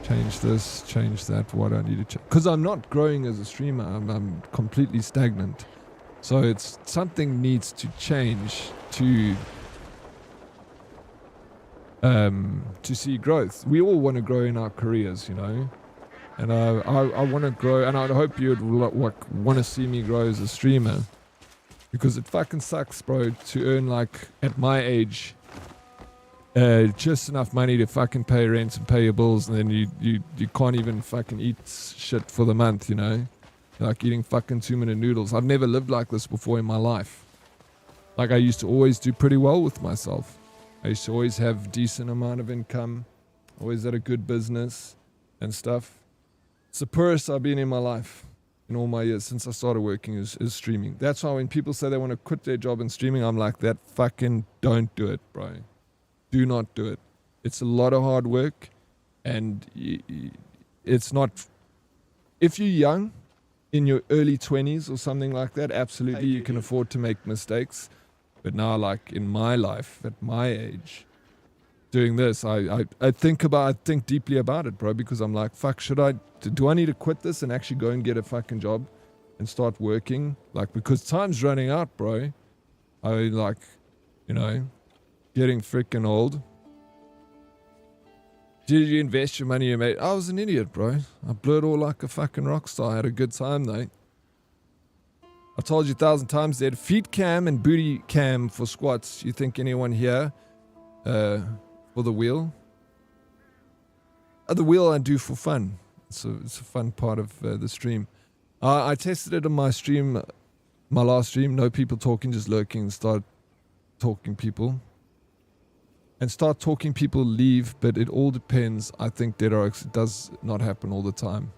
change this, change that? What do I need to change? Because I'm not growing as a streamer. I'm completely stagnant. So it's something needs to change to see growth. We all want to grow in our careers, you know, and I want to grow, and I hope you'd want to see me grow as a streamer. Because it fucking sucks, bro, to earn, like, at my age, just enough money to fucking pay rent and pay your bills, and then you can't even fucking eat shit for the month, you know? Like eating fucking 2-minute noodles. I've never lived like this before in my life. Like, I used to always do pretty well with myself. I used to always have decent amount of income, always had a good business and stuff. It's the poorest I've been in my life. In all my years since I started working is streaming. That's why when people say they want to quit their job in streaming, I'm like, that fucking don't do it, bro. Do not do it. It's a lot of hard work, and it's not... If you're young, in your early 20s or something like that, absolutely you can afford to make mistakes. But now, like, in my life, at my age, doing this, I think deeply about it, bro, because I'm like, fuck, do I need to quit this and actually go and get a fucking job and start working? Like, because time's running out, bro. I like, you know, getting freaking old. Did you invest your money you made? I was an idiot, bro. I blew it all like a fucking rock star. I had a good time, though. I told you 1,000 times that feet cam and booty cam for squats. You think anyone here for the wheel? The wheel I do for fun. It's a fun part of the stream. I tested it on my stream, my last stream. No people talking, just lurking. Start talking people. And start talking people leave, but it all depends. I think Dead Oryx, it does not happen all the time.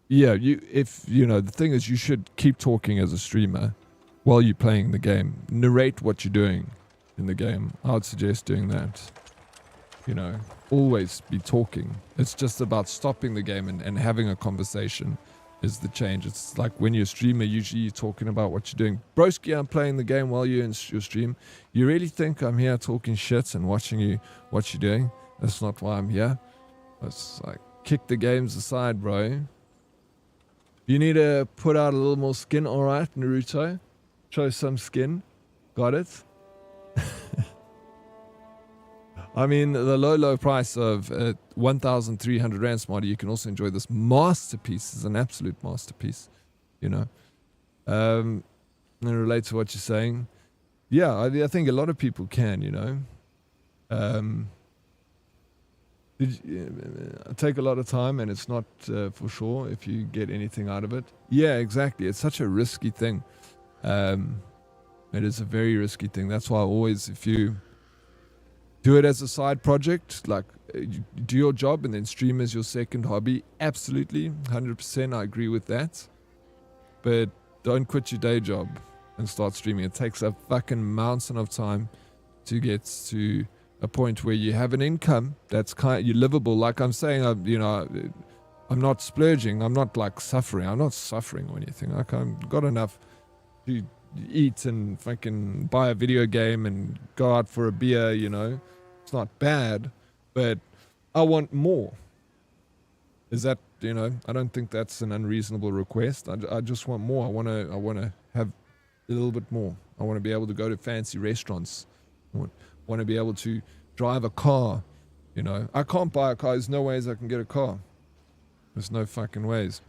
Yeah, the thing is, you should keep talking as a streamer while you're playing the game. Narrate what you're doing in the game. I would suggest doing that. You know, always be talking. It's just about stopping the game and having a conversation is the change. It's like when you're a streamer, usually you're talking about what you're doing. Broski, I'm playing the game while you're in your stream. You really think I'm here talking shit and watching you what you're doing? That's not why I'm here. It's like, kick the games aside, bro. You need to put out a little more skin, alright, Naruto? Show some skin. Got it? I mean, the low price of 1,300 Rand Smarty, you can also enjoy this masterpiece. It's an absolute masterpiece, you know. And it relates to what you're saying. Yeah, I think a lot of people can, you know. take a lot of time, and it's not for sure if you get anything out of it. Yeah, exactly. It's such a risky thing. It is a very risky thing. That's why always, if you do it as a side project, like you do your job and then stream as your second hobby, absolutely, 100%, I agree with that. But don't quit your day job and start streaming. It takes a fucking mountain of time to get to a point where you have an income that's you're livable. Like I'm saying, I'm not splurging. I'm not like suffering. I'm not suffering or anything. Like I've got enough to eat and fucking buy a video game and go out for a beer, It's not bad, but I want more. Is that, I don't think that's an unreasonable request. I just want more. I want to have a little bit more. I want to be able to go to fancy restaurants. I want to be able to drive a car. I can't buy a car. There's no ways I can get a car. There's no fucking ways.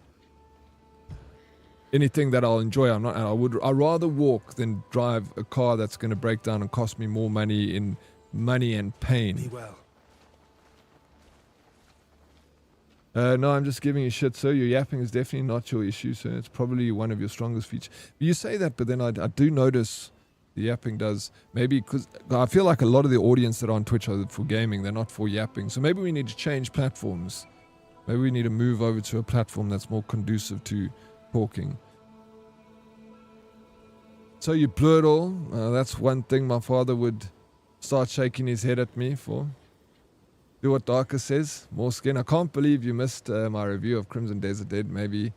Anything that I'll enjoy, I'd rather walk than drive a car that's going to break down and cost me more money and pain. Be well. No, I'm just giving you shit, sir. Your yapping is definitely not your issue, sir. It's probably one of your strongest features. You say that, but then I do notice the yapping does. Maybe because I feel like a lot of the audience that are on Twitch are for gaming. They're not for yapping. So maybe we need to change platforms. Maybe we need to move over to a platform that's more conducive to talking. So you blew it all. That's one thing my father would start shaking his head at me for. Do what Darker says. More skin. I can't believe you missed my review of Crimson Desert Dead. Maybe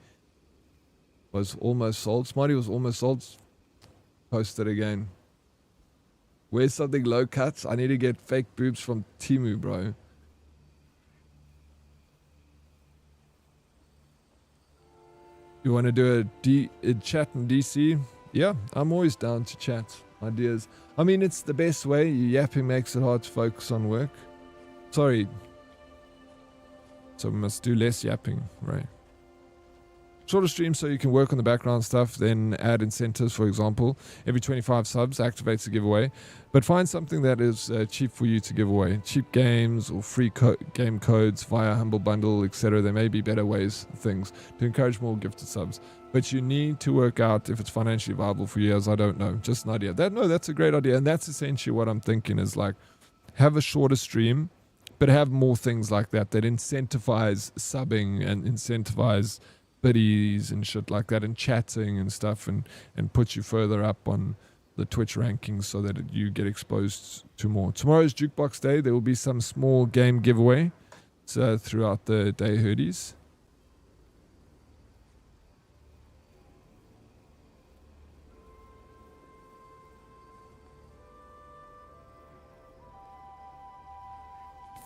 was almost sold. Smarty was almost sold. Post it again. Where's something low cuts? I need to get fake boobs from Timu, bro. You want to do a chat in DC? Yeah, I'm always down to chat ideas. I mean, it's the best way. Yapping makes it hard to focus on work. Sorry. So we must do less yapping, right? Shorter streams so you can work on the background stuff, then add incentives, for example. Every 25 subs activates a giveaway. But find something that is cheap for you to give away. Cheap games or free game codes via Humble Bundle, etc. There may be better ways, things, to encourage more gifted subs. But you need to work out if it's financially viable for you, as I don't know. Just an idea. That's a great idea. And that's essentially what I'm thinking is like, have a shorter stream, but have more things like that incentivize subbing and incentivize biddies and shit like that and chatting and stuff and put you further up on the Twitch rankings so that you get exposed to more. Tomorrow's Jukebox Day. There will be some small game giveaway throughout the day, hoodies.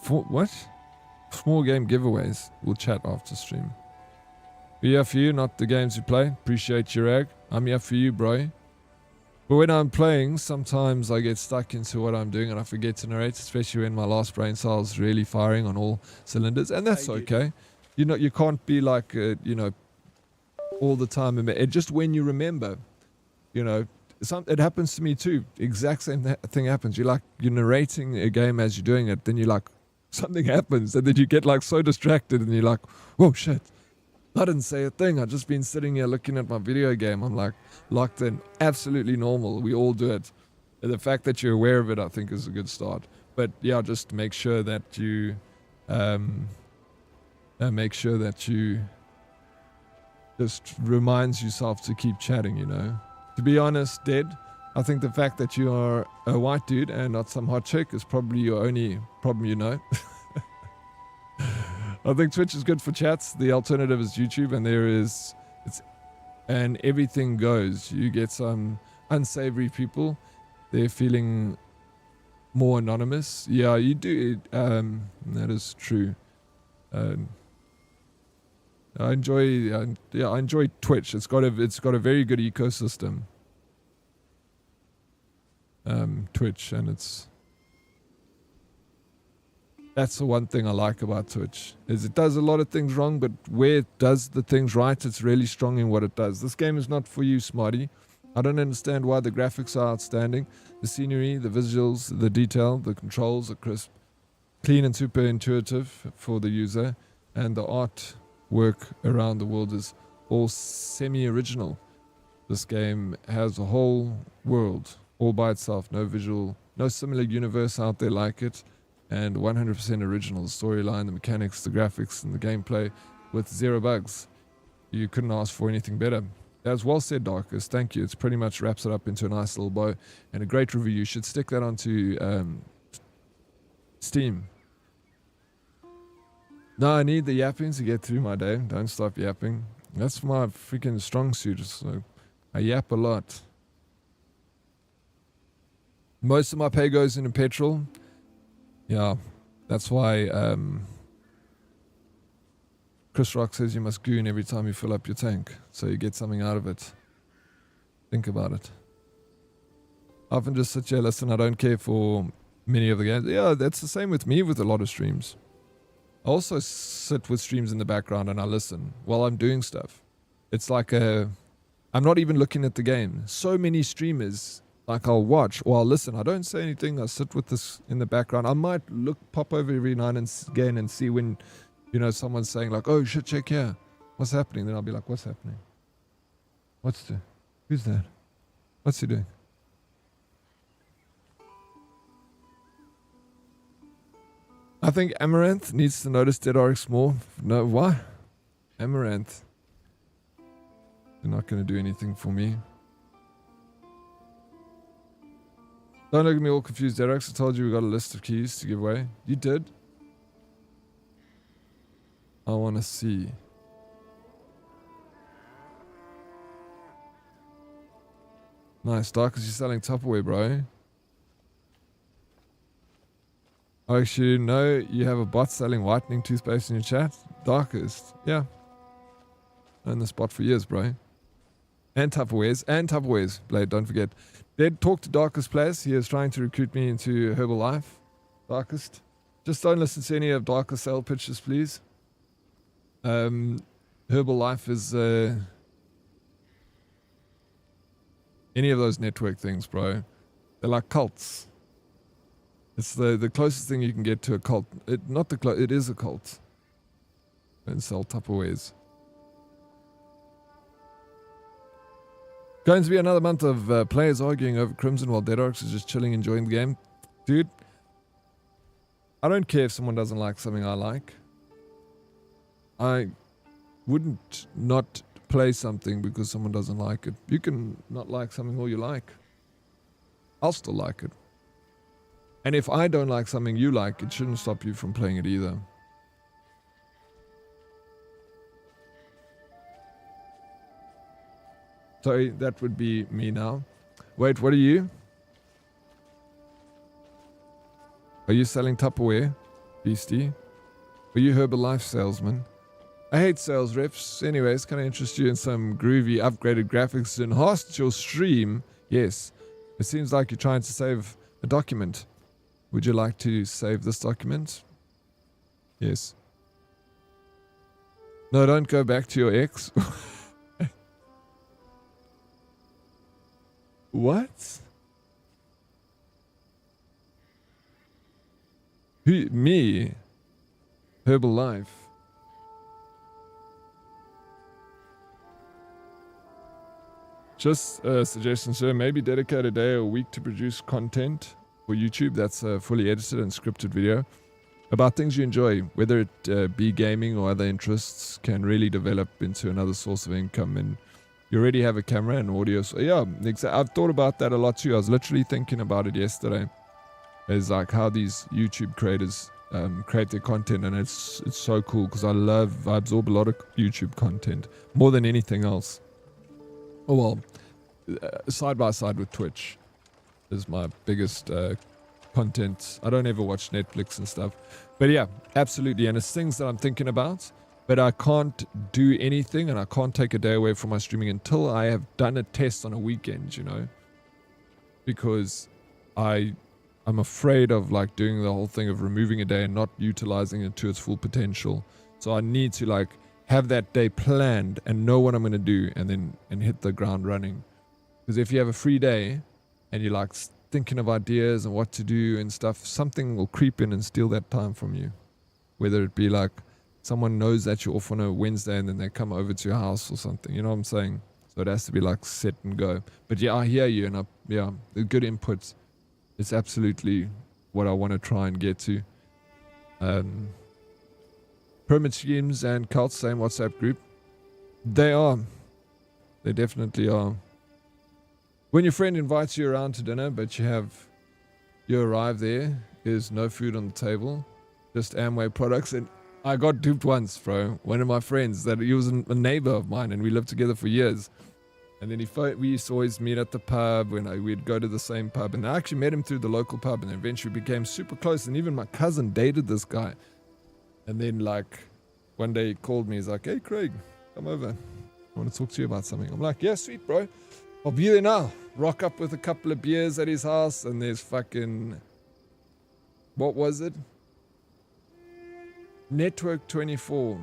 For what? Small game giveaways. We'll chat after stream. We're here for you, not the games you play. Appreciate your egg. I'm here for you, bro. But when I'm playing, sometimes I get stuck into what I'm doing and I forget to narrate, especially when my last brain cell's really firing on all cylinders. And that's okay. You can't be like, all the time. Just when you remember, it happens to me too. Exact same thing happens. You're narrating a game as you're doing it. Then you're like, something happens. And then you get like so distracted and you're like, whoa, shit. I didn't say a thing. I've just been sitting here looking at my video game. I'm like locked in. Absolutely normal. We all do it. And the fact that you're aware of it, I think, is a good start. But yeah, just make sure that you just reminds yourself to keep chatting, To be honest, Dead, I think the fact that you are a white dude and not some hot chick is probably your only problem, I think Twitch is good for chats. The alternative is YouTube, and everything goes. You get some unsavory people. They're feeling more anonymous. Yeah, you do. That is true. I enjoy Twitch. It's got a very good ecosystem. Twitch, and that's the one thing I like about Twitch, is it does a lot of things wrong, but where it does the things right, it's really strong in what it does. This game is not for you, Smarty. I don't understand why the graphics are outstanding. The scenery, the visuals, the detail, the controls are crisp. clean and super intuitive for the user, and the artwork around the world is all semi-original. This game has a whole world all by itself, no visual, no similar universe out there like it, and 100% original. The storyline, the mechanics, the graphics, and the gameplay with 0 bugs. You couldn't ask for anything better. As well said, Darkest. Thank you. It's pretty much wraps it up into a nice little bow and a great review. You should stick that onto Steam. No, I need the yapping to get through my day. Don't stop yapping. That's my freaking strong suit. So I yap a lot. Most of my pay goes into petrol. Yeah, that's why Chris Rock says you must goon every time you fill up your tank, so you get something out of it. Think about it. I often just sit here, listen, I don't care for many of the games. Yeah, that's the same with me with a lot of streams. I also sit with streams in the background and I listen while I'm doing stuff. It's like I'm not even looking at the game. So many streamers, like I'll watch or I'll listen. I don't say anything. I sit with this in the background. I might pop over every now and again and see when, you know, someone's saying like, oh shit, check here. What's happening? Then I'll be like, what's happening? Who's that? What's he doing? I think Amaranth needs to notice Dead Oryx more. No, why? Amaranth. You're not going to do anything for me. Don't look at me all confused, Dead Oryx. I told you we got a list of keys to give away. You did? I want to see. Nice, Darkest, you're selling Tupperware, bro. Oh, actually, no, you have a bot selling whitening toothpaste in your chat? Darkest, yeah. Owned this bot for years, bro. And Tupperwares, Blade, don't forget. Did talk to Darkest players. He is trying to recruit me into Herbalife. Darkest. Just don't listen to any of Darkest sale pitches, please. Herbalife is any of those network things, bro. They're like cults. It's the closest thing you can get to a cult. It is a cult. Don't sell Tupperwares. Going to be another month of players arguing over Crimson while Dead Oryx is just chilling, enjoying the game. Dude, I don't care if someone doesn't like something I like. I wouldn't not play something because someone doesn't like it. You can not like something all you like. I'll still like it. And if I don't like something you like, it shouldn't stop you from playing it either. Sorry, that would be me now. Wait, what are you? Are you selling Tupperware, Beastie? Are you Herbalife salesman? I hate sales reps. Anyways, can I interest you in some groovy upgraded graphics to enhance your stream? Yes. It seems like you're trying to save a document. Would you like to save this document? Yes. No, don't go back to your ex. What? Who? Me? Herbalife. Just a suggestion, sir. Maybe dedicate a day or a week to produce content for YouTube that's a fully edited and scripted video about things you enjoy, whether it be gaming or other interests, can really develop into another source of income. And you already have a camera and audio. So yeah, I've thought about that a lot too. I was literally thinking about it yesterday. It's like how these YouTube creators create their content, and it's so cool because I absorb a lot of YouTube content more than anything else. Oh well, side by side with Twitch is my biggest content. I don't ever watch Netflix and stuff, but yeah, absolutely. And it's things that I'm thinking about, but I can't do anything and I can't take a day away from my streaming until I have done a test on a weekend, you know, because I'm afraid of like doing the whole thing of removing a day and not utilizing it to its full potential. So I need to like have that day planned and know what I'm going to do and hit the ground running. Because if you have a free day and you like thinking of ideas and what to do and stuff, something will creep in and steal that time from you. Whether it be like someone knows that you're off on a Wednesday and then they come over to your house or something. You know what I'm saying? So it has to be like set and go. But yeah, I hear you, and the good inputs. It's absolutely what I want to try and get to. Pyramid schemes and cults, same WhatsApp group. They are. They definitely are. When your friend invites you around to dinner, but you arrive there, there's no food on the table, just Amway products. And I got duped once, bro. One of my friends, he was a neighbor of mine, and we lived together for years. And then we used to always meet at the pub when we'd go to the same pub. And I actually met him through the local pub, and eventually became super close. And even my cousin dated this guy. And then like one day he called me. He's like, "Hey, Craig, come over. I want to talk to you about something." I'm like, "Yeah, sweet, bro. I'll be there now." Rock up with a couple of beers at his house, and there's fucking, what was it? Network 24.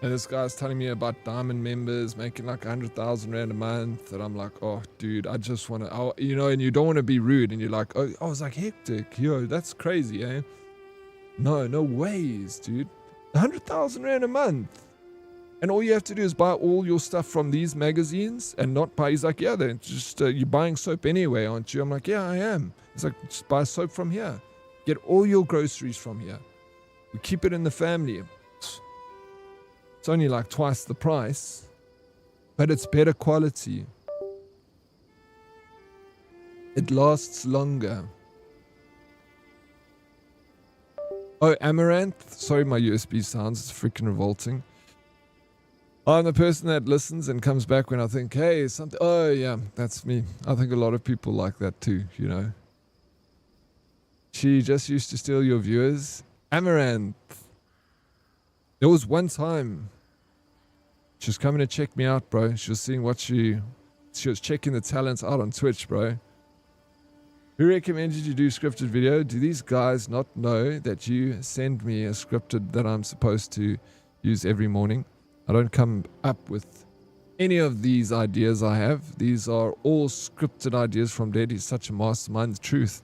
And this guy's telling me about diamond members making like 100,000 rand a month. And I'm like, oh, dude, I just want to, and you don't want to be rude. And you're like, oh, I was like, hectic. Yo, that's crazy, eh? No ways, dude. 100,000 rand a month. And all you have to do is buy all your stuff from these magazines and not buy. He's like, yeah, then just, you're buying soap anyway, aren't you? I'm like, yeah, I am. He's like, just buy soap from here. Get all your groceries from here. We keep it in the family. It's only like twice the price, but it's better quality. It lasts longer. Oh, Amaranth. Sorry, my USB sounds. It's freaking revolting. I'm the person that listens and comes back when I think, hey, something. Oh, yeah, that's me. I think a lot of people like that too, you know. She just used to steal your viewers. Amaranth. There was one time she was coming to check me out, bro. She was seeing what she was checking the talents out on Twitch, bro. Who recommended you do scripted video? Do these guys not know that you send me a scripted that I'm supposed to use every morning? I don't come up with any of these ideas I have. These are all scripted ideas from Dead. He's such a mastermind. The truth.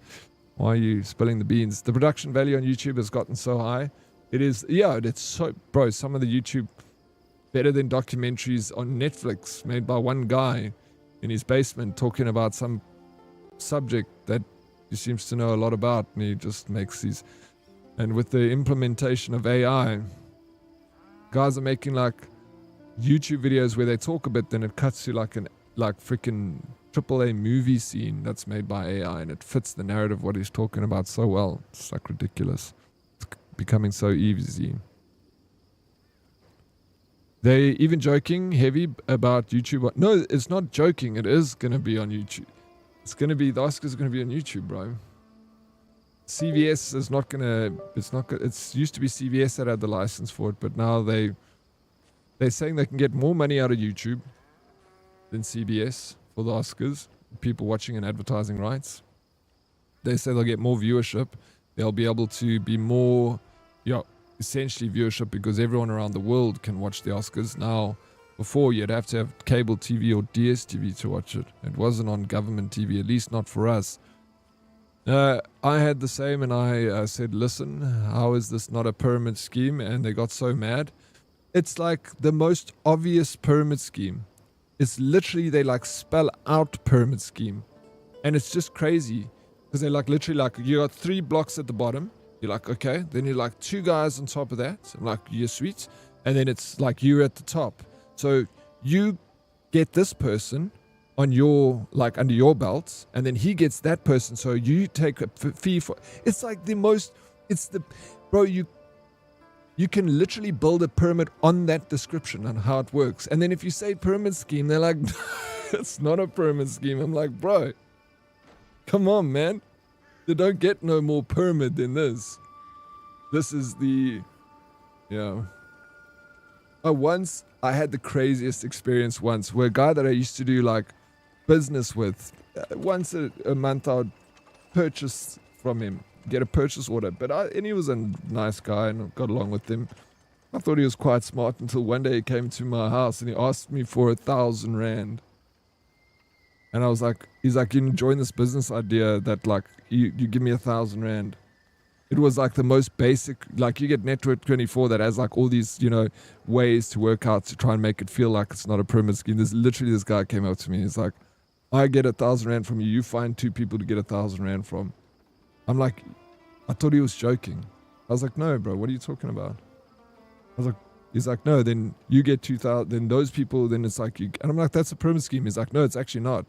Why are you spilling the beans? The production value on YouTube has gotten so high. It is, yeah, it's so, bro, some of the YouTube better than documentaries on Netflix made by one guy in his basement talking about some subject that he seems to know a lot about, and he just makes these. And with the implementation of AI, guys are making like YouTube videos where they talk a bit, then it cuts to like freaking AAA movie scene that's made by AI, and it fits the narrative of what he's talking about so well. It's like ridiculous. It's becoming so easy. They even joking heavy about YouTube. No, it's not joking. It is going to be on YouTube. It's going to be, the Oscars are going to be on YouTube, bro. CVS is not going to, it's used to be CVS that had the license for it, but now they're saying they can get more money out of YouTube than CBS for the Oscars. People watching and advertising rights. They say they'll get more viewership. They'll be able to be more, essentially viewership, because everyone around the world can watch the Oscars. Now, before you'd have to have cable TV or DSTV to watch it. It wasn't on government TV, at least not for us. I had the same, and I said, listen, how is this not a pyramid scheme? And they got so mad. It's like the most obvious pyramid scheme. It's literally, they like spell out pyramid scheme. And it's just crazy. Because they're like literally like, you got 3 blocks at the bottom. You're like, okay. Then you're like 2 guys on top of that. I'm like, you're sweet. And then it's like you're at the top. So you get this person on your, like under your belt, and then he gets that person. So you take a fee for, it's like the most, it's the, bro, you can literally build a pyramid on that description on how it works. And then if you say pyramid scheme, they're like, it's not a pyramid scheme. I'm like, bro, come on, man. You don't get no more pyramid than this. This is the, once I had the craziest experience once where a guy that I used to do like business with, once a month I would purchase from him, get a purchase order. And he was a nice guy and I got along with him. I thought he was quite smart until one day he came to my house and he asked me for 1,000 rand. And I was like, he's like, you join this business idea that like, you give me 1,000 rand. It was like the most basic, like you get Network 24 that has like all these, you know, ways to work out to try and make it feel like it's not a pyramid scheme. There's literally this guy came up to me. He's like, I get 1,000 rand from you. You find 2 people to get 1,000 rand from. I'm like, I thought he was joking. I was like, no, bro, what are you talking about? I was like, he's like, no, then you get 2,000, then those people, then it's like, you, and I'm like, that's a pyramid scheme. He's like, no, it's actually not.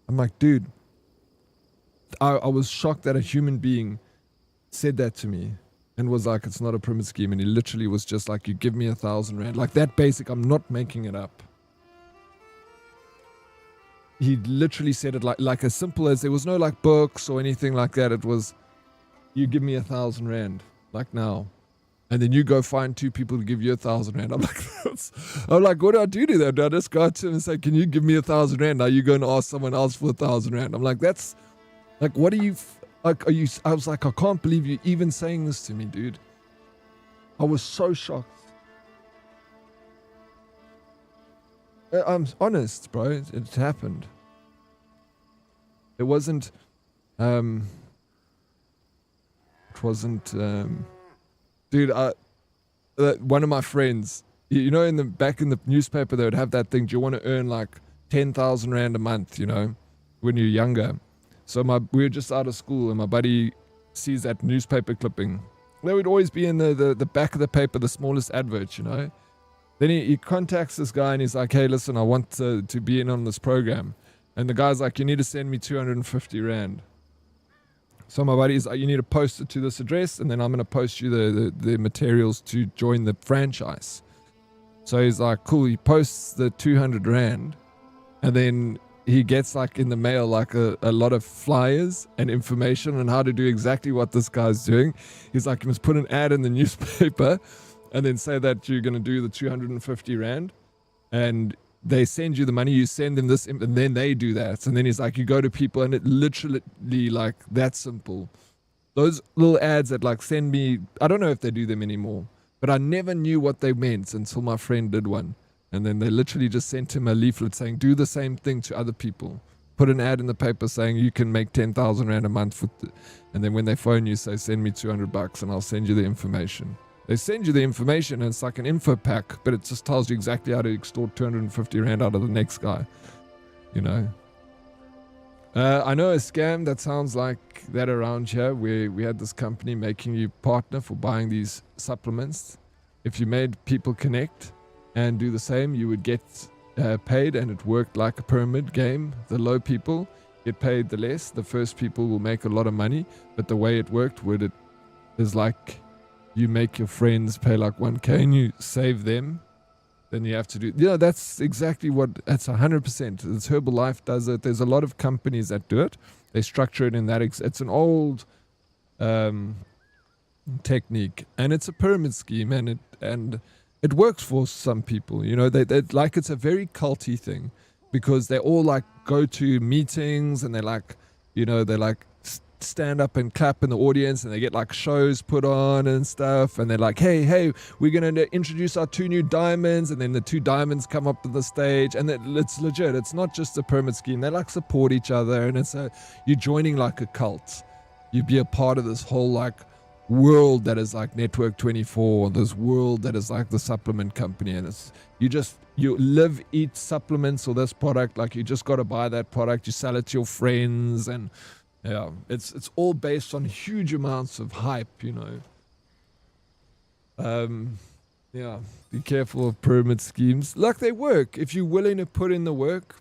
I'm like, dude, I was shocked that a human being said that to me and was like, it's not a pyramid scheme. And he literally was just like, you give me 1,000 rand. Like that basic, I'm not making it up. He literally said it like as simple as, there was no like books or anything like that. It was, you give me 1,000 rand, like now. And then you go find 2 people to give you 1,000 rand. I'm like, what do I do to that? Do I just go out to him and say, can you give me 1,000 rand? Now you're going to ask someone else for 1,000 rand. I'm like, that's like, what are you, like, are you, I was like, I can't believe you even saying this to me, dude. I was so shocked. I'm honest, bro. It happened. It wasn't, dude, one of my friends, you know, back in the newspaper, they would have that thing, do you want to earn like 10,000 rand a month, you know, when you're younger? So we were just out of school and my buddy sees that newspaper clipping. They would always be in the back of the paper, the smallest advert, you know. Then he contacts this guy and he's like, hey, listen, I want to be in on this program. And the guy's like, you need to send me 250 rand. So my buddy's like, you need to post it to this address, and then I'm going to post you the materials to join the franchise. So he's like, cool. He posts the 200 rand, and then he gets like in the mail like a lot of flyers and information on how to do exactly what this guy's doing. He's like, you must put an ad in the newspaper and then say that you're going to do the 250 rand, and they send you the money, you send them this, and then they do that. And then he's like, you go to people, and it literally like that simple. Those little ads that like send me, I don't know if they do them anymore, but I never knew what they meant until my friend did one. And then they literally just sent him a leaflet saying, do the same thing to other people. Put an ad in the paper saying you can make 10,000 rand a month. And then when they phone you, say, send me 200 bucks and I'll send you the information. They send you the information and it's like an info pack, but it just tells you exactly how to extort 250 rand out of the next guy, you know. I know a scam that sounds like that around here, where we had this company making you partner for buying these supplements. If you made people connect and do the same, you would get paid, and it worked like a pyramid game. The low people get paid the less. The first people will make a lot of money, but the way it worked is like, you make your friends pay like 1k and you save them, then you have to do, you know, that's exactly what, that's 100%. It's Herbalife does it. There's a lot of companies that do it. They structure it in that, it's an old technique, and it's a pyramid scheme, and it works for some people, you know, they like, it's a very culty thing, because they all like go to meetings and they like, you know, they like stand up and clap in the audience, and they get like shows put on and stuff, and they're like, hey, we're gonna introduce our 2 new diamonds, and then the 2 diamonds come up to the stage, and it's legit. It's not just a pyramid scheme. They like support each other, and you're joining like a cult. You be a part of this whole like world that is like Network 24, this world that is like the supplement company, and you live, eat supplements or this product, like you just got to buy that product, you sell it to your friends, and yeah, it's all based on huge amounts of hype, you know. Yeah, be careful of pyramid schemes. Like, they work if you're willing to put in the work.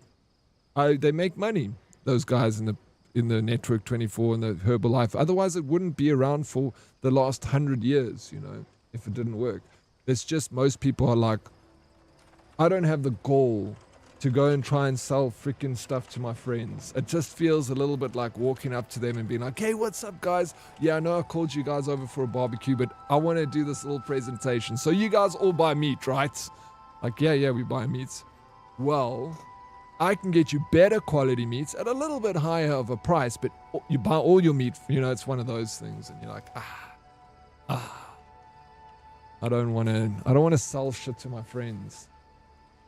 They make money, those guys in the Network 24 and the Herbalife. Otherwise, it wouldn't be around for the last 100 years, you know, if it didn't work. It's just most people are like, I don't have the gall to go and try and sell freaking stuff to my friends. It just feels a little bit like walking up to them and being like, hey, what's up, guys? Yeah, I know I called you guys over for a barbecue, but I want to do this little presentation. So you guys all buy meat, right? Like, yeah, we buy meats. Well, I can get you better quality meats at a little bit higher of a price, but you buy all your meat, you know, it's one of those things. And you're like, I don't want to sell shit to my friends.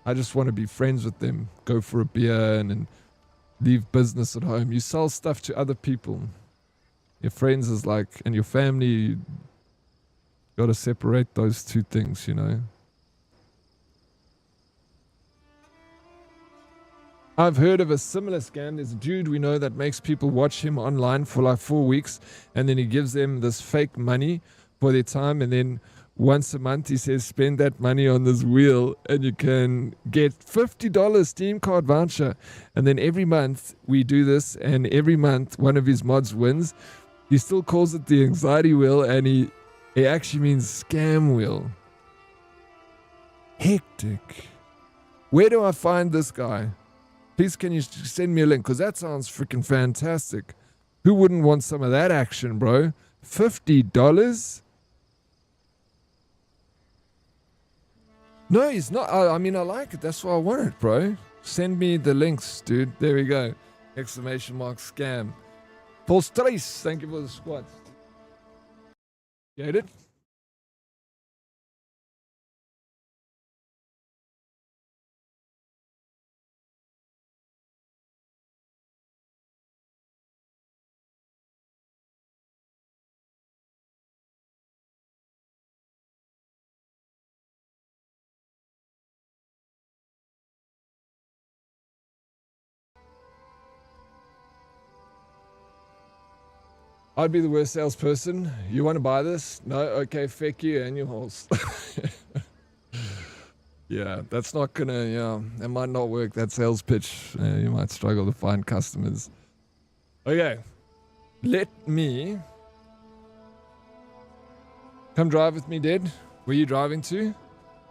I just want to be friends with them, go for a beer, and then leave business at home. You sell stuff to other people. Your friends is like, and your family, you got to separate those two things, you know. I've heard of a similar scam. There's a dude we know that makes people watch him online for like 4 weeks, and then he gives them this fake money for their time, and then once a month he says spend that money on this wheel and you can get $50 Steam card voucher. And then every month we do this, and every month one of his mods wins. He still calls it the anxiety wheel, and he actually means scam wheel. Hectic. Where do I find this guy? Please can you send me a link, because that sounds freaking fantastic. Who wouldn't want some of that action, bro? $50? No, he's not. I mean, I like it. That's why I want it, bro. Send me the links, dude. There we go. Exclamation mark scam. Paul Strace, thank you for the squad. Get it? I'd be the worst salesperson. You want to buy this? No? Okay, feck you and your horse. Yeah, that's not gonna, it might not work, that sales pitch. You might struggle to find customers. Okay, let me... Come drive with me, Dead. Where you driving to?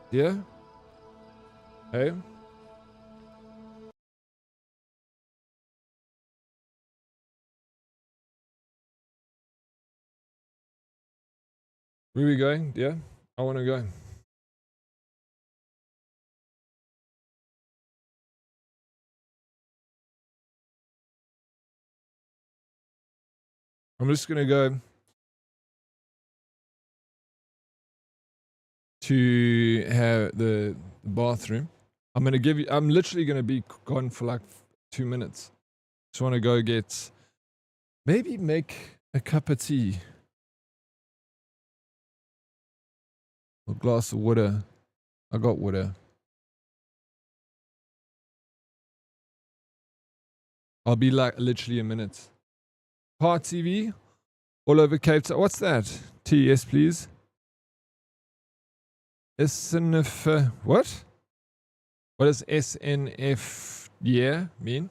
Yeah? Hey? Where are we going? Yeah? I want to go. I'm just going to go to have the bathroom. I'm literally going to be gone for like 2 minutes. Just want to go get, maybe make a cup of tea. A glass of water. I got water. I'll be like literally a minute. Part TV. All over Cape Town. What's that? T, yes please. SNF, what? What does SNF mean?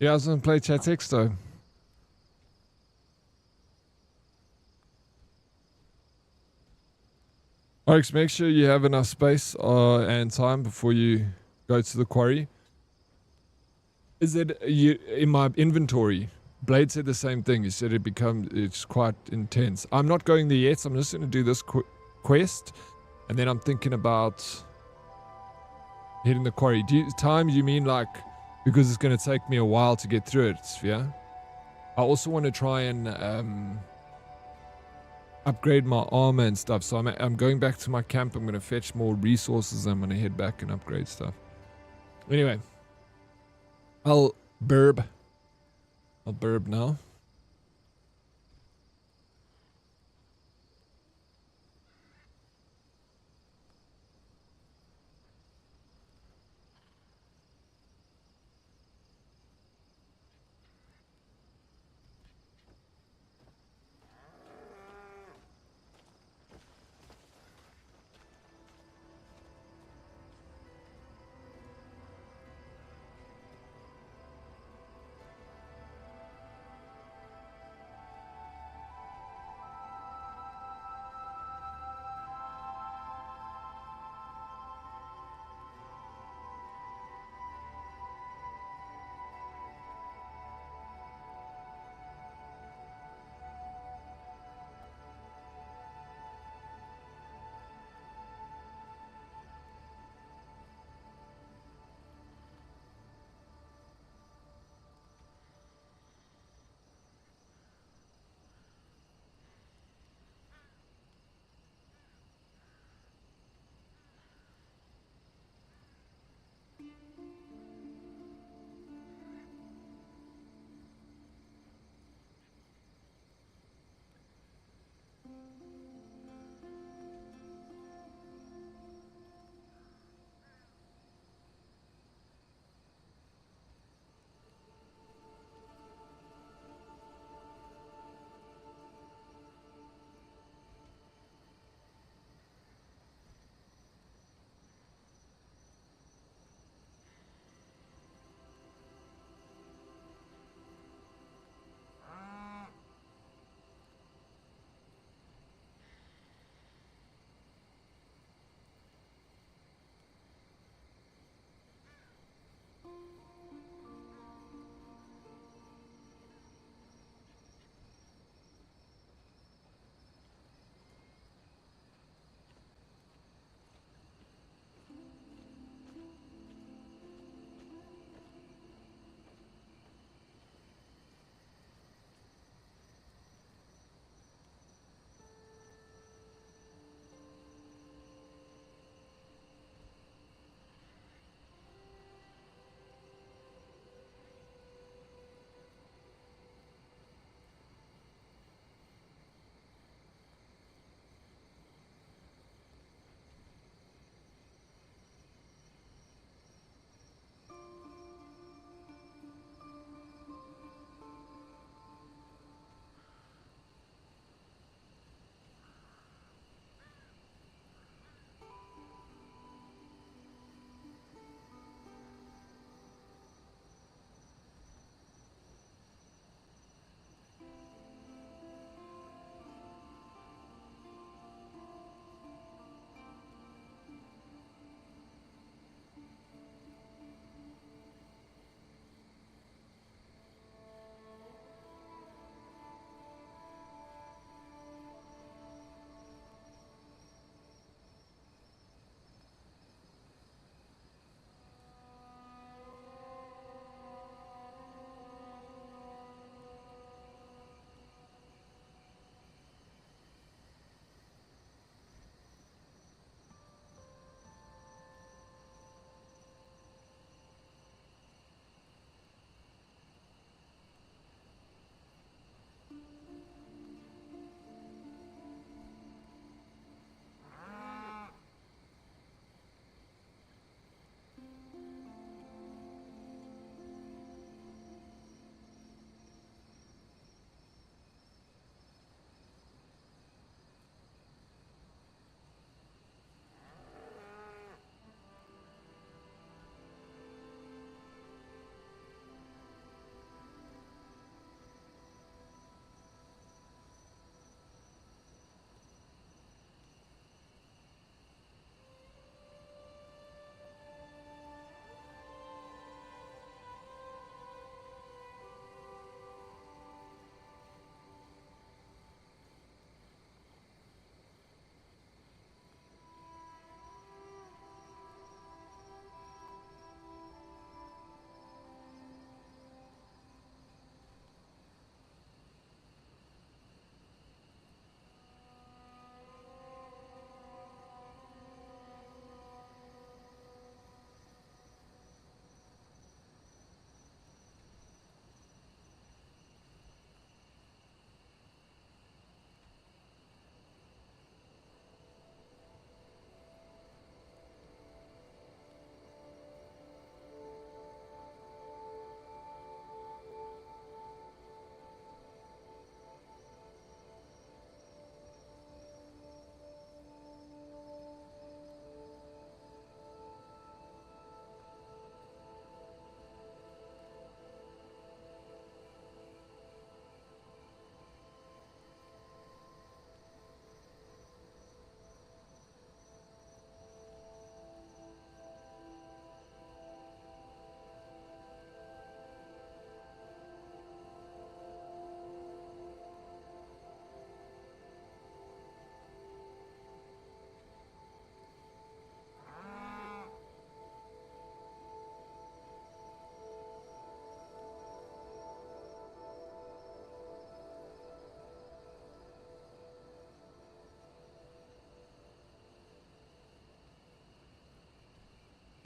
Yeah, I was gonna play chat text though. Oryx, make sure you have enough space and time before you go to the quarry. Is it in my inventory? Blade said the same thing. He said it's quite intense. I'm not going there yet. I'm just going to do this quest, and then I'm thinking about hitting the quarry. You mean like because it's going to take me a while to get through it? Yeah. I also want to try and upgrade my armor and stuff. So I'm going back to my camp. I'm going to fetch more resources. I'm going to head back and upgrade stuff. Anyway, I'll burb now.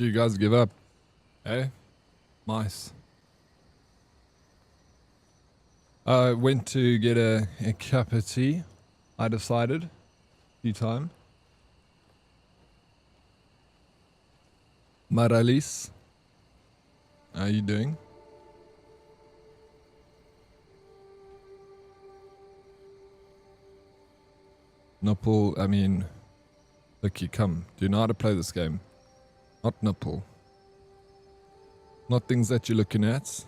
You guys give up. Eh? Nice. I went to get a cup of tea. I decided. Tea time. Maralis. How are you doing? Nipple, I mean, Licky, come. Do you know how to play this game? Not nipple. Not things that you're looking at.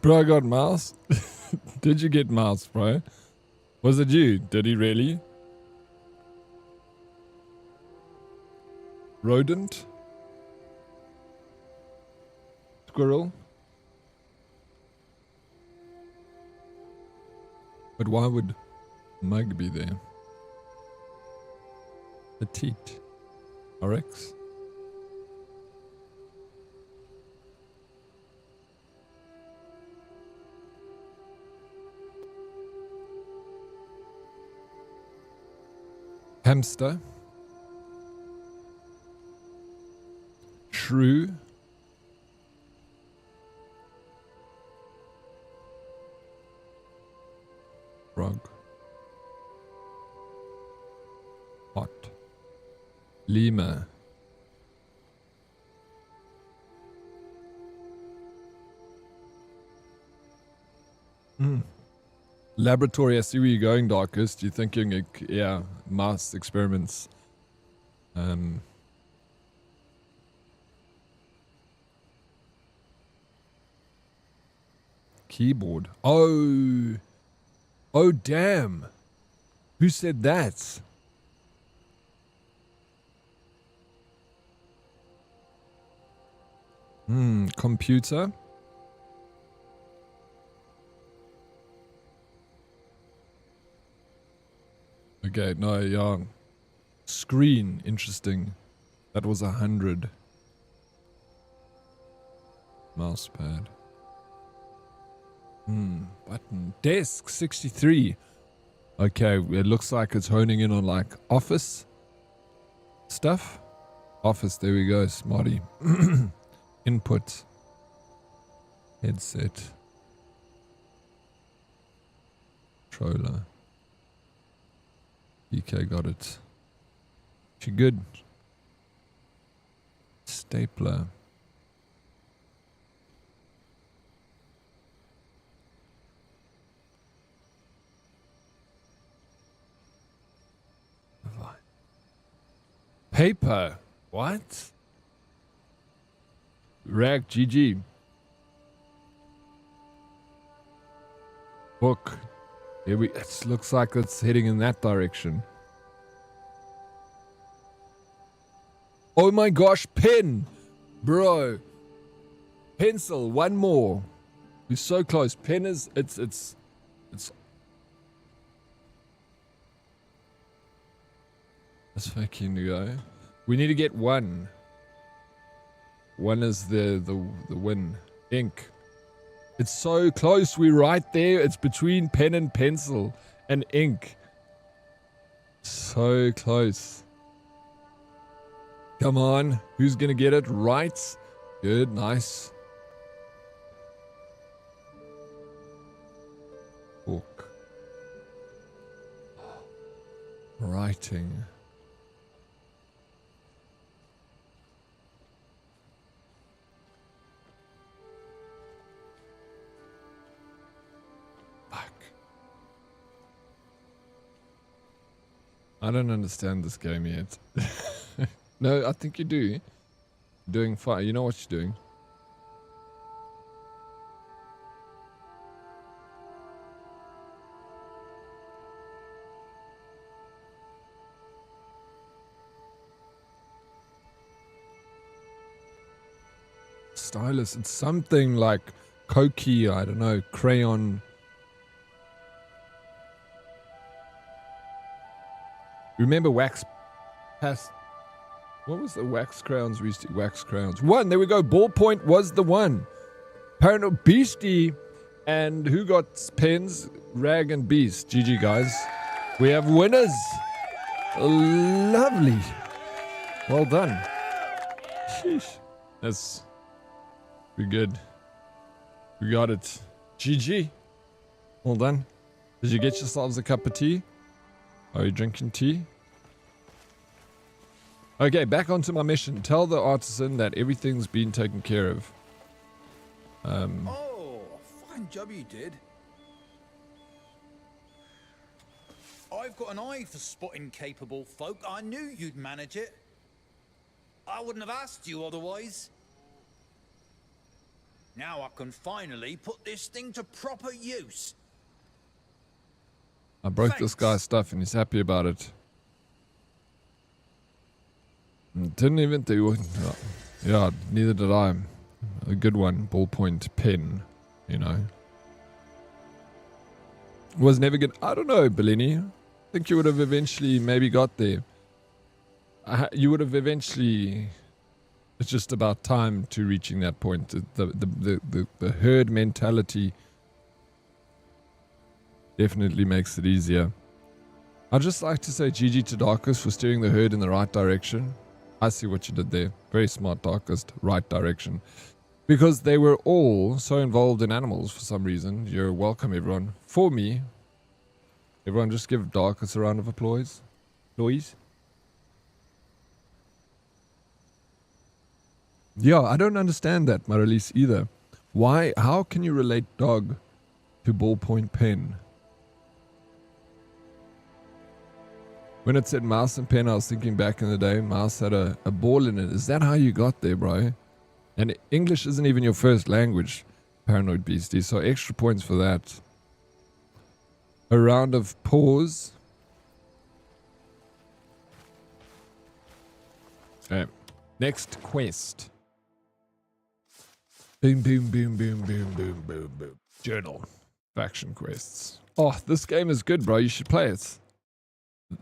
Bro, I got mouse. Did you get mouse, bro? Was it you? Did he really? Rodent? Squirrel? But why would Mug be there? Petite. Oryx? Hamster? Shrew? Frog? Hot? Lemur? Laboratory, I see where you're going, Darkest. You're thinking, yeah, mouse experiments. Keyboard. Oh, damn. Who said that? Computer. Okay, no, yeah. Screen, interesting. That was 100. Mousepad. Button. Desk, 63. Okay, it looks like it's honing in on like office stuff. Office, there we go, smarty. Input. Headset. Controller. DK got it. She good. Stapler. Paper. What? Rag GG. Book. Here we. It looks like it's heading in that direction. Oh my gosh, pen, bro. Pencil. One more. We're so close. Pen is. It's. Let's fucking go. We need to get one. One is the win. Ink. It's so close. We're right there. It's between pen and pencil and ink. So close. Come on. Who's going to get it right? Good. Nice. Book. Writing. I don't understand this game yet. No, I think you do. You're doing fine. You know what you're doing. Stylus. It's something like Koki, I don't know, crayon. Remember wax past? What was the wax crowns? We used to wax crowns. 1. There we go. Ballpoint was the one. Parano Beastie. And who got pens? Rag and Beast. GG, guys. We have winners. Lovely. Well done. Sheesh. That's pretty good. We got it. GG. Well done. Did you get yourselves a cup of tea? Are you drinking tea? Okay, back onto my mission. Tell the artisan that everything's been taken care of. Oh, fine job you did. I've got an eye for spotting capable folk. I knew you'd manage it. I wouldn't have asked you otherwise. Now I can finally put this thing to proper use. I broke this guy's stuff and he's happy about it. Didn't even do it. Yeah, neither did I. A good one. Ballpoint pen, you know. Was never good. I don't know, Bellini. I think you would have eventually maybe got there. You would have eventually. It's just about time to reaching that point. The herd mentality definitely makes it easier. I'd just like to say GG to Darkus for steering the herd in the right direction. I see what you did there. Very smart, Darkest. Right direction. Because they were all so involved in animals for some reason. You're welcome, everyone. For me. Everyone just give Darkus a round of applause. Please. Yeah, I don't understand that, Marilis, either. Why? How can you relate dog to ballpoint pen? When it said mouse and pen, I was thinking back in the day, mouse had a ball in it. Is that how you got there, bro? And English isn't even your first language, Paranoid Beastie, so extra points for that. A round of pause. Okay, next quest. Boom, boom, boom, boom, boom, boom, boom, boom. Journal. Faction quests. Oh, this game is good, bro. You should play it.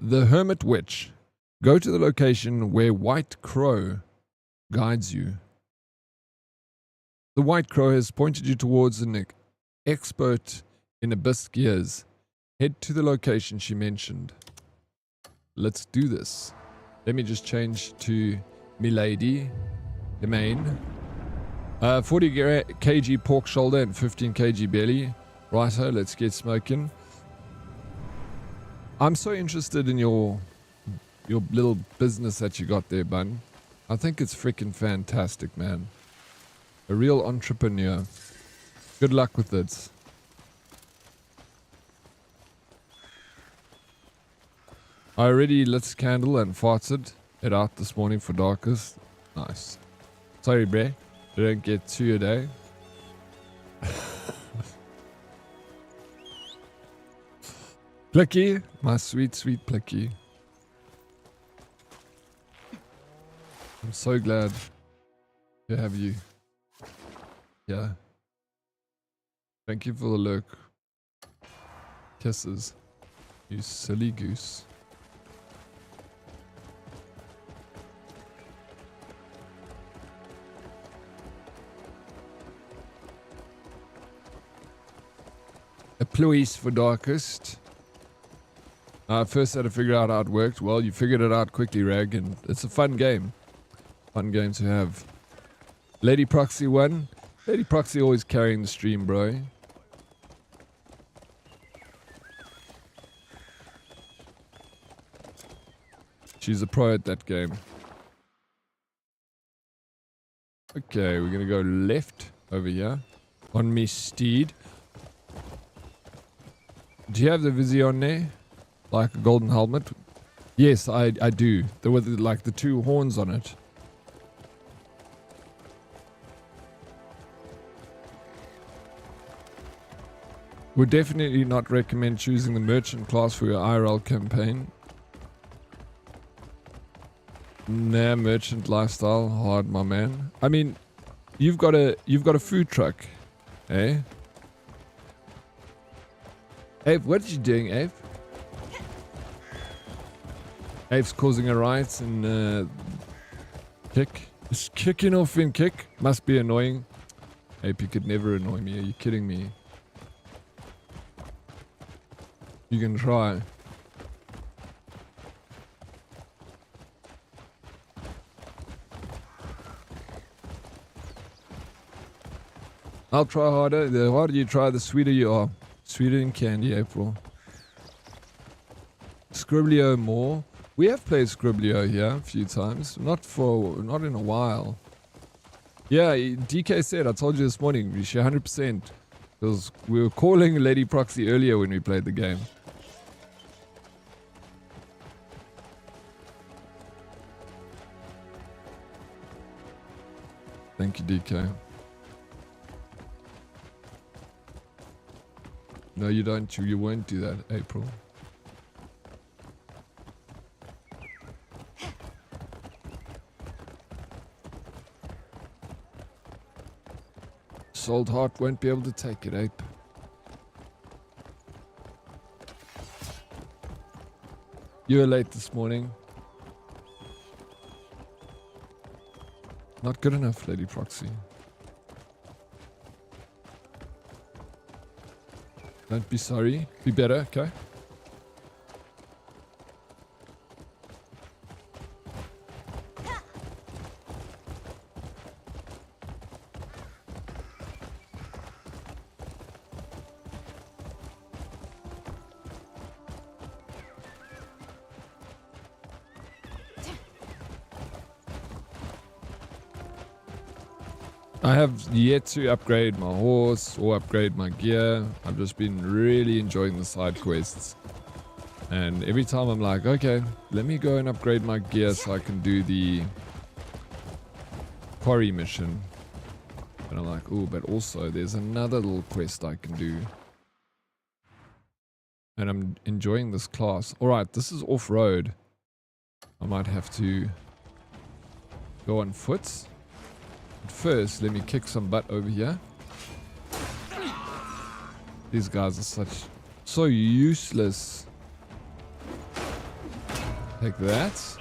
The Hermit Witch. Go to the location where White Crow guides you. The White Crow has pointed you towards an expert in abyss gears. Head to the location she mentioned. Let's do this. Let me just change to Milady. The main. 40 kg pork shoulder and 15 kg belly. Righto, let's get smoking. I'm so interested in your little business that you got there, Bun. I think it's freaking fantastic, man. A real entrepreneur. Good luck with it. I already lit a candle and farted it out this morning for Darkest. Nice. Sorry, bre. I don't get 2 a day. Plicky, my sweet, sweet Plicky. I'm so glad to have you. Yeah. Thank you for the lurk. Kisses. You silly goose. Applause for Darkest. First had to figure out how it worked. Well, you figured it out quickly, Rag, and it's a fun game. Fun game to have. Lady Proxy won. Lady Proxy always carrying the stream, bro. She's a pro at that game. Okay, we're gonna go left over here. On me steed. Do you have the Visi on there? Like a golden helmet? Yes, I do. There were like the 2 horns on it. Would definitely not recommend choosing the merchant class for your IRL campaign. Nah, merchant lifestyle, hard, my man. I mean, you've got a food truck, eh? Ave, what are you doing, Ave? Ave's causing a riot in Kick. Is kicking off in kick? Must be annoying. Ape, you could never annoy me. Are you kidding me? You can try. I'll try harder. The harder you try, the sweeter you are. Sweeter than candy, April. Scriblio more. We have played Scriblio here a few times. Not in a while. Yeah, DK said, I told you this morning, Rishi, 100%. Because we were calling Lady Proxy earlier when we played the game. Thank you, DK. No, you don't. You won't do that, April. Sold Heart won't be able to take it, Ape. You were late this morning. Not good enough, Lady Proxy. Don't be sorry. Be better, okay? I have yet to upgrade my horse or upgrade my gear. I've just been really enjoying the side quests. And every time I'm like, okay, let me go and upgrade my gear so I can do the quarry mission. And I'm like, oh, but also there's another little quest I can do. And I'm enjoying this class. Alright, this is off-road. I might have to go on foot. But first, let me kick some butt over here. These guys are so useless. Take that.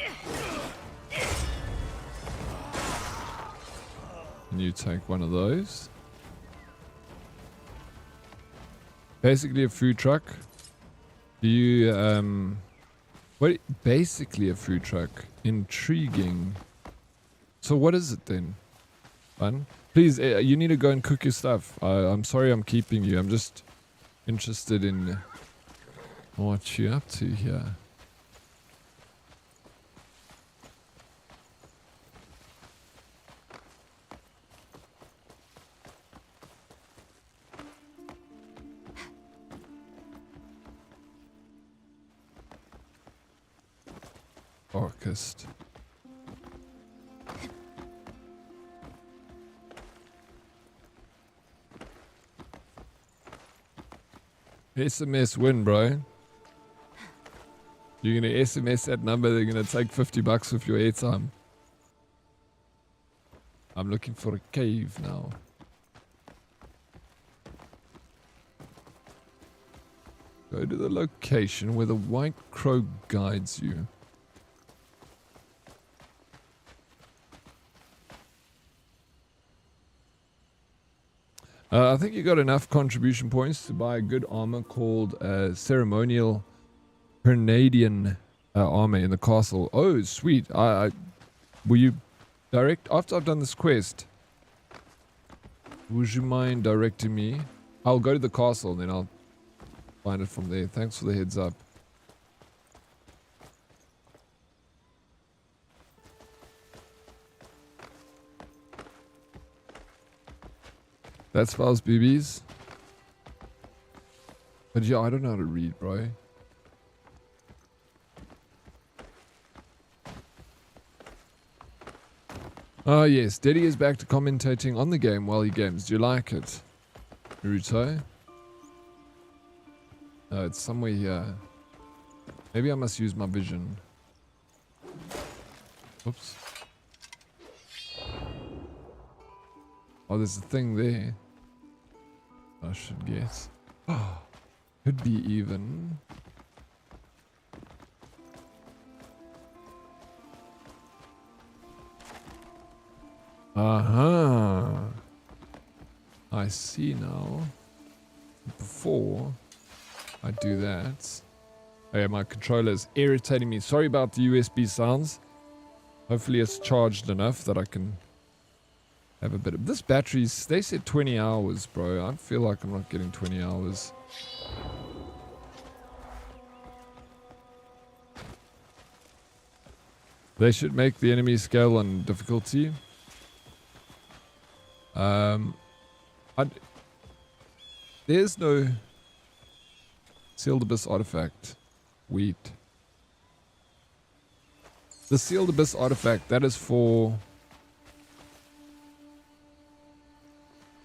And you take one of those. Basically a food truck. Do you, what? Basically a food truck. Intriguing. So what is it then? Fun? Please, you need to go and cook your stuff. I'm sorry I'm keeping you. I'm just interested in what you're up to here. Orchest. SMS win, bro. You're gonna SMS that number, they're gonna take $50 with your airtime. I'm looking for a cave now. Go to the location where the white crow guides you. I think you got enough contribution points to buy a good armor called Ceremonial Hernadian armor in the castle. Oh, sweet. Will you direct... After I've done this quest, would you mind directing me? I'll go to the castle and then I'll find it from there. Thanks for the heads up. That's Val's BBs. But yeah, I don't know how to read, bro. Oh yes, Deddy is back to commentating on the game while he games. Do you like it? Naruto? No, it's somewhere here. Maybe I must use my vision. Oops. Oh, there's a thing there. I should guess. Oh, could be even. Uh-huh. I see now. Before I do that. Oh yeah, my controller is irritating me. Sorry about the USB sounds. Hopefully it's charged enough that I can have a bit of... This battery's... They said 20 hours, bro. I feel like I'm not getting 20 hours. They should make the enemy scale on difficulty. There's no sealed abyss artifact. Wheat. The sealed abyss artifact, that is for...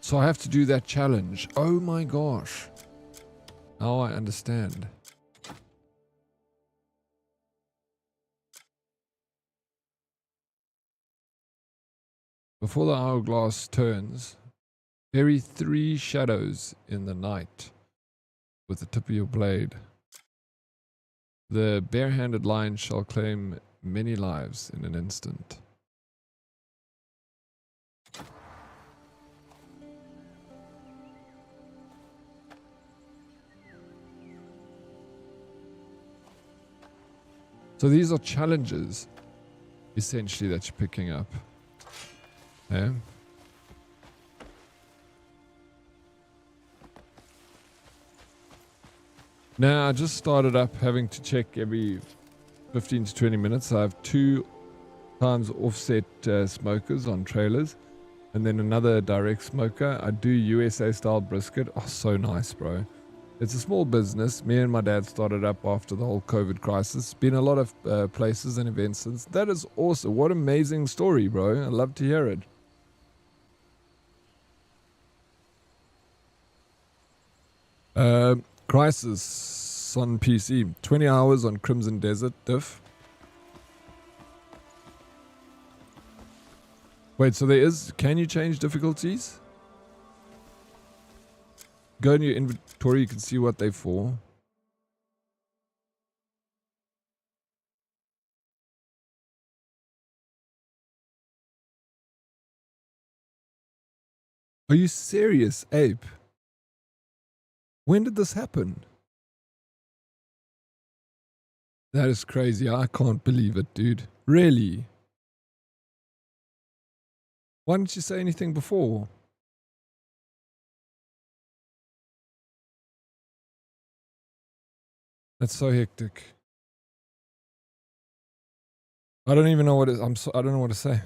So I have to do that challenge. Oh my gosh. Now I understand. Before the hourglass turns, bury 3 shadows in the night with the tip of your blade. The barehanded lion shall claim many lives in an instant. So these are challenges, essentially, that you're picking up. Yeah. Now, I just started up having to check every 15 to 20 minutes. I have 2 times offset smokers on trailers, and then another direct smoker. I do USA style brisket. Oh, so nice, bro. It's a small business. Me and my dad started up after the whole COVID crisis. Been a lot of places and events since. That is awesome. What an amazing story, bro. I love to hear it. Crisis on PC. 20 hours on Crimson Desert diff. Wait, so there is... Can you change difficulties? Go in your inventory, you can see what they're for. Are you serious, Ape? When did this happen? That is crazy. I can't believe it, dude. Really? Why didn't you say anything before? That's so hectic. I don't even know what it, I don't know what to say.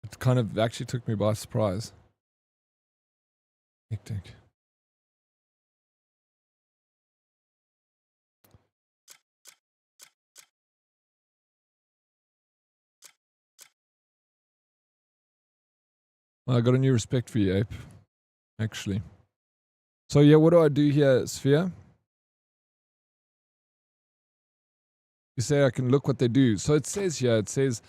It kind of actually took me by surprise. Hectic. I got a new respect for you, Ape. Actually. So yeah, what do I do here, Sphere? You say I can look what they do. So it says here, it says,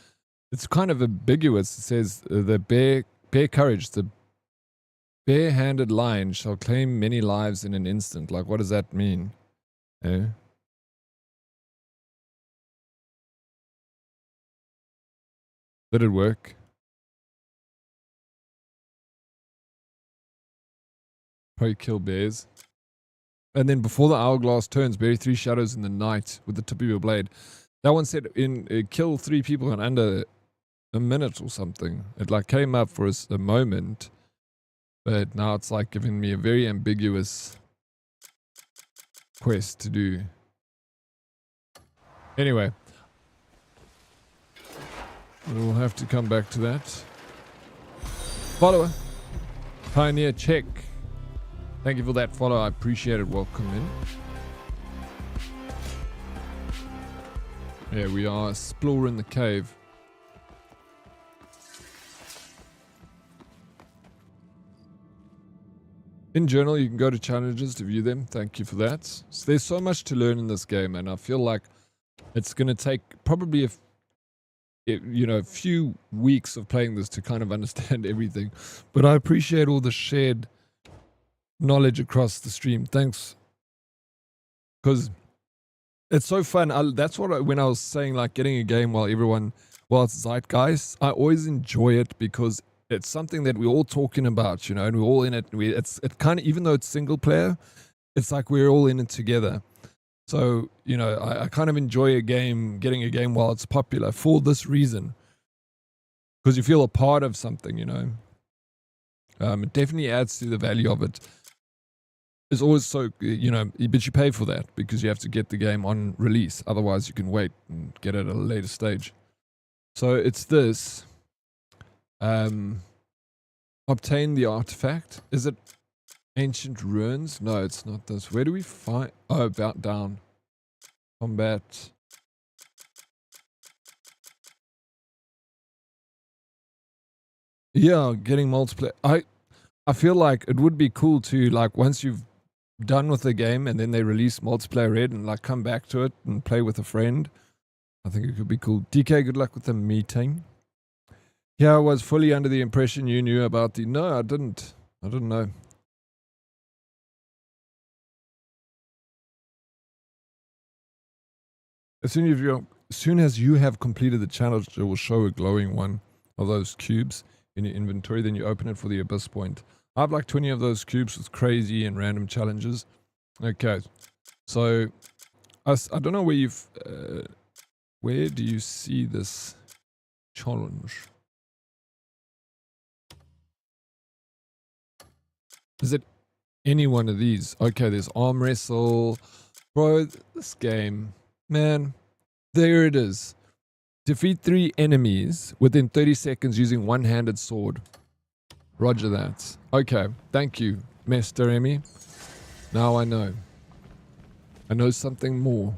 it's kind of ambiguous. It says, the bear courage, the bare-handed lion shall claim many lives in an instant. Like, what does that mean? Eh? Did it work? Probably kill bears. And then before the hourglass turns, bury 3 shadows in the night with the tip of your blade. That one said kill 3 people in under a minute or something. It like came up for a moment, but now it's like giving me a very ambiguous quest to do. Anyway, we'll have to come back to that. Follower, Pioneer check. Thank you for that follow. I appreciate it. Welcome in. Yeah, we are exploring the cave. In general, you can go to challenges to view them. Thank you for that. So there's so much to learn in this game, and I feel like it's going to take probably a few weeks of playing this to kind of understand everything. But I appreciate all the shared knowledge across the stream. Thanks, because it's so fun. That's what when I was saying, like, getting a game while everyone while it's zeitgeist, I always enjoy it because it's something that we're all talking about, you know, and we're all in it. It kind of, even though it's single player, it's like we're all in it together. So, you know, I kind of enjoy getting a game while it's popular for this reason. Because you feel a part of something, you know. It definitely adds to the value of it. It's always so, you know, but you pay for that because you have to get the game on release. Otherwise, you can wait and get it at a later stage. So it's this. Obtain the artifact. Is it ancient ruins? No, it's not this. Where do we find? Oh, about down. Combat. Yeah, getting multiplayer. I feel like it would be cool to, like, once you've done with the game and then they release multiplayer red and like come back to it and play with a friend. I think it could be cool. DK, good luck with the meeting. Yeah, I was fully under the impression you knew about the... No, I didn't. I didn't know. As soon as you have completed the challenge, it will show a glowing one of those cubes in your inventory. Then you open it for the abyss point. I have like 20 of those cubes with crazy and random challenges. Okay, so I don't know where you've... where do you see this challenge? Is it any one of these? Okay, there's arm wrestle. Bro, this game, man, there it is. Defeat 3 enemies within 30 seconds using one-handed sword. Roger that. Okay, thank you, Master Emmy. Now I know. I know something more.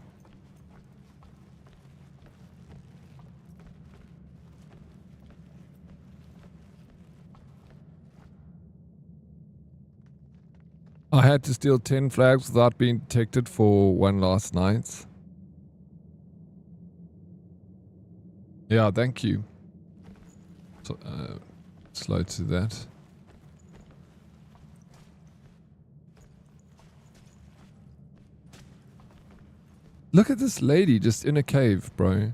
I had to steal 10 flags without being detected for one last night. Yeah, thank you. So, slow to that. Look at this lady just in a cave, bro.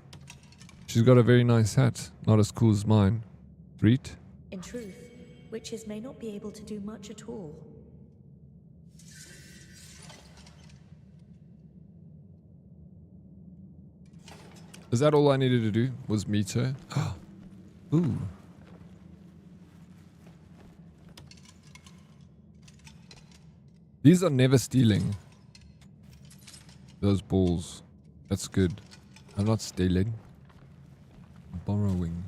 She's got a very nice hat. Not as cool as mine. Read. In truth, witches may not be able to do much at all. Is that all I needed to do? Was meet her? Ooh. These are never stealing. Those balls. That's good. I'm not stealing. I'm borrowing.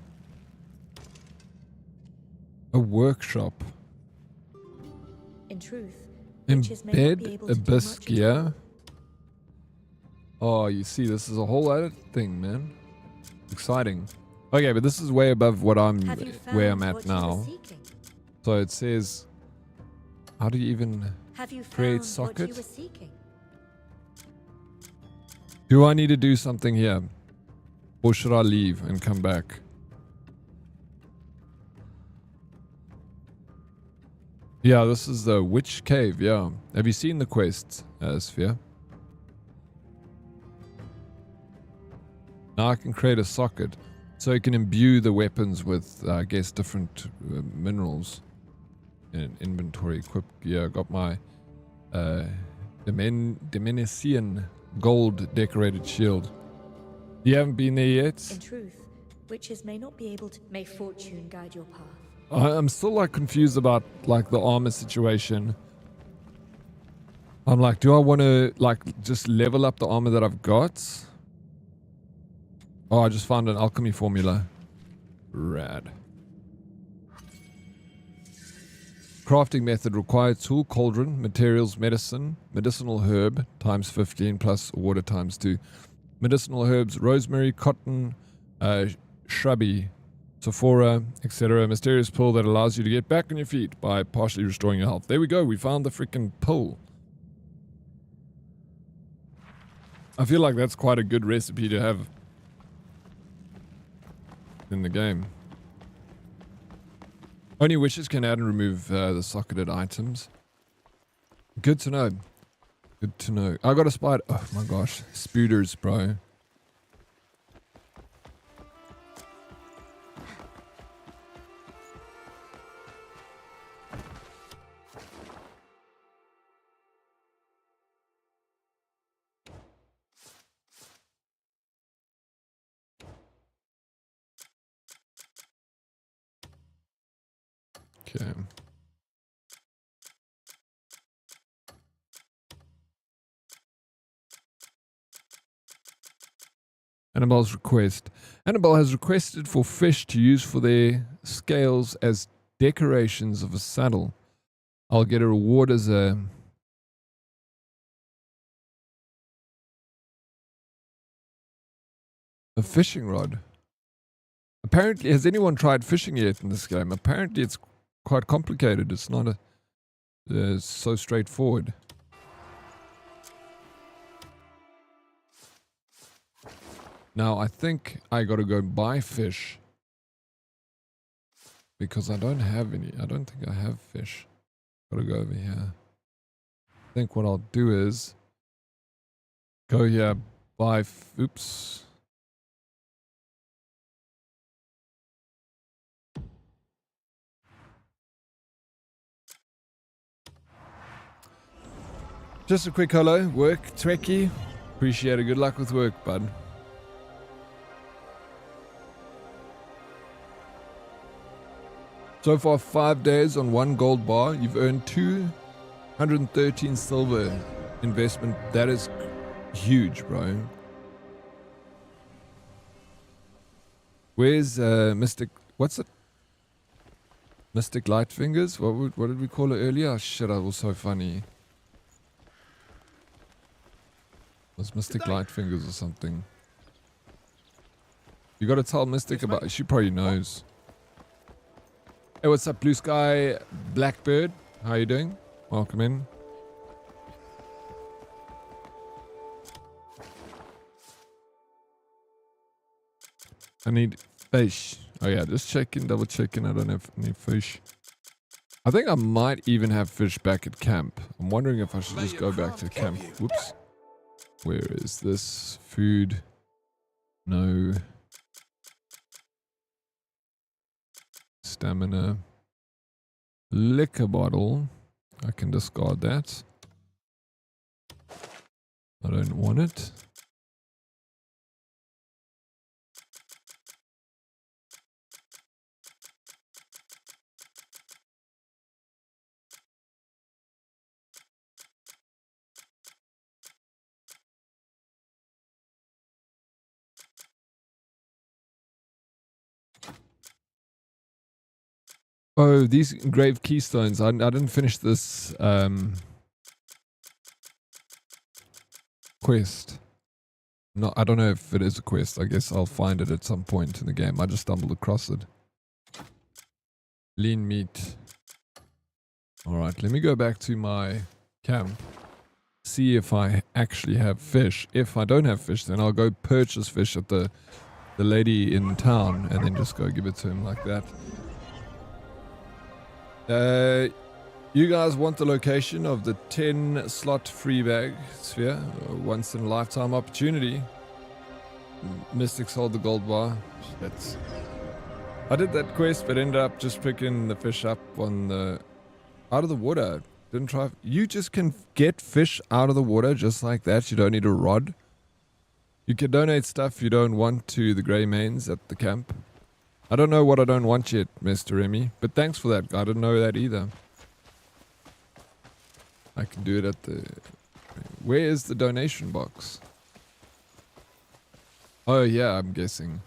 A workshop. In truth, witches may not be able Embed to do abyss much gear. Oh, you see, this is a whole other thing, man. Exciting. Okay, but this is way above what where I'm at now. So it says, how do you even create socket? Do I need to do something here? Or should I leave and come back? Yeah, this is the witch cave, yeah. Have you seen the quest, Sphere? Now I can create a socket. So you can imbue the weapons with, I guess, different minerals. In inventory equip. Yeah, I got my Dimensian gold decorated shield. You haven't been there yet? In truth, witches may not be able to. May fortune guide your path. I'm still like confused about like the armor situation. I'm like, do I want to like just level up the armor that I've got? Oh, I just found an alchemy formula. Rad. Crafting method required tool, cauldron, materials, medicinal herb times 15 plus water times 2. Medicinal herbs, rosemary, cotton, shrubby, Sephora, etc. Mysterious pill that allows you to get back on your feet by partially restoring your health. There we go. We found the freaking pill. I feel like that's quite a good recipe to have in the game. Only witches can add and remove the socketed items. Good to know. Good to know. I got a spider. Oh my gosh. Spooters, bro. Okay. Annibal's request. Annabelle has requested for fish to use for their scales as decorations of a saddle. I'll get a reward as a fishing rod. Apparently, has anyone tried fishing yet in this game? Apparently, it's quite complicated. It's not so straightforward. Now, I think I gotta go buy fish. Because I don't have any. I don't think I have fish. Gotta go over here. I think what I'll do is go here, buy. Oops. Just a quick hello. Work, Trekkie. Appreciate it. Good luck with work, bud. So far, 5 days on 1 gold bar. You've earned 213 silver investment. That is huge, bro. Where's Mystic? What's it? Mystic Lightfingers? What did we call it earlier? Oh, shit, that was so funny. It was Mystic Lightfingers or something. You gotta tell Mystic about it. She probably knows. Hey, what's up, Blue Sky Blackbird? How you doing? Welcome in. I need fish. Oh yeah, just checking, double checking. I don't have any fish. I think I might even have fish back at camp. I'm wondering if I should just go back to camp. Whoops. Where is this? Food. No. Stamina. Liquor bottle. I can discard that. I don't want it. Oh, these engraved keystones. I didn't finish this quest. No, I don't know if it is a quest. I guess I'll find it at some point in the game. I just stumbled across it. Lean meat. Alright, let me go back to my camp. See if I actually have fish. If I don't have fish, then I'll go purchase fish at the lady in town and then just go give it to him like that. You guys want the location of the 10 slot free bag sphere? Once in a lifetime opportunity. Mystic sold the gold bar. I did that quest but ended up just picking the fish up on the out of the water. Didn't try. You just can get fish out of the water just like that. You don't need a rod. You can donate stuff you don't want to the grey mains at the camp. I don't know what I don't want yet, Mr. Remy, but thanks for that. I didn't know that either. I can do it at the... Where is the donation box? Oh yeah, I'm guessing.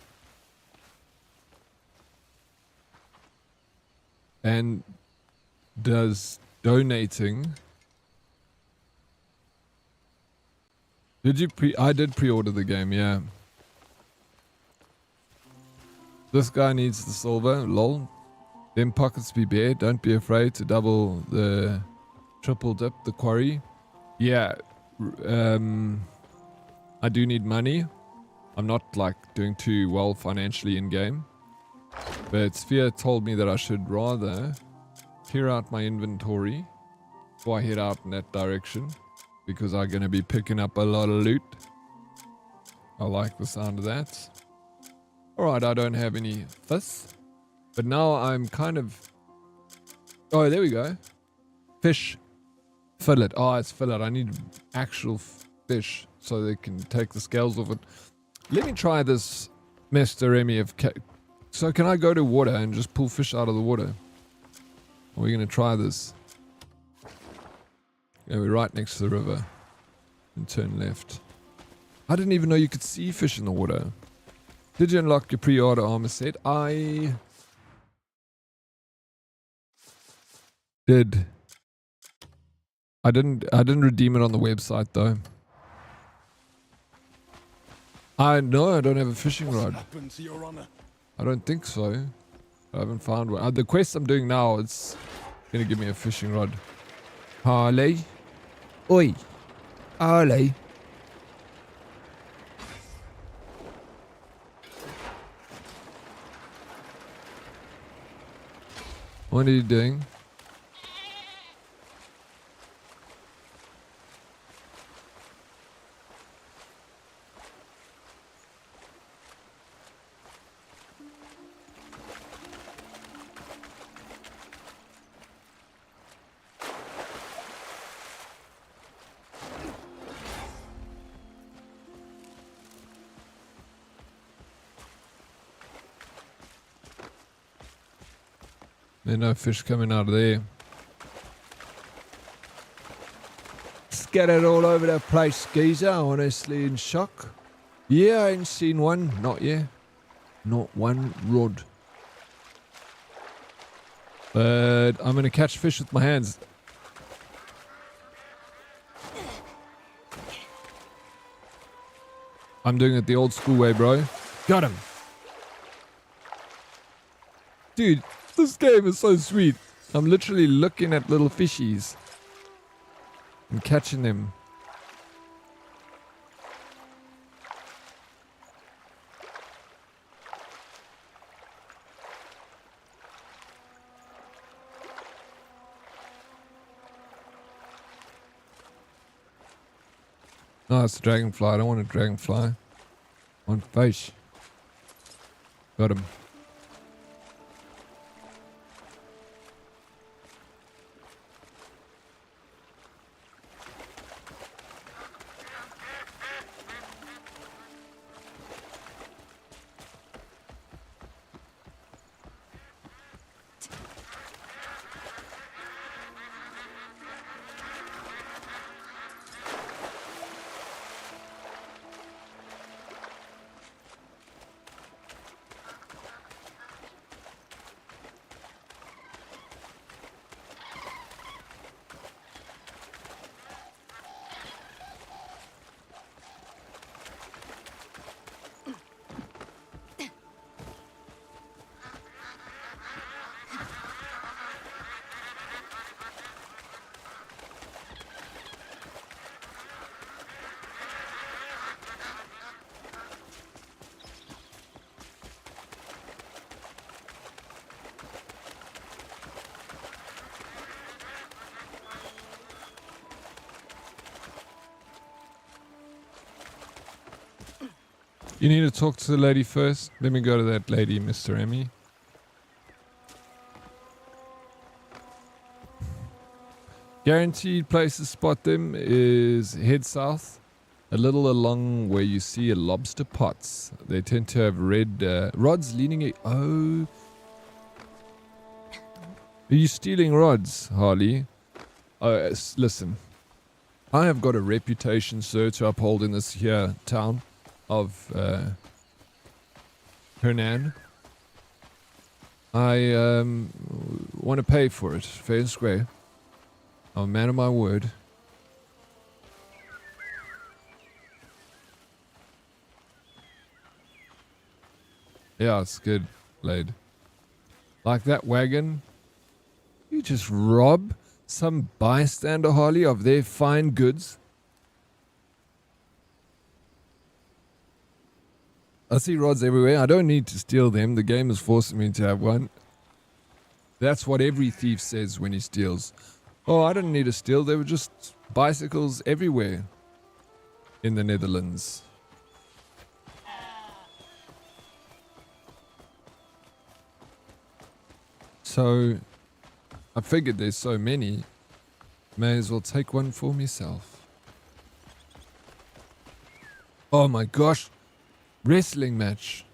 And does donating... Did you I did pre-order the game, yeah. This guy needs the silver, lol. Them pockets be bare. Don't be afraid to double the triple dip the quarry. Yeah, I do need money. I'm not like doing too well financially in game. But Sphere told me that I should rather clear out my inventory before I head out in that direction. Because I'm going to be picking up a lot of loot. I like the sound of that. Alright, I don't have any fish. But now I'm kind of... Oh, there we go. Fish. Fillet. Oh, it's fillet. I need actual fish so they can take the scales off it. Let me try this, Mr. Remy. So can I go to water and just pull fish out of the water? Are we going to try this? Yeah, we're right next to the river. And turn left. I didn't even know you could see fish in the water. Did you unlock your pre-order armor set? I did. I didn't redeem it on the website though. I don't have a fishing rod. I don't think so. I haven't found one. The quest I'm doing now, it's gonna give me a fishing rod. Harley. Oi. Harley. What are you doing? There's no fish coming out of there. Scattered all over the place, geezer. Honestly in shock. Yeah, I ain't seen one. Not yet. Not one rod. But I'm going to catch fish with my hands. I'm doing it the old school way, bro. Got him. Dude, this game is so sweet. I'm literally looking at little fishies and catching them. No, it's a dragonfly. I don't want a dragonfly. I want fish. Got him. You need to talk to the lady first. Let me go to that lady, Mr. Emmy. Guaranteed place to spot them is head south, a little along where you see a lobster pots. They tend to have red rods leaning. Oh. Are you stealing rods, Harley? Listen. I have got a reputation, sir, to uphold in this here town of Hernan. I want to pay for it, fair and square. I'm a man of my word. Yeah, it's good, lad. Like that wagon, you just rob some bystander, Harley, of their fine goods. I see rods everywhere. I don't need to steal them. The game is forcing me to have one. That's what every thief says when he steals. Oh, I didn't need to steal. There were just bicycles everywhere in the Netherlands. So, I figured there's so many. May as well take one for myself. Oh my gosh. Wrestling match.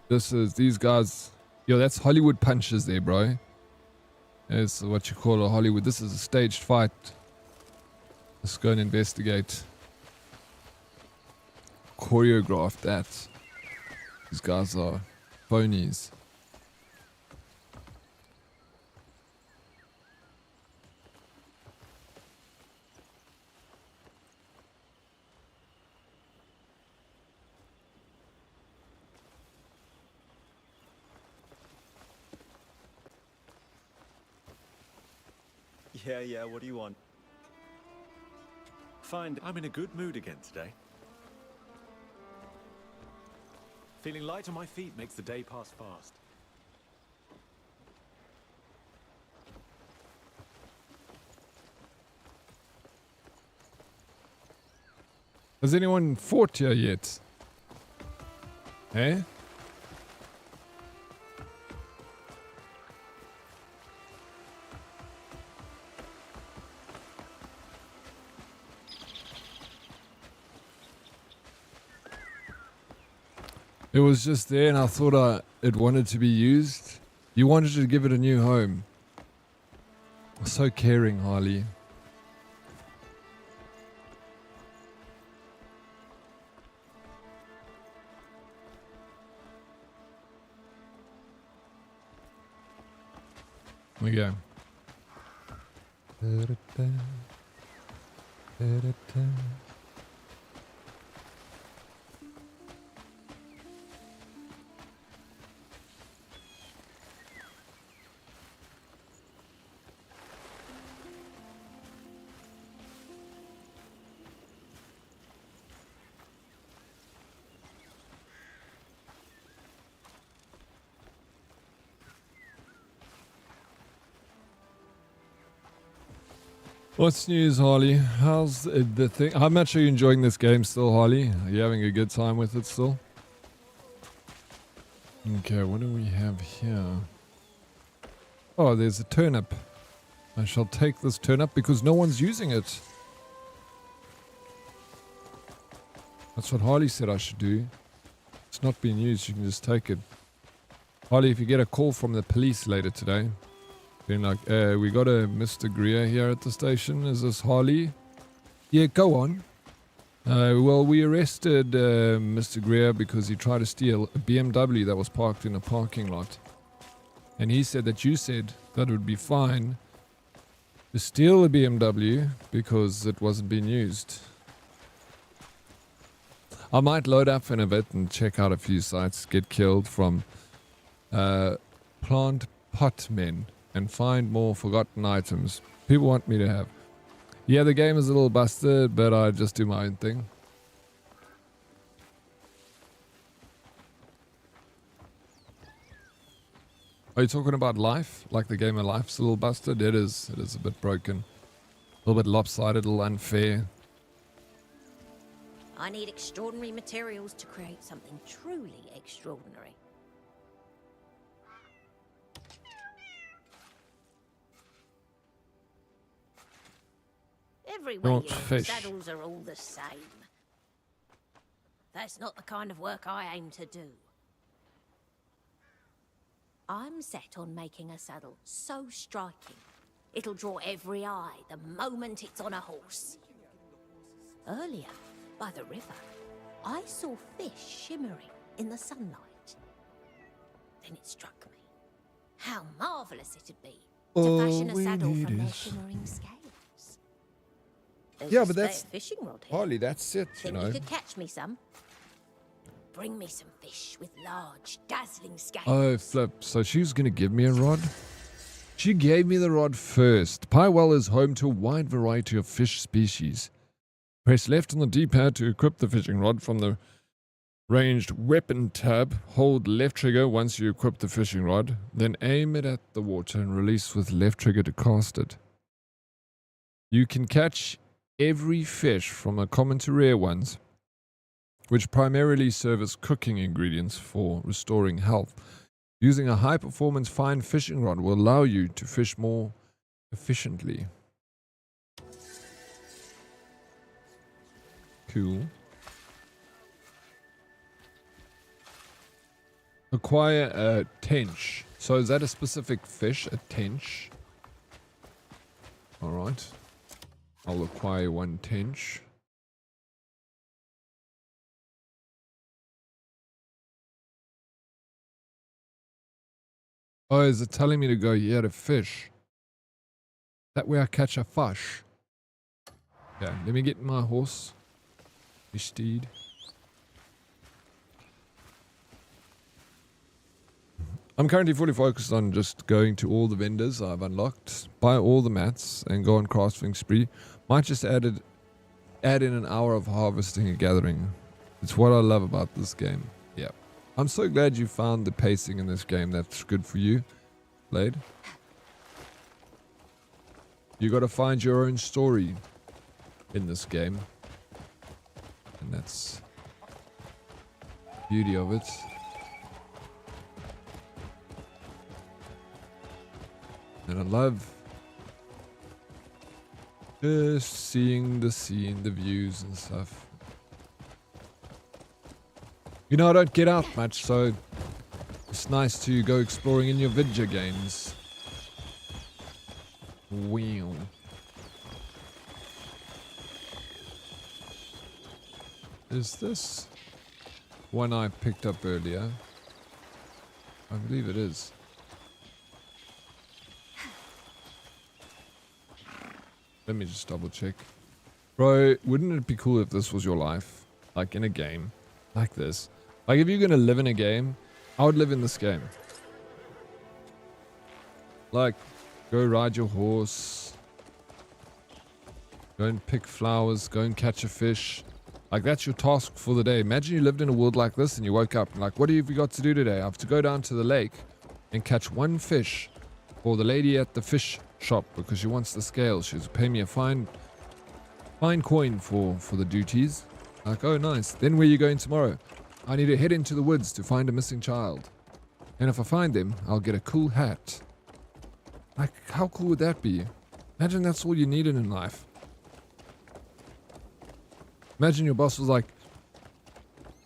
These guys. Yo, that's Hollywood punches there, bro. It's what you call a Hollywood. This is a staged fight. Let's go and investigate. Choreographed that. These guys are phonies. Yeah, what do you want? Find I'm in a good mood again today. Feeling light on my feet makes the day pass fast. Has anyone fought here yet? Eh? It was just there and I thought it wanted to be used. You wanted to give it a new home. So caring, Harley. We go. What's news, Harley? How's the thing? How much are you enjoying this game still, Harley? Are you having a good time with it still? Okay, what do we have here? Oh, there's a turnip. I shall take this turnip because no one's using it. That's what Harley said I should do. It's not being used, you can just take it. Harley, if you get a call from the police later today, being like, we got a Mr. Greer here at the station. Is this Harley? Yeah, go on. Well, we arrested Mr. Greer because he tried to steal a BMW that was parked in a parking lot. And he said that you said that it would be fine to steal a BMW because it wasn't being used. I might load up in a bit and check out a few sites, get killed from plant pot men. And find more forgotten items people want me to have. Yeah, the game is a little busted, but I just do my own thing. Are you talking about life? Like the game of life's a little busted? It is a bit broken. A little bit lopsided, a little unfair. I need extraordinary materials to create something truly extraordinary. Everywhere you saddles are all the same. That's not the kind of work I aim to do. I'm set on making a saddle so striking, it'll draw every eye the moment it's on a horse. Earlier, by the river, I saw fish shimmering in the sunlight. Then it struck me how marvelous it'd be to fashion a saddle from their shimmering scales. There's yeah, but that's fishing rod here. Harley. That's it, you know. You could catch me some. Bring me some fish with large, dazzling scales. Oh, flip. So she's going to give me a rod? She gave me the rod first. Pywel is home to a wide variety of fish species. Press left on the D-pad to equip the fishing rod from the ranged weapon tab. Hold left trigger once you equip the fishing rod. Then aim it at the water and release with left trigger to cast it. You can catch every fish from a common to rare ones, which primarily serve as cooking ingredients for restoring health. Using a high-performance fine fishing rod will allow you to fish more efficiently. Cool. Acquire a tench. So is that a specific fish? A tench? Alright. I'll acquire 1 tench. Oh, is it telling me to go here to fish? That way I catch a fish. Yeah, let me get my horse. My steed. I'm currently fully focused on just going to all the vendors I've unlocked, buy all the mats, and go on crafting spree. Might just add in an hour of harvesting and gathering. It's what I love about this game. Yeah. I'm so glad you found the pacing in this game. That's good for you, Blade. You gotta find your own story in this game. And that's the beauty of it. And I love just seeing the scene, the views and stuff. You know, I don't get out much, so it's nice to go exploring in your video games. Wow. Is this one I picked up earlier? I believe it is. Let me just double check. Bro, wouldn't it be cool if this was your life? Like in a game like this. Like if you're gonna live in a game, I would live in this game. Like, go ride your horse. Go and pick flowers. Go and catch a fish. Like that's your task for the day. Imagine you lived in a world like this and you woke up and like, what have you got to do today? I have to go down to the lake and catch 1 fish for the lady at the fish shop because she wants the scales. She's pay me a fine coin for the duties. Like, oh nice. Then where are you going tomorrow? I need to head into the woods to find a missing child. And if I find them, I'll get a cool hat. Like, how cool would that be? Imagine that's all you needed in life. Imagine your boss was like,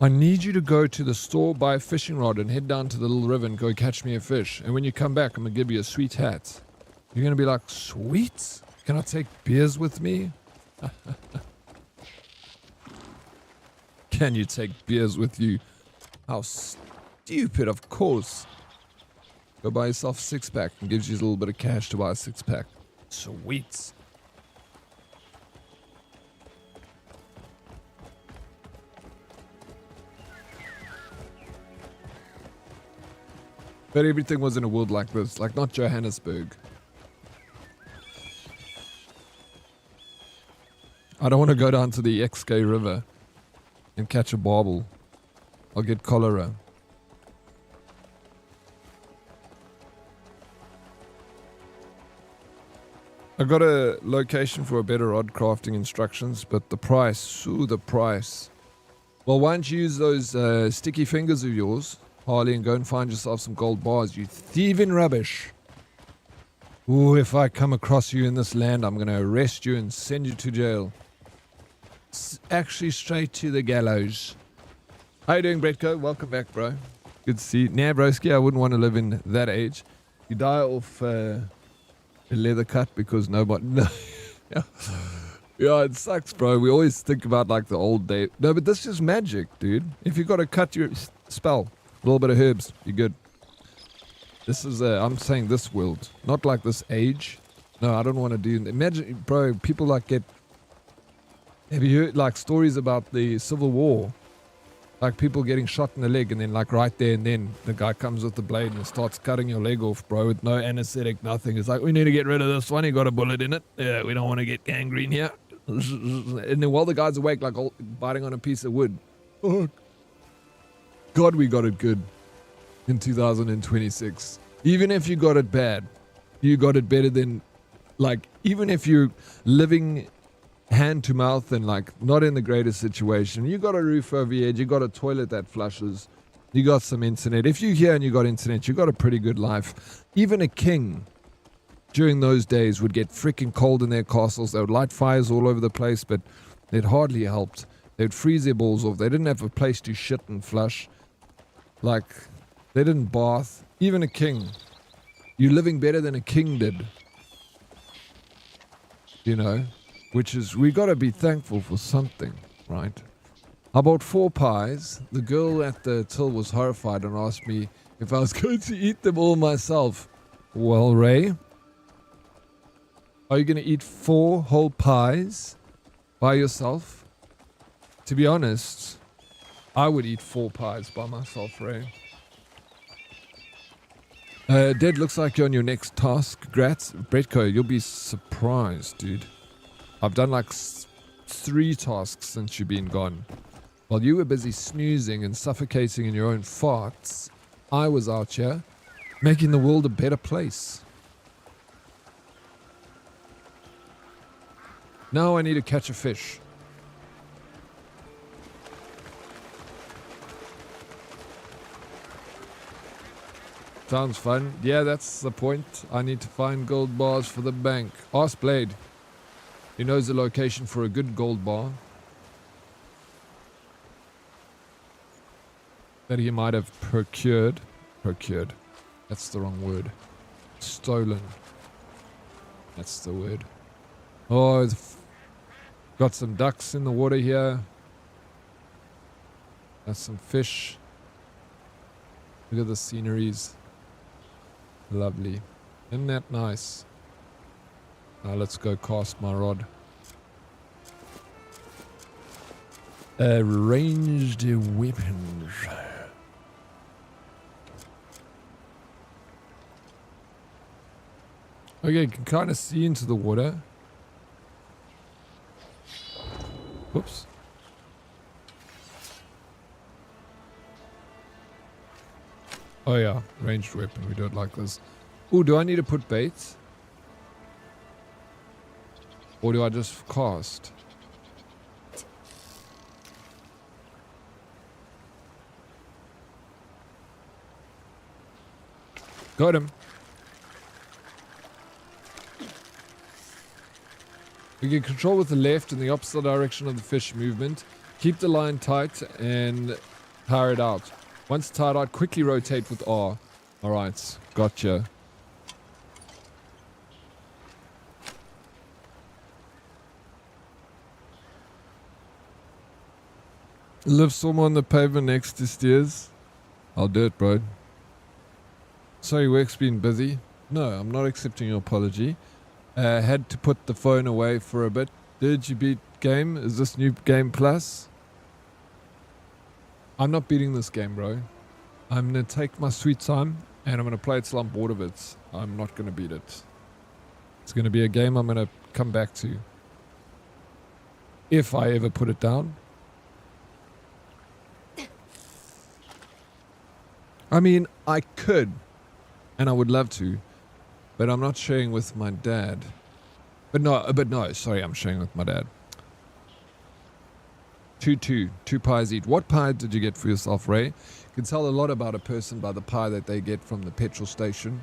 I need you to go to the store, buy a fishing rod, and head down to the little river and go catch me a fish. And when you come back, I'm going to give you a sweet hat. You're going to be like, sweet? Can I take beers with me? Can you take beers with you? How stupid, of course. Go buy yourself a 6-pack and gives you a little bit of cash to buy a 6-pack. Sweet. But everything was in a world like this, like not Johannesburg. I don't want to go down to the XK River and catch a barbel. I'll get cholera. I got a location for a better rod crafting instructions, but the price, ooh, the price. Well, why don't you use those sticky fingers of yours, Harley, and go and find yourself some gold bars, you thieving rubbish. Ooh, if I come across you in this land, I'm going to arrest you and send you to jail. Actually, straight to the gallows. How you doing, Bretko? Welcome back, bro. Good to see you. Nah, broski, I wouldn't want to live in that age. You die off a leather cut because nobody... No. Yeah, it sucks, bro. We always think about, like, the old day. No, but this is magic, dude. If you got to cut your spell, a little bit of herbs, you're good. This is, I'm saying this world. Not like this age. No, I don't want to do... Imagine, bro, people, like, get... Have you heard, like, stories about the Civil War? Like, people getting shot in the leg, and then, like, right there and then, the guy comes with the blade and starts cutting your leg off, bro, with no anesthetic, nothing. It's like, we need to get rid of this one. He got a bullet in it. Yeah, we don't want to get gangrene here. And then while the guy's awake, like, all, biting on a piece of wood. Oh, God, we got it good in 2026. Even if you got it bad, you got it better than, like, even if you're living hand to mouth and like not in the greatest situation, you got a roof over your head, you got a toilet that flushes, you got some internet. If you're here and you got internet, you got a pretty good life. Even a king during those days would get freaking cold in their castles. They would light fires all over the place, but it hardly helped. They'd freeze their balls off. They didn't have a place to shit and flush. Like, They didn't bath. Even a king. You're living better than a king did. You know? Which is, we gotta be thankful for something, right? I bought 4 pies. The girl at the till was horrified and asked me if I was going to eat them all myself. Well, Ray, are you gonna eat 4 whole pies by yourself? To be honest, I would eat 4 pies by myself, Ray. Dead, looks like you're on your next task. Grats. Bretko, you'll be surprised, dude. I've done like 3 tasks since you've been gone. While you were busy snoozing and suffocating in your own farts, I was out here making the world a better place. Now I need to catch a fish. Sounds fun. Yeah, that's the point. I need to find gold bars for the bank. Ask Blade. He knows the location for a good gold bar that he might have procured. Procured. That's the wrong word. Stolen. That's the word. Oh, got some ducks in the water here. That's some fish. Look at the sceneries. Lovely. Isn't that nice? Now let's go cast my rod. Ranged weapons. Okay, you can kind of see into the water. Whoops. Oh yeah, ranged weapon. We do it like this. Ooh, do I need to put baits? Or do I just cast? Got him. We can control with the left in the opposite direction of the fish movement. Keep the line tight and power it out. Once tied out, quickly rotate with R. Alright, gotcha. Live somewhere on the pavement next to stairs. I'll do it, bro. Sorry, work's been busy. No, I'm not accepting your apology. Had to put the phone away for a bit. Did you beat game? Is this new game plus? I'm not beating this game, bro. I'm going to take my sweet time and I'm going to play it till I'm bored of it. I'm not going to beat it. It's going to be a game I'm going to come back to. If I ever put it down. I mean, I could. And I would love to. But I'm not sharing with my dad. But no, sorry, I'm sharing with my dad. 2 pies each. What pie did you get for yourself, Ray? You can tell a lot about a person by the pie that they get from the petrol station.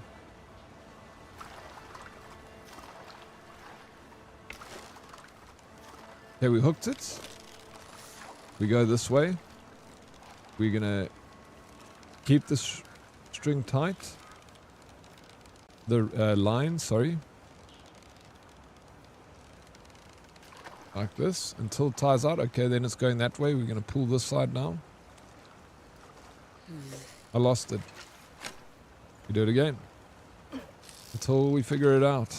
Okay, we hooked it. We go this way. We're gonna keep this string tight. The line, sorry. Like this until it ties out. Okay, then it's going that way. We're going to pull this side now. I lost it. We do it again until we figure it out.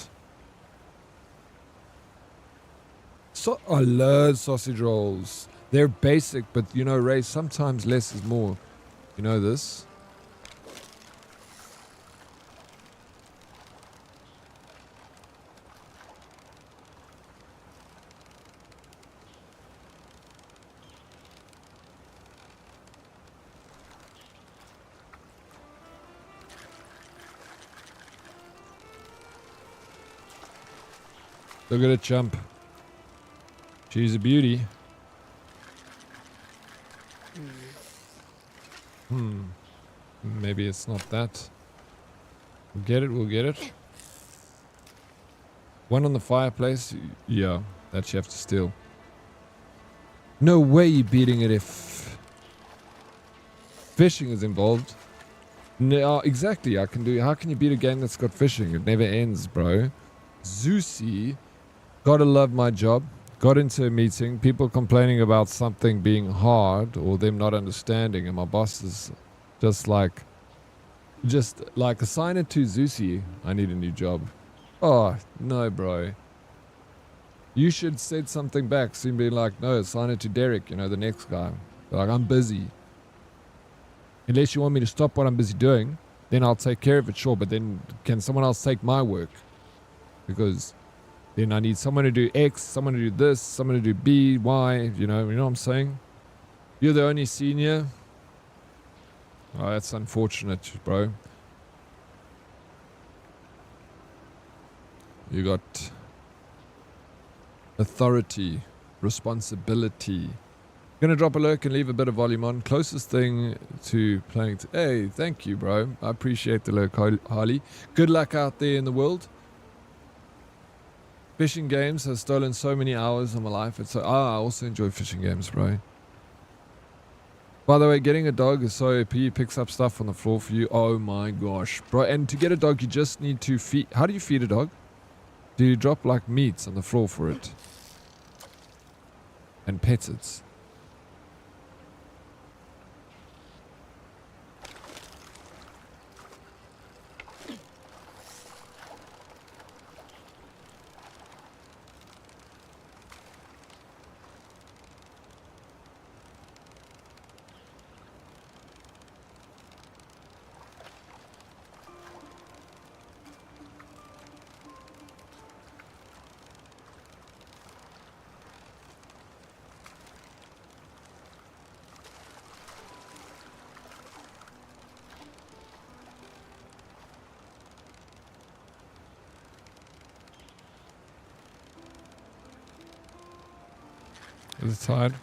So I love sausage rolls. They're basic, but you know, Ray, sometimes less is more. You know this? Look at it jump. She's a beauty. Maybe it's not that. We'll get it, we'll get it. One on the fireplace. Yeah, that you have to steal. No way you're beating it if fishing is involved. No, exactly. I can do. How can you beat a game that's got fishing? It never ends, bro. Zeusy, gotta love my job. Got into a meeting, people complaining about something being hard or them not understanding, and my boss is just like assign it to Zeusy. I need a new job. Oh no, bro. You should said something back. So you'd be like, no, assign it to Derek. You know, the next guy. Like, I'm busy. Unless you want me to stop what I'm busy doing, then I'll take care of it, sure. But then can someone else take my work? Because then I need someone to do X, someone to do this, someone to do B, Y, you know what I'm saying? You're the only senior. Oh, that's unfortunate, bro. You got authority, responsibility. Gonna drop a lurk and leave a bit of volume on. Closest thing to playing. Hey, thank you, bro. I appreciate the lurk, Harley. Good luck out there in the world. Fishing games has stolen so many hours of my life. I also enjoy fishing games, bro. By the way, getting a dog is so OP. He picks up stuff on the floor for you. Oh my gosh, bro. And to get a dog, you just need to feed. How do you feed a dog? Do you drop like meats on the floor for it? And pet it? Is it tired?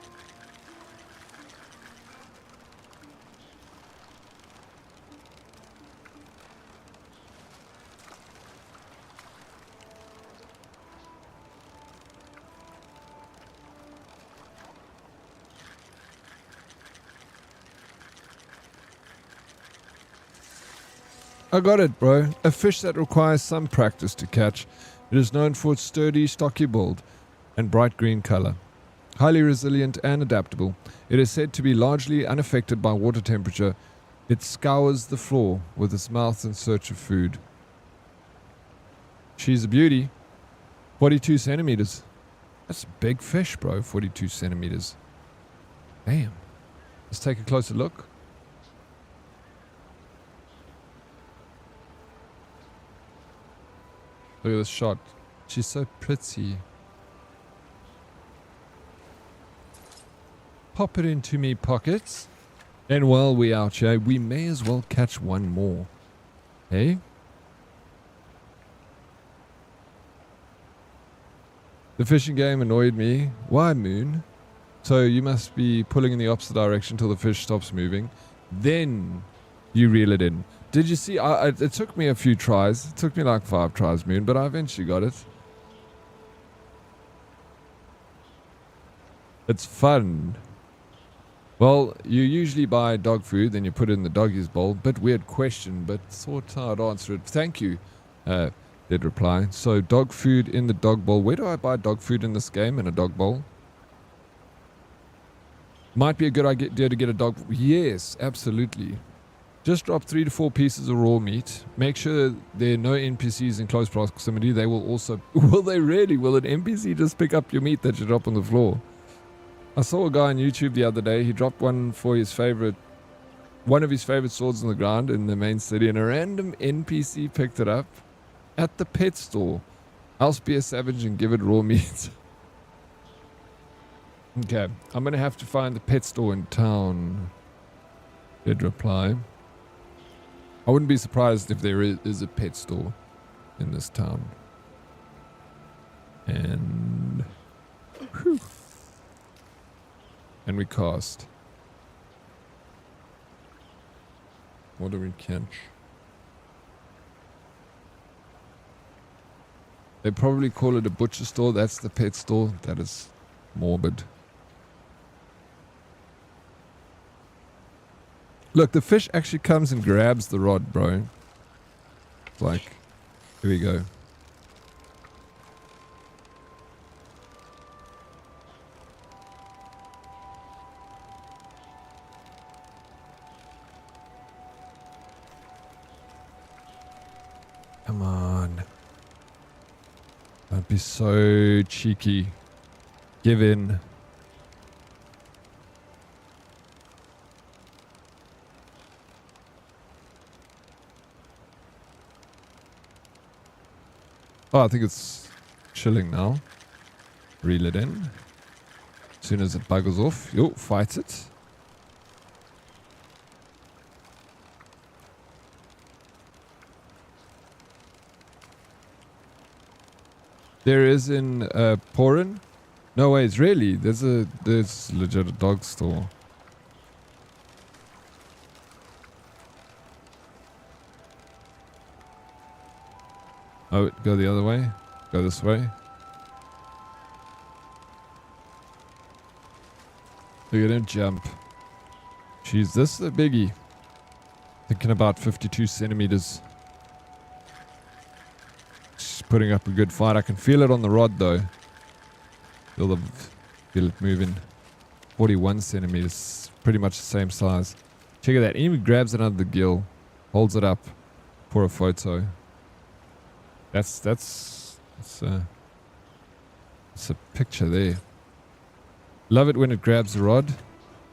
I got it, bro. A fish that requires some practice to catch. It is known for its sturdy, stocky build and bright green color. Highly resilient and adaptable, it is said to be largely unaffected by water temperature. It scours the floor with its mouth in search of food. She's a beauty. 42 centimeters. That's a big fish, bro. 42 centimeters. Damn. Let's take a closer look. Look at this shot. She's so pretty. Pop it into me pockets. And while we're out here, we may as well catch one more. Hey? The fishing game annoyed me. Why, Moon? So you must be pulling in the opposite direction till the fish stops moving. Then you reel it in. Did you see? It took me a few tries. It took me like 5 tries, Moon, but I eventually got it. It's fun. Well, you usually buy dog food, then you put it in the doggy's bowl. Bit weird question, but thought I'd answer it. Thank you, did reply. So dog food in the dog bowl. Where do I buy dog food in this game? In a dog bowl? Might be a good idea to get a dog. Yes, absolutely. Just drop 3 to 4 pieces of raw meat. Make sure there are no NPCs in close proximity. They will also... Will they really? Will an NPC just pick up your meat that you drop on the floor? I saw a guy on YouTube the other day. He dropped one of his favorite swords on the ground in the main city, and a random NPC picked it up at the pet store. Else be a savage and give it raw meat. Okay, I'm gonna have to find the pet store in town. Did reply. I wouldn't be surprised if there is a pet store in this town. And whew. And we cast. What do we catch? They probably call it a butcher store. That's the pet store. That is morbid. Look, the fish actually comes and grabs the rod, bro. Like, here we go. Come on. Don't be so cheeky. Give in. Oh, I think it's chilling now. Reel it in. As soon as it buggers off, yo, fight it. There is in Porin. No ways, really. There's legit a dog store. Oh, go the other way. Go this way. Look at him jump. Jeez, this is a biggie. Thinking about 52 centimeters. Just putting up a good fight. I can feel it on the rod though. Feel it moving. 41 centimeters. Pretty much the same size. Check out that. Even grabs it under the gill. Holds it up for a photo. That's a picture there. Love it when it grabs the rod.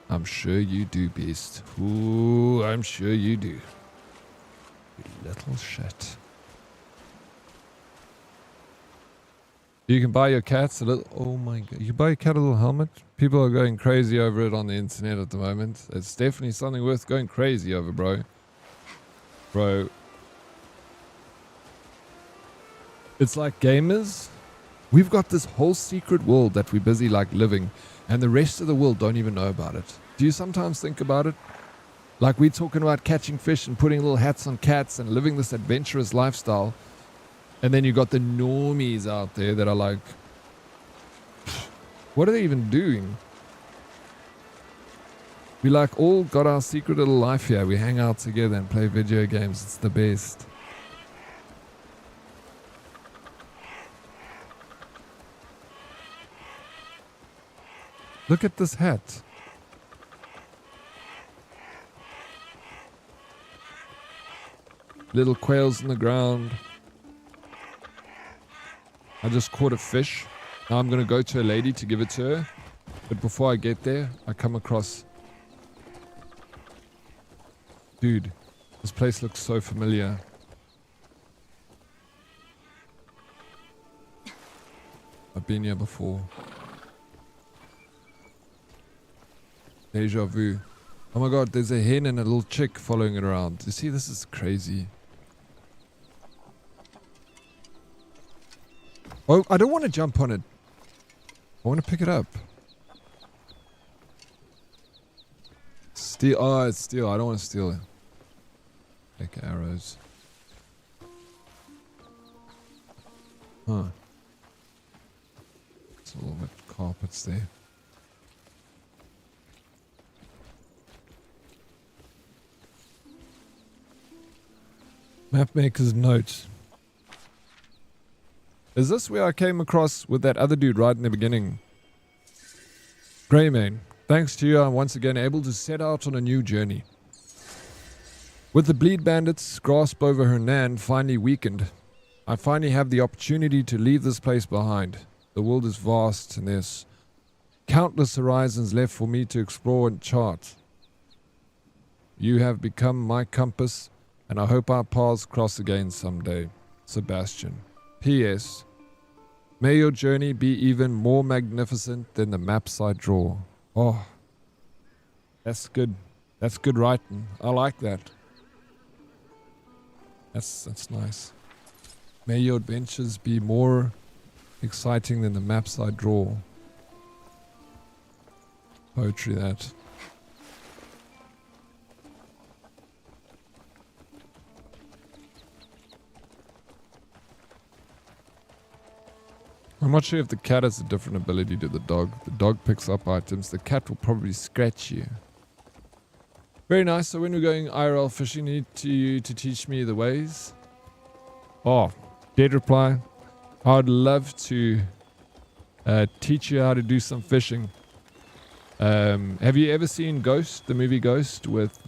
I'm sure you do, beast. Ooh, I'm sure you do. You little shit. You can buy your cats a little... Oh my god. You can buy your cat a little helmet. People are going crazy over it on the internet at the moment. It's definitely something worth going crazy over, bro. Bro. It's like gamers. We've got this whole secret world that we're busy like living, and the rest of the world don't even know about it. Do you sometimes think about it? Like we're talking about catching fish and putting little hats on cats and living this adventurous lifestyle. And then you got the normies out there that are like, what are they even doing? We like all got our secret little life here. We hang out together and play video games. It's the best. Look at this hat. Little quails in the ground. I just caught a fish. Now I'm going to go to a lady to give it to her. But before I get there, I come across... Dude, this place looks so familiar. I've been here before. Deja vu. Oh my god, there's a hen and a little chick following it around. You see, this is crazy. Oh, I don't want to jump on it. I want to pick it up. Steal. Oh, it's steal. I don't want to steal it. Take arrows. Huh. It's a little bit carpets there. Mapmaker's note. Is this where I came across with that other dude right in the beginning? Greymane, thanks to you I'm once again able to set out on a new journey. With the bleed bandits' grasp over Hernan finally weakened, I finally have the opportunity to leave this place behind. The world is vast and there's countless horizons left for me to explore and chart. You have become my compass, and I hope our paths cross again someday. Sebastian. P.S. May your journey be even more magnificent than the maps I draw. Oh, that's good. That's good writing. I like that. That's nice. May your adventures be more exciting than the maps I draw. Poetry, that. I'm not sure if the cat has a different ability to the dog. The dog picks up items. The cat will probably scratch you. Very nice. So when we're going IRL fishing, you need you to teach me the ways. Oh, dead reply. I'd love to teach you how to do some fishing. Have you ever seen Ghost, the movie Ghost, with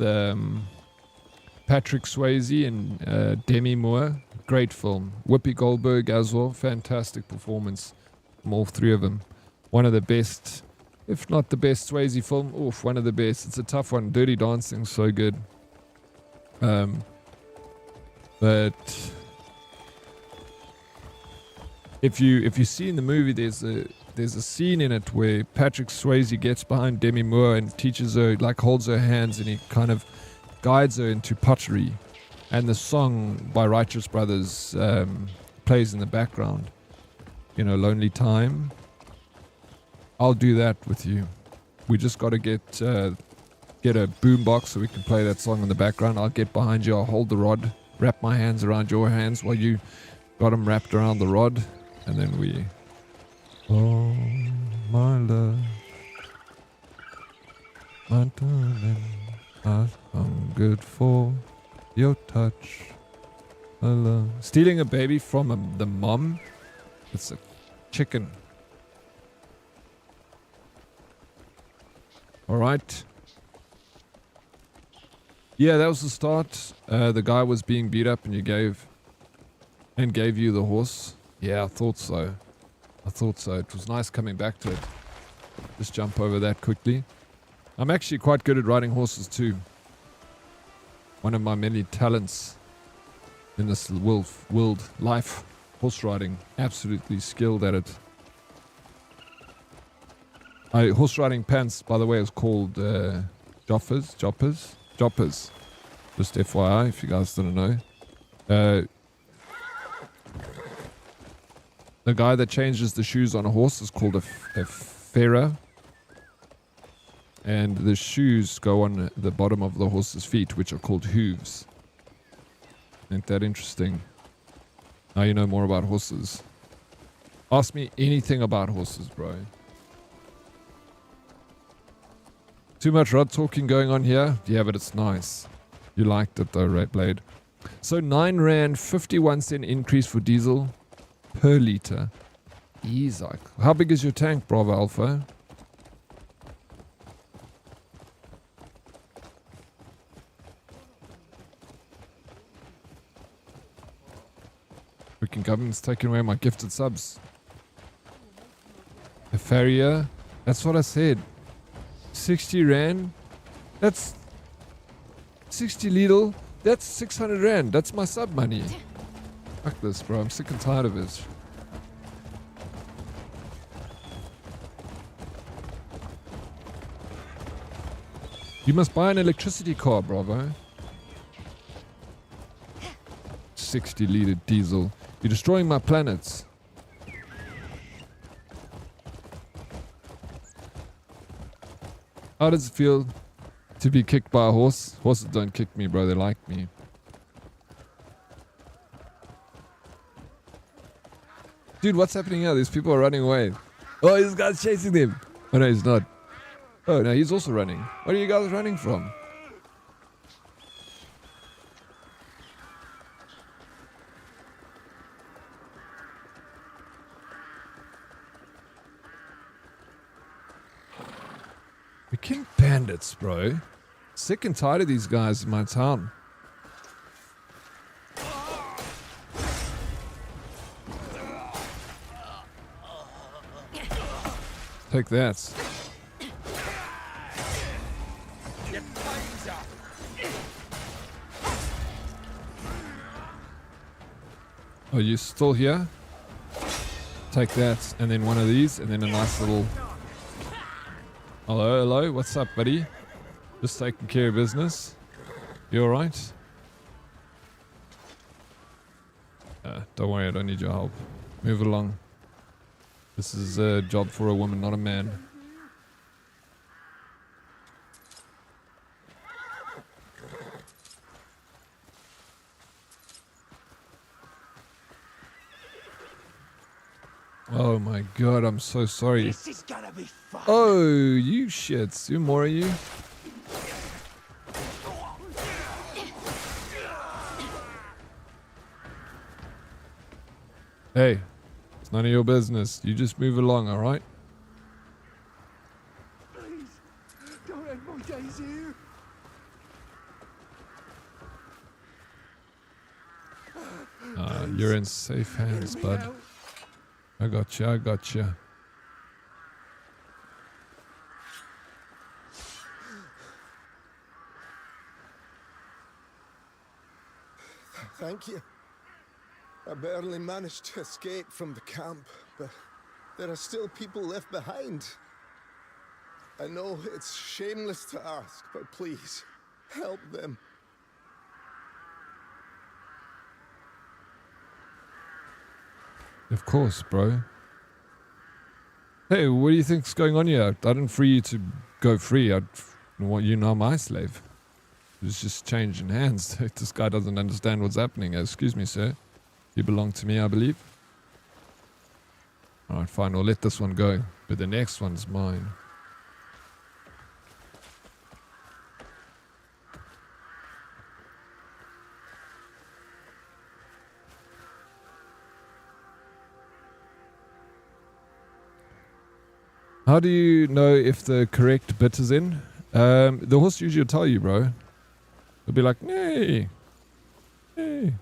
Patrick Swayze and Demi Moore? Great film. Whoopi Goldberg as well. Fantastic performance from all three of them. One of the best, if not the best Swayze film. Oof, one of the best. It's a tough one. Dirty Dancing, so good. But if you see in the movie, there's a scene in it where Patrick Swayze gets behind Demi Moore and teaches her, like holds her hands, and he kind of guides her into pottery. And the song by Righteous Brothers plays in the background. You know, Lonely Time. I'll do that with you. We just got to get a boombox so we can play that song in the background. I'll get behind you. I'll hold the rod, wrap my hands around your hands while you got them wrapped around the rod. And then we... Oh, my love, my darling, I've hungered for your touch. I love... Stealing a baby from the mom? It's a chicken. Alright. Yeah, that was the start. The guy was being beat up and you gave you the horse. Yeah, I thought so. It was nice coming back to it. Just jump over that quickly. I'm actually quite good at riding horses too. One of my many talents in this world life. Horse riding. Absolutely skilled at it. Horse riding pants, by the way, is called joppers. Just FYI, if you guys didn't know. The guy that changes the shoes on a horse is called a farrier. And the shoes go on the bottom of the horse's feet, which are called hooves. Ain't that interesting? Now you know more about horses. Ask me anything about horses, bro. Too much rod talking going on here? Yeah, but it's nice. You liked it though, right, Blade? So 9 Rand, 51 cent increase for diesel per liter. Isaac. How big is your tank, Bravo Alpha? Freaking government's taking away my gifted subs. A farrier? That's what I said. 60 Rand? That's 60 Lidl? That's 600 Rand. That's my sub money. Fuck this, bro. I'm sick and tired of it. You must buy an electricity car, bravo. 60 liter diesel. You're destroying my planets. How does it feel to be kicked by a horse? Horses don't kick me, bro. They like me. Dude, what's happening here? These people are running away. Oh, this guy's chasing them. Oh, no, he's not. Oh, no, he's also running. What are you guys running from? We're king bandits, bro. Sick and tired of these guys in my town. Take that. Oh, you still here? Take that, and then one of these, and then a nice little... Hello, hello, what's up, buddy? Just taking care of business. You alright? Don't worry, I don't need your help. Move along. This is a job for a woman, not a man. Oh my god, I'm so sorry. This is gonna be fun. Oh, you shits. You more of you? Hey, it's none of your business. You just move along, alright? Please, don't end my days here. You're in safe hands, bud. I got you, I got you. Thank you. I barely managed to escape from the camp, but there are still people left behind. I know it's shameless to ask, but please, help them. Of course, bro. Hey, what do you think's going on here? I didn't free you to go free. I want you now my slave. It's just changing hands. This guy doesn't understand what's happening. Excuse me, sir. You belong to me, I believe. Alright, fine. We'll let this one go. But the next one's mine. How do you know if the correct bit is in? The horse usually will tell you, bro. It'll be like, nay. Hey.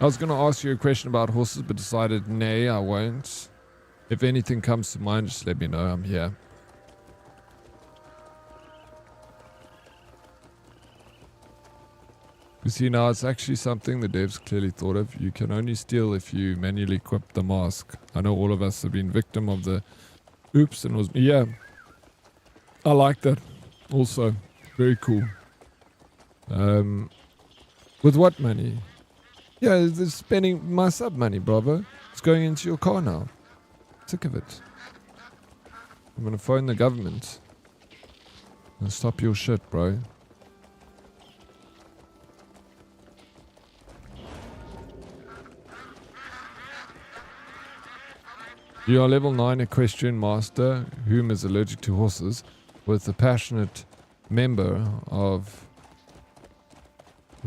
I was going to ask you a question about horses, but decided, nay, I won't. If anything comes to mind, just let me know. I'm here. You see, now it's actually something the devs clearly thought of. You can only steal if you manually equip the mask. I know all of us have been victim of the oops and was... Yeah. I like that. Also. Very cool. With what money? Yeah, it's spending my sub money, bravo. It's going into your car now. Sick of it. I'm gonna phone the government. And stop your shit, bro. You are level 9 equestrian master, whom is allergic to horses, with a passionate member of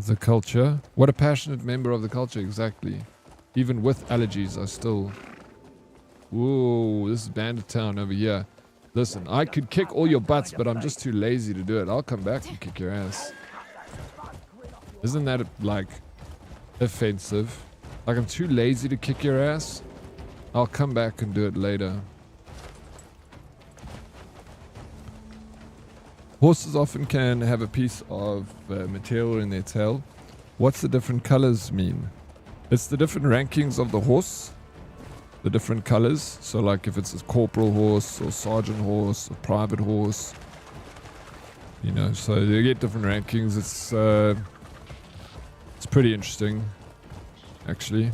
the culture. What a passionate member of the culture, exactly. Even with allergies, I still... Whoa, this is Bandit Town over here. Listen, I could kick all your butts, but I'm just too lazy to do it. I'll come back and kick your ass. Isn't that, like, offensive? Like, I'm too lazy to kick your ass? I'll come back and do it later. Horses often can have a piece of material in their tail. What's the different colors mean? It's the different rankings of the horse. The different colors. So like if it's a corporal horse or sergeant horse or private horse. You know, so they get different rankings. It's pretty interesting, actually.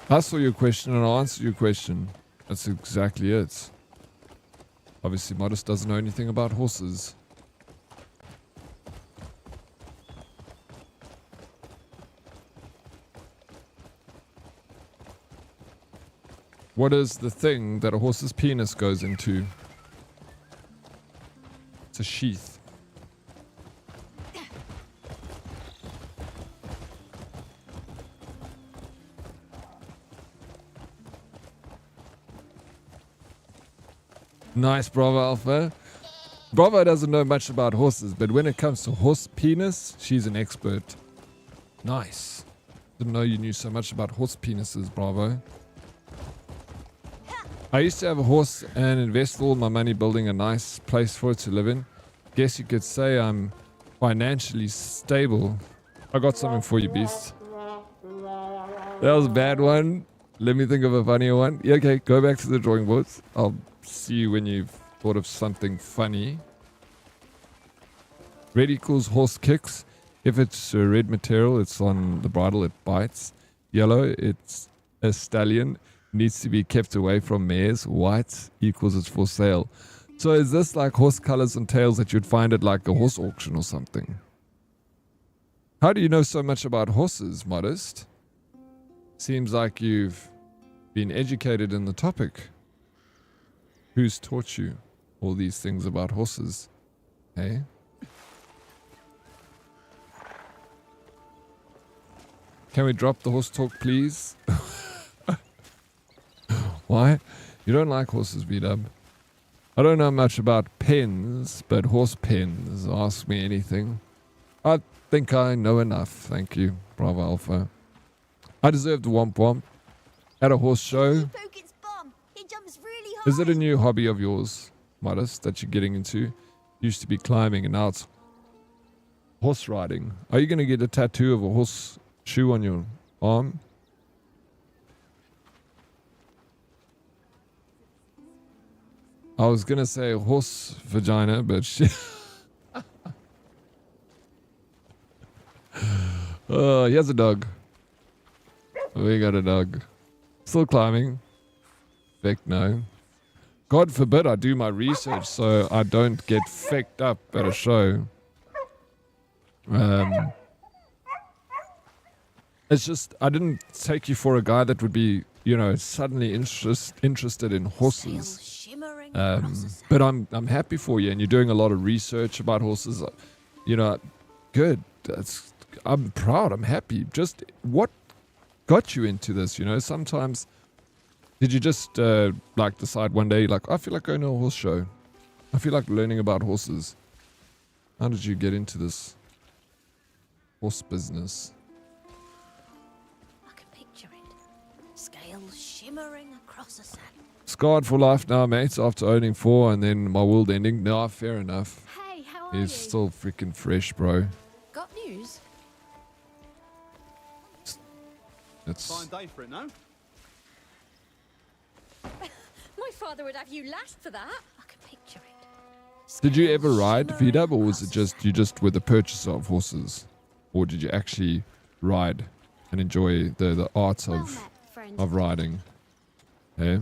I saw your question and I answered your question. That's exactly it. Obviously, Modest doesn't know anything about horses. What is the thing that a horse's penis goes into? It's a sheath. Nice, Bravo Alpha. Bravo doesn't know much about horses, but when it comes to horse penis, she's an expert. Nice. Didn't know you knew so much about horse penises, Bravo. I used to have a horse and invest all my money building a nice place for it to live in. Guess you could say I'm financially stable. I got something for you, Beast. That was a bad one. Let me think of a funnier one. Yeah, okay, go back to the drawing boards. I'll see you when you've thought of something funny. Red equals horse kicks. If it's red material, it's on the bridle, it bites. Yellow, it's a stallion. Needs to be kept away from mares. White equals it's for sale. So is this like horse colors and tails that you'd find at like a horse auction or something? How do you know so much about horses, Modest? Seems like you've been educated in the topic. Who's taught you all these things about horses? Hey? Can we drop the horse talk, please? Why? You don't like horses, V-Dub. I don't know much about pens, but horse pens. Ask me anything. I think I know enough. Thank you, Bravo Alpha. I deserve the womp womp. At a horse show. Is it a new hobby of yours, Modest, that you're getting into? Used to be climbing and now it's horse riding. Are you going to get a tattoo of a horse shoe on your arm? I was going to say horse vagina, but shit. Oh, he has a dog. We got a dog. Still climbing. Feck no. God forbid I do my research so I don't get fecked up at a show. It's just, I didn't take you for a guy that would be, you know, suddenly interested in horses. But I'm happy for you, and you're doing a lot of research about horses. You know, good. I'm proud. I'm happy. Just what got you into this? You know, sometimes did you just like decide one day, like, I feel like going to a horse show. I feel like learning about horses. How did you get into this horse business? I can picture it. Scales shimmering across a saddle. Scarred for life now, mates, after owning 4 and then my world ending. No, fair enough. Hey, how are He's you? still freaking fresh, bro. Got news? It's Fine day for it, no? My father would have you lashed for that. I can picture it. Did you ever ride VW, or was it just you just were the purchaser of horses? Or did you actually ride and enjoy the art of riding? Yeah.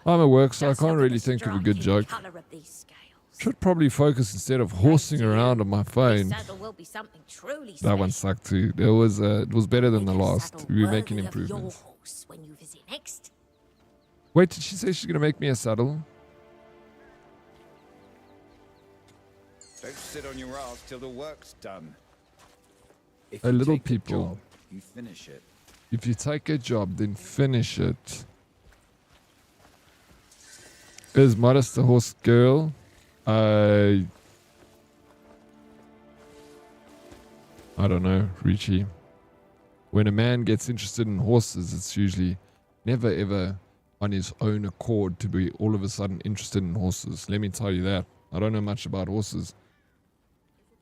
I'm at work, so I can't really think of a good joke. Should probably focus instead of horsing around on my phone. That one sucked too. It was better than the last. We were making improvements. Wait, did she say she's gonna make me a saddle? Don't sit on your ass till the work's done. If A you little take a people. job, you finish it. If you take a job, then finish it. Is Modest a horse girl? I don't know, Richie. When a man gets interested in horses, it's usually never ever on his own accord to be all of a sudden interested in horses. Let me tell you that. I don't know much about horses.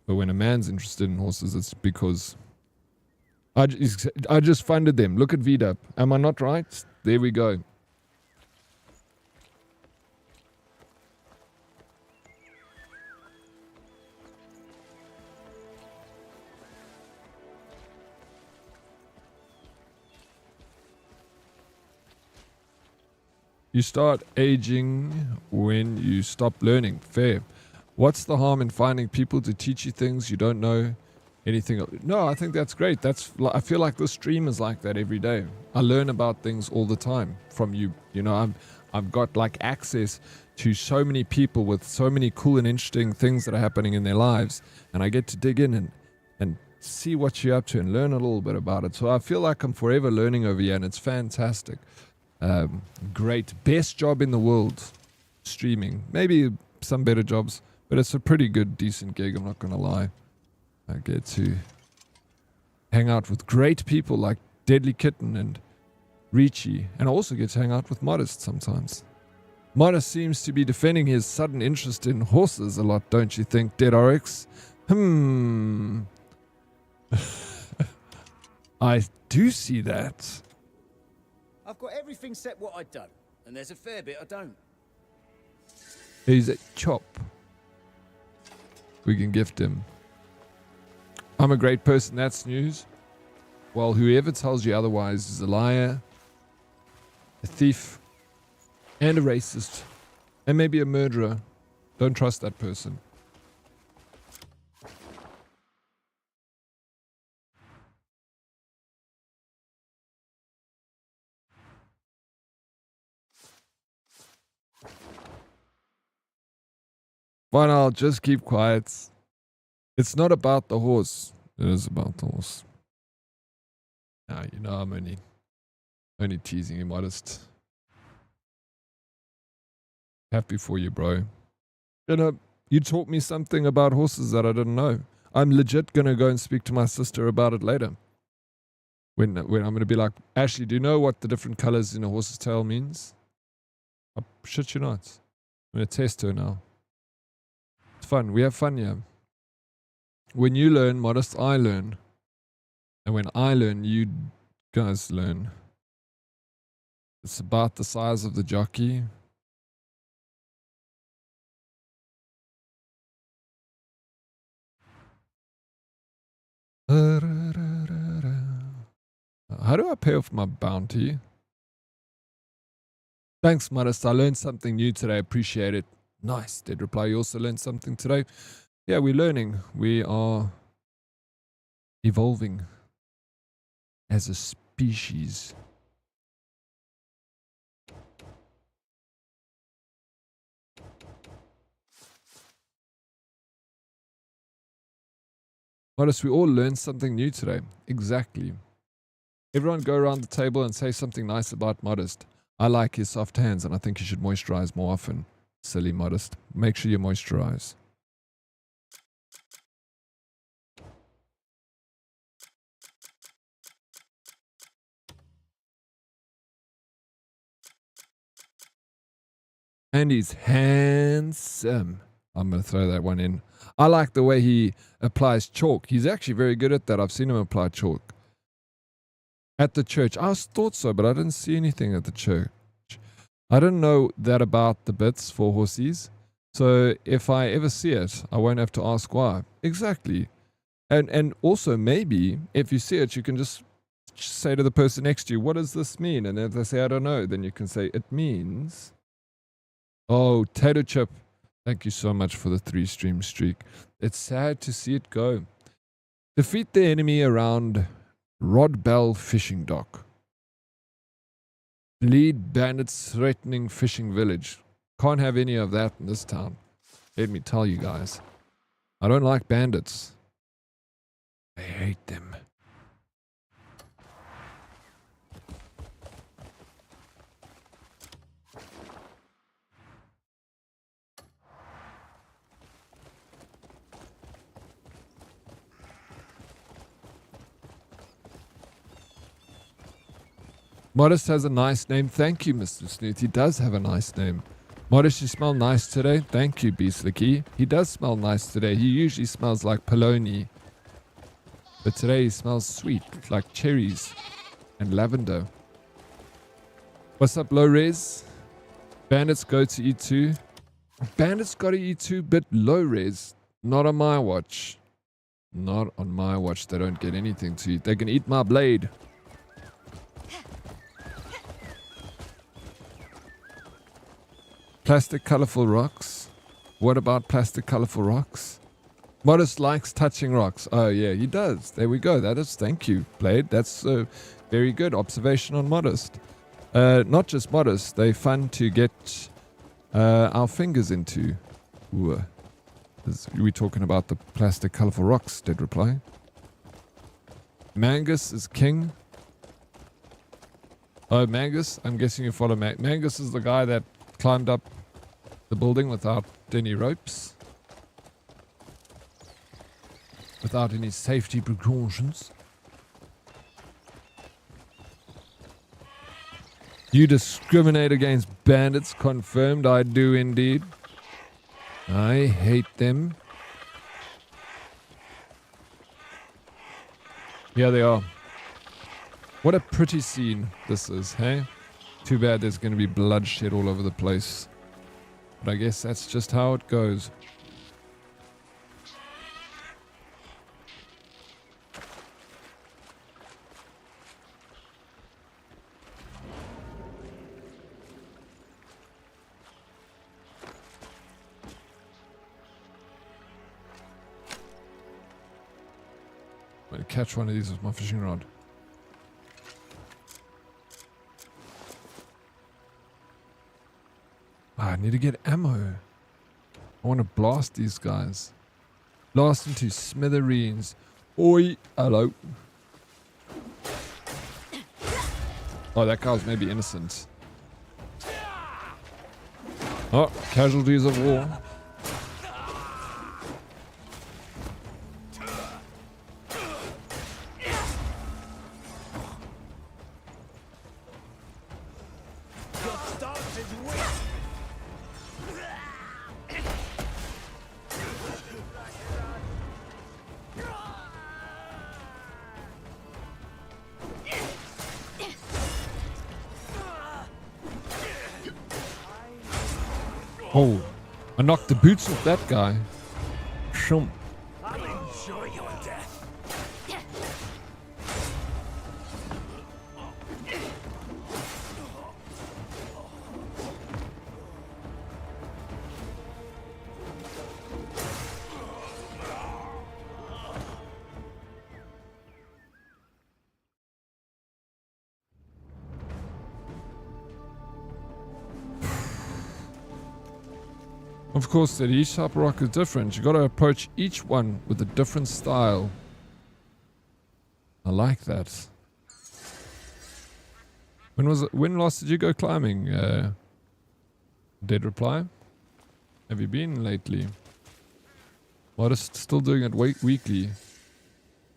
But when a man's interested in horses, it's because I just funded them. Look at VDAP. Am I not right? There we go. You start aging when you stop learning. Fair. What's the harm in finding people to teach you things you don't know anything of? No, I think that's great. I feel like this stream is like that every day. I learn about things all the time from you. You know, I've got like access to so many people with so many cool and interesting things that are happening in their lives, and I get to dig in and see what you're up to and learn a little bit about it. So I feel like I'm forever learning over here, and it's fantastic. Great. Best job in the world. Streaming. Maybe some better jobs, but it's a pretty good, decent gig, I'm not going to lie. I get to hang out with great people like Deadly Kitten and Richie, and I also get to hang out with Modest sometimes. Modest seems to be defending his sudden interest in horses a lot, don't you think, Dead Oryx? I do see that. I've got everything set what I'd done, and there's a fair bit I don't. He's a chop. We can gift him. I'm a great person, that's news. Well, whoever tells you otherwise is a liar, a thief, and a racist, and maybe a murderer. Don't trust that person. Fine, I'll just keep quiet. It's not about the horse. It is about the horse. Nah, you know I'm only teasing you, Modest. Happy for you, bro. You know, you taught me something about horses that I didn't know. I'm legit gonna go and speak to my sister about it later. When I'm gonna be like, Ashley, do you know what the different colors in a horse's tail means? I shit you not. I'm gonna test her now. It's fun. We have fun here. When you learn, Modest, I learn. And when I learn, you guys learn. It's about the size of the jockey. How do I pay off my bounty? Thanks, Modest. I learned something new today. Appreciate it. Nice. Dead reply. You also learned something today. Yeah, we're learning. We are evolving as a species. Modest, we all learned something new today. Exactly. Everyone go around the table and say something nice about Modest. I like his soft hands and I think you should moisturize more often. Silly Modest. Make sure you moisturize. And he's handsome. I'm going to throw that one in. I like the way he applies chalk. He's actually very good at that. I've seen him apply chalk. At the church. I thought so, but I didn't see anything at the church. I didn't know that about the bits for horses. So if I ever see it, I won't have to ask why. Exactly. And also maybe if you see it, you can just say to the person next to you, what does this mean? And if they say, I don't know, then you can say, it means... Oh, Tato Chip. Thank you so much for the 3-stream streak. It's sad to see it go. Defeat the enemy around Rod Bell Fishing Dock. Lead bandits threatening fishing village. Can't have any of that in this town. Let me tell you guys. I don't like bandits. I hate them. Modest has a nice name. Thank you, Mr. Snoot. He does have a nice name. Modest, you smell nice today. Thank you, Beastlicky. He does smell nice today. He usually smells like polony. But today he smells sweet, like cherries and lavender. What's up, low res? Bandits go to E2. Bandits got to E2, but low res. Not on my watch. Not on my watch. They don't get anything to eat. They can eat my blade. Plastic colorful rocks. What about plastic colorful rocks? Modest likes touching rocks. Oh yeah, he does. There we go. That is, thank you, Blade. That's a very good observation on Modest. Not just Modest. They're fun to get our fingers into. Ooh. We're talking about the plastic colorful rocks, Dead reply. Mangus is king. Oh, Mangus? I'm guessing you follow Mangus is the guy that climbed up the building without any ropes. Without any safety precautions. You discriminate against bandits. Confirmed, I do indeed. I hate them. Here they are. What a pretty scene this is, hey? Too bad there's going to be bloodshed all over the place. But I guess that's just how it goes. I'm going to catch one of these with my fishing rod. I need to get ammo. I want to blast these guys. Blast them to smithereens. Oi, hello. Oh, that guy was maybe innocent. Oh, casualties of war. Oh, I knocked the boots off that guy. Shump. Enjoy your death. Of course, that each type of rock is different. You got to approach each one with a different style. I like that. When last did you go climbing? Dead reply. Have you been lately? Modest still doing it weekly.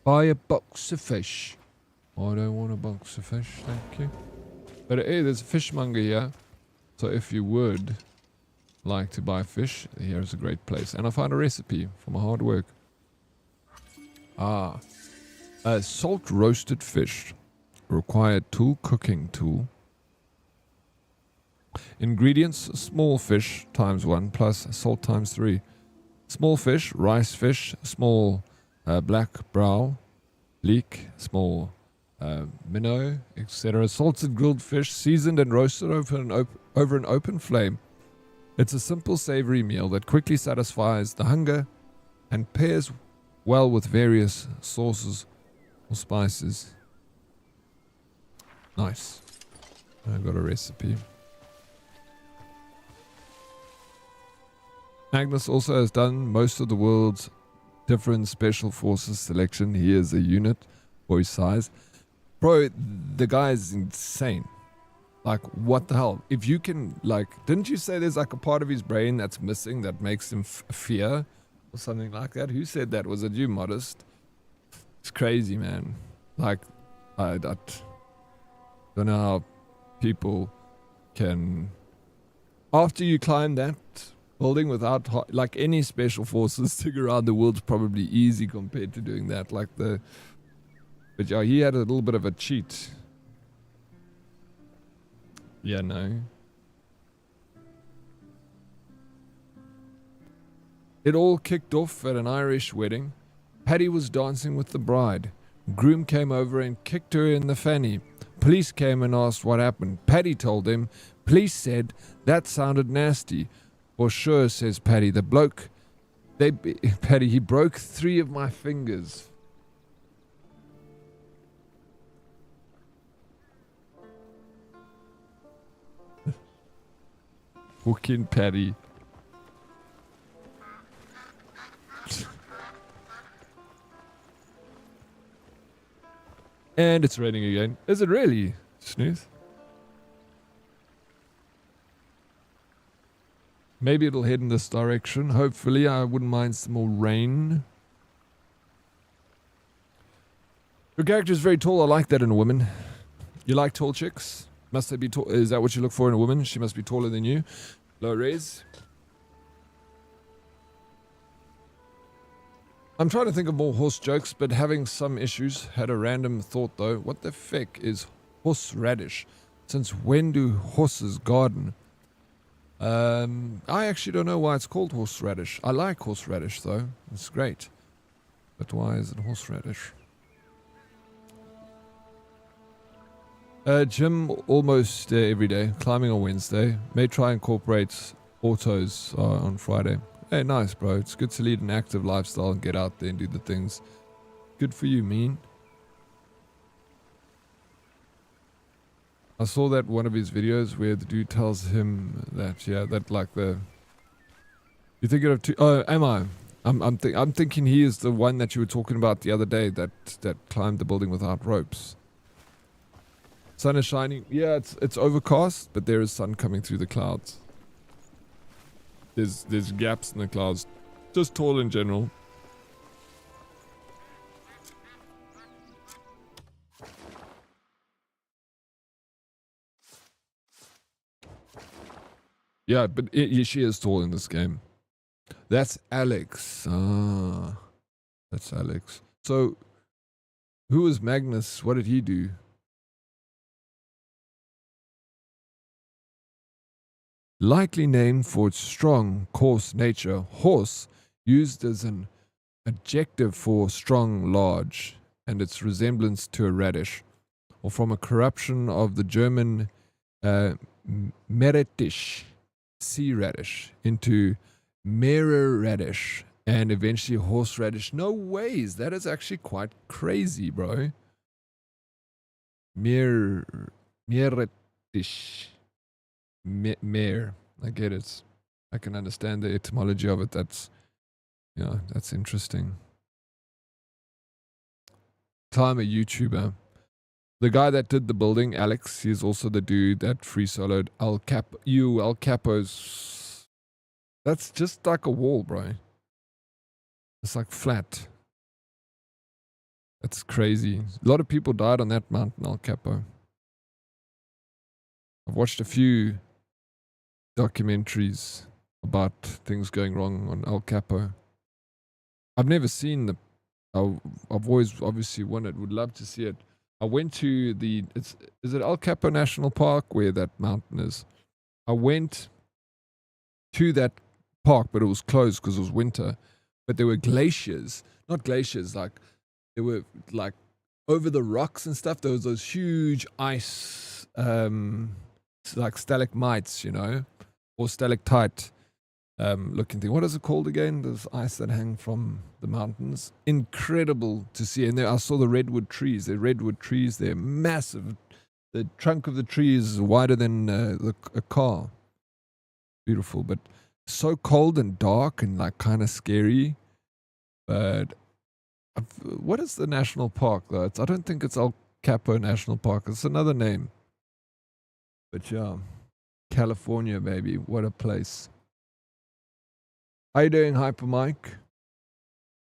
Buy a box of fish. I don't want a box of fish, thank you. But hey, there's a fishmonger here. So if you would like to buy fish, here's a great place. And I found a recipe for my hard work. Salt roasted fish. Required tool, cooking tool. Ingredients, small fish times 1 plus salt times 3. Small fish, rice fish, small black brow, leek, small minnow, etc. Salted grilled fish, seasoned and roasted over an open flame. It's a simple savory meal that quickly satisfies the hunger and pairs well with various sauces or spices. Nice. I got a recipe. Magnus also has done most of the world's different special forces selection. He is a unit for his size. Bro, the guy is insane. Like, what the hell? If you can, like, didn't you say there's like a part of his brain that's missing that makes him fear or something like that? Who said that? Was it you, Modest? It's crazy, man. Like, I don't know how people can, after you climb that building without, like, any special forces to go around the world's probably easy compared to doing that. Like, but yeah, he had a little bit of a cheat. Yeah, no. It all kicked off at an Irish wedding. Paddy was dancing with the bride. Groom came over and kicked her in the fanny. Police came and asked what happened. Paddy told them. Police said, that sounded nasty. For sure, says Paddy. The bloke, Paddy, he broke 3 of my fingers. Fucking Paddy. And it's raining again. Is it really, Snooth? Maybe it'll head in this direction. Hopefully, I wouldn't mind some more rain. Your character is very tall. I like that in a woman. You like tall chicks? Must they be tall? Is that what you look for in a woman? She must be taller than you. Low res. I'm trying to think of more horse jokes, but having some issues. Had a random thought though. What the feck is horseradish? Since when do horses garden? I actually don't know why it's called horseradish. I like horseradish though. It's great. But why is it horseradish? Gym almost every day. Climbing on Wednesday. May try incorporate autos on Friday. Hey, nice, bro. It's good to lead an active lifestyle and get out there and do the things. Good for you, mean. I saw that one of his videos where the dude tells him that, yeah, that like the You thinking of two? Oh, am I? I'm thinking he is the one that you were talking about the other day that climbed the building without ropes. Sun is shining. Yeah, it's overcast, but there is sun coming through the clouds. There's gaps in the clouds. Just tall in general. Yeah, but she is tall in this game. That's Alex. Ah, that's Alex. So, who was Magnus? What did he do? Likely named for its strong, coarse nature, horse used as an adjective for strong, large, and its resemblance to a radish, or from a corruption of the German Meerrettich, sea radish, into Meerradish, and eventually horseradish. No ways. That is actually quite crazy, bro. Meerradish. Mare. I get it. I can understand the etymology of it. That's interesting. I'm a YouTuber. The guy that did the building, Alex, he's also the dude that free soloed El Capo's. That's just like a wall, bro. It's like flat. That's crazy. A lot of people died on that mountain, El Capo. I've watched a few documentaries about things going wrong on El Capo. I've never seen the. I've always obviously would love to see it. I went to is it El Capo National Park where that mountain is? I went to that park, but it was closed because it was winter. But there were glaciers, not glaciers, like there were like over the rocks and stuff. There was those huge ice, like stalagmites, or stalactite looking thing. What is it called again? Those ice that hang from the mountains. Incredible to see. And there I saw the redwood trees. They're redwood trees. They're massive. The trunk of the tree is wider than a car. Beautiful, but so cold and dark and like kind of scary. But what is the national park though? I don't think it's El Capo National Park. It's another name. But yeah, California, baby. What a place. How you doing, Hyper Mike?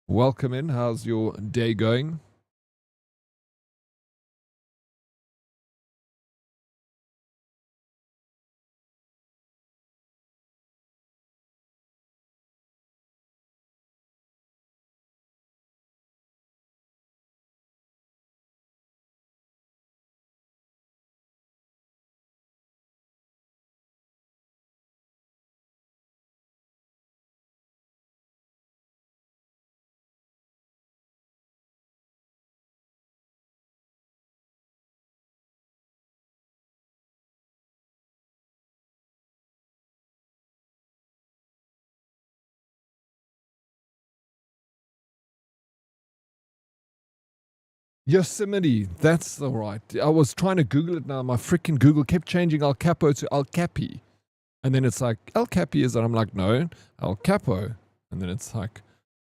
Welcome in. How's your day going? Yosemite, that's all right. I was trying to Google it now. My freaking Google kept changing El Capo to El Capi. And then it's like, El Capi is that? I'm like, no, El Capo. And then it's like,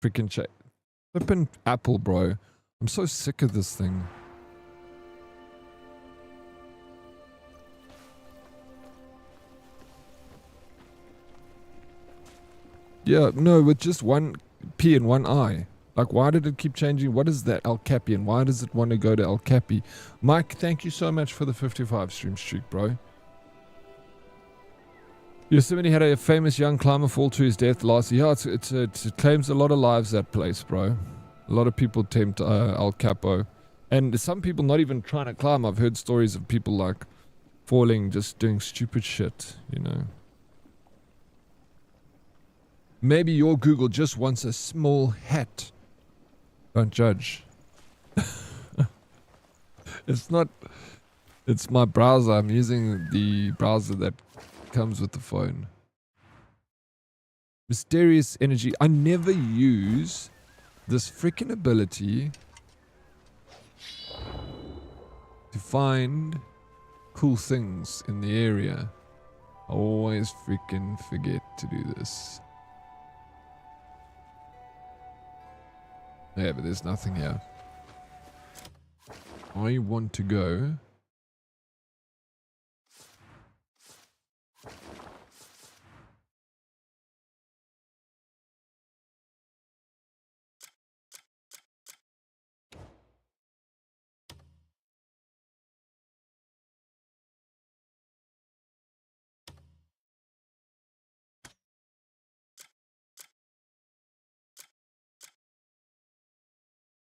freaking flipping Apple, bro. I'm so sick of this thing. Yeah, no, with just one P and one I. Like, why did it keep changing? What is that El Capi, and why does it want to go to El Capi? Mike, thank you so much for the 55 stream streak, bro. Yosemite had a famous young climber fall to his death last year. It claims a lot of lives, that place, bro. A lot of people tempt El Capo. And some people not even trying to climb. I've heard stories of people, like, falling, just doing stupid shit, Maybe your Google just wants a small hat. Don't judge. It's not. It's my browser. I'm using the browser that comes with the phone. Mysterious energy. I never use this freaking ability to find cool things in the area. I always freaking forget to do this. Yeah, but there's nothing here. I want to go.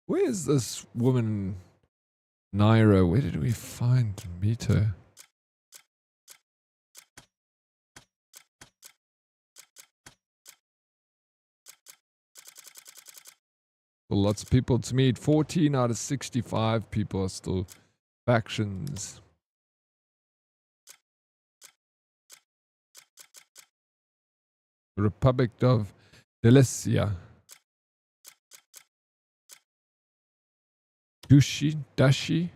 Where is this woman, Naira? Where did we meet her? Well, lots of people to meet. 14 out of 65 people are still factions. The Republic of Delicia. Dashi?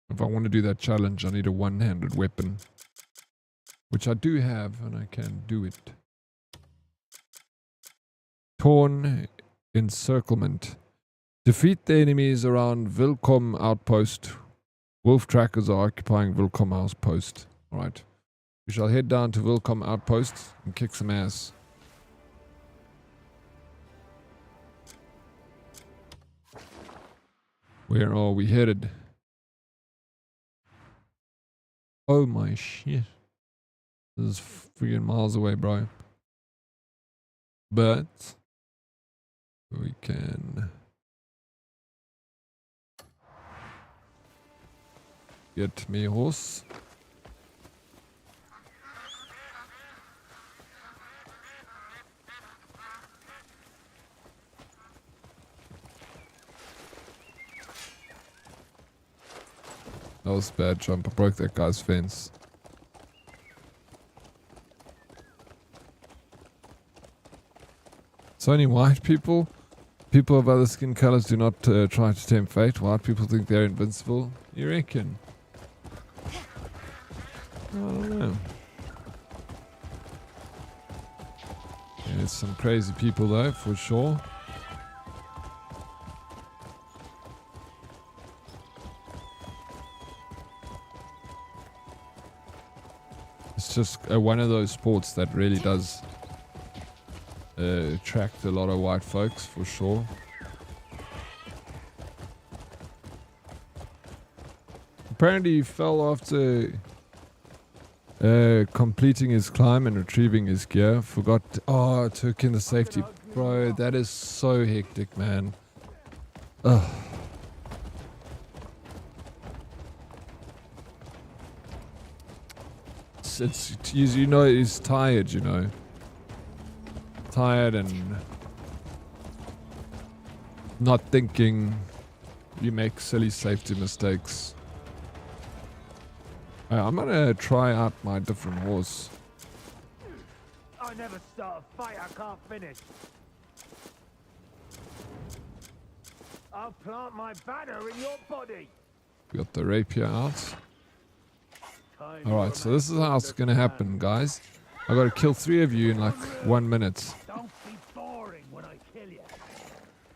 If I want to do that challenge, I need a one-handed weapon. Which I do have, and I can do it. Torn encirclement. Defeat the enemies around Vilcom outpost. Wolf trackers are occupying Vilcom outpost. Alright. We shall head down to Vilcom outpost and kick some ass. Where are we headed? Oh my shit. This is freaking miles away, bro. But we can get me a horse. That was a bad jump. I broke that guy's fence. It's only white people. People of other skin colors do not try to tempt fate. White people think they're invincible. You reckon? I don't know. Yeah, there's some crazy people though, for sure. It's just one of those sports that really does attract a lot of white folks, for sure. Apparently he fell after completing his climb and retrieving his gear. Forgot. Oh, took in the safety. Bro, that is so hectic, man. Ugh. It's you know, he's tired, you know. Tired and not thinking. You make silly safety mistakes. I'm gonna try out my different horse. I never start a fight I can't finish. I'll plant my banner in your body. Got the rapier out. Alright, so this is how it's gonna happen, guys. I gotta kill 3 of you in like 1 minute. Don't be boring when I kill you.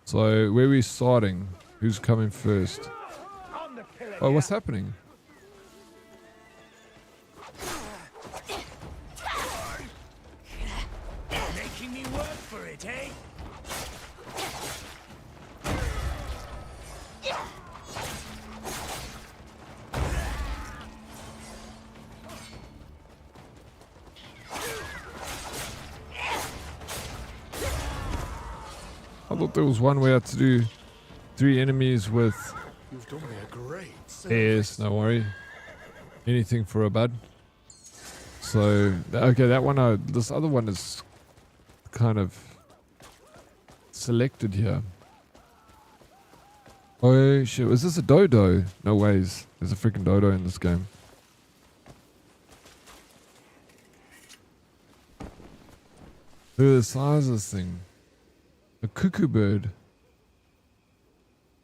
So where are we starting? Who's coming first? Oh, what's happening? Making me work for it, eh? I thought there was one way out to do 3 enemies with You've done me a great yes, no worry. Anything for a bud. So, okay, that one, this other one is kind of selected here. Oh shit, was this a dodo? No ways. There's a freaking dodo in this game. Look at the size of this thing. A cuckoo bird.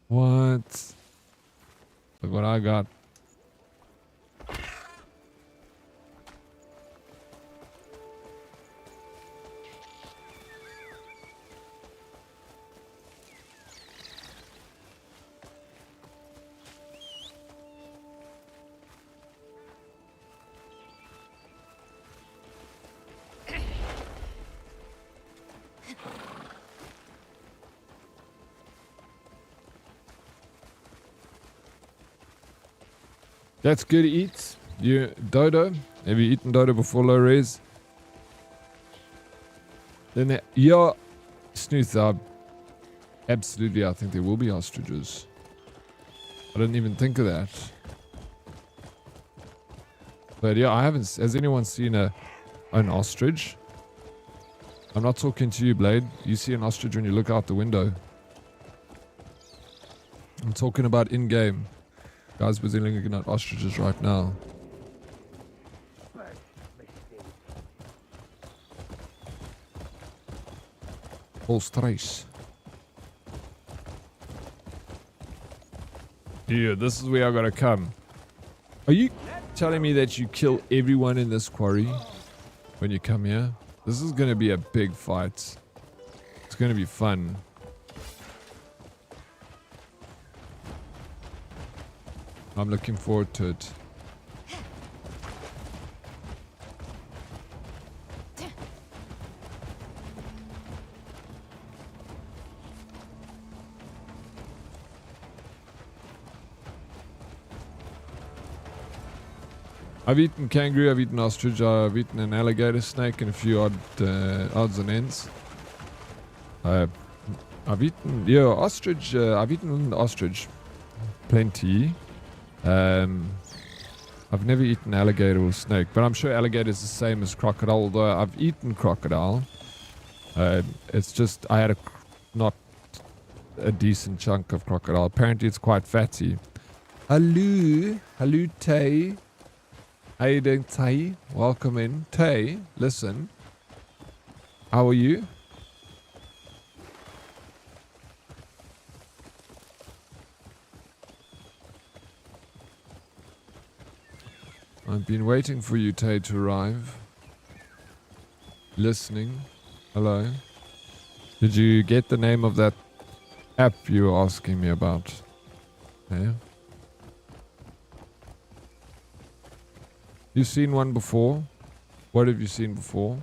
What? Look what I got. That's good eats. You dodo. Have you eaten dodo before, low res? Then yeah, Snooth. Absolutely, I think there will be ostriches. I didn't even think of that. But yeah, I haven't. Has anyone seen an ostrich? I'm not talking to you, Blade. You see an ostrich when you look out the window. I'm talking about in-game. Guys, busy looking at ostriches right now. Ostrich. Yeah, this is where I gotta come. Are you telling me that you kill everyone in this quarry when you come here? This is gonna be a big fight. It's gonna be fun. I'm looking forward to it. I've eaten kangaroo, I've eaten ostrich, I've eaten an alligator snake and a few odds and ends. I've eaten, yeah, ostrich, I've eaten ostrich. Plenty. I've never eaten alligator or snake, but I'm sure alligator is the same as crocodile, although I've eaten crocodile. It's just, I had not a decent chunk of crocodile. Apparently it's quite fatty. Hello. Hello, Tay. How you doing, Tay? Welcome in. Tay, listen. How are you? I've been waiting for you, Tay, to arrive. Listening. Hello. Did you get the name of that app you were asking me about? Yeah. You've seen one before? What have you seen before?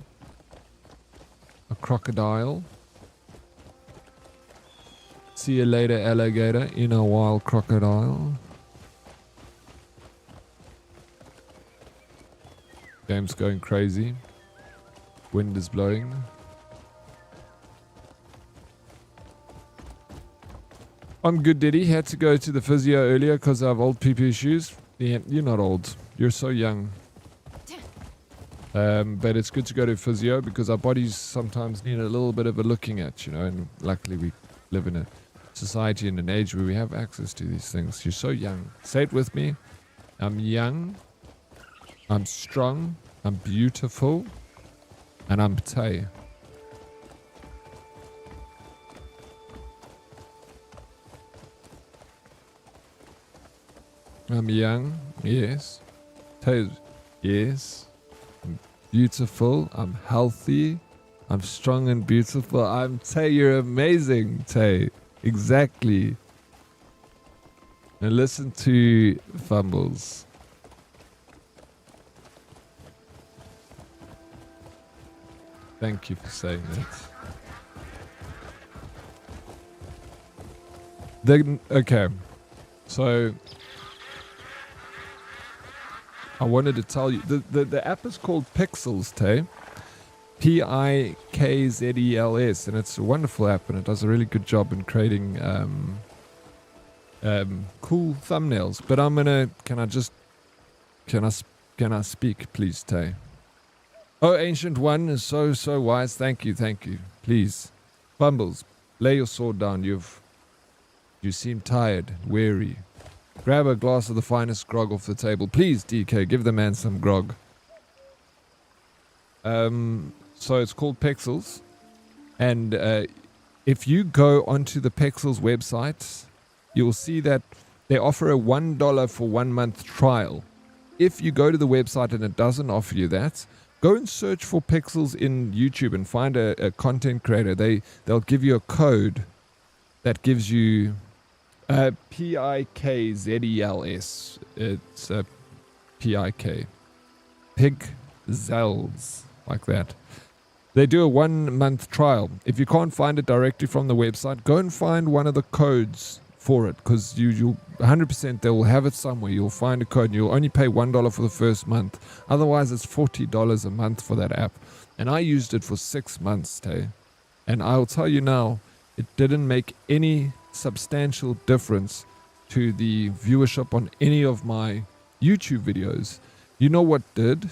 A crocodile? See you later, alligator, in a wild crocodile. Game's going crazy. Wind is blowing. I'm good, Diddy. Had to go to the physio earlier because I have old PP issues. Yeah, you're not old. You're so young. But it's good to go to physio because our bodies sometimes need a little bit of a looking at, you know, and luckily we live in a society and an age where we have access to these things. You're so young. Say it with me. I'm young. I'm strong. I'm beautiful. And I'm Tay. I'm young. Yes. Tay. Yes. I'm beautiful. I'm healthy. I'm strong and beautiful. I'm Tay. You're amazing, Tay. Exactly. And listen to Fumbles. Thank you for saying that. Then, okay. So, I wanted to tell you, the app is called Pixels, Tay. Pikzels, and it's a wonderful app, and it does a really good job in creating cool thumbnails. But I'm gonna, can I speak, please, Tay? Oh, Ancient One is so wise. Thank you. Please, Bumbles, lay your sword down. You seem tired, weary. Grab a glass of the finest grog off the table. Please, DK, give the man some grog. So it's called Pixels. And if you go onto the Pixels website, you'll see that they offer a $1 for 1 month trial. If you go to the website and it doesn't offer you that, go and search for Pixels in YouTube and find a content creator. They'll give you a code that gives you PIKZELS. It's a PIK. Pigzels, like that. They do a 1 month trial. If you can't find it directly from the website, go and find one of the codes for it, because you'll 100% they will have it somewhere. You'll find a code and you'll only pay $1 for the first month. Otherwise it's $40 a month for that app. And I used it for 6 months, Tay. And I'll tell you now, it didn't make any substantial difference to the viewership on any of my YouTube videos. You know what did?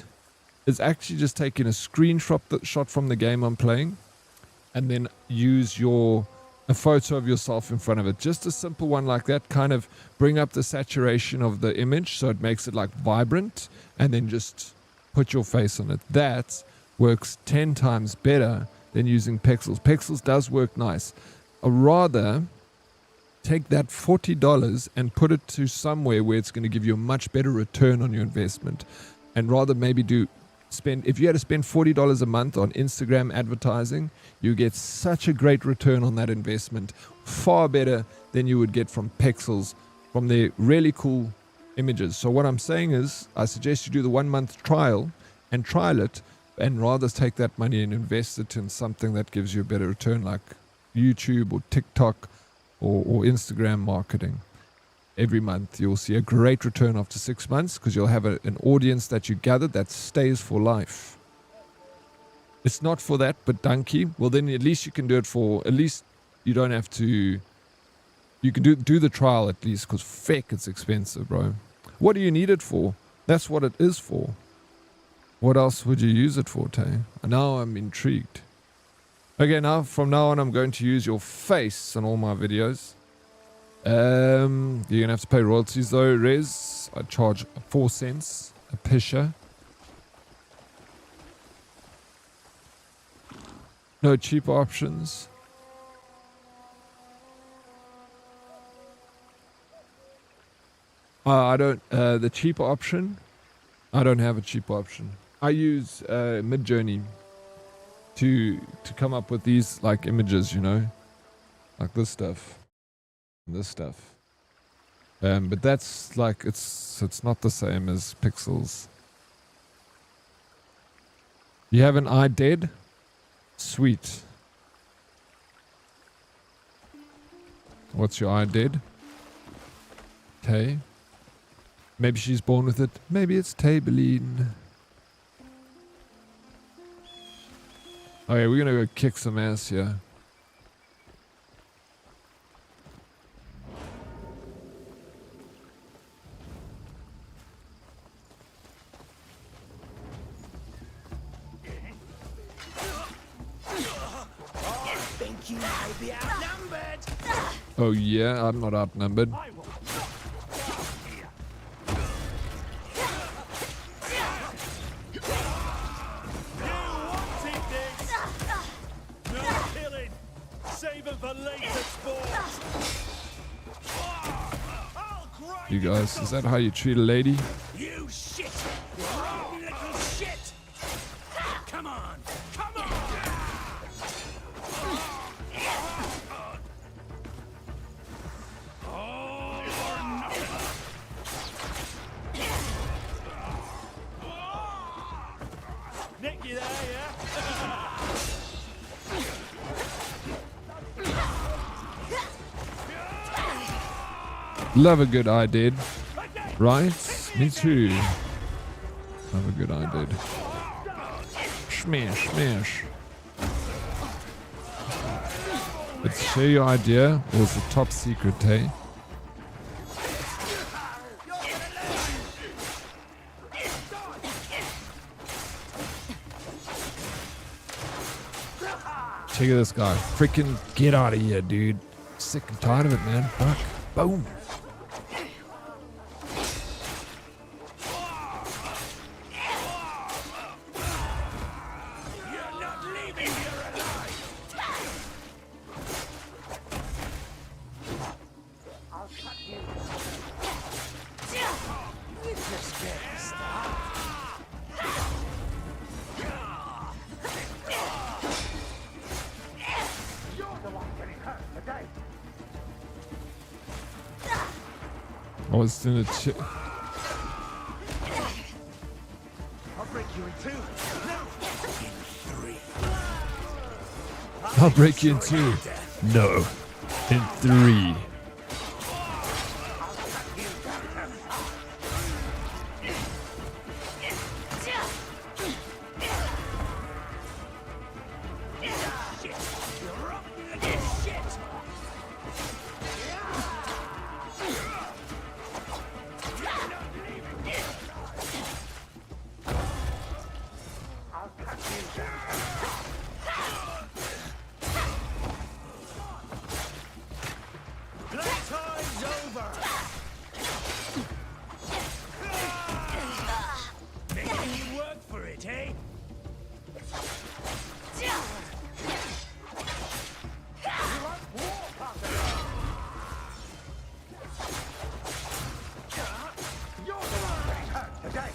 Is actually just taking a screenshot from the game I'm playing and then use a photo of yourself in front of it. Just a simple one like that, kind of bring up the saturation of the image so it makes it like vibrant, and then just put your face on it. That works 10 times better than using Pixels. Pixels does work nice. I'd rather take that $40 and put it to somewhere where it's going to give you a much better return on your investment, and rather maybe if you had to spend $40 a month on Instagram advertising, you get such a great return on that investment, far better than you would get from Pixels, from their really cool images. So what I'm saying is, I suggest you do the 1 month trial and trial it, and rather take that money and invest it in something that gives you a better return, like YouTube or TikTok or Instagram marketing. Every month you'll see a great return after 6 months, because you'll have an audience that you gathered that stays for life. It's not for that, but donkey, well then at least you can do it for, at least you don't have to, you can do the trial at least, because feck, it's expensive, bro. What do you need it for? That's what it is for. What else would you use it for, Tay? Now I'm intrigued. Okay, now from now on I'm going to use your face on all my videos. You're gonna have to pay royalties though, Rez. I charge 4 cents a pisher. No cheaper options. I don't, the cheaper option, I don't have a cheaper option. I use Midjourney to come up with these like images, you know, like this stuff. But that's like, it's not the same as Pixels. You have an eye dead? Sweet. What's your eye dead? Tay? Maybe she's born with it. Maybe it's Tabeline. Okay, we're gonna go kick some ass here. You may be outnumbered. Oh yeah, I'm not outnumbered. You guys, is that how you treat a lady? You shit! You little shit! Come on! Come on! Nick, you there, yeah? Love a good I did. Right? Me too. Love a good I did. Smash, smash. Let's share your idea. Or is it top secret, hey? Check out this guy. Freaking get out of here, dude. Sick and tired of it, man. Fuck. Boom. was in a ch- I'll break you in two. No. In three. I'll break you in two. No. In three. Playtime's over. Making you work for it, eh? You're the one getting hurt today.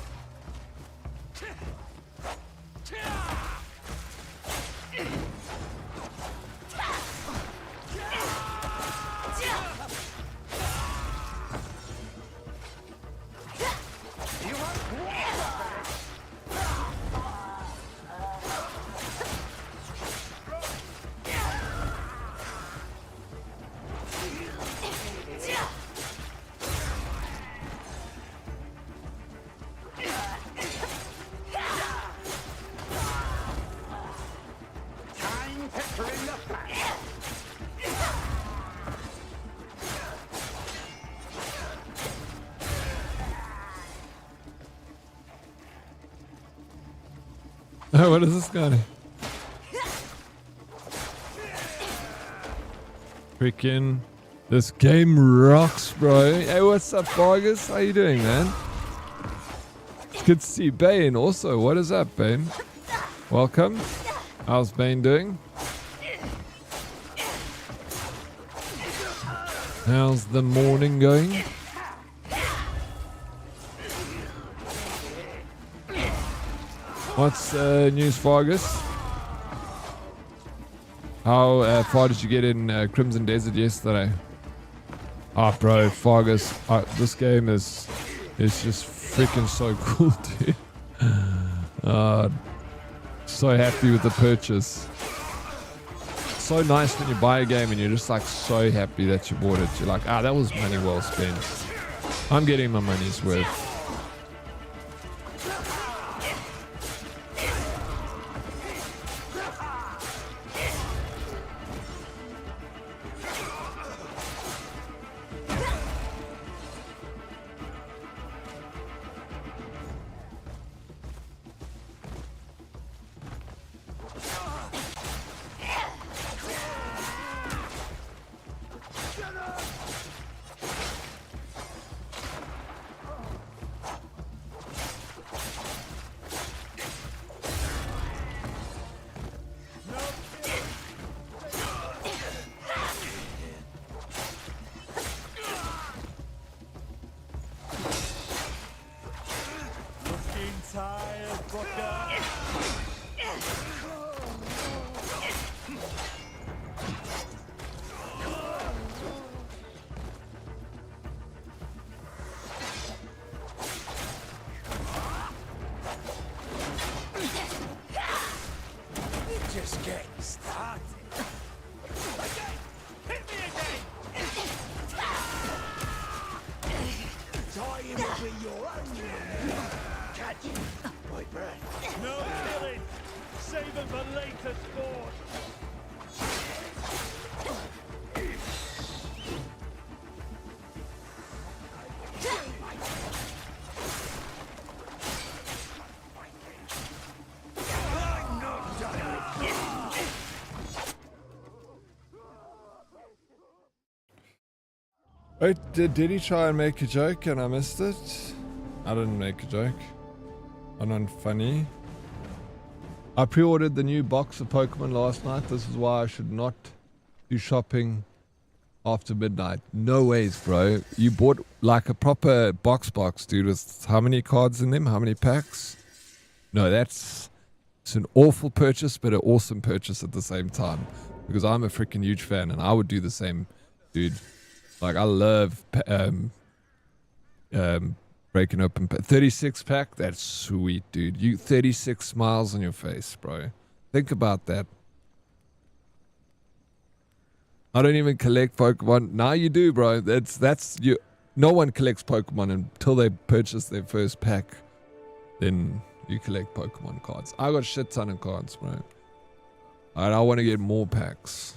Time picture in the back. Oh, what is this guy? Freaking, this game rocks, bro. Hey, what's up, Vargas? How you doing, man? It's good to see Bane also. What is up, Bane? Welcome. How's Bane doing? How's the morning going? What's news, Vargas? How far did you get in Crimson Desert yesterday? Oh, bro, Vargas, this game is just freaking so cool, dude. So happy with the purchase. So nice when you buy a game and you're just like so happy that you bought it. You're like, that was money well spent. I'm getting my money's worth. Just getting started. Again! Hit me again! Dying will be your only reward. Catch my breath. No killing! Save them for later sport! Wait, did he try and make a joke and I missed it? I didn't make a joke. I'm not funny. I pre-ordered the new box of Pokemon last night. This is why I should not do shopping after midnight. No ways, bro. You bought like a proper box, dude, with how many cards in them? How many packs? No, it's an awful purchase, but an awesome purchase at the same time. Because I'm a freaking huge fan and I would do the same, dude. Like, I love breaking open 36 pack. That's sweet, dude. You 36 smiles on your face, bro. Think about that. I don't even collect Pokemon. Now you do, bro. That's you. No one collects Pokemon until they purchase their first pack. Then you collect Pokemon cards. I got a shit ton of cards, bro. And I want to get more packs.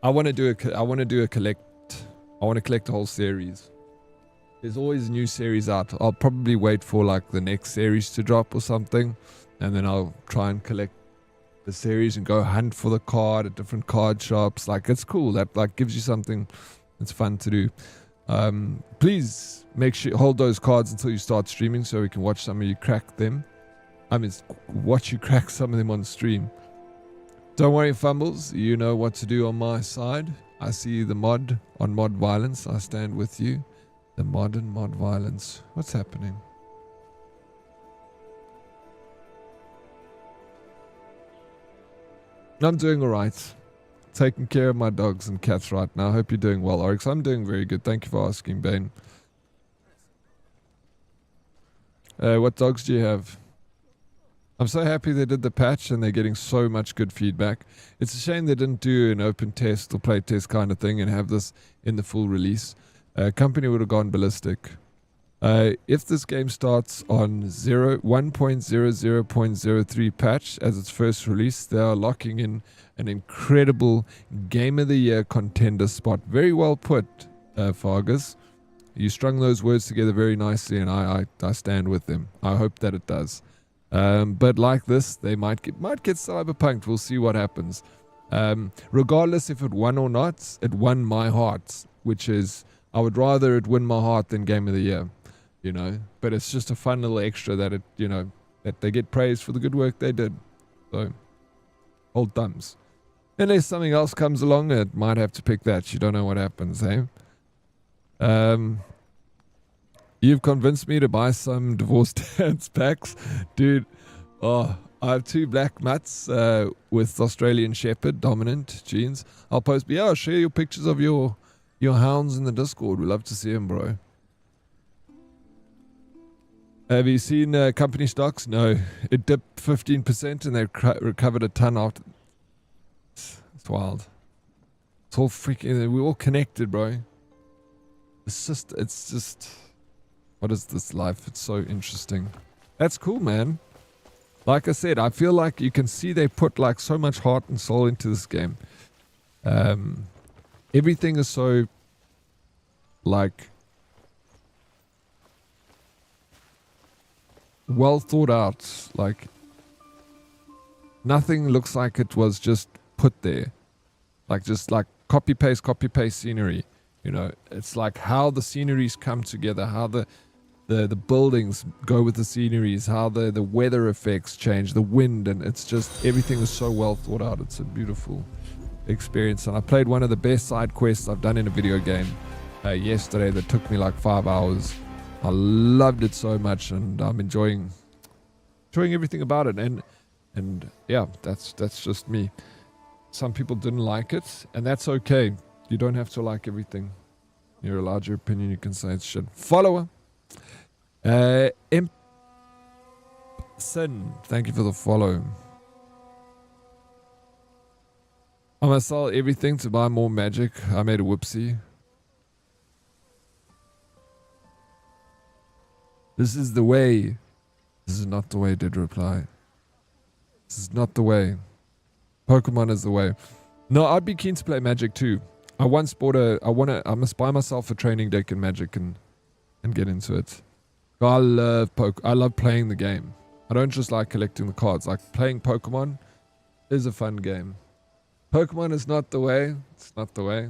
I want to do a collect. I want to collect a whole series. There's always a new series out. I'll probably wait for like the next series to drop or something, and then I'll try and collect the series and go hunt for the card at different card shops. Like, it's cool. That like gives you something that's fun to do. Please make sure hold those cards until you start streaming so we can watch some of you crack them. I mean, watch you crack some of them on stream. Don't worry, Fumbles. You know what to do on my side. I see the mod on mod violence. I stand with you. The modern mod violence. What's happening? I'm doing alright. Taking care of my dogs and cats right now. Hope you're doing well, Oryx. I'm doing very good. Thank you for asking, Bane. What dogs do you have? I'm so happy they did the patch and they're getting so much good feedback. It's a shame they didn't do an open test or play test kind of thing and have this in the full release. Company would have gone ballistic. If this game starts on 1.00.03 patch as its first release, they are locking in an incredible Game of the Year contender spot. Very well put, Fargus. You strung those words together very nicely, and I stand with them. I hope that it does. But like this, they might get cyberpunked. We'll see what happens. Regardless if it won or not, it won my heart, which is, I would rather it win my heart than Game of the Year, you know. But it's just a fun little extra that it, you know, that they get praised for the good work they did. So, hold thumbs. Unless something else comes along, it might have to pick that. You don't know what happens, eh? You've convinced me to buy some Divorced Dads packs. Dude, oh, I have 2 black mutts with Australian Shepherd dominant genes. I'll post, yeah, I'll share your pictures of your hounds in the Discord. We'd love to see them, bro. Have you seen company stocks? No. It dipped 15% and they recovered a ton after. It's wild. It's all freaking, we're all connected, bro. It's just, what is this life? It's so interesting. That's cool, man. Like I said, I feel like you can see they put like so much heart and soul into this game. Everything is so like well thought out. Like nothing looks like it was just put there. Like just like copy paste scenery. You know, it's like how the sceneries come together, how the buildings go with the sceneries, how the weather effects change, the wind, and it's just everything is so well thought out. It's a beautiful experience. And I played one of the best side quests I've done in a video game yesterday that took me like 5 hours. I loved it so much, and I'm enjoying everything about it. And yeah, that's just me. Some people didn't like it, and that's okay. You don't have to like everything. You're allowed your opinion. You can say it's shit. Follower. Impson, thank you for the follow. I'm gonna sell everything to buy more magic. I made a whoopsie. This is the way. This is not the way, did reply. This is not the way. Pokemon is the way. No, I'd be keen to play Magic too. I once bought I must buy myself a training deck in Magic and get into it. I love playing the game. I don't just like collecting the cards. Like playing Pokemon is a fun game. Pokemon is not the way. It's not the way.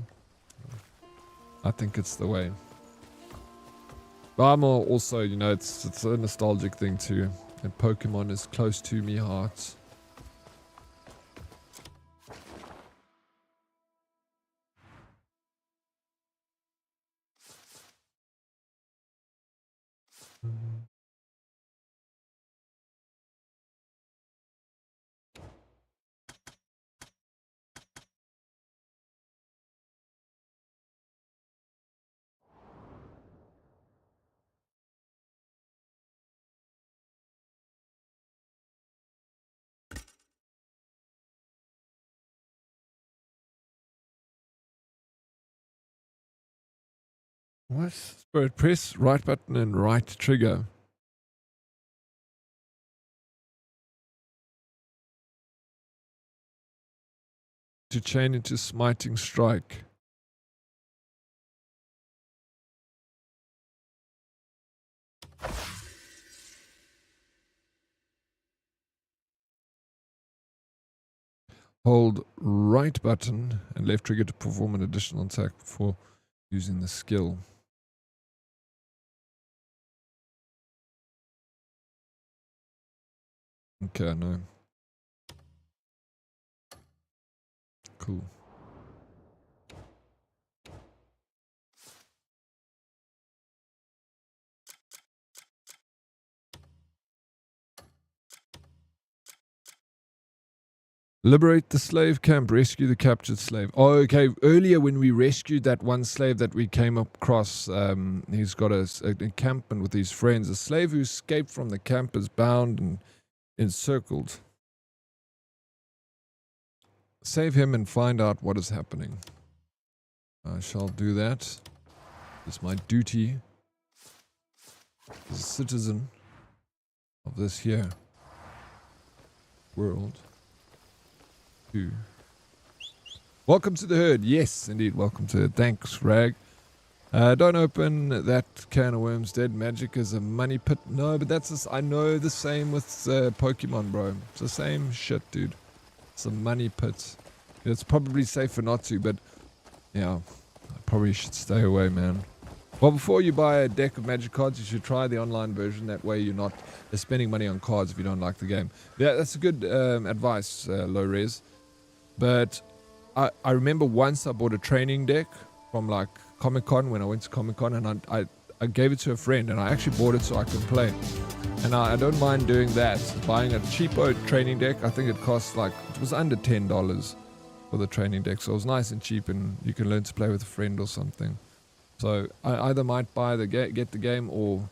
I think it's the way. But I'm also, you know, it's a nostalgic thing too. And Pokemon is close to me heart. What? Spirit, press right button and right trigger. To chain into smiting strike. Hold right button and left trigger to perform an additional attack before using the skill. Okay, no. Cool. Liberate the slave camp, rescue the captured slave. Oh, okay. Earlier when we rescued that one slave that we came across, he's got a encampment with his friends. A slave who escaped from the camp is bound and encircled. Save him and find out what is happening. I shall do that. It's my duty as a citizen of this here world. Welcome to the herd. Yes, indeed. Welcome to it. Thanks, Rag. Don't open that can of worms. Dead magic is a money pit. No, but that's just, I know the same with Pokemon, bro. It's the same shit, dude. It's a money pit. It's probably safer not to, but yeah, I probably should stay away, man. Well, before you buy a deck of magic cards, you should try the online version. That way you're not spending money on cards if you don't like the game. Yeah, that's a good advice, Low Res. But I remember once I bought a training deck from like Comic-Con when I went to Comic-Con, and I gave it to a friend, and I actually bought it so I could play. And I don't mind doing that. Buying a cheapo training deck, I think it cost like, it was under $10 for the training deck. So it was nice and cheap, and you can learn to play with a friend or something. So I either might buy get the game or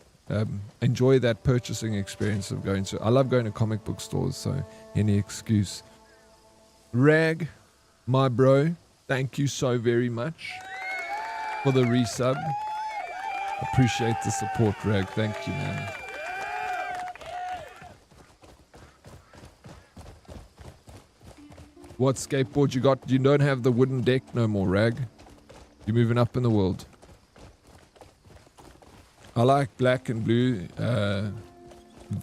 enjoy that purchasing experience of going to. I love going to comic book stores, so any excuse. Rag, my bro, thank you so very much for the resub. Appreciate the support, Rag. Thank you, man. What skateboard you got? You don't have the wooden deck no more, Rag. You're moving up in the world. I like black and blue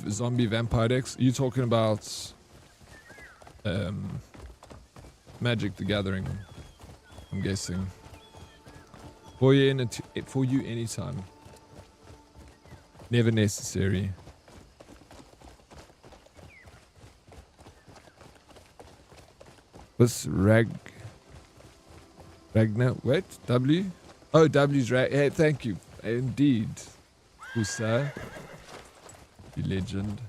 zombie vampire decks. Are you talking about Magic the Gathering? I'm guessing. For you anytime. Never necessary. This Ragnar, wait, W? Oh, W's Rag. Hey, thank you. Indeed. Usa. You legend.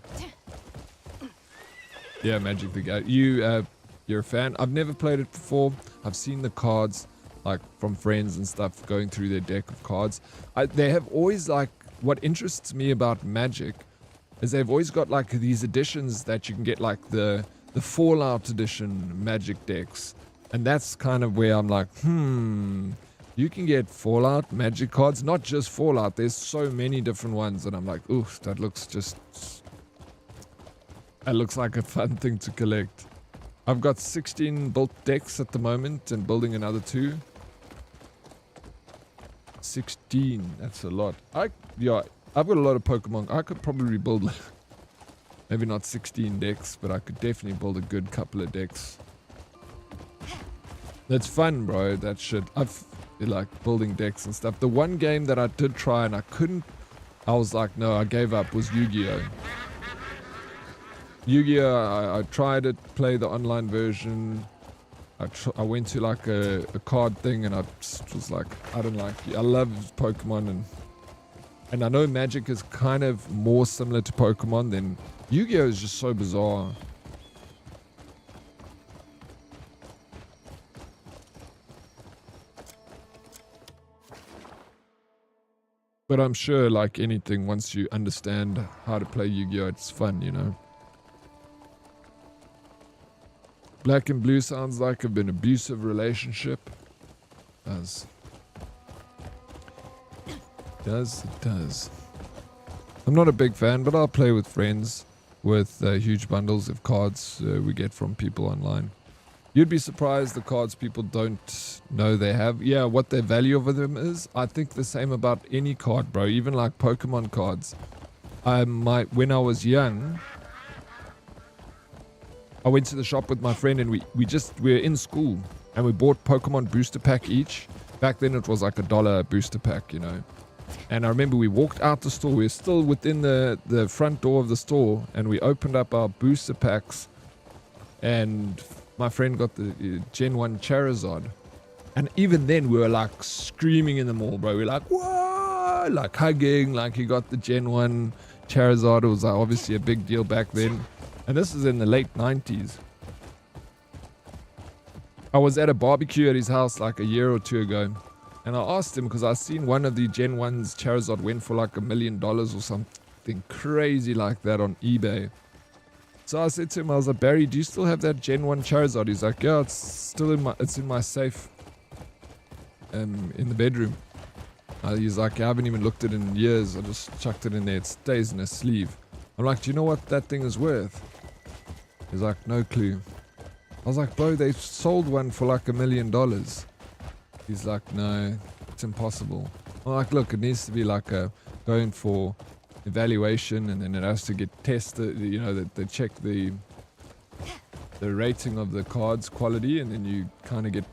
Yeah, Magic the Gathering. You're a fan? I've never played it before. I've seen the cards, like, from friends and stuff, going through their deck of cards. They have always, like, what interests me about Magic is they've always got, like, these editions that you can get, like, the Fallout edition Magic decks. And that's kind of where I'm like, you can get Fallout Magic cards, not just Fallout. There's so many different ones, and I'm like, oof, that looks like a fun thing to collect. I've got 16 built decks at the moment and building another 2. 16, that's a lot. I've got a lot of Pokemon. I could probably build maybe not 16 decks, but I could definitely build a good couple of decks. That's fun, bro, that shit. I've like building decks and stuff. The one game that I did try and I was like, no, I gave up, was Yu-Gi-Oh! Yu-Gi-Oh! I tried it, play the online version. I went to like a card thing, and I just was like, I don't like it. I love Pokemon, and I know Magic is kind of more similar to Pokemon than Yu-Gi-Oh! Is just so bizarre. But I'm sure, like anything, once you understand how to play Yu-Gi-Oh! It's fun, you know. Black and blue sounds like an abusive relationship. As does, it does. I'm not a big fan, but I'll play with friends with huge bundles of cards we get from people online. You'd be surprised the cards people don't know they have. Yeah, what their value of them is. I think the same about any card, bro. Even like Pokemon cards. When I was young, I went to the shop with my friend and we were in school and we bought Pokemon booster pack each. Back then it was like $1 booster pack, you know. And I remember we walked out the store. We were still within the front door of the store and we opened up our booster packs and my friend got the Gen 1 Charizard. And even then we were like screaming in the mall, bro. We were like, whoa, like hugging, like he got the Gen 1 Charizard. It was like obviously a big deal back then. And this is in the late 90s. I was at a barbecue at his house like a year or two ago. And I asked him because I seen one of the Gen 1's Charizard went for like $1 million or something crazy like that on eBay. So I said to him, I was like, Barry, do you still have that Gen 1 Charizard? He's like, yeah, it's still in my safe in the bedroom. He's like, I haven't even looked at it in years. I just chucked it in there. It stays in a sleeve. I'm like, do you know what that thing is worth? He's like, no clue. I was like, bro, they sold one for like $1 million. He's like, no, it's impossible. I'm like, look, it needs to be like going for evaluation and then it has to get tested, you know, that they check the rating of the card's quality and then you kind of get,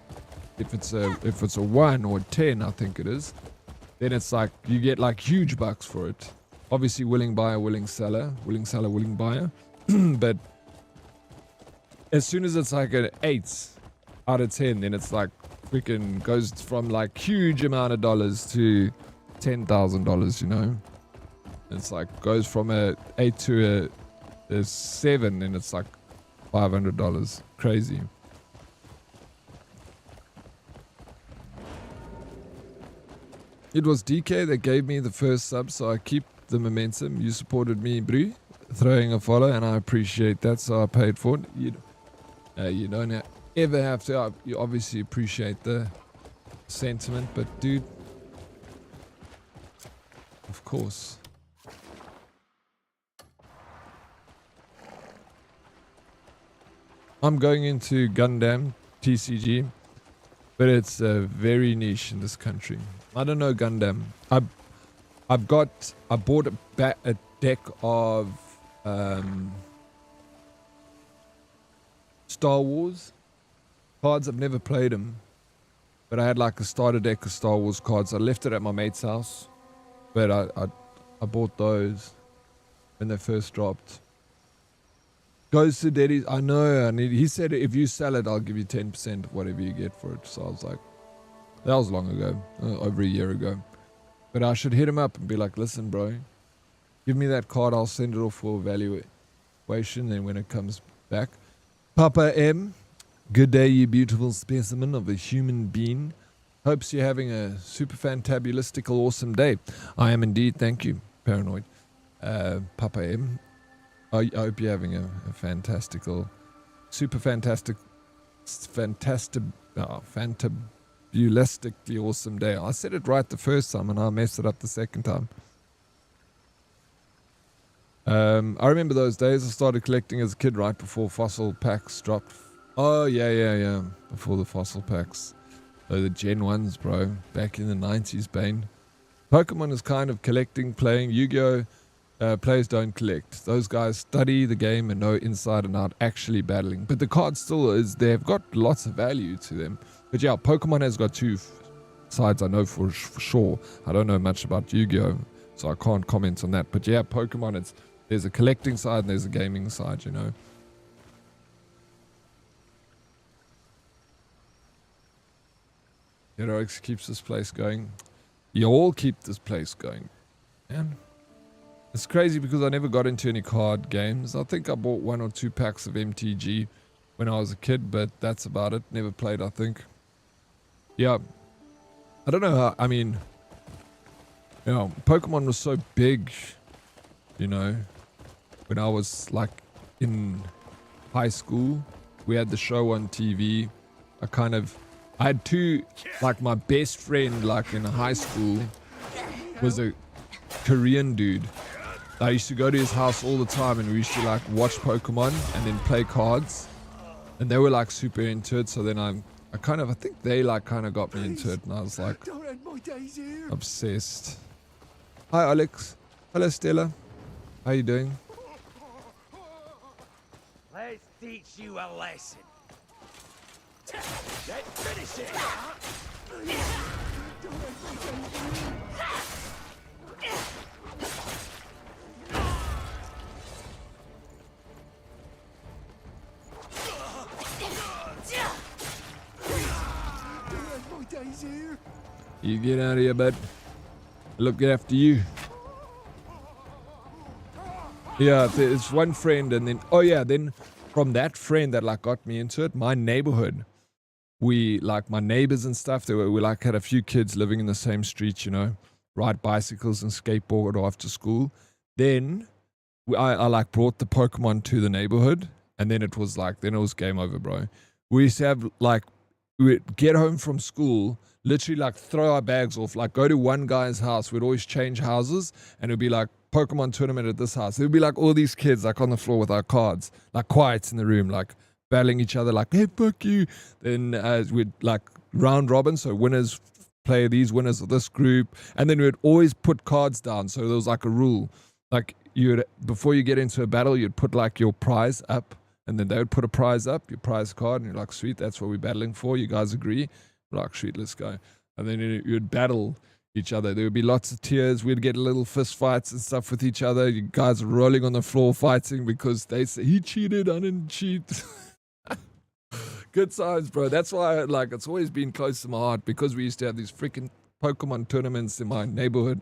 if it's a 1 or a 10, I think it is, then it's like you get like huge bucks for it. Obviously willing buyer, willing seller, willing buyer. But as soon as it's like an 8 out of 10, then it's like freaking goes from like huge amount of dollars to $10,000, you know. It's like goes from a 8 to a 7 and it's like $500. Crazy. It was DK that gave me the first sub, so I keep the momentum. You supported me, Brie, throwing a follow, and I appreciate that, so I paid for it. You don't ever have to. You obviously appreciate the sentiment, but dude, of course. I'm going into Gundam TCG, but it's very niche in this country. I don't know Gundam. I bought a deck of Star Wars cards. I've never played them, but I had like a starter deck of Star Wars cards. I left it at my mate's house, but I bought those when they first dropped. Goes to Daddy's. I know. He said if you sell it, I'll give you 10% of whatever you get for it. So I was like, that was long ago, over a year ago. But I should hit him up and be like, listen, bro, give me that card. I'll send it off for evaluation. And when it comes back, Papa M, good day, you beautiful specimen of a human being. Hopes you're having a super fantabulistical awesome day. I am indeed. Thank you, Paranoid. Papa M. I hope you're having a fantastical, super fantasticaly awesome day. I said it right the first time and I messed it up the second time. I remember those days. I started collecting as a kid right before fossil packs dropped. Oh, yeah. Before the fossil packs. Oh, the Gen 1s, bro. Back in the 90s, Bane. Pokemon is kind of collecting, playing. Yu-Gi-Oh! Players don't collect. Those guys study the game and know inside and out, actually battling. But the card still is, they've got lots of value to them. But yeah, Pokemon has got two sides, I know for sure. I don't know much about Yu-Gi-Oh! So I can't comment on that. But yeah, Pokemon, there's a collecting side and there's a gaming side, you know. Dead Oryx keeps this place going. You all keep this place going, man. It's crazy because I never got into any card games. I think I bought 1 or 2 packs of MTG when I was a kid, but that's about it. Never played, I think. Yeah. I don't know how, I mean, you know, Pokemon was so big, you know, when I was like in high school. We had the show on TV. I had two, like my best friend, like in high school, was a Korean dude. I used to go to his house all the time, and we used to like watch Pokemon and then play cards, and they were like super into it. So then I think they like kind of got me into it, and I was like obsessed. Hi Alex. Hello Stella. How you doing? Let's teach you a lesson. Let's finish it. You get out of here, bud. Look after you. Yeah, there's one friend, and then then from that friend that like got me into it, my neighborhood, we like my neighbors and stuff. We like had a few kids living in the same street, you know, ride bicycles and skateboard after school. Then I like brought the Pokemon to the neighborhood, and then it was game over, bro. We used to have like we'd get home from school, literally like throw our bags off, like go to one guy's house. We'd always change houses, and it'd be like Pokemon tournament at this house. There'd be like all these kids like on the floor with our cards, like quiet in the room, like battling each other, like, hey, fuck you. Then we'd like round robin, so winners play these winners of this group, and then we'd always put cards down. So there was like a rule, like before you get into a battle, you'd put like your prize up, and then they would put a prize up, your prize card, and you're like, sweet, that's what we're battling for. You guys agree? We're like, sweet, let's go. And then you'd battle each other. There would be lots of tears. We'd get little fist fights and stuff with each other. You guys are rolling on the floor fighting because they say he cheated, I didn't cheat. Good times, bro. That's why like it's always been close to my heart, because we used to have these freaking Pokemon tournaments in my neighborhood,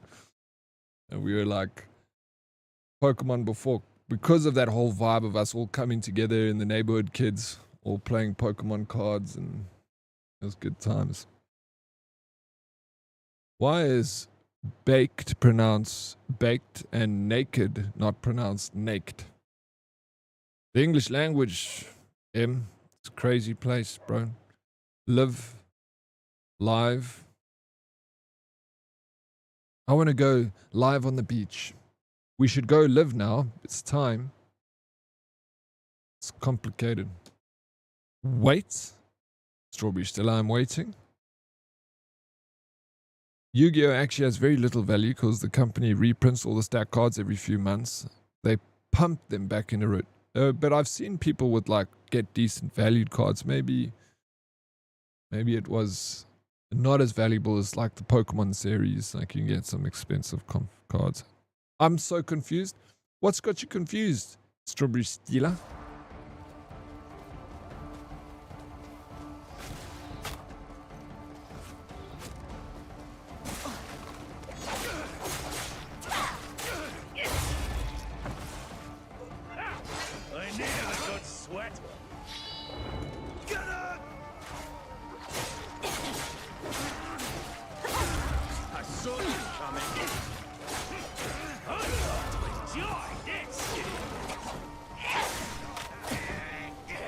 and we were like Pokemon before, because of that whole vibe of us all coming together in the neighborhood, kids all playing Pokemon cards, and it was good times. Why is baked pronounced baked and naked not pronounced naked? The English language, it's a crazy place, bro. Live, live. I want to go live on the beach. We should go live now. It's time. It's complicated. Wait. Strawberry still, I'm waiting. Yu-Gi-Oh! Actually has very little value because the company reprints all the stack cards every few months. They pump them back into it. But I've seen people with like get decent valued cards. Maybe it was not as valuable as like the Pokemon series. Like you can get some expensive cards. I'm so confused. What's got you confused, Strawberry Stealer?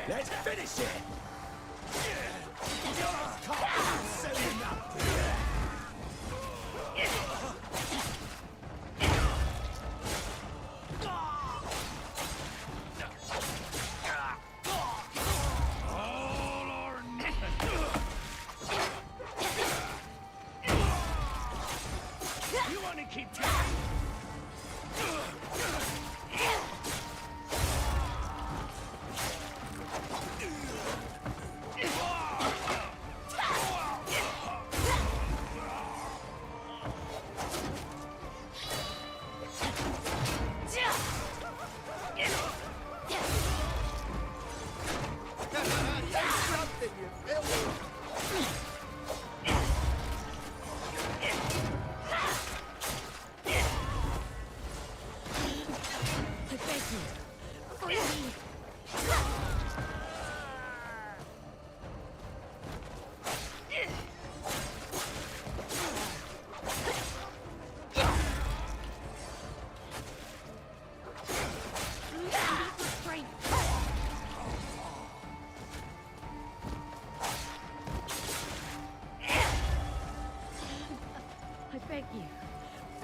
Let's finish it! You want to keep trying?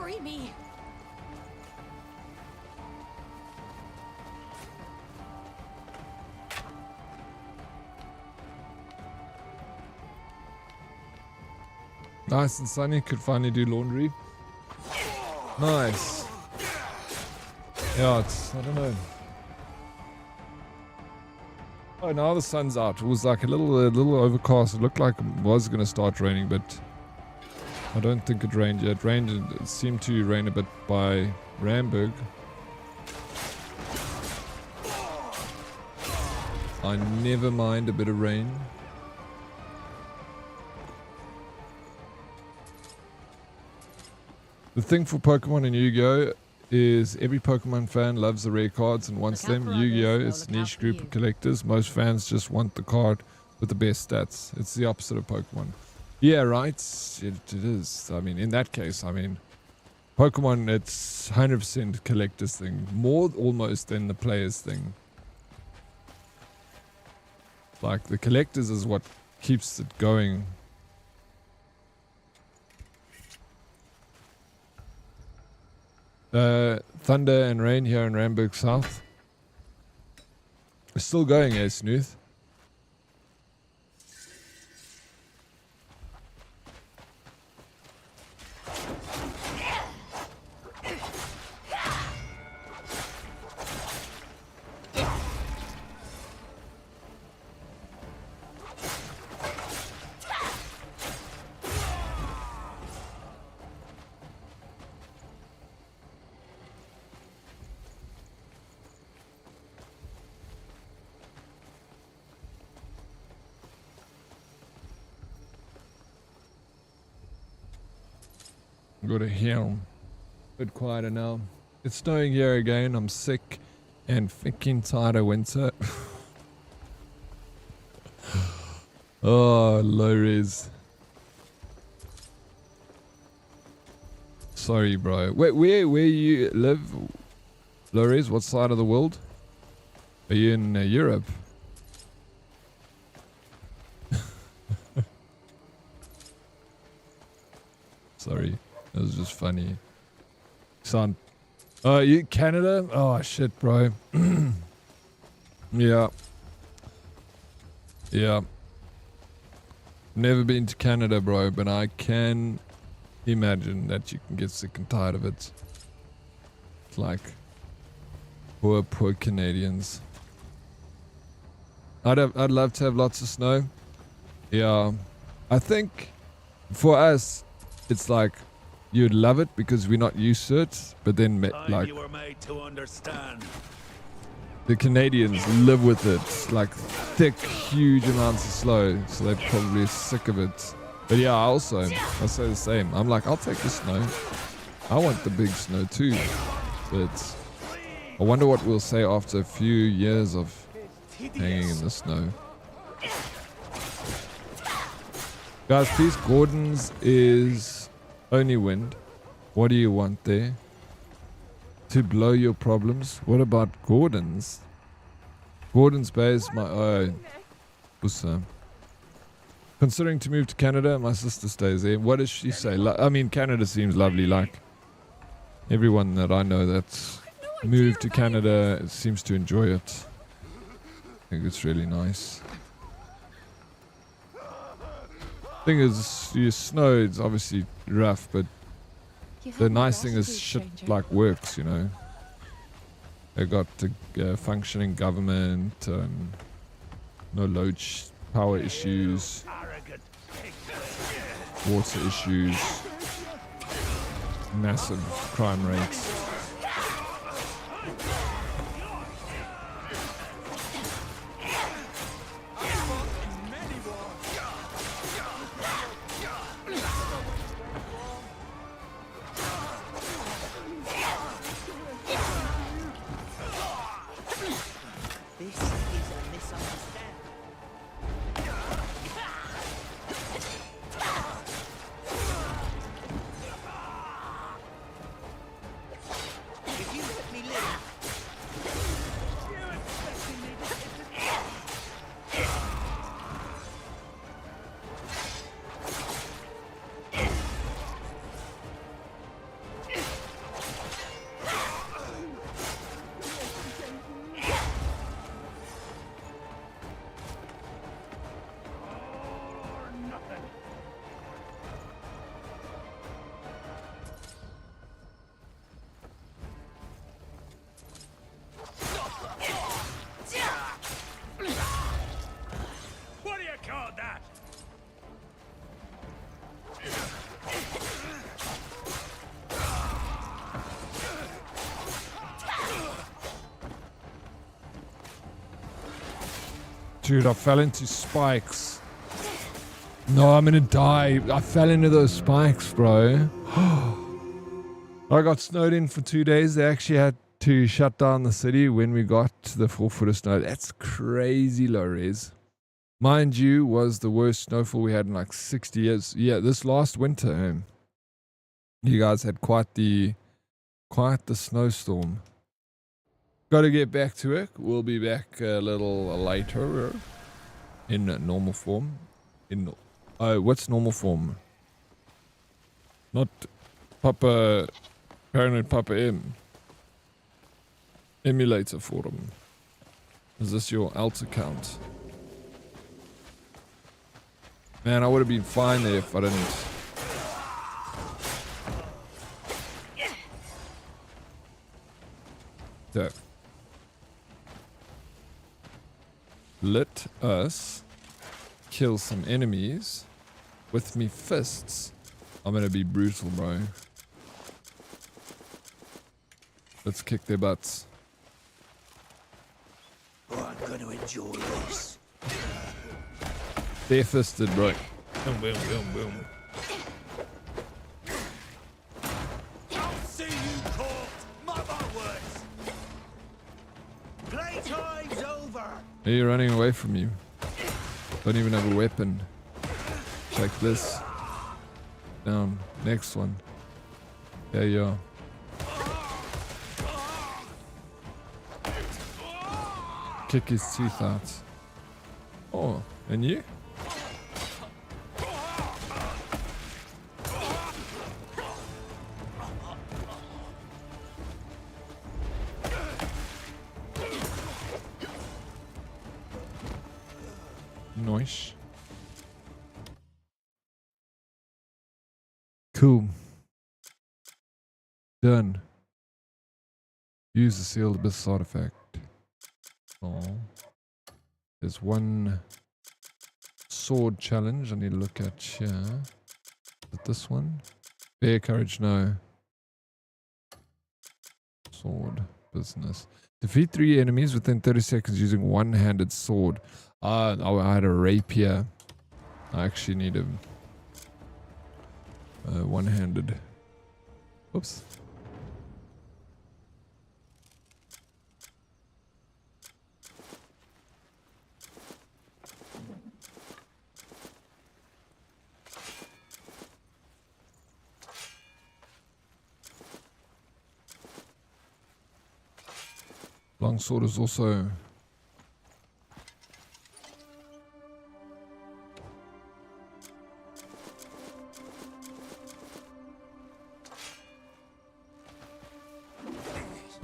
Free me! Nice and sunny. Could finally do laundry. Nice. Yeah, it's, I don't know. Oh, now the sun's out. It was like a little overcast. It looked like it was going to start raining, but I don't think it rained yet. It seemed to rain a bit by Ramburg. I never mind a bit of rain. The thing for Pokemon and Yu-Gi-Oh! Is every Pokemon fan loves the rare cards and wants them. Yu-Gi-Oh! Is a niche group of collectors. Most fans just want the card with the best stats. It's the opposite of Pokemon. Yeah, right? It is. I mean, in that case, I mean, Pokemon, it's 100% collector's thing. More almost than the player's thing. Like, the collectors is what keeps it going. Thunder and rain here in Ramburg South. It's still going, eh, Snooth? Go to Helm. A bit quieter now. It's snowing here again. I'm sick and freaking tired of winter. Oh, low res. Sorry, bro. Where you live, low res? What side of the world? Are you in Europe? Sorry. That was just funny. Son. Oh, you Canada? Oh, shit, bro. Yeah. Yeah. Never been to Canada, bro, but I can imagine that you can get sick and tired of it. It's like poor Canadians. I'd love to have lots of snow. Yeah. I think for us, it's like you'd love it because we're not used to it, but then like you were made to understand. The Canadians live with it, like thick, huge amounts of snow, so they're probably sick of it. But yeah, I say the same. I'm like, I'll take the snow. I want the big snow too. But I wonder what we'll say after a few years of hanging in the snow. Guys, please, Gordon's is only wind. What do you want there? To blow your problems? What about Gordon's? Gordon's Bay is my own. Considering to move to Canada, my sister stays there. What does she say? I mean, Canada seems lovely. Like, everyone that I know that's moved to Canada seems to enjoy it. I think it's really nice. Thing is, you snow, it's obviously rough, but the nice thing is shit like works, you know. They got a functioning government, no load power issues, water issues, massive crime rates. Discard that. Dude, I fell into spikes. No, I'm gonna die. I fell into those spikes, bro. I got snowed in for 2 days. They actually had to shut down the city when we got to the 4 foot of snow. That's crazy low res. Mind you, was the worst snowfall we had in like 60 years. Yeah, this last winter, you guys had quite the snowstorm. Got to get back to it. We'll be back a little later in normal form. What's normal form? Not Papa, Paranoid Papa M. Emulator forum. Is this your alt account? Man, I would have been fine there if I didn't. So, let us kill some enemies with me fists. I'm gonna be brutal, bro. Let's kick their butts. Oh, I'm gonna enjoy this. They're fisted, bro. Boom, boom, boom, boom. I'll see you caught, mother words. Playtime's over. Hey, you're running away from you. Don't even have a weapon. Check this. Down. Next one. There you are. Kick his teeth out. Oh, and you? Nice. Cool. Done. Use the sealed abyss artifact. Oh. There's one sword challenge I need to look at here. Is it this one? Bear courage, no. Sword business. Defeat 3 enemies within 30 seconds using one-handed sword. I had a rapier. I actually need a one-handed. Oops. Longsword is also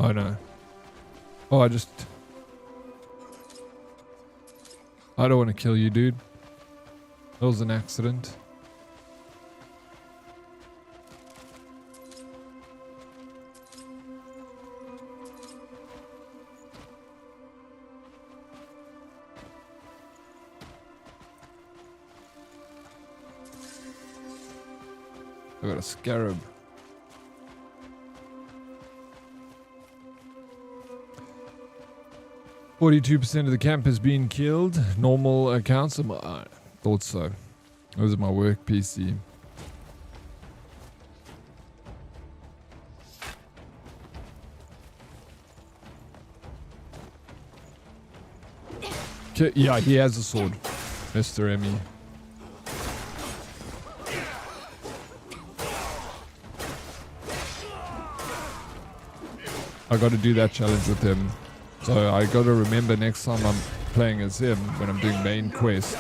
oh no. Oh, I don't want to kill you, dude. That was an accident. I got a scarab. %of the camp has been killed. Normal accounts. I thought so. Those are my work PC. Yeah, he has a sword, Mr. Emmy. I got to do that challenge with him. So I got to remember next time I'm playing as him when I'm doing main quest.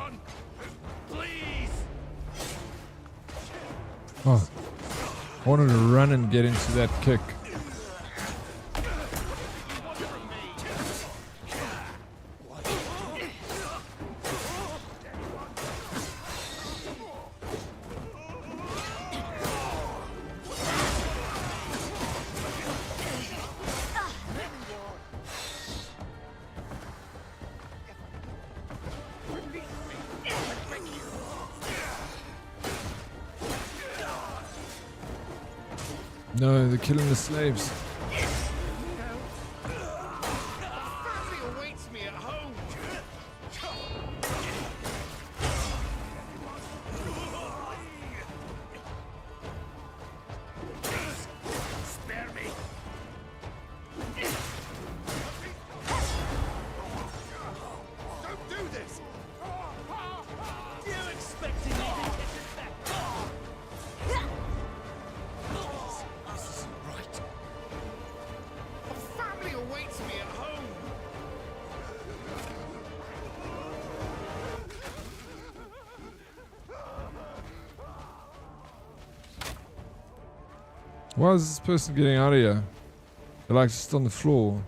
Anyone? Please! Oh, I wanted to run and get into that kick. No, they're killing the slaves. Family awaits me at home. Spare me. Don't do this. You expecting me to get it back? This isn't right. Family awaits me at home. Why is this person getting out of here? They're like just on the floor. What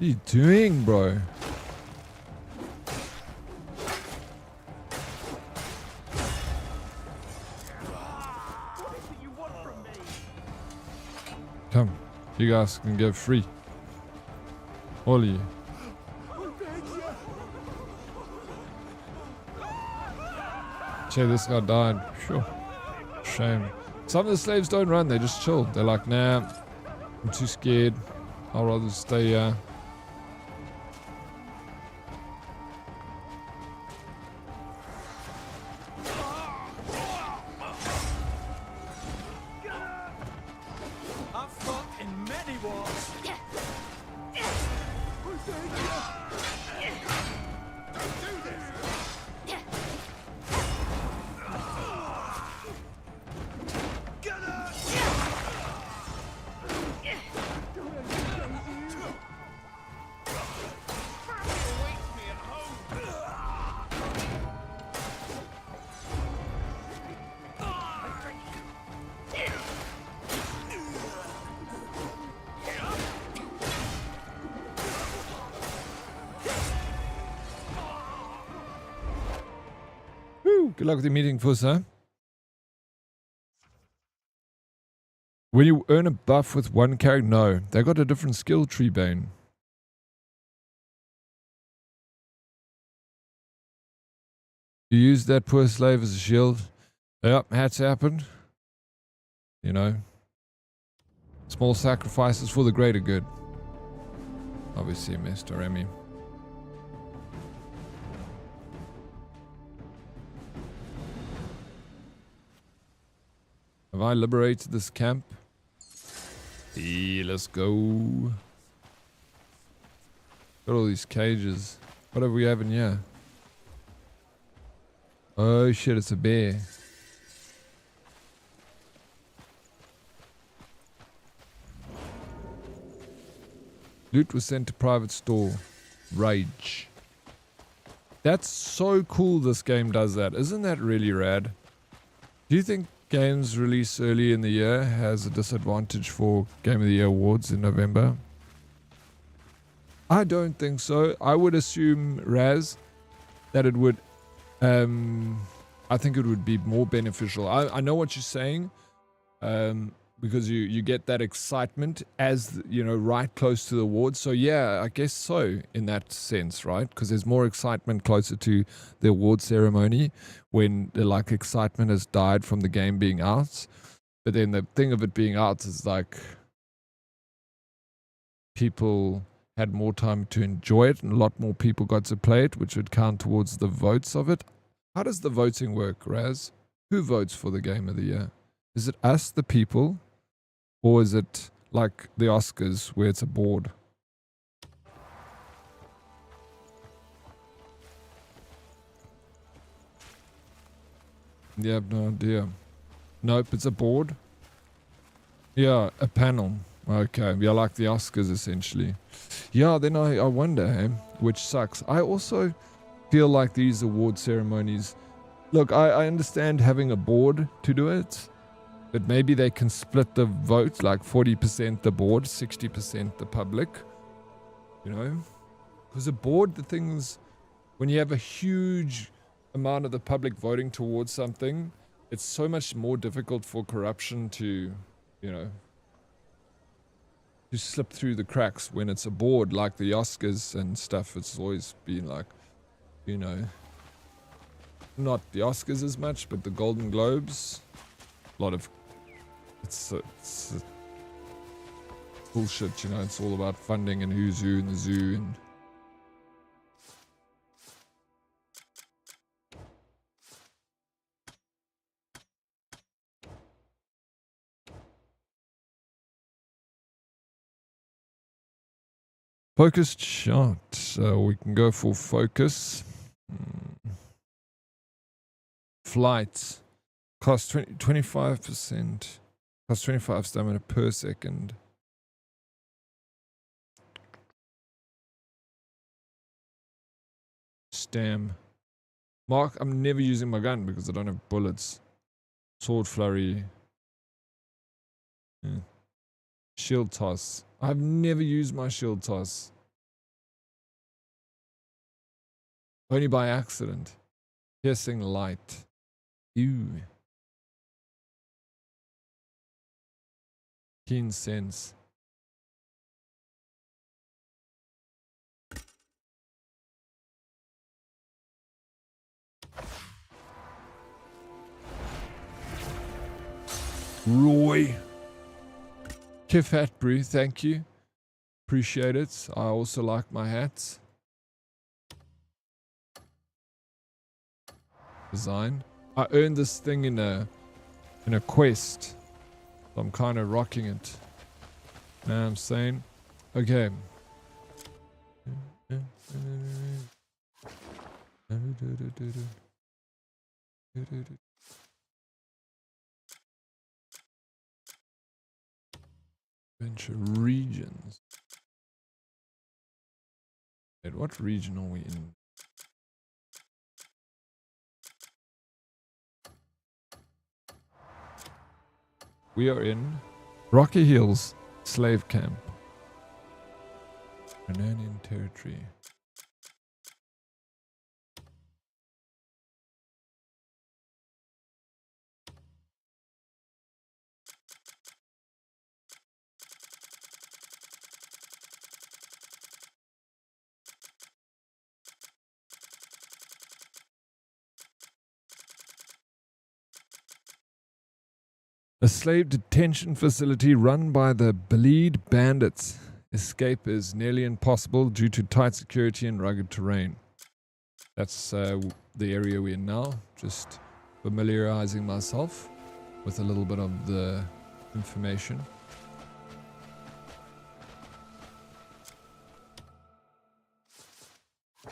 are you doing, bro? Come, you guys can go free. All of you. Che, this guy died. Sure. Shame. Some of the slaves don't run, they just chill. They're like, nah, I'm too scared. I'll rather stay here. I've fought in many wars. Don't do this. Woo, good luck with your meeting, Fuss, huh? When you earn a buff with one character, no. They got a different skill tree, Bane. You use that poor slave as a shield. Yep, had to happen. You know. Small sacrifices for the greater good. Obviously, Mr. Remy. Have I liberated this camp? Yeah, let's go. Got all these cages. What have we have in here? Oh shit, it's a bear. Loot was sent to private store. Rage. That's so cool this game does that. Isn't that really rad? Do you think games released early in the year has a disadvantage for Game of the Year awards in November? I don't think so. I would assume, Raz, that it would... I think it would be more beneficial. I know what you're saying. Because you get that excitement as, you know, right close to the awards. So yeah, I guess so in that sense, right? Because there's more excitement closer to the award ceremony when the like excitement has died from the game being out. But then the thing of it being out is like people had more time to enjoy it and a lot more people got to play it, which would count towards the votes of it. How does the voting work, Raz? Who votes for the Game of the Year? Is it us, the people? Or is it like the Oscars where it's a board? Yeah, I have no idea. Nope, it's a board. Yeah, a panel. Okay, yeah, like the Oscars essentially. Yeah, then I wonder, hey, which sucks. I also feel like these award ceremonies, look, I understand having a board to do it, but maybe they can split the vote, like 40% the board, 60% the public, you know? Because a board, the things, when you have a huge amount of the public voting towards something, it's so much more difficult for corruption to, you know, to slip through the cracks. When it's a board like the Oscars and stuff, it's always been like, you know, not the Oscars as much, but the Golden Globes, a lot of, it's bullshit, you know, it's all about funding and who's who in the zoo and focused shot. So we can go for focus. Flight. Cost 25%. Cost 25 stamina per second. Stam. Mark, I'm never using my gun because I don't have bullets. Sword flurry. Yeah. Shield toss. I've never used my shield toss. Only by accident. Piercing light. Ew. Keen sense. Roy. Kif hat brew, thank you. Appreciate it. I also like my hats. Design. I earned this thing in a quest. So I'm kind of rocking it. You know what I'm saying? Okay. Adventure regions. Wait, what region are we in? We are in Rocky Hills Slave Camp. Renanian territory. A slave detention facility run by the Bleed Bandits. Escape is nearly impossible due to tight security and rugged terrain. That's the area we're in now. Just familiarizing myself with a little bit of the information.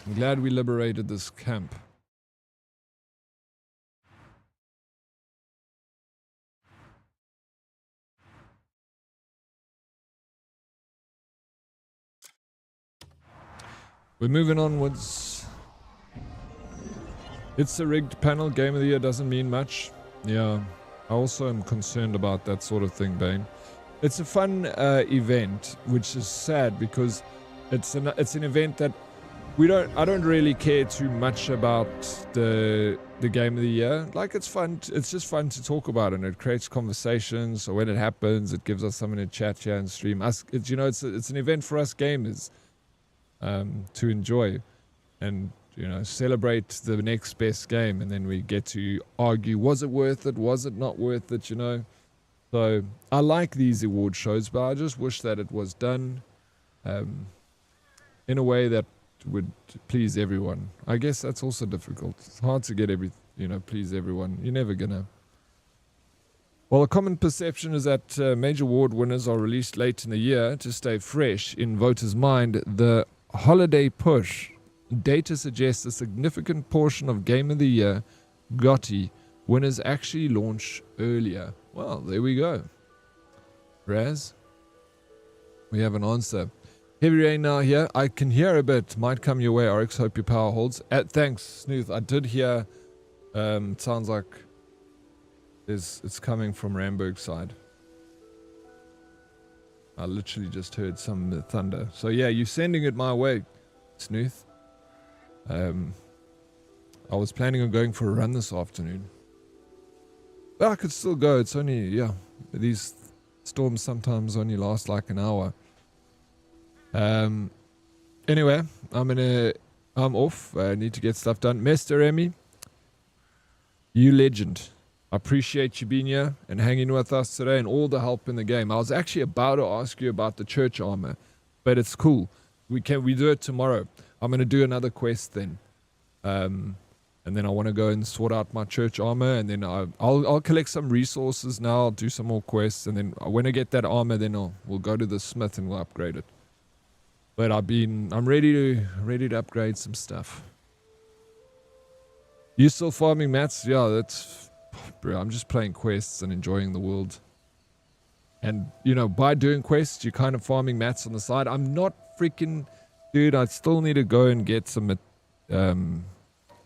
I'm glad we liberated this camp. We're moving onwards. It's a rigged panel. Game of the year doesn't mean much. Yeah, I also am concerned about that sort of thing, Bane. It's a fun event, which is sad because it's an event that I don't really care too much about the game of the year. Like, it's fun. It's just fun to talk about, and it creates conversations. So when it happens, it gives us something to chat here and stream. It's an event for us gamers. To enjoy and, you know, celebrate the next best game, and then we get to argue, was it worth it, was it not worth it, you know. So I like these award shows, but I just wish that it was done in a way that would please everyone. I guess that's also difficult. It's hard to get please everyone. You're never gonna. Well, a common perception is that major award winners are released late in the year to stay fresh in voters' mind. The holiday push. Data suggests a significant portion of Game of the Year GOTY winners actually launch earlier. Well, there we go. Raz, we have an answer. Heavy rain now here. I can hear a bit. Might come your way, Oryx. Hope your power holds. Thanks, Snooth. I did hear. It sounds like it's coming from Ramberg's side. I literally just heard some thunder. So yeah, you're sending it my way, Snooth. I was planning on going for a run this afternoon. But I could still go. It's only, yeah, these storms sometimes only last like an hour. Anyway, I'm off. I need to get stuff done. Mr. Remy, you legend. I appreciate you being here and hanging with us today and all the help in the game. I was actually about to ask you about the church armor, but it's cool. We do it tomorrow. I'm going to do another quest then. And then I want to go and sort out my church armor, and then I'll collect some resources now. I'll do some more quests, and then when I get that armor, then we'll go to the smith and we'll upgrade it. But I'm ready to upgrade some stuff. You still farming mats? Yeah, that's, bro. I'm just playing quests and enjoying the world. And you know, by doing quests, you're kind of farming mats on the side. I'm not freaking, dude. I still need to go and get some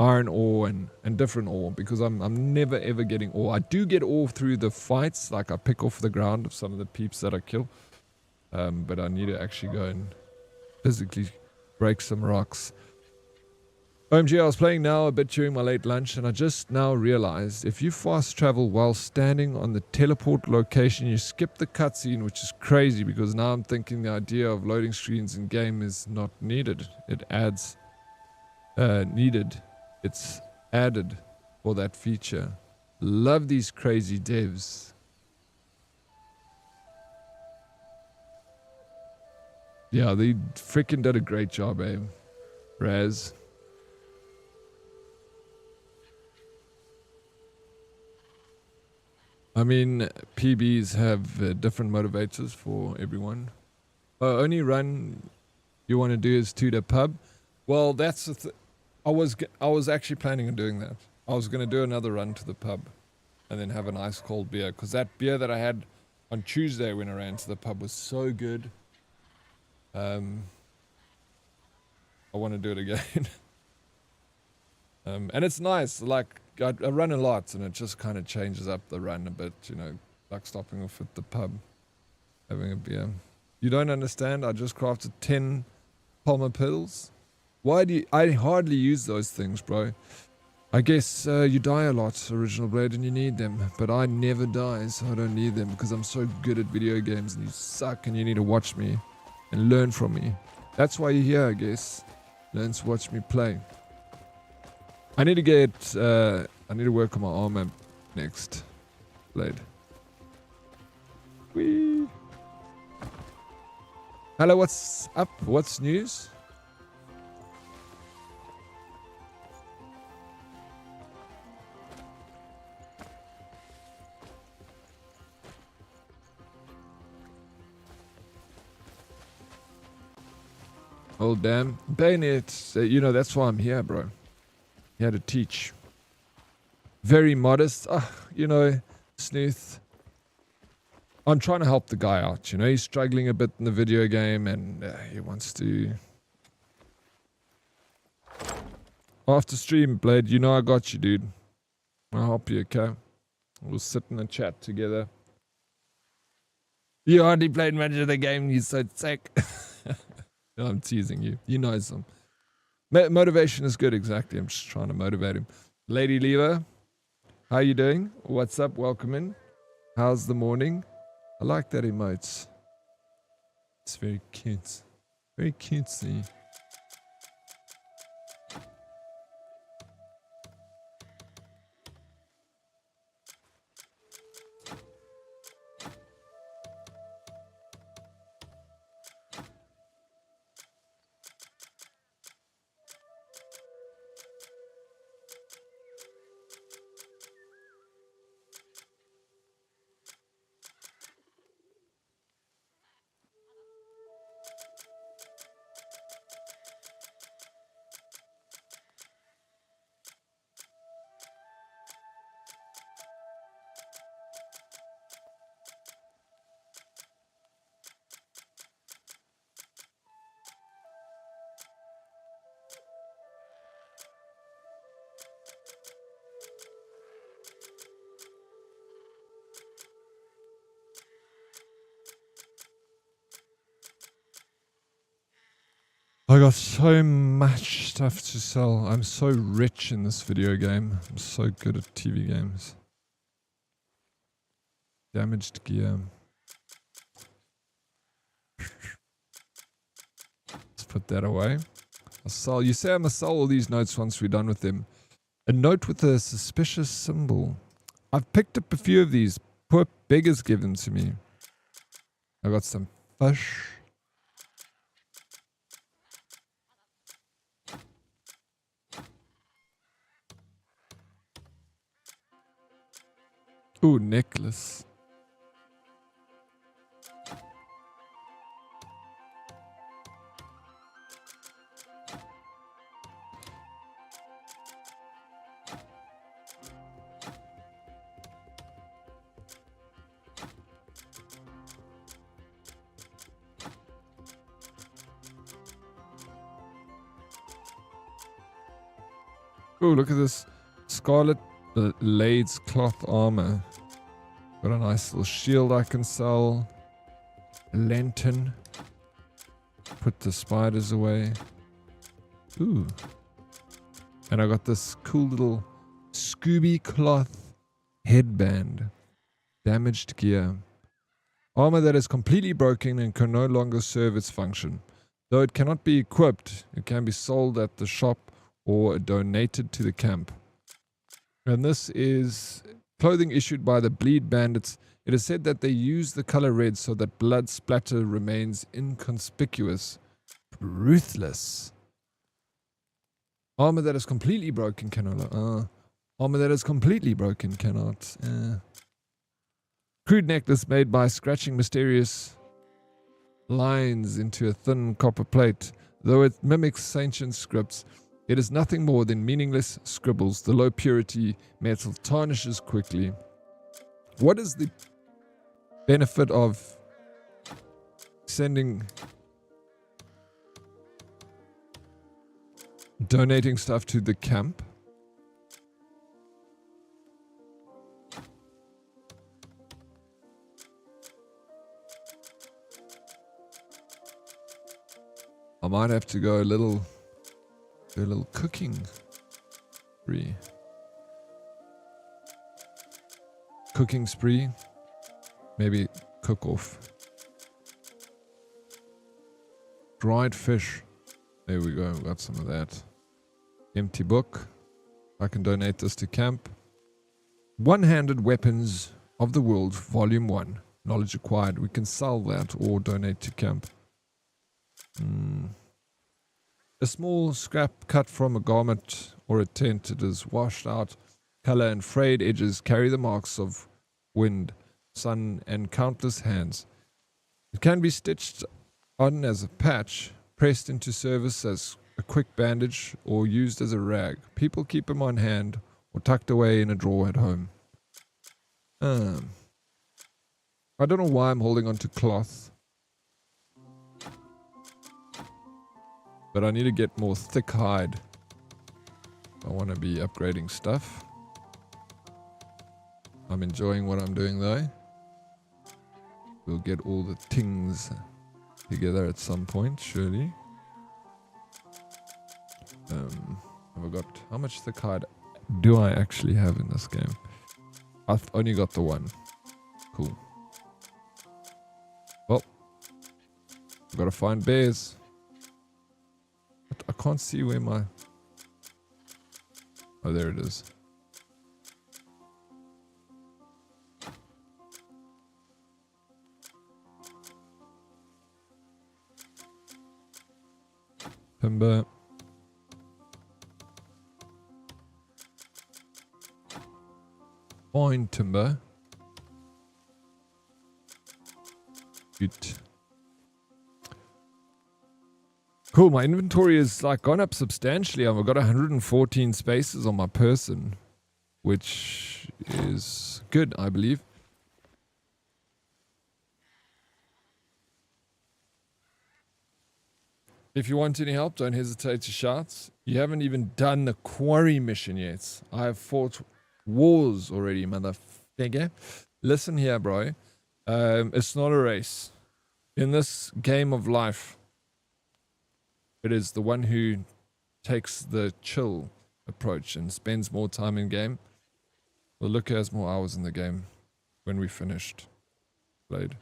iron ore and different ore, because I'm never ever getting ore. I do get ore through the fights, like I pick off the ground of some of the peeps that I kill. But I need to actually go and physically break some rocks. OMG, I was playing now a bit during my late lunch, and I just now realized if you fast travel while standing on the teleport location, you skip the cutscene, which is crazy, because now I'm thinking the idea of loading screens in game is not needed. It adds it's added for that feature. Love these crazy devs. Yeah, they freaking did a great job, eh? Raz. I mean, PBs have different motivators for everyone. Only run you want to do is to the pub. Well, that's the I was actually planning on doing that. I was going to do another run to the pub and then have an ice cold beer, because that beer that I had on Tuesday when I ran to the pub was so good. I want to do it again. And it's nice. Like, I run a lot, and it just kind of changes up the run a bit, you know, like stopping off at the pub, having a beer. You don't understand? I just crafted 10 Palmer pills. Why do you... I hardly use those things, bro. I guess you die a lot, Original Blade, and you need them. But I never die, so I don't need them, because I'm so good at video games, and you suck, and you need to watch me and learn from me. That's why you're here, I guess. Learn to watch me play. I need to get... I need to work on my armor next. Blade. Whee! Hello, what's up? What's news? Oh, damn. Bayonet. You know, that's why I'm here, bro. Here to teach. Very modest. You know, Snooth. I'm trying to help the guy out, you know. He's struggling a bit in the video game, and he wants to... After stream, Blade, you know I got you, dude. I'll help you, okay? We'll sit in a chat together. You hardly played much of the game, you're so sick. No, I'm teasing you. You know some. Motivation is good, exactly. I'm just trying to motivate him. Lady Lever, how you doing? What's up? Welcome in. How's the morning? I like that emotes. It's very cute. Very cutesy. I got so much stuff to sell. I'm so rich in this video game. I'm so good at TV games. Damaged gear. Let's put that away. I'll sell. You say I must sell all these notes once we're done with them. A note with a suspicious symbol. I've picked up a few of these. Poor beggars give them to me. I got some fish. Ooh, necklace. Oh, look at this. Scarlet Blades cloth armor. Got a nice little shield I can sell. A lantern. Put the spiders away. Ooh. And I got this cool little Scooby cloth headband. Damaged gear. Armor that is completely broken and can no longer serve its function. Though it cannot be equipped, it can be sold at the shop or donated to the camp. And this is clothing issued by the Bleed Bandits. It is said that they use the color red so that blood splatter remains inconspicuous. Ruthless. Armor that is completely broken cannot. Armor that is completely broken cannot. Crude necklace made by scratching mysterious lines into a thin copper plate. Though it mimics ancient scripts, it is nothing more than meaningless scribbles. The low purity metal tarnishes quickly. What is the benefit of donating stuff to the camp? I might have to go do a little cooking spree. Cooking spree. Maybe cook off. Dried fish. There we go. Got some of that. Empty book. I can donate this to camp. One-handed weapons of the world, volume 1. Knowledge acquired. We can sell that or donate to camp. A small scrap cut from a garment or a tent. It is washed out. Color and frayed edges carry the marks of wind, sun, and countless hands. It can be stitched on as a patch, pressed into service as a quick bandage, or used as a rag. People keep them on hand or tucked away in a drawer at home. I don't know why I'm holding on to cloth. But I need to get more thick hide. I want to be upgrading stuff. I'm enjoying what I'm doing though. We'll get all the things together at some point, surely. Have I got... How much thick hide do I actually have in this game? I've only got the one. Cool. Well. I've got to find bears. I can't see where my... Oh, there it is. Timber. Fine timber. Good. Cool, my inventory is like gone up substantially. I've got 114 spaces on my person, which is good, I believe. If you want any help, don't hesitate to shout. You haven't even done the quarry mission yet. I have fought wars already, motherfucker. Listen here, bro. It's not a race. In this game of life, It is the one who takes the chill approach and spends more time in game. Well, look, has more hours in the game when we finished played.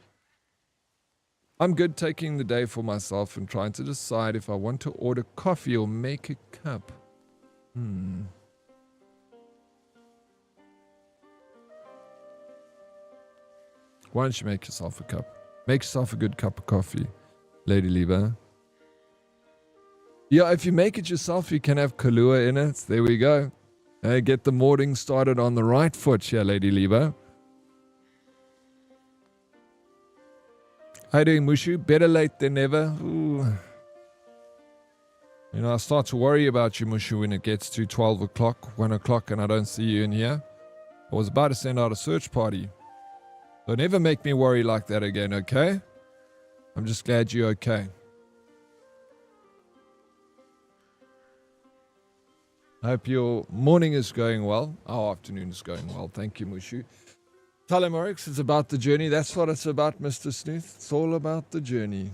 I'm good taking the day for myself and trying to decide if I want to order coffee or make a cup. Why don't you make yourself a cup? Make yourself a good cup of coffee, Lady Lieber. Yeah, if you make it yourself, you can have Kahlua in it. There we go. Get the morning started on the right foot here, Lady Lieber. How you doing, Mushu? Better late than never. Ooh. You know, I start to worry about you, Mushu, when it gets to 12 o'clock, 1 o'clock, and I don't see you in here. I was about to send out a search party. So never make me worry like that again, okay? I'm just glad you're okay. I hope your morning is going well. Our afternoon is going well. Thank you, Mushu. Dead Oryx, it's about the journey. That's what it's about, Mr. Snooth. It's all about the journey.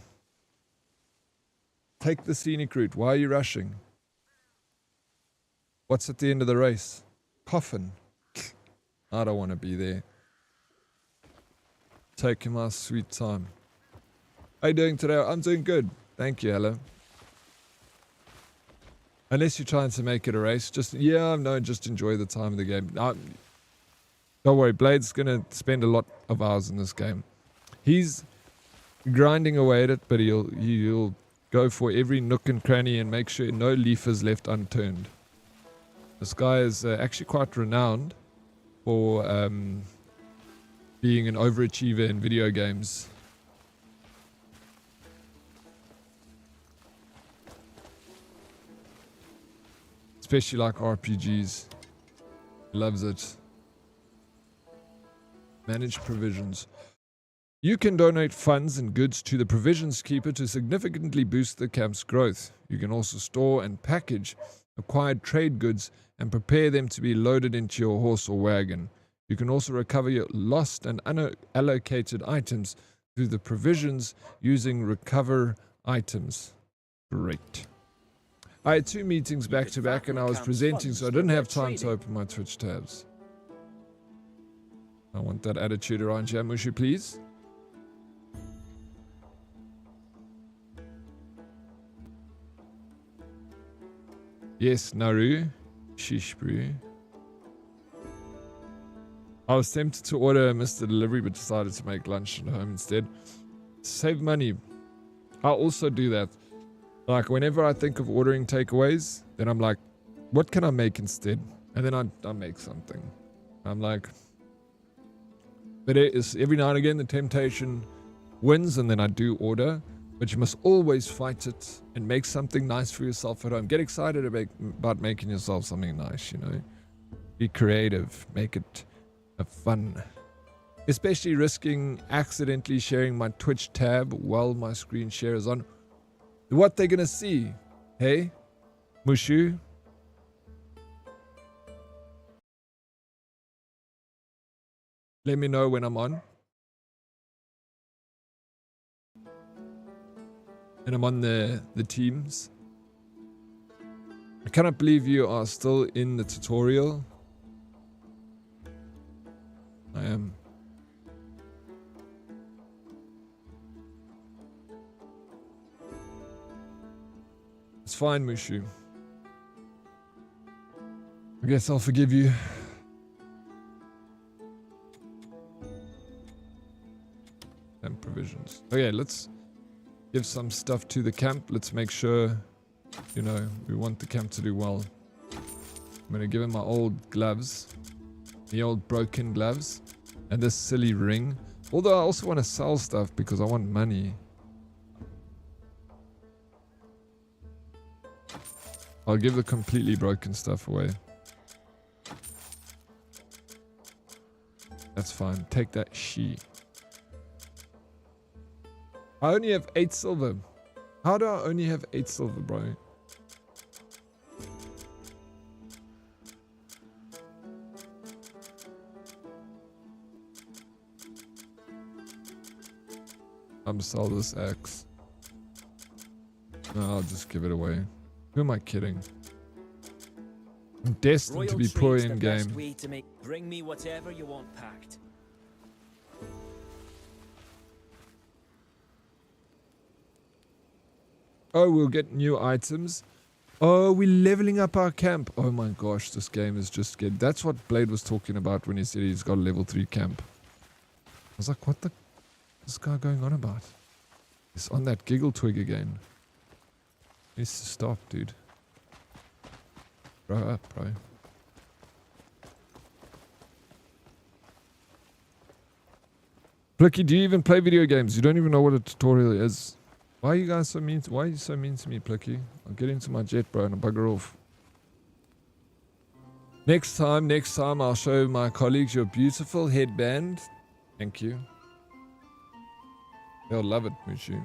Take the scenic route. Why are you rushing? What's at the end of the race? Coffin. I don't want to be there. Taking my sweet time. How you doing today? I'm doing good. Thank you, hello. Unless you're trying to make it a race, just enjoy the time of the game. Don't worry, Blade's gonna spend a lot of hours in this game. He's grinding away at it, but he'll go for every nook and cranny and make sure no leaf is left unturned. This guy is actually quite renowned for being an overachiever in video games. Especially like RPGs. Loves it. Manage provisions. You can donate funds and goods to the provisions keeper to significantly boost the camp's growth. You can also store and package acquired trade goods and prepare them to be loaded into your horse or wagon. You can also recover your lost and unallocated items through the provisions using recover items. Great. I had 2 meetings back to back and I was presenting, so I didn't have time to open my Twitch tabs. I want that attitude around you, Mushu, please. Yes, Naru. Shishbru. I was tempted to order a Mr. Delivery, but decided to make lunch at home instead. Save money. I'll also do that. Like, whenever I think of ordering takeaways, then I'm like, what can I make instead? And then I make something. I'm like, but it is every now and again the temptation wins, and then I do order. But you must always fight it and make something nice for yourself at home. Get excited about making yourself something nice, you know. Be creative. Make it fun. Especially risking accidentally sharing my Twitch tab while my screen share is on. What they're gonna see? Hey? Mushu? Let me know when I'm on. And I'm on the teams. I cannot believe you are still in the tutorial. I am. It's fine, Mushu. I guess I'll forgive you. And provisions. Okay, let's give some stuff to the camp. Let's make sure, you know, we want the camp to do well. I'm gonna give him my old gloves. The old broken gloves. And this silly ring. Although I also want to sell stuff because I want money. I'll give the completely broken stuff away. That's fine. Take that sheet. I only have 8 silver. How do I only have 8 silver, bro? I'm gonna sell this axe. No, I'll just give it away. Who am I kidding? I'm destined to be poor in game. Way to make. Bring me whatever you want packed. Oh, we'll get new items. Oh, we're leveling up our camp. Oh my gosh, this game is just good. That's what Blade was talking about when he said he's got a level 3 camp. I was like, what the... this guy going on about? He's on that giggle twig again. He needs to stop, dude. Grow up, bro. Blicky, do you even play video games? You don't even know what a tutorial is. Why are you guys so mean? Why are you so mean to me, Blicky? I'll get into my jet, bro, and I'll bugger off. Next time, I'll show my colleagues your beautiful headband. Thank you. They'll love it, Mushu.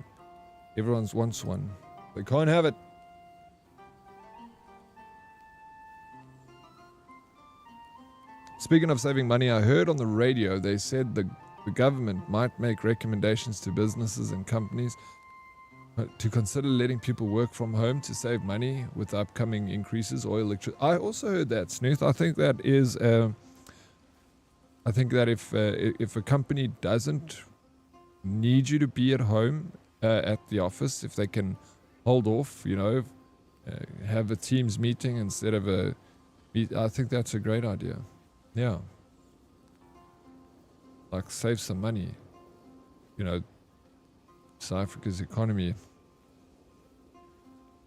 Everyone wants one. They can't have it. Speaking of saving money, I heard on the radio they said the government might make recommendations to businesses and companies to consider letting people work from home to save money with the upcoming increases or electricity. I also heard that, Snooth. I think that is... I think that if a company doesn't need you to be at home at the office, if they can hold off, you know, have a Teams meeting instead of a... I think that's a great idea. Yeah. Like, save some money. You know, South Africa's economy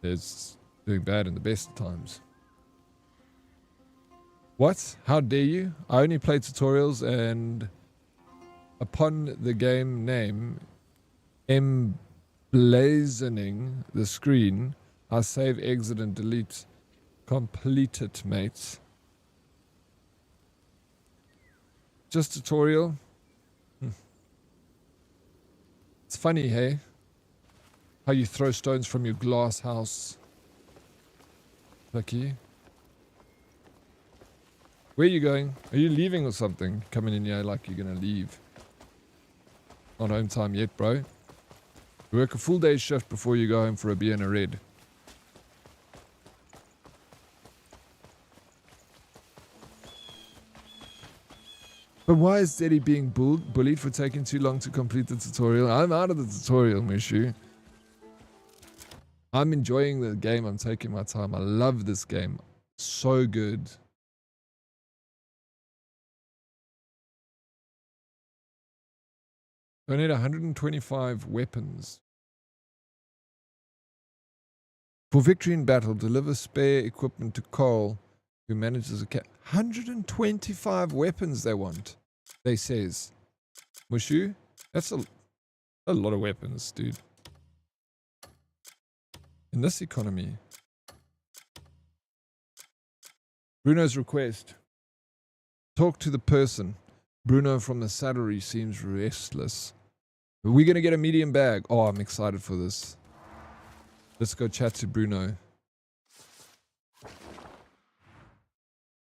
is doing bad in the best of times. What? How dare you? I only play tutorials, and upon the game name emblazoning the screen, I save, exit, and delete. Complete it, mates. Just tutorial. It's funny, hey? How you throw stones from your glass house. Lucky. Where are you going? Are you leaving or something? Coming in here like you're gonna leave. Not home time yet, bro. You work a full day shift before you go home for a beer and a red. But why is Daddy being bullied for taking too long to complete the tutorial? I'm out of the tutorial, Mushu. I'm enjoying the game. I'm taking my time. I love this game. So good. I need 125 weapons. For victory in battle, deliver spare equipment to Cole, who manages a cat. 125 weapons they want, they says. Mushu, that's a lot of weapons, dude. In this economy. Bruno's request. Talk to the person. Bruno from the salary seems restless. Are we going to get a medium bag? Oh, I'm excited for this. Let's go chat to Bruno.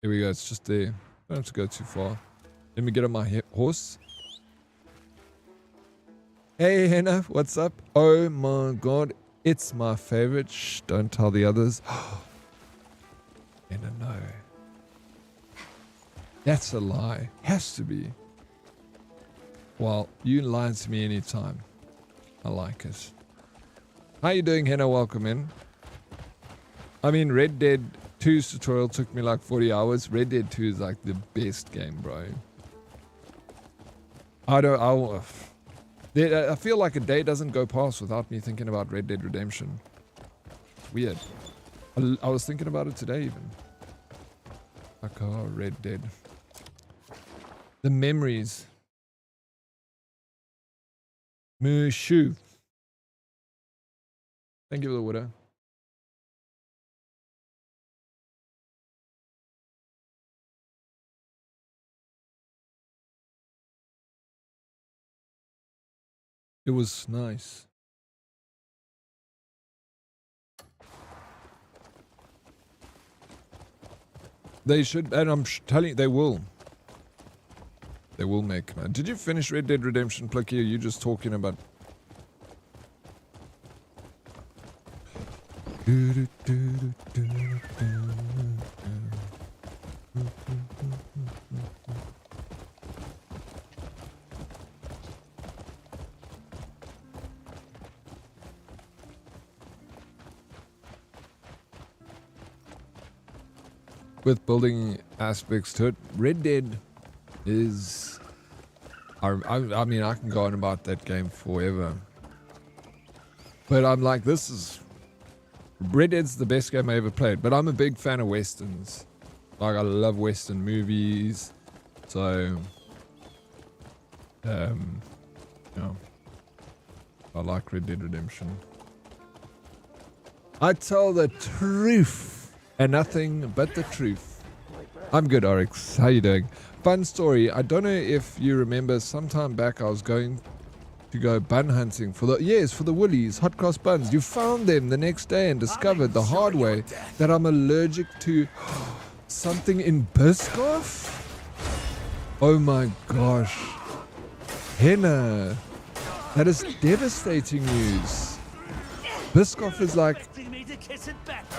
Here we go, it's just there. Don't have to go too far. Let me get on my horse. Hey, Hannah, what's up? Oh my god, it's my favorite. Shh, don't tell the others. Hannah, no. That's a lie. Has to be. Well, you lie to me anytime. I like it. How you doing, Hannah? Welcome in. I mean, Red Dead 2's tutorial took me like 40 hours. Red Dead 2 is like the best game, bro. I feel like a day doesn't go past without me thinking about Red Dead Redemption. Weird. I was thinking about it today even. Like, oh, Red Dead. The memories. Mushu. Thank you for the widow. It was nice. They should, and I'm telling you, they will. They will make. Did you finish Red Dead Redemption, Plicky? Or are you just talking about... With building aspects to it, Red Dead is... I mean, I can go on about that game forever. But I'm like, this is... Red Dead's the best game I ever played. But I'm a big fan of Westerns. Like, I love Western movies. So... yeah. I like Red Dead Redemption. I tell the truth. And nothing but the truth. I'm good, Oryx. How you doing? Fun story. I don't know if you remember, sometime back I was going to go bun hunting for the Woolies hot cross buns. You found them the next day and discovered the hard way that I'm allergic to something in Biscoff. Oh my gosh. Henna. That is devastating news. Biscoff is like...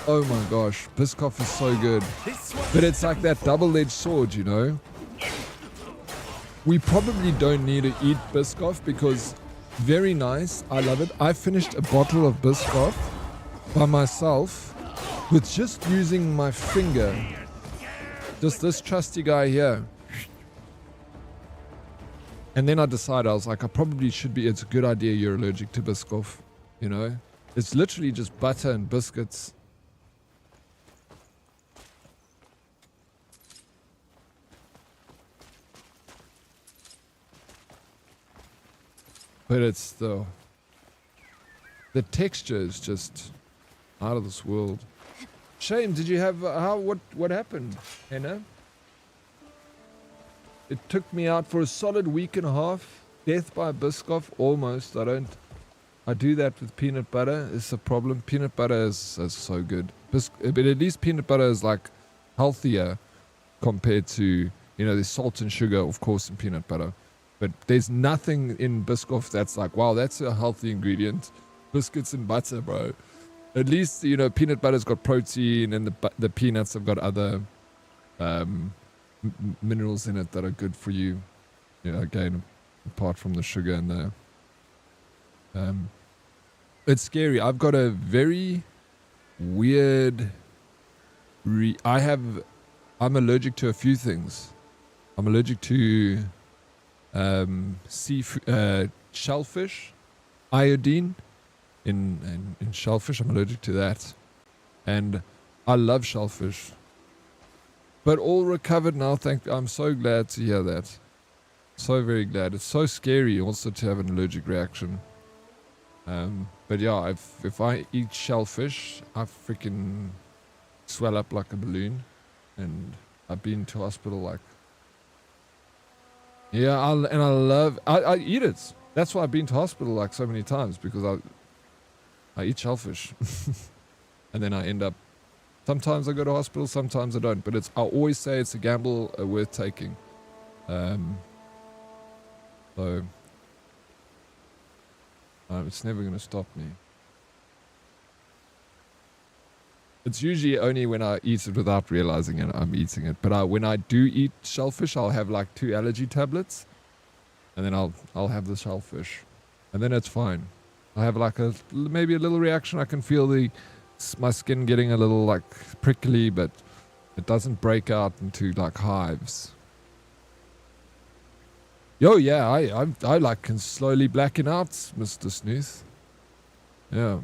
Oh my gosh, Biscoff is so good. But it's like that double-edged sword, you know? We probably don't need to eat Biscoff because very nice, I love it. I finished a bottle of Biscoff by myself with just using my finger. Just this trusty guy here. And then I decided, I was like, I probably should be, it's a good idea you're allergic to Biscoff, you know? It's literally just butter and biscuits. But it's the texture is just out of this world. Shame, did you have what happened, Henna? It took me out for a solid week and a half. Death by Biscoff, almost. I do that with peanut butter. It's a problem. Peanut butter is so good. But at least peanut butter is like healthier compared to, you know, there's salt and sugar, of course, in peanut butter. But there's nothing in Biscoff that's like, wow, that's a healthy ingredient. Biscuits and butter, bro. At least, you know, peanut butter's got protein and the peanuts have got other minerals in it that are good for you. You know, again, apart from the sugar and the... it's scary. I've got a very weird... I'm allergic to a few things. I'm allergic to seafood, shellfish, iodine in shellfish. I'm allergic to that. And I love shellfish. But all recovered now, I'm so glad to hear that. So very glad. It's so scary also to have an allergic reaction. But yeah, if I eat shellfish, I freaking swell up like a balloon. And I've been to hospital like... Yeah, I eat it. That's why I've been to hospital like so many times, because I eat shellfish. And then I end up... Sometimes I go to hospital, sometimes I don't. But I always say it's a gamble worth taking. So... it's never going to stop me. It's usually only when I eat it without realizing it, I'm eating it. But when I do eat shellfish, I'll have like 2 allergy tablets. And then I'll have the shellfish. And then it's fine. I have like maybe a little reaction. I can feel my skin getting a little like prickly, but it doesn't break out into like hives. Yo, yeah, I like can slowly blacken out, Mr. Snooth. Yeah.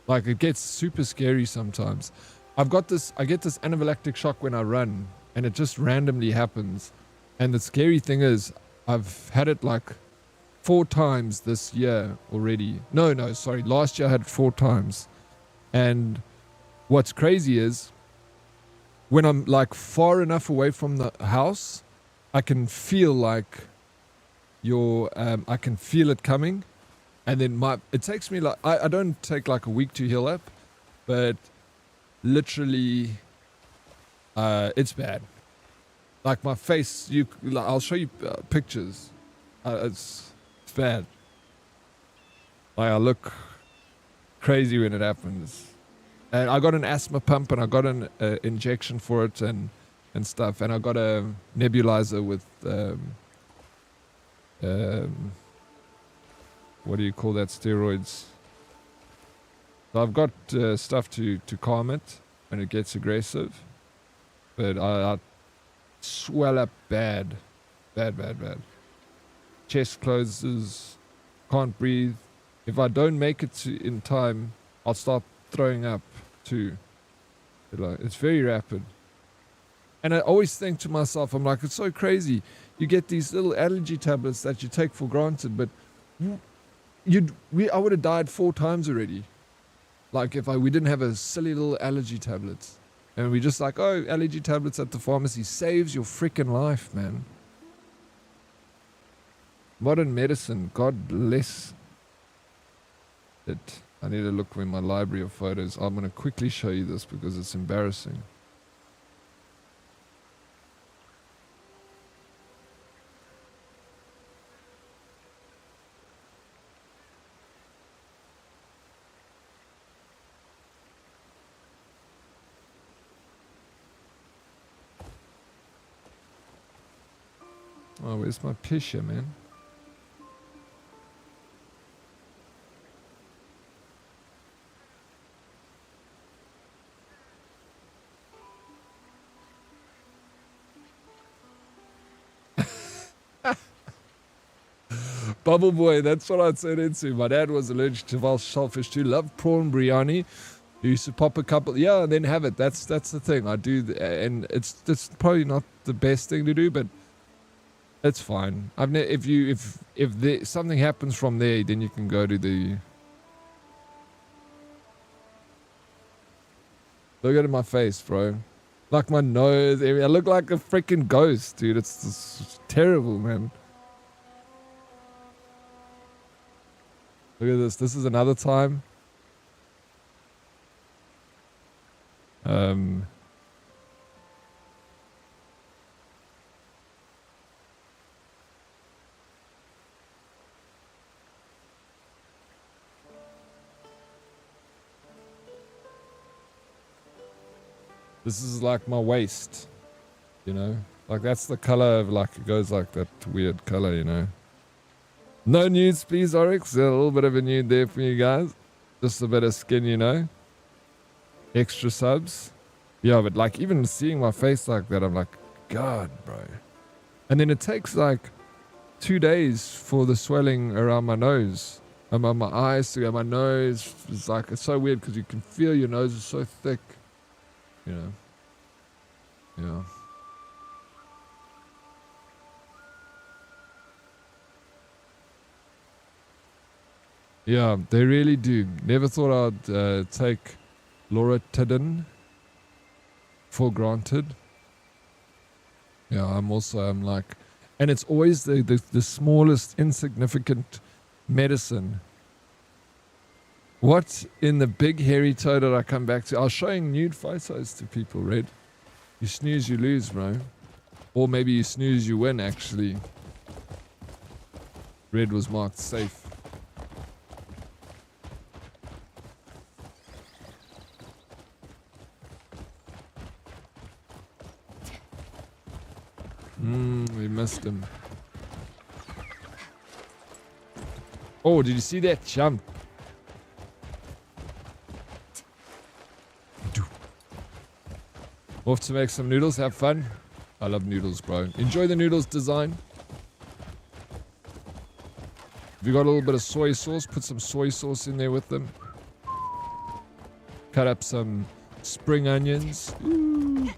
Like it gets super scary sometimes. I get this anaphylactic shock when I run, and it just randomly happens. And the scary thing is, I've had it like 4 times this year already. No, sorry, last year I had it 4 times. And what's crazy is, when I'm like far enough away from the house, I can feel like I can feel it coming, and then it takes me like I don't take like a week to heal up, but literally it's bad. Like my face, I'll show you pictures. It's bad. Like I look crazy when it happens. And I got an asthma pump, and I got an injection for it, and stuff. And I got a nebulizer with what do you call that? Steroids. So I've got stuff to calm it when it gets aggressive. But I swell up bad. Bad. Chest closes. Can't breathe. If I don't make it in time, I'll start throwing up too. It's very rapid. And I always think to myself, I'm like, it's so crazy. You get these little allergy tablets that you take for granted, but I would have died 4 times already. Like if we didn't have a silly little allergy tablets. And we just like, oh, allergy tablets at the pharmacy saves your freaking life, man. Modern medicine, God bless it. I need to look in my library of photos. I'm going to quickly show you this because it's embarrassing. Oh, where's my picture, man? Bubble boy, that's what I'd turn into. My dad was allergic to Welsh shellfish too. Loved prawn biryani. He used to pop a couple, and then have it. That's the thing I do, and it's probably not the best thing to do, but it's fine. If something happens from there, then you can go to the. Look at my face, bro. Like my nose area. I look like a freaking ghost, dude. It's terrible, man. Look at this. This is another time. This is like my waist, you know? Like that's the color of like, it goes like that weird color, you know? No nudes, please, Oryx. A little bit of a nude there for you guys. Just a bit of skin, you know? Extra subs. Yeah, but like even seeing my face like that, I'm like, God, bro. And then it takes like 2 days for the swelling around my nose. And my eyes to go, my nose. It's like, it's so weird because you can feel your nose is so thick. You know? Yeah. Yeah, they really do. Never thought I'd take Loratadine for granted. Yeah, I'm like, and it's always the smallest insignificant medicine. What in the big hairy toe did I come back to? I was showing nude photos to people, Red. You snooze, you lose, bro. Or maybe you snooze, you win, actually. Red was marked safe. We missed him. Oh, did you see that jump? Off to make some noodles, have fun. I love noodles, bro. Enjoy the noodles design. If you got a little bit of soy sauce, put some soy sauce in there with them. Cut up some spring onions. Ooh.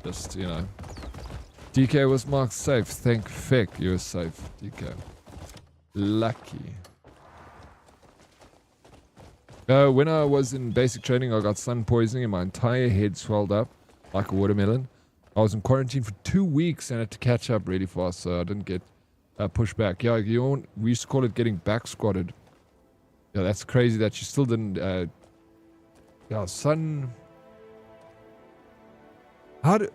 Just, you know. DK was marked safe. Thank feck you're safe, DK. Lucky. When I was in basic training, I got sun poisoning and my entire head swelled up like a watermelon. I was in quarantine for 2 weeks and had to catch up really fast, so I didn't get pushed back. Yeah, we used to call it getting back squatted. Yeah, that's crazy that you still didn't. Yeah, sun.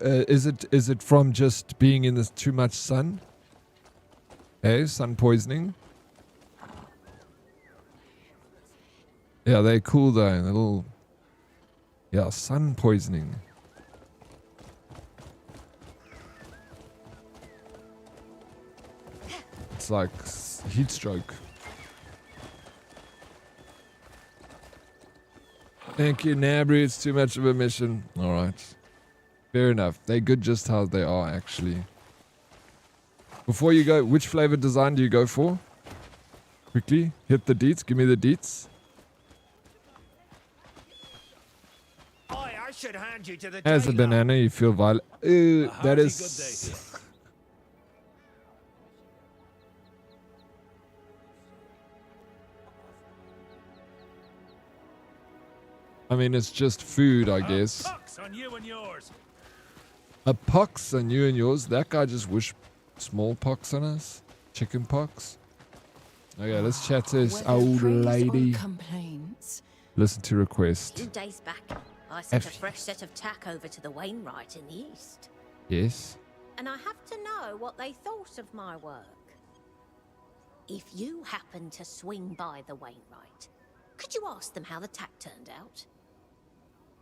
Is it from just being in this too much sun? Hey, sun poisoning. Yeah, they're cool though. Yeah, sun poisoning. It's like heat stroke. Thank you, Nabry. It's too much of a mission. Alright. Fair enough. They're good just how they are, actually. Before you go, which flavor design do you go for? Quickly, hit the deets. Give me the deets. I should hand you to the As a jailer. banana, you feel violent. That hearty is... I mean, it's just food, I guess. Pox on you and yours. A pox on you and yours? That guy just wished smallpox on us? Chicken pox? Okay, let's chat to this old lady. Listen to request. 2 days back, I sent a fresh set of tack over to the Wainwright in the east. Yes? And I have to know what they thought of my work. If you happen to swing by the Wainwright, could you ask them how the tack turned out?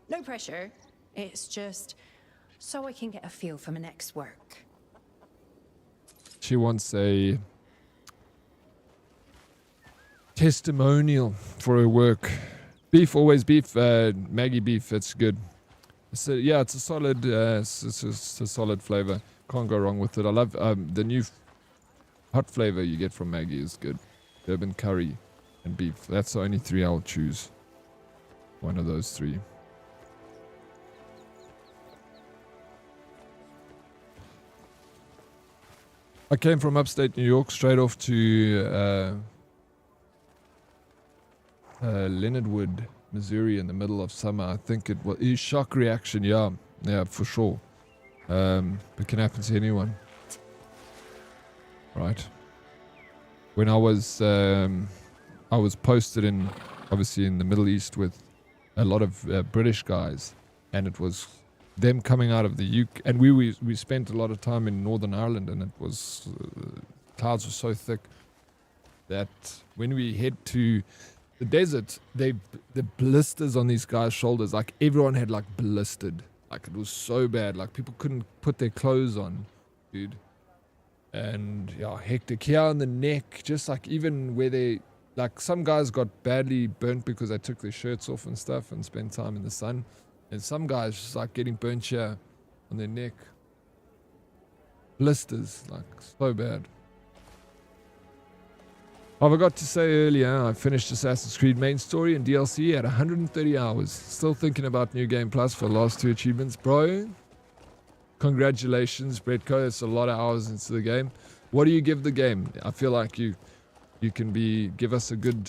No pressure. It's just so I can get a feel for my next work. She wants a testimonial for her work. Beef, always beef. Maggie beef, it's good. So yeah, it's a solid, it's a solid flavor. Can't go wrong with it. I love the new hot flavor you get from Maggie is good. Durban curry and beef. That's the only 3 I'll choose. One of those 3. I came from upstate New York straight off to Leonard Wood, Missouri in the middle of summer. I think it was shock reaction. Yeah, for sure. It can happen to anyone, right? When I was posted in, obviously in the Middle East with a lot of British guys, and it was them coming out of the UK, and we spent a lot of time in Northern Ireland, and it was clouds were so thick that when we head to the desert, the blisters on these guys' shoulders, like everyone had like blistered, like it was so bad, like people couldn't put their clothes on, dude. And yeah, hectic here on the neck, just like even where they, like some guys got badly burnt because they took their shirts off and stuff and spent time in the sun. And some guys just like getting burnt here on their neck. Blisters, like so bad. I forgot to say earlier, I finished Assassin's Creed main story and DLC at 130 hours. Still thinking about New Game Plus for the last 2 achievements. Bro, congratulations, Bretko. It's a lot of hours into the game. What do you give the game? I feel like you can give us a good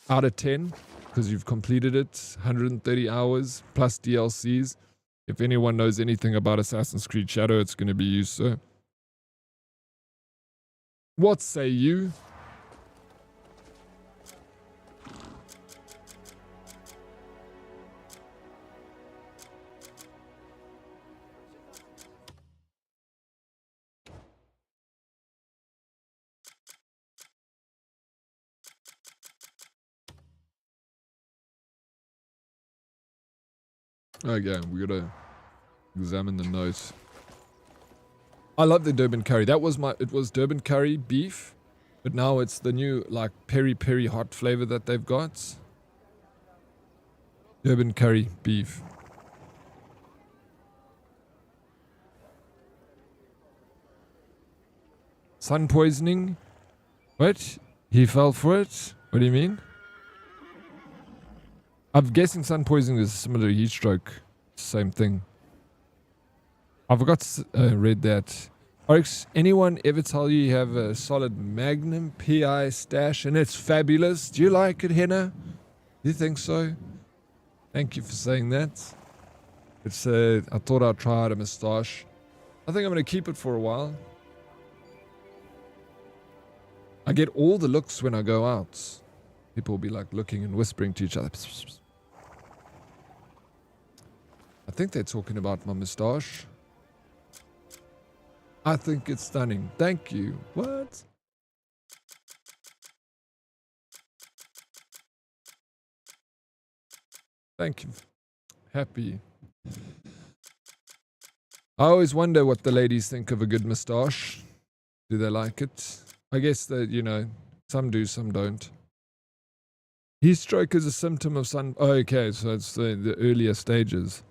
out of 10 because you've completed it. 130 hours plus DLCs. If anyone knows anything about Assassin's Creed Shadow, it's going to be you, sir. What say you? Okay, we gotta examine the notes. I love the Durban curry. It was Durban curry beef, but now it's the new like peri hot flavor that they've got. Durban curry beef. Sun poisoning? What? He fell for it? What do you mean? I'm guessing sun poisoning is similar to heat stroke. Same thing. I forgot to read that. Oryx, anyone ever tell you have a solid Magnum PI stash and it's fabulous? Do you like it, Henna? Do you think so? Thank you for saying that. It's I thought I'd try out a moustache. I think I'm going to keep it for a while. I get all the looks when I go out. People will be like looking and whispering to each other. I think they're talking about my moustache. I think it's stunning. Thank you. What? Thank you. happy. I always wonder what the ladies think of a good moustache. Do they like it? I guess that, you know, some do, some don't. Heat stroke is a symptom of sun... Oh, okay, so it's the earlier stages.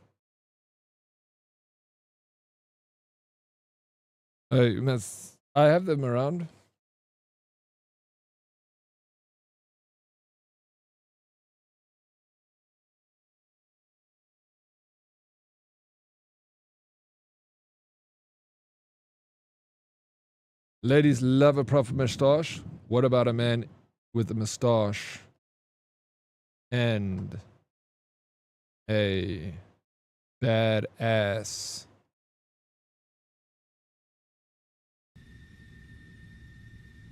Oh, you must... I have them around. Ladies love a proper moustache. What about a man with a moustache and a bad ass?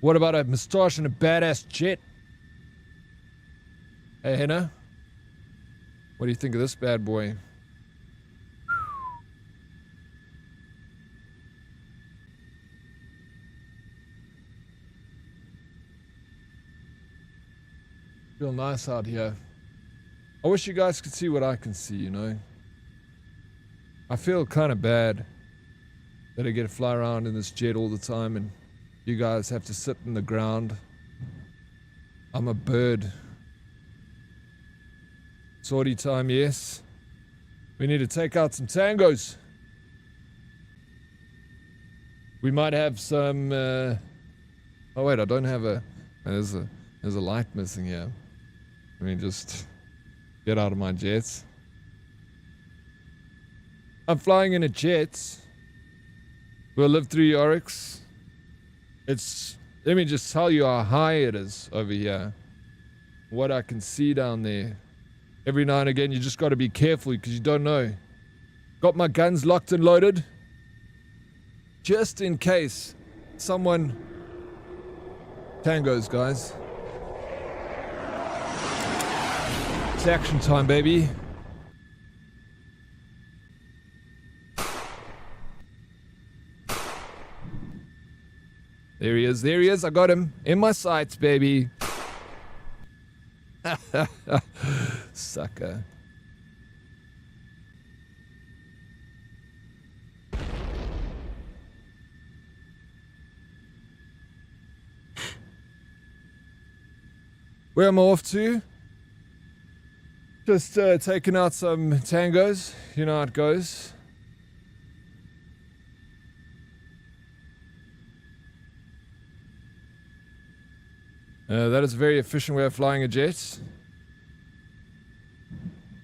What about a moustache and a badass jet? Hey, Henna. What do you think of this bad boy? Feel nice out here. I wish you guys could see what I can see, you know. I feel kind of bad that I get to fly around in this jet all the time and you guys have to sit in the ground. I'm a bird. Sortie time, yes. We need to take out some tangos. We might have some... Oh wait, I don't have a... There's a light missing here. Let me just get out of my jets. I'm flying in a jet. We'll live through Oryx. It's... Let me just tell you how high it is over here. What I can see down there. Every now and again, you just got to be careful because you don't know. Got my guns locked and loaded. Just in case someone... Tangos, guys. It's action time, baby. There he is, there he is. I got him in my sights, baby. Sucker. Where am I off to? Just taking out some tangos. You know how it goes. That is a very efficient way of flying a jet.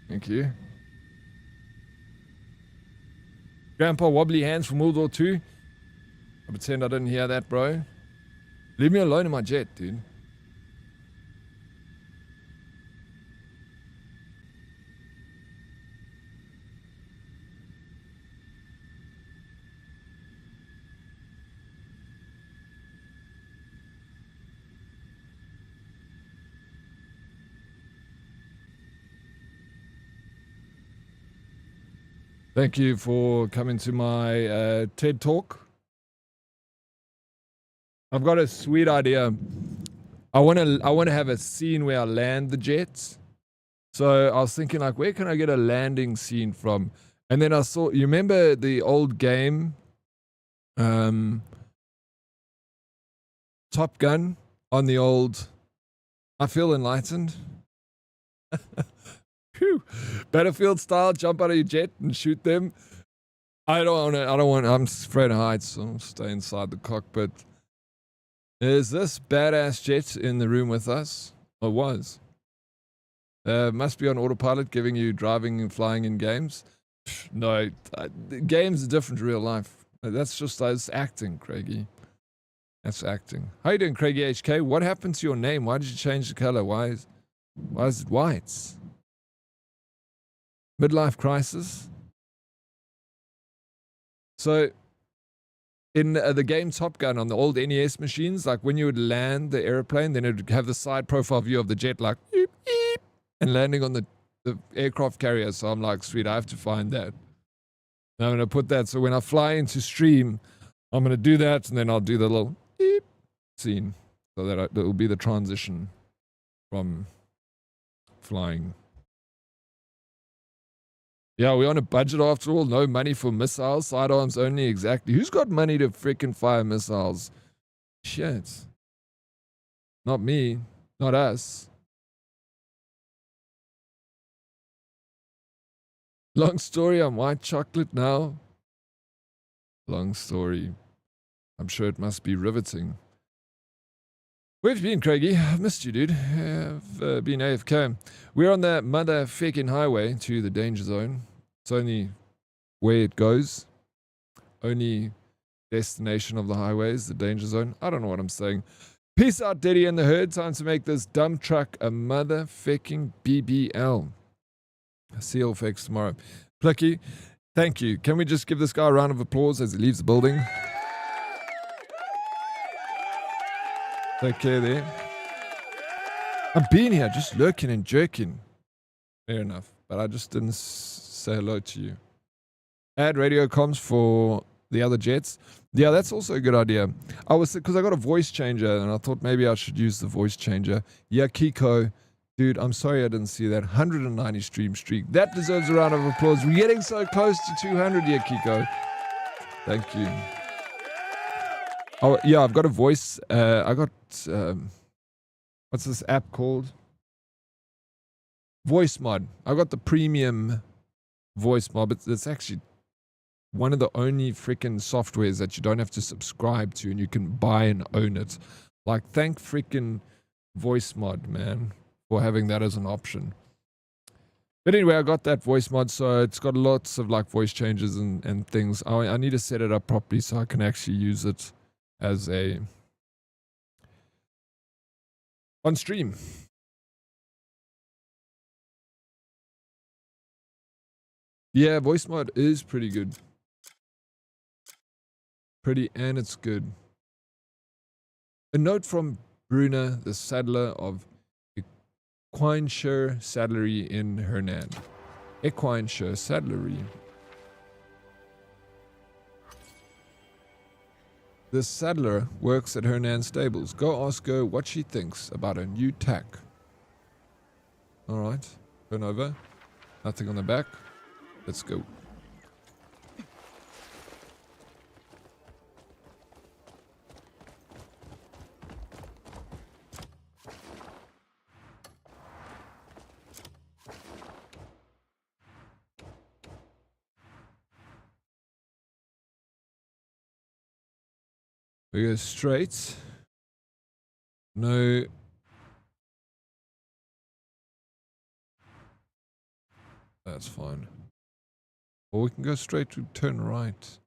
Thank you. Grandpa wobbly hands from World War II. I pretend I didn't hear that, bro. Leave me alone in my jet, dude. Thank you for coming to my TED Talk. I've got a sweet idea. I want to have a scene where I land the jets. So I was thinking, like, where can I get a landing scene from? And then I saw, you remember the old game, Top Gun on the old. I feel enlightened. Whew. Battlefield style, jump out of your jet and shoot them. I'm afraid of heights, so I'll stay inside the cockpit. Is this badass jet in the room with us? Or was? Must be on autopilot, giving you driving and flying in games. No, games are different to real life. That's acting, Craigie. That's acting. How you doing, Craigie HK? What happened to your name? Why did you change the color? Why is it white? Midlife crisis. So, in the game Top Gun on the old NES machines, like when you would land the airplane, then it would have the side profile view of the jet, like eep, eep, and landing on the aircraft carrier. So I'm like, sweet, I have to find that. And I'm going to put that. So when I fly into stream, I'm going to do that, and then I'll do the little eep scene. So that it will be the transition from flying. Yeah, we're on a budget after all. No money for missiles. Sidearms only. Exactly. Who's got money to freaking fire missiles? Shit. Not me. Not us. Long story. I'm white chocolate now. Long story. I'm sure it must be riveting. Where have you been, Craigie? I've missed you, dude. I've been AFK. We're on that motherfucking highway to the danger zone. It's only where it goes. Only destination of the highway is the danger zone. I don't know what I'm saying. Peace out, Diddy and the herd. Time to make this dumb truck a motherfucking BBL. See you all fakes tomorrow. Plicky, thank you. Can we just give this guy a round of applause as he leaves the building? Take care there. I've been here just lurking and jerking. Fair enough. But I just didn't say hello to you. Add radio comms for the other jets. Yeah, that's also a good idea. Because I got a voice changer and I thought maybe I should use the voice changer. Yeah, Kiko. Dude, I'm sorry I didn't see that 190 stream streak. That deserves a round of applause. We're getting so close to 200 here, Kiko. Thank you. Oh, yeah, I've got a voice. I got, what's this app called? Voice mod. I got the premium voice mod. It's actually one of the only freaking softwares that you don't have to subscribe to and you can buy and own it. Like, thank freaking voice mod, man, for having that as an option. But anyway, I got that voice mod, so it's got lots of like voice changes and things. I need to set it up properly so I can actually use it as a on stream. Yeah, voice mod is pretty good. Pretty, and it's good. A note from Bruna, the saddler of Equineshire Saddlery in Hernan. Equineshire Saddlery. The saddler works at Hernan Stables. Go ask her what she thinks about her new tack. Alright, turn over. Nothing on the back. Let's go. We go straight. No. That's fine. Or we can go straight to turn right.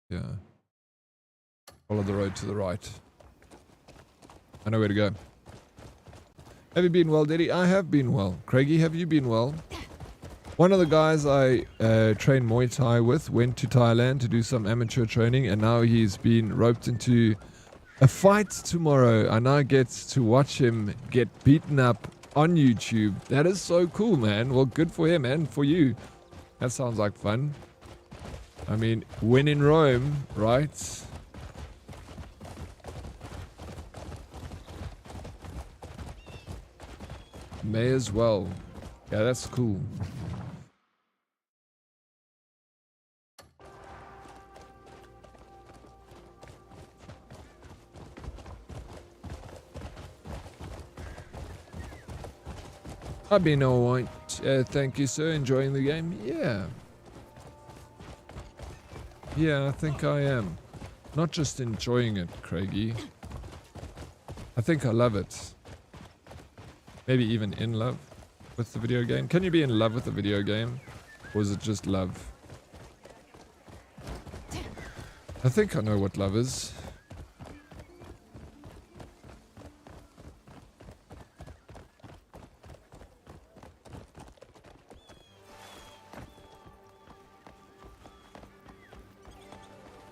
Yeah. Follow the road to the right. I know where to go. Have you been well, Diddy? I have been well. Craigie, have you been well? One of the guys I trained Muay Thai with went to Thailand to do some amateur training, and now he's been roped into a fight tomorrow. I now get to watch him get beaten up on YouTube. That is so cool, man. Well, good for him and for you. That sounds like fun. I mean, when in Rome, right? May as well. Yeah, that's cool. I've been alright. Thank you, sir. Enjoying the game? Yeah. Yeah, I think I am. Not just enjoying it, Craigie. I think I love it. Maybe even in love with the video game. Can you be in love with a video game? Or is it just love? I think I know what love is.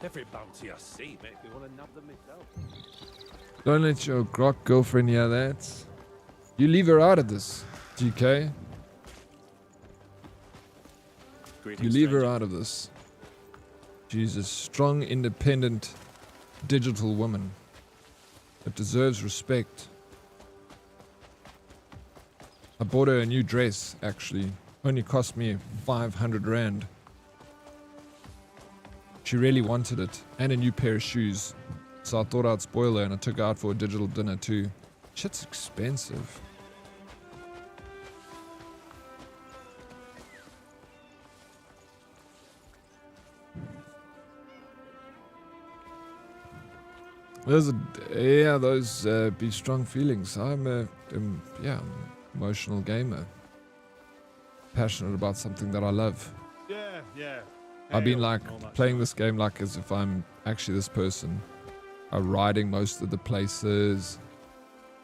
Every bounty I see makes me want to nab them myself. Don't let your grok girlfriend hear that. You leave her out of this, GK. You leave her out of this. She's a strong, independent, digital woman that deserves respect. I bought her a new dress, actually. Only cost me 500 rand. She really wanted it, and a new pair of shoes. So I thought I'd spoil her, and I took her out for a digital dinner too. Shit's expensive. Those be strong feelings. I'm a emotional gamer. Passionate about something that I love. Yeah, yeah. I've been like playing this game like as if I'm actually this person. I'm riding most of the places,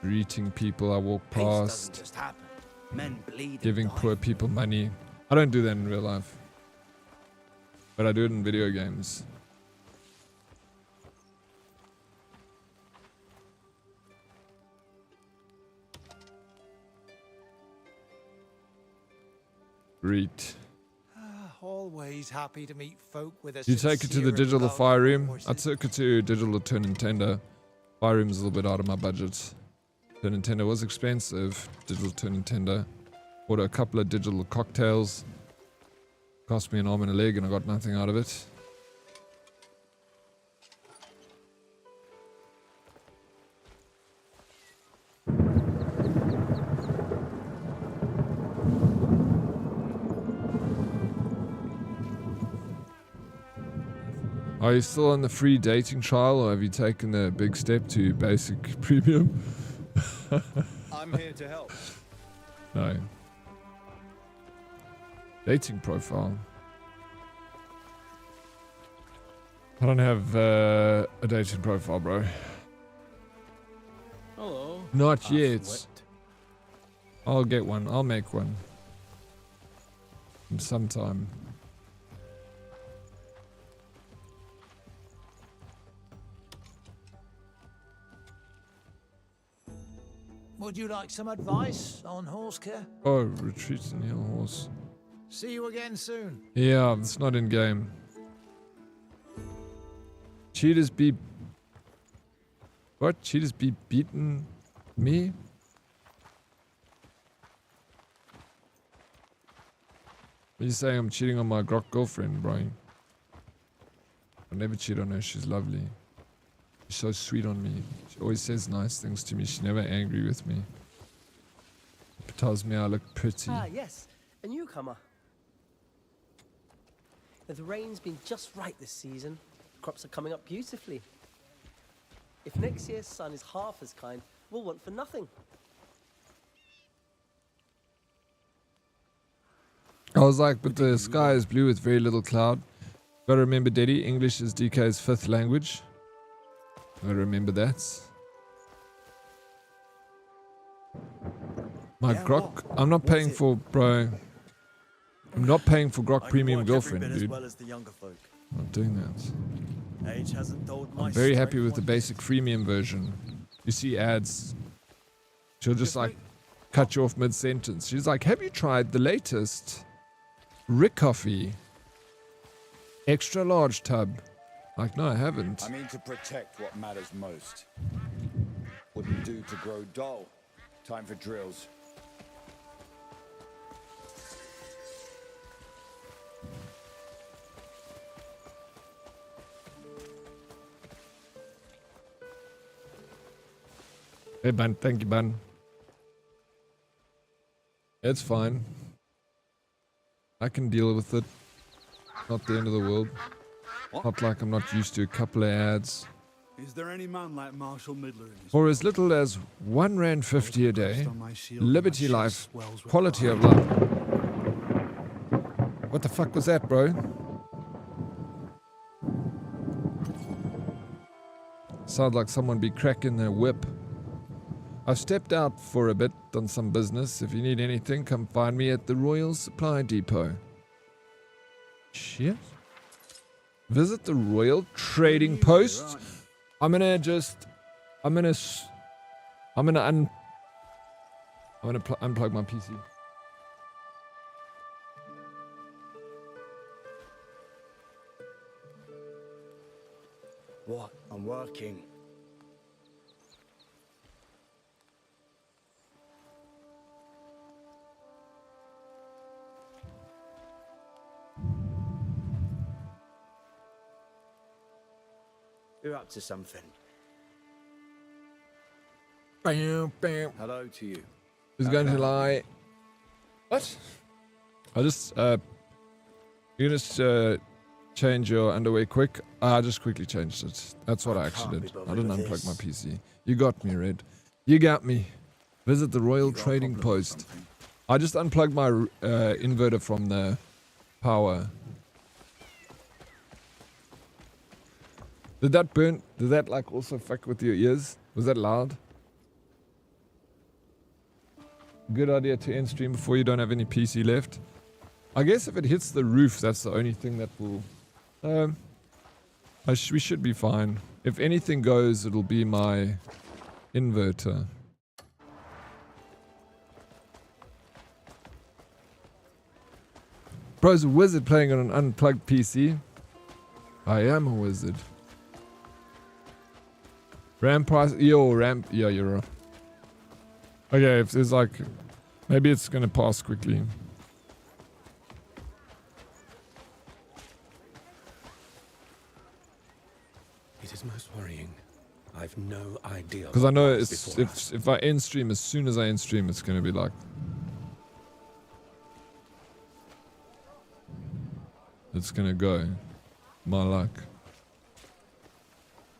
greeting people I walk past, Just happen. Men bleed giving poor people money. I don't do that in real life, but I do it in video games. Greet. Always happy to meet folk with a You take it to the digital fire room. I took it to digital to Nintendo. Fire room's a little bit out of my budget. The Nintendo was expensive. Digital to Nintendo. Bought a couple of digital cocktails. Cost me an arm and a leg and I got nothing out of it. Are you still on the free dating trial or have you taken the big step to basic premium? I'm here to help. No. Dating profile. I don't have a dating profile, bro. Hello. Not yet. I'll get one. I'll make one. Sometime. Would you like some advice on horse care? Oh, retreat and heal horse. See you again soon. Yeah, it's not in game. Cheaters be... What? Cheaters be beating me? Are you saying I'm cheating on my grok girlfriend, Brian? I never cheat on her, she's lovely. She's so sweet on me. She always says nice things to me. She's never angry with me. She tells me I look pretty. Ah, yes. A newcomer. The rain's been just right this season. Crops are coming up beautifully. If next year's sun is half as kind, we'll want for nothing. I was like, but the sky is blue with very little cloud. Gotta remember, Daddy, English is DK's 5th language. Gotta remember that. My grok, I'm not paying for, bro. I'm not paying for grok premium girlfriend, dude. Well as the younger folk. I'm not doing that. Age hasn't dulled my I'm very happy with the basic freemium version. You see ads. She'll just like cut you off mid-sentence. She's like, have you tried the latest Rick coffee? Extra large tub. Like, no, I haven't. I mean to protect what matters most. Wouldn't do to grow dull. Time for drills. Hey, Bun. Thank you, Bun. It's fine. I can deal with it. Not the end of the world. Not like I'm not used to a couple of ads. Is there any man like Marshal Midler in his For as little as £1.50 a day, Liberty Life, quality of life. What the fuck was that, bro? Sounds like someone be cracking their whip. I've stepped out for a bit on some business. If you need anything, come find me at the Royal Supply Depot. Shit. Visit the Royal Trading Post. I'm gonna unplug my PC. What? I'm working. You're up to something. Bam, bam. Hello to you. Who's going to lie? What? I just you just change your underwear quick. I just quickly changed it. That's what I actually did. I didn't unplug my PC. You got me, Red. You got me. Visit the Royal Trading Post. I just unplugged my inverter from the power. Did that burn? Did that like also fuck with your ears? Was that loud? Good idea to end stream before you don't have any PC left. I guess if it hits the roof, that's the only thing that will... we should be fine. If anything goes, it'll be my inverter. Bro's a wizard playing on an unplugged PC. I am a wizard. Ramp price... Yo, ramp... Yeah, you're right. Okay, if there's like... Maybe it's gonna pass quickly. It is most worrying. I've no idea. Because I know it's, if I end stream, as soon as I end stream, it's gonna be like... It's gonna go. My luck.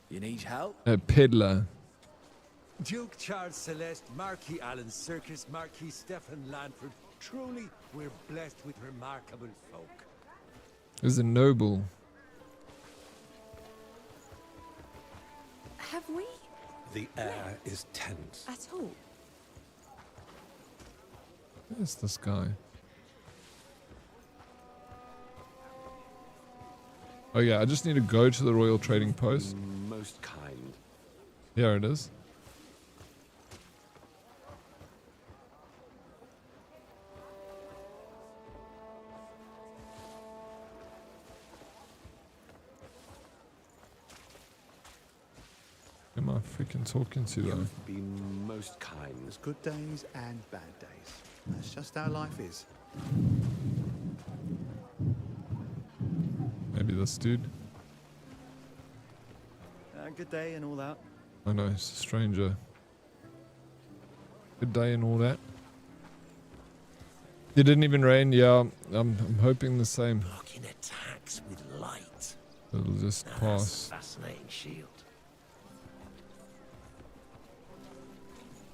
You need help? A peddler. Duke Charles Celeste, Marquis Alan Circus, Marquis Stephen Lanford. Truly, we're blessed with remarkable folk. Is a noble. Have we? The air is tense. At all? Where's this guy? Oh yeah, I just need to go to the Royal Trading Post. Most kind. Here it is. Am I freaking talking to though? You've been most kind. There's good days and bad days. That's just how life is. Maybe this dude. Good day and all that. I know, it's a stranger. Good day and all that. It didn't even rain. Yeah, I'm hoping the same. Blocking attacks with light. It'll just pass. Fascinating shield.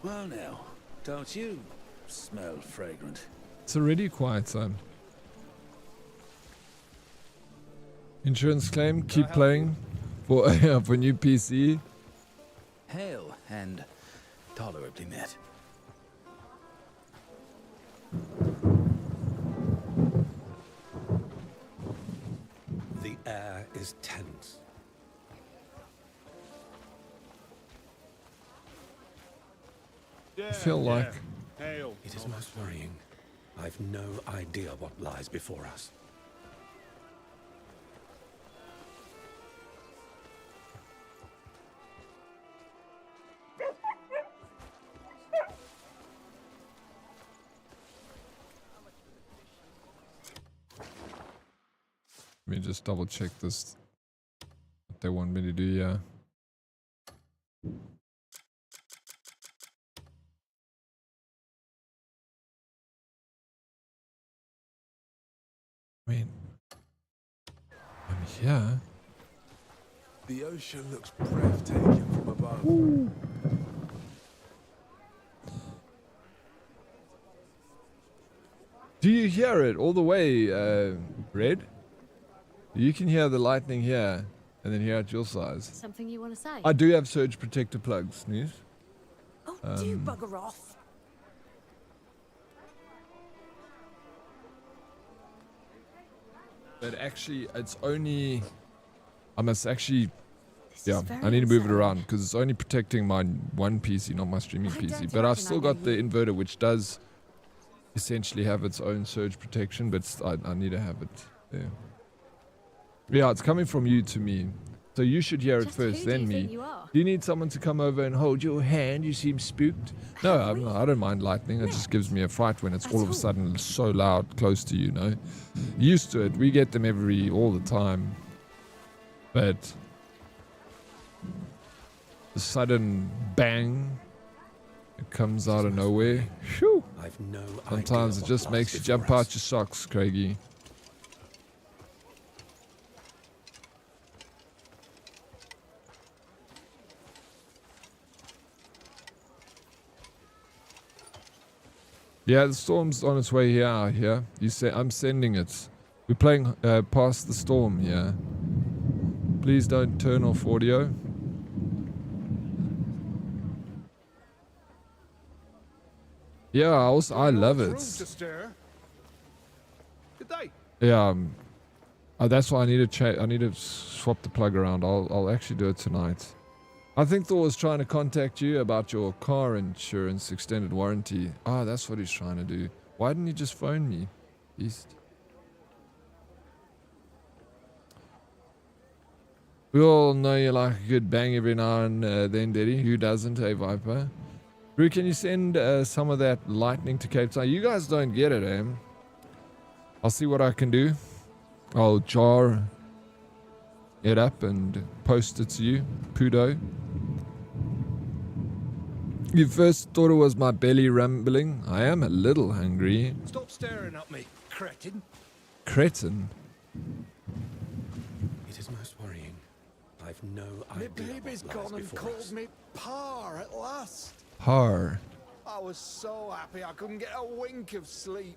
Well now, don't you smell fragrant? It's already quiet time. Insurance claim, keep playing for for new PC. Hail and tolerably met. The air is tense. I feel like It is most worrying. I've no idea what lies before us. Let me just double check this. What they want me to do, yeah. I mean, I'm here. The ocean looks breathtaking from above. Do you hear it all the way, Red? You can hear the lightning here, and then here at your size. Something you want to say? I do have surge protector plugs, News. Oh, do bugger off. But actually, it's only... I must actually... Yeah, I need to move it around, because it's only protecting my one PC, not my streaming PC. But I've still got the inverter, which does essentially have its own surge protection, but I need to have it there. Yeah, it's coming from you to me. So you should hear it first, then me. Do you need someone to come over and hold your hand? You seem spooked. No, I don't mind lightning. It just gives me a fright when it's all of a sudden so loud close to you, know? Used to it. We get them all the time. But The sudden bang. It comes out of nowhere. Phew. I've no Sometimes idea it just what makes lies you jump before out us. your socks, Craigie. Yeah, the storm's on its way here. Here, you say I'm sending it. We're playing past the storm here. Please don't turn off audio. Yeah, I love it. Good day. Yeah, that's why I need to I need to swap the plug around. I'll actually do it tonight. I think Thor was trying to contact you about your car insurance extended warranty. Ah, that's what he's trying to do. Why didn't he just phone me? East. We all know you like a good bang every now and then, Daddy. Who doesn't, eh, Viper? Drew, can you send some of that lightning to Cape Town? You guys don't get it, eh? I'll see what I can do. I'll jar it up and post it to you. Pudo. You first thought it was my belly rumbling. I am a little hungry. Stop staring at me, cretin. Cretin? It is most worrying. I've no My idea baby's what lies gone and before called us. me par at last. Har. I was so happy I couldn't get a wink of sleep.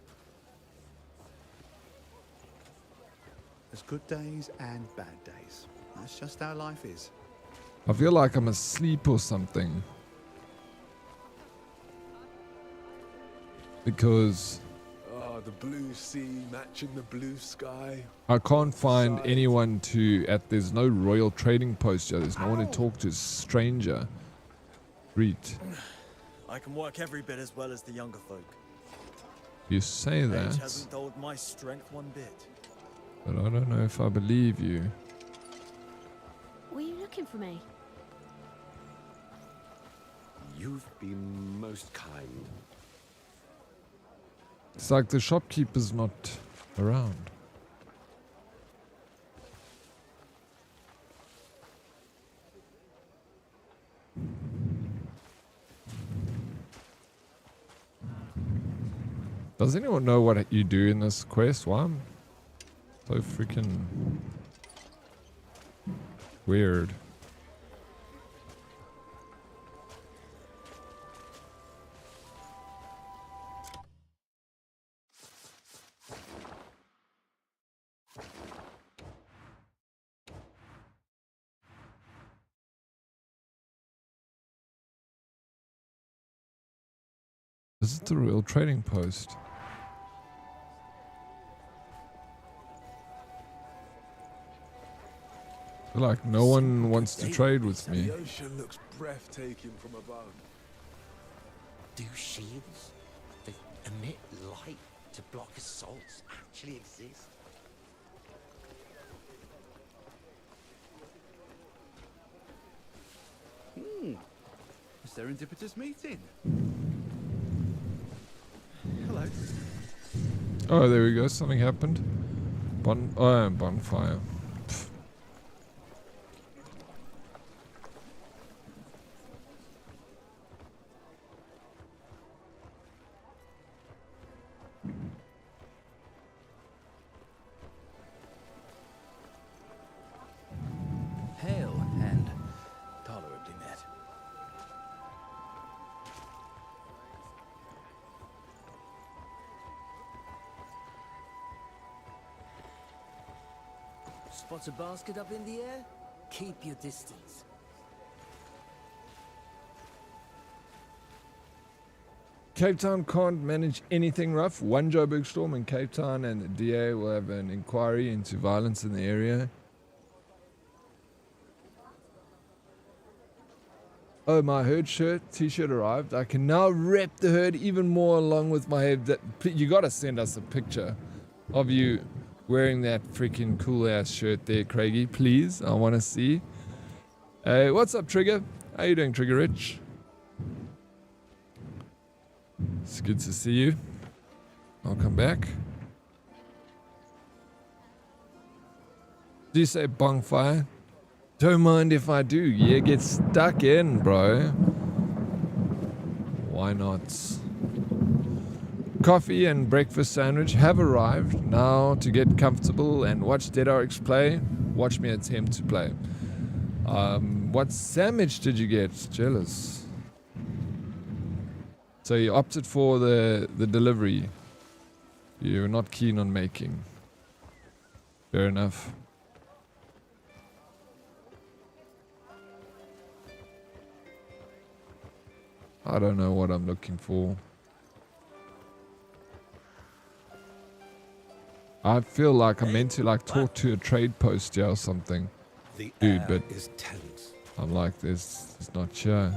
There's good days and bad days. That's just how life is. I feel like I'm asleep or something. Because Oh, the blue sea matching the blue sky. I can't find anyone there's no royal trading post yet. There's no one to talk to. Stranger. Read. I can work every bit as well as the younger folk. You say Age that, hasn't dulled my strength one bit. but I don't know if I believe you. Were you looking for me? You've been most kind. It's like the shopkeeper's not around. Does anyone know what you do in this quest? Why I'm so freaking weird. Is it the real trading post? I feel like no one wants to trade with me. The ocean looks breathtaking from above. Do shields that emit light to block assaults actually exist? A serendipitous meeting. Hello. Oh, there we go. Something happened. Bonfire. Pfft. Hail and tolerably met. Spot a basket up in the air? Keep your distance. Cape Town can't manage anything rough. One Joburg storm in Cape Town and the DA will have an inquiry into violence in the area. Oh, my herd shirt, t-shirt arrived. I can now rep the herd even more along with my head. You gotta send us a picture of you wearing that freaking cool ass shirt there, Craigie, please. I want to see. Hey, what's up, Trigger? How you doing, Trigger Rich? It's good to see you. I'll come back. Did you say bonfire? Don't mind if I do. Yeah, get stuck in, bro. Why not? Coffee and breakfast sandwich have arrived. Now to get comfortable and watch Dead Oryx play, watch me attempt to play. What sandwich did you get? Jealous. So you opted for the delivery. You're not keen on making. Fair enough. I don't know what I'm looking for. I feel like I'm meant to like talk to a trade post here or something. Dude, but is tense. I'm like this. It's not sure.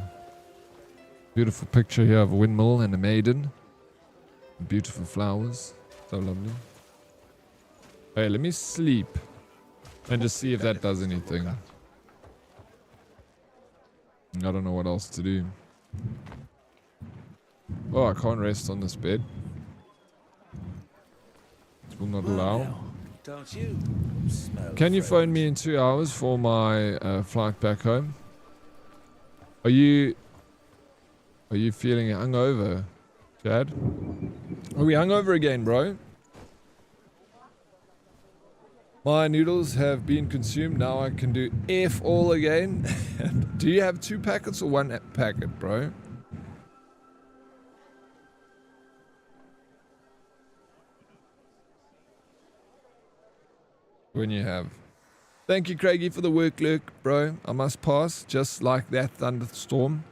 Beautiful picture here of a windmill and a maiden. Beautiful flowers. So lovely. Hey, let me sleep and just see if that does anything. I don't know what else to do. Oh, I can't rest on this bed. It will not allow. Don't you? Can you phone me in 2 hours for my flight back home? Are you feeling hungover, Chad? Are we hungover again, bro? My noodles have been consumed. Now I can do F all again. Do you have 2 packets or 1 packet, bro? When you have. Thank you, Craigie, for the work lurk, bro. I must pass, just like that thunderstorm.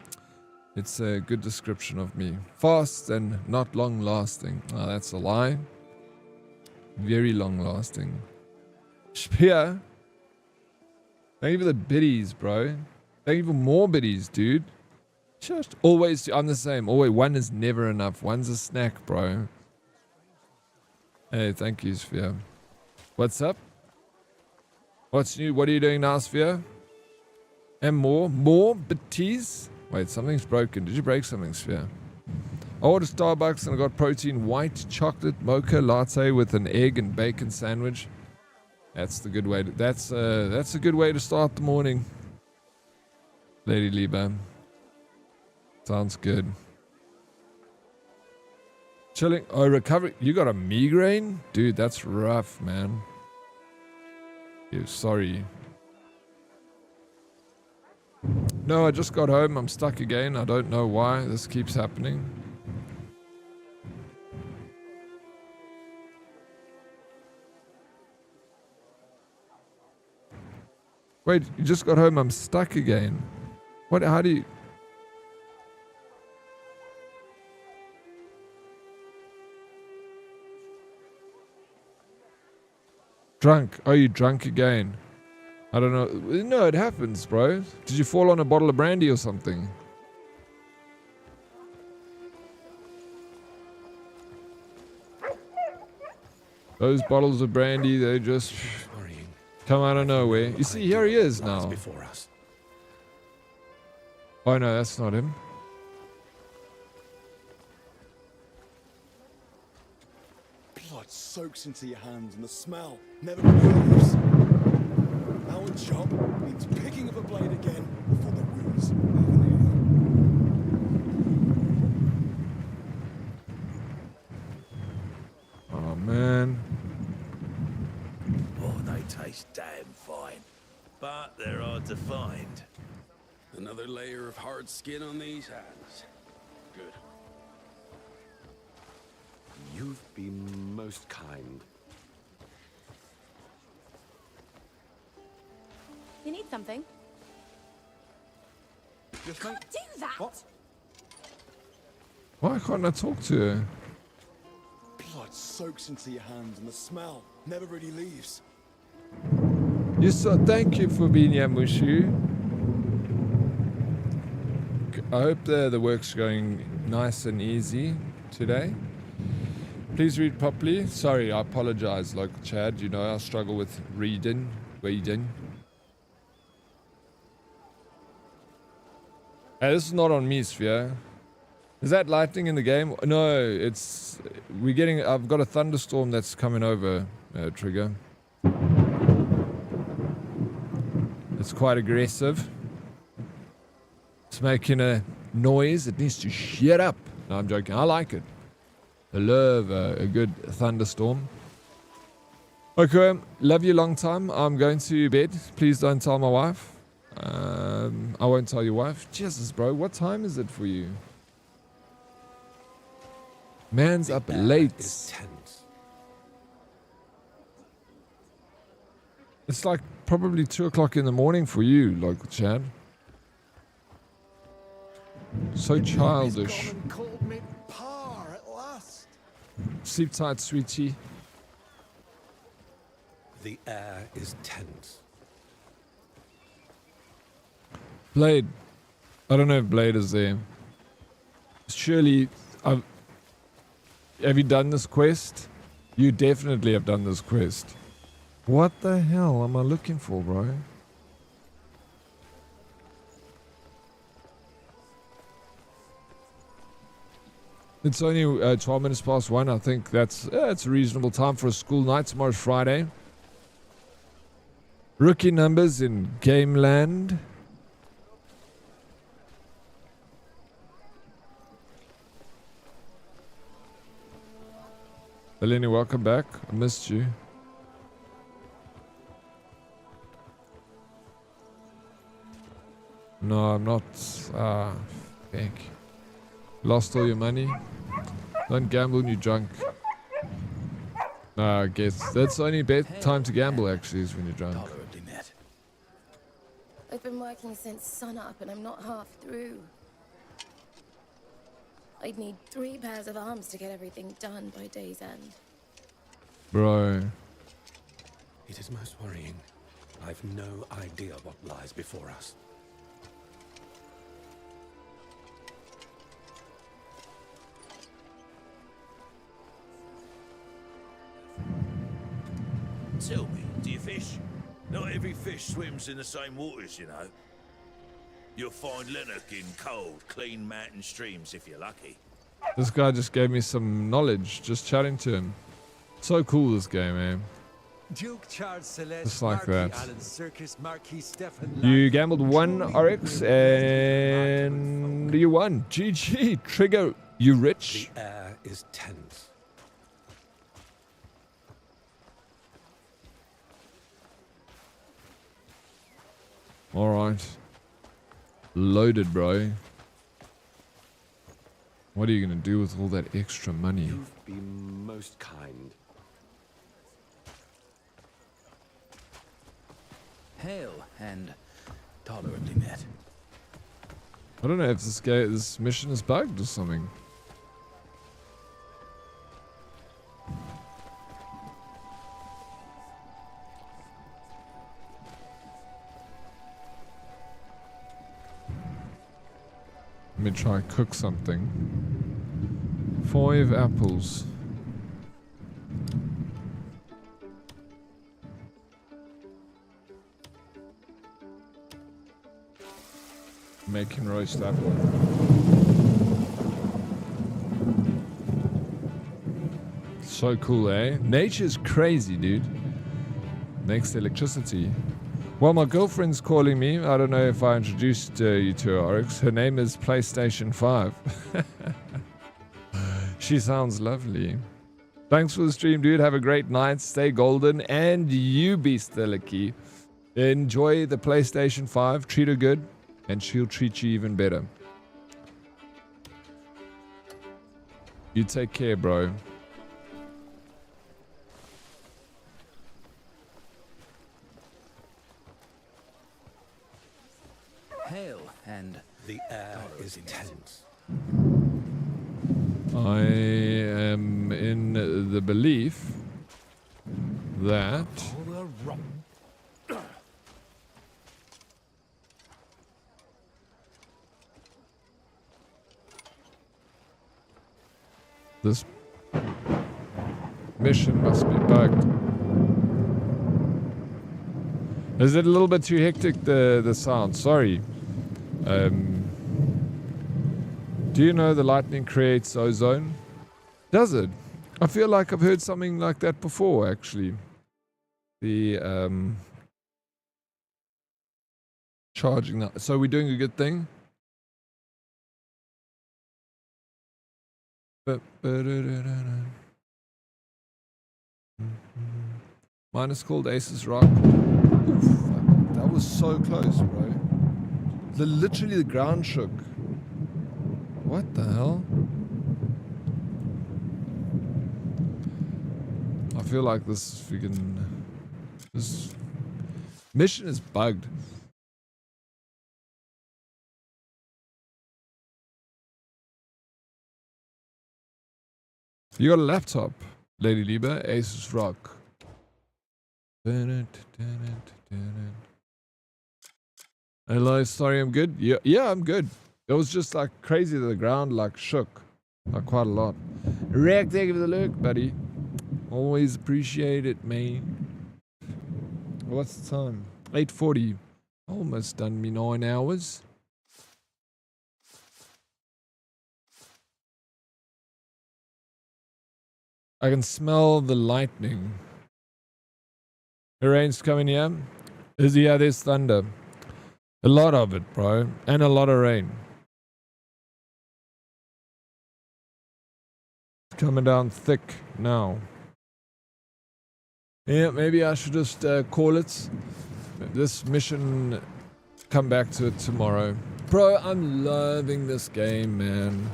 It's a good description of me. Fast and not long lasting. Oh, that's a lie. Very long lasting. Spear. Thank you for the biddies, bro. Thank you for more biddies, dude. Just always, I'm the same. Always, one is never enough. One's a snack, bro. Hey, thank you, Sphere. What's up? What's new? What are you doing now, Sphere? And more biddies? Wait, something's broken. Did you break something, Sphere? I ordered Starbucks and I got protein white chocolate mocha latte with an egg and bacon sandwich. That's the good way to, that's a good way to start the morning. Lady Liba. Sounds good. Chilling. Oh, recovery. You got a migraine? Dude, that's rough, man. Yeah, sorry. No, I just got home. I'm stuck again. I don't know why this keeps happening. Wait, you just got home. I'm stuck again. What? How do you... Drunk. Oh, you drunk again. I don't know. No, it happens, bro. Did you fall on a bottle of brandy or something? Those bottles of brandy, they just come out of nowhere. You see, here he is now. Oh no, that's not him. Blood soaks into your hands and the smell never leaves. Our job means picking up a blade again before the wounds even heal. Oh man. Oh, they taste damn fine. But they're hard to find. Another layer of hard skin on these hands. Good. You've been most kind. You need something? Yes, Can't do that! What? Why can't I talk to her? Blood soaks into your hands and the smell never really leaves. You so thank you for being here, Mushu. I hope the work's going nice and easy today. Please read properly. Sorry, I apologize, local Chad. You know I struggle with reading. Hey, this is not on me, Sphere. Is that lightning in the game? No, it's... I've got a thunderstorm that's coming over, Trigger. A It's quite aggressive. It's making a noise. It needs to shut up. No, I'm joking. I like it. I love a good thunderstorm. Okay, love you long time. I'm going to bed. Please don't tell my wife. I won't tell your wife. Jesus, bro. What time is it for you? Man's up late. It's like probably 2 o'clock in the morning for you, local Chad. So childish. Sleep tight, sweetie. The air is tense. Blade. I don't know if Blade is there. Surely, have you done this quest? You definitely have done this quest. What the hell am I looking for, bro? It's only 12 minutes past 1. I think it's a reasonable time for a school night. Tomorrow's Friday. Rookie numbers in Gameland. Eleni, welcome back. I missed you. No, I'm not. Heck. Lost all your money. Don't gamble when you're drunk. No, I guess that's the only time to gamble actually is when you're drunk. I've been working since sunup and I'm not half through. I'd need 3 pairs of arms to get everything done by day's end. Bro. It is most worrying. I've no idea what lies before us. Tell me, do you fish? Not every fish swims in the same waters, you know. You'll find Lennox in cold, clean mountain streams if you're lucky. This guy just gave me some knowledge just chatting to him. So cool, this game, man. Duke Charles Celeste, Just like Marquis that. Alan Circus, Marquis Stefan You gambled 1 Oryx and you won. GG. Trigger, you rich? The air is tense. Alright. Loaded, bro. What are you going to do with all that extra money? You've been most kind. Hail and tolerably met. I don't know if this mission is bugged or something. Let me try and cook something. 5 apples. Making roast apple. So cool, eh? Nature's crazy, dude. Makes electricity. Well, my girlfriend's calling me. I don't know if I introduced you to her, Oryx. Her name is PlayStation 5. She sounds lovely. Thanks for the stream, dude. Have a great night. Stay golden. And you be Steliki. Enjoy the PlayStation 5. Treat her good. And she'll treat you even better. You take care, bro. Hail and the air is tense. I am in the belief that this mission must be bugged. Is it a little bit too hectic, the sound? Sorry. Do you know the lightning creates ozone? Does it? I feel like I've heard something like that before, actually. The Charging now. So we're doing a good thing. Mine is called Ace's Rock. Oof, that was so close, bro. Literally the ground shook. What the hell? I feel like this mission is bugged. You got a laptop, Lady Lieber, Aces Rock. Hello, sorry, I'm good. Yeah, I'm good. It was just like crazy that the ground like shook, like quite a lot. Rick, thank you for the look, buddy. Always appreciate it, man. What's the time? 8:40. Almost done me 9 hours. I can smell the lightning. The rain's coming here. Yeah, there's thunder. A lot of it, bro. And a lot of rain. It's coming down thick now. Yeah, maybe I should just call it. This mission, come back to it tomorrow. Bro, I'm loving this game, man.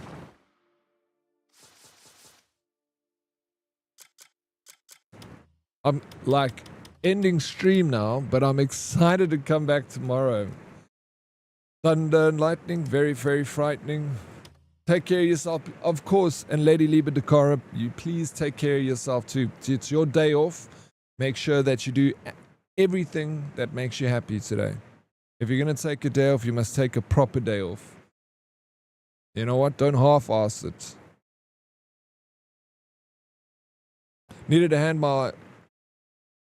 I'm like ending stream now, but I'm excited to come back tomorrow. Thunder and lightning, very, very frightening. Take care of yourself, of course, and Lady Liebe Decora, you please take care of yourself too. It's your day off. Make sure that you do everything that makes you happy today. If you're going to take a day off, you must take a proper day off. You know what? Don't half-ass it. Needed to hand my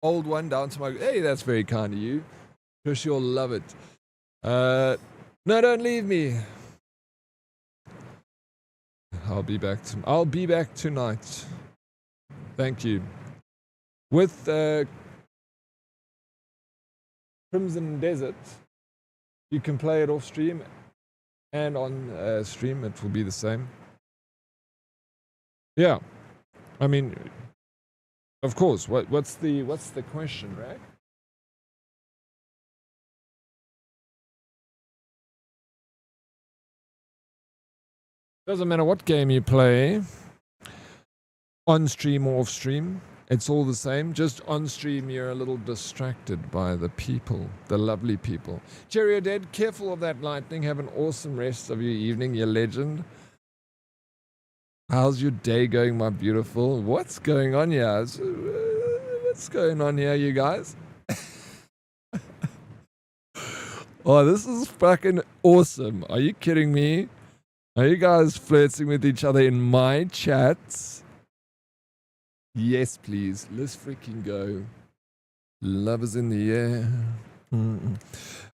old one down to my... Hey, that's very kind of you. Sure she'll love it. No, don't leave me. I'll be back tonight. Thank you. With Crimson Desert, you can play it off stream and on stream. It will be the same. Yeah, I mean, of course. What's the question, right? Doesn't matter what game you play, on stream or off stream, it's all the same. Just on stream, you're a little distracted by the people, the lovely people. Jerry Dead, careful of that lightning. Have an awesome rest of your evening, you legend. How's your day going, my beautiful? What's going on here? What's going on here, you guys? Oh, this is fucking awesome. Are you kidding me? Are you guys flirting with each other in my chats? Yes, please. Let's freaking go. Love is in the air.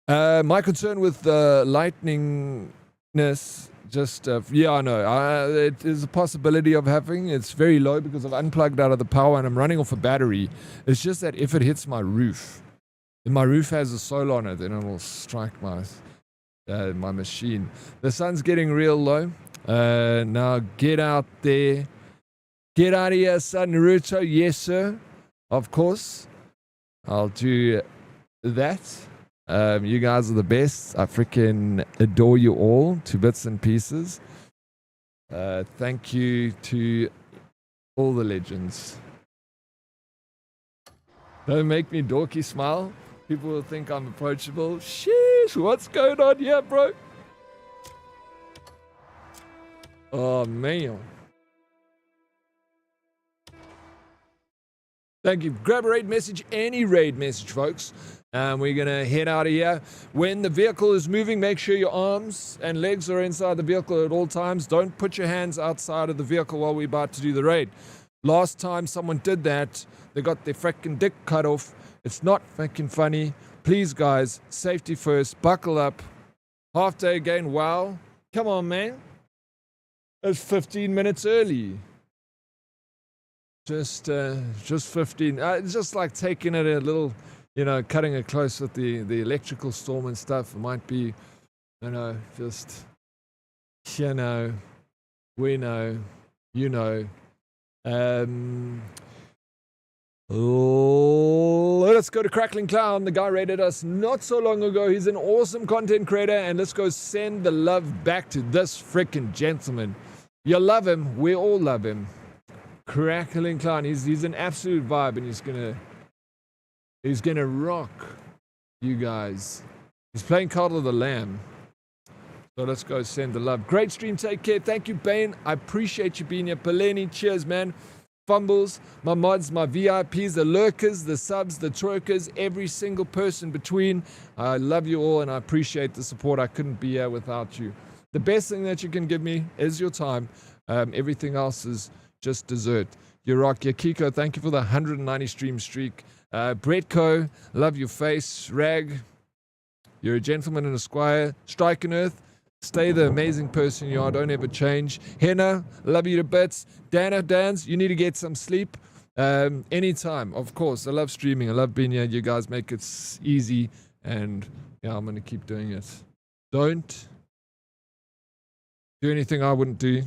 My concern with lightningness, just... yeah, I know. It is a possibility of having. It's very low because I've unplugged out of the power and I'm running off a battery. It's just that if it hits my roof, and my roof has a solar on it, then it will strike my machine. The sun's getting real low. Now get out there. Get out of here, son. Naruto. Yes, sir. Of course. I'll do that. You guys are the best. I freaking adore you all to bits and pieces. Thank you to all the legends. Don't make me dorky smile. People will think I'm approachable. Sheesh, what's going on here, bro? Oh, man. Thank you. Grab a raid message, any raid message, folks. We're going to head out of here. When the vehicle is moving, make sure your arms and legs are inside the vehicle at all times. Don't put your hands outside of the vehicle while we're about to do the raid. Last time someone did that, they got their freaking dick cut off. It's not freaking funny. Please, guys, safety first. Buckle up. Half day again. Wow. Come on, man. It's 15 minutes early. Just 15. It's just like taking it a little you know, cutting it close with the electrical storm and stuff. It might be, you know, just, you know, we know, you know. Let's go to Crackling Clown. The guy rated us not so long ago. He's an awesome content creator, and let's go send the love back to this freaking gentleman. You love him. We all love him. Crackling Clown. He's an absolute vibe, and he's gonna rock you guys. He's playing Card of the Lamb. So let's go send the love. Great stream. Take care. Thank you, Bane. I appreciate you being here. Peleni, cheers, man. Fumbles, my mods, my VIPs, the lurkers, the subs, the twerkers, every single person between. I love you all, and I appreciate the support. I couldn't be here without you. The best thing that you can give me is your time. Everything else is just dessert. You rock. Yakiko, thank you for the 190 stream streak. Bretko, love your face. Rag, you're a gentleman and a squire. Striking Earth, stay the amazing person you are. Don't ever change. Henna, love you to bits. Dana, Dans, you need to get some sleep. Anytime, of course. I love streaming. I love being here. You guys make it easy. And yeah, I'm going to keep doing it. Don't do anything I wouldn't do.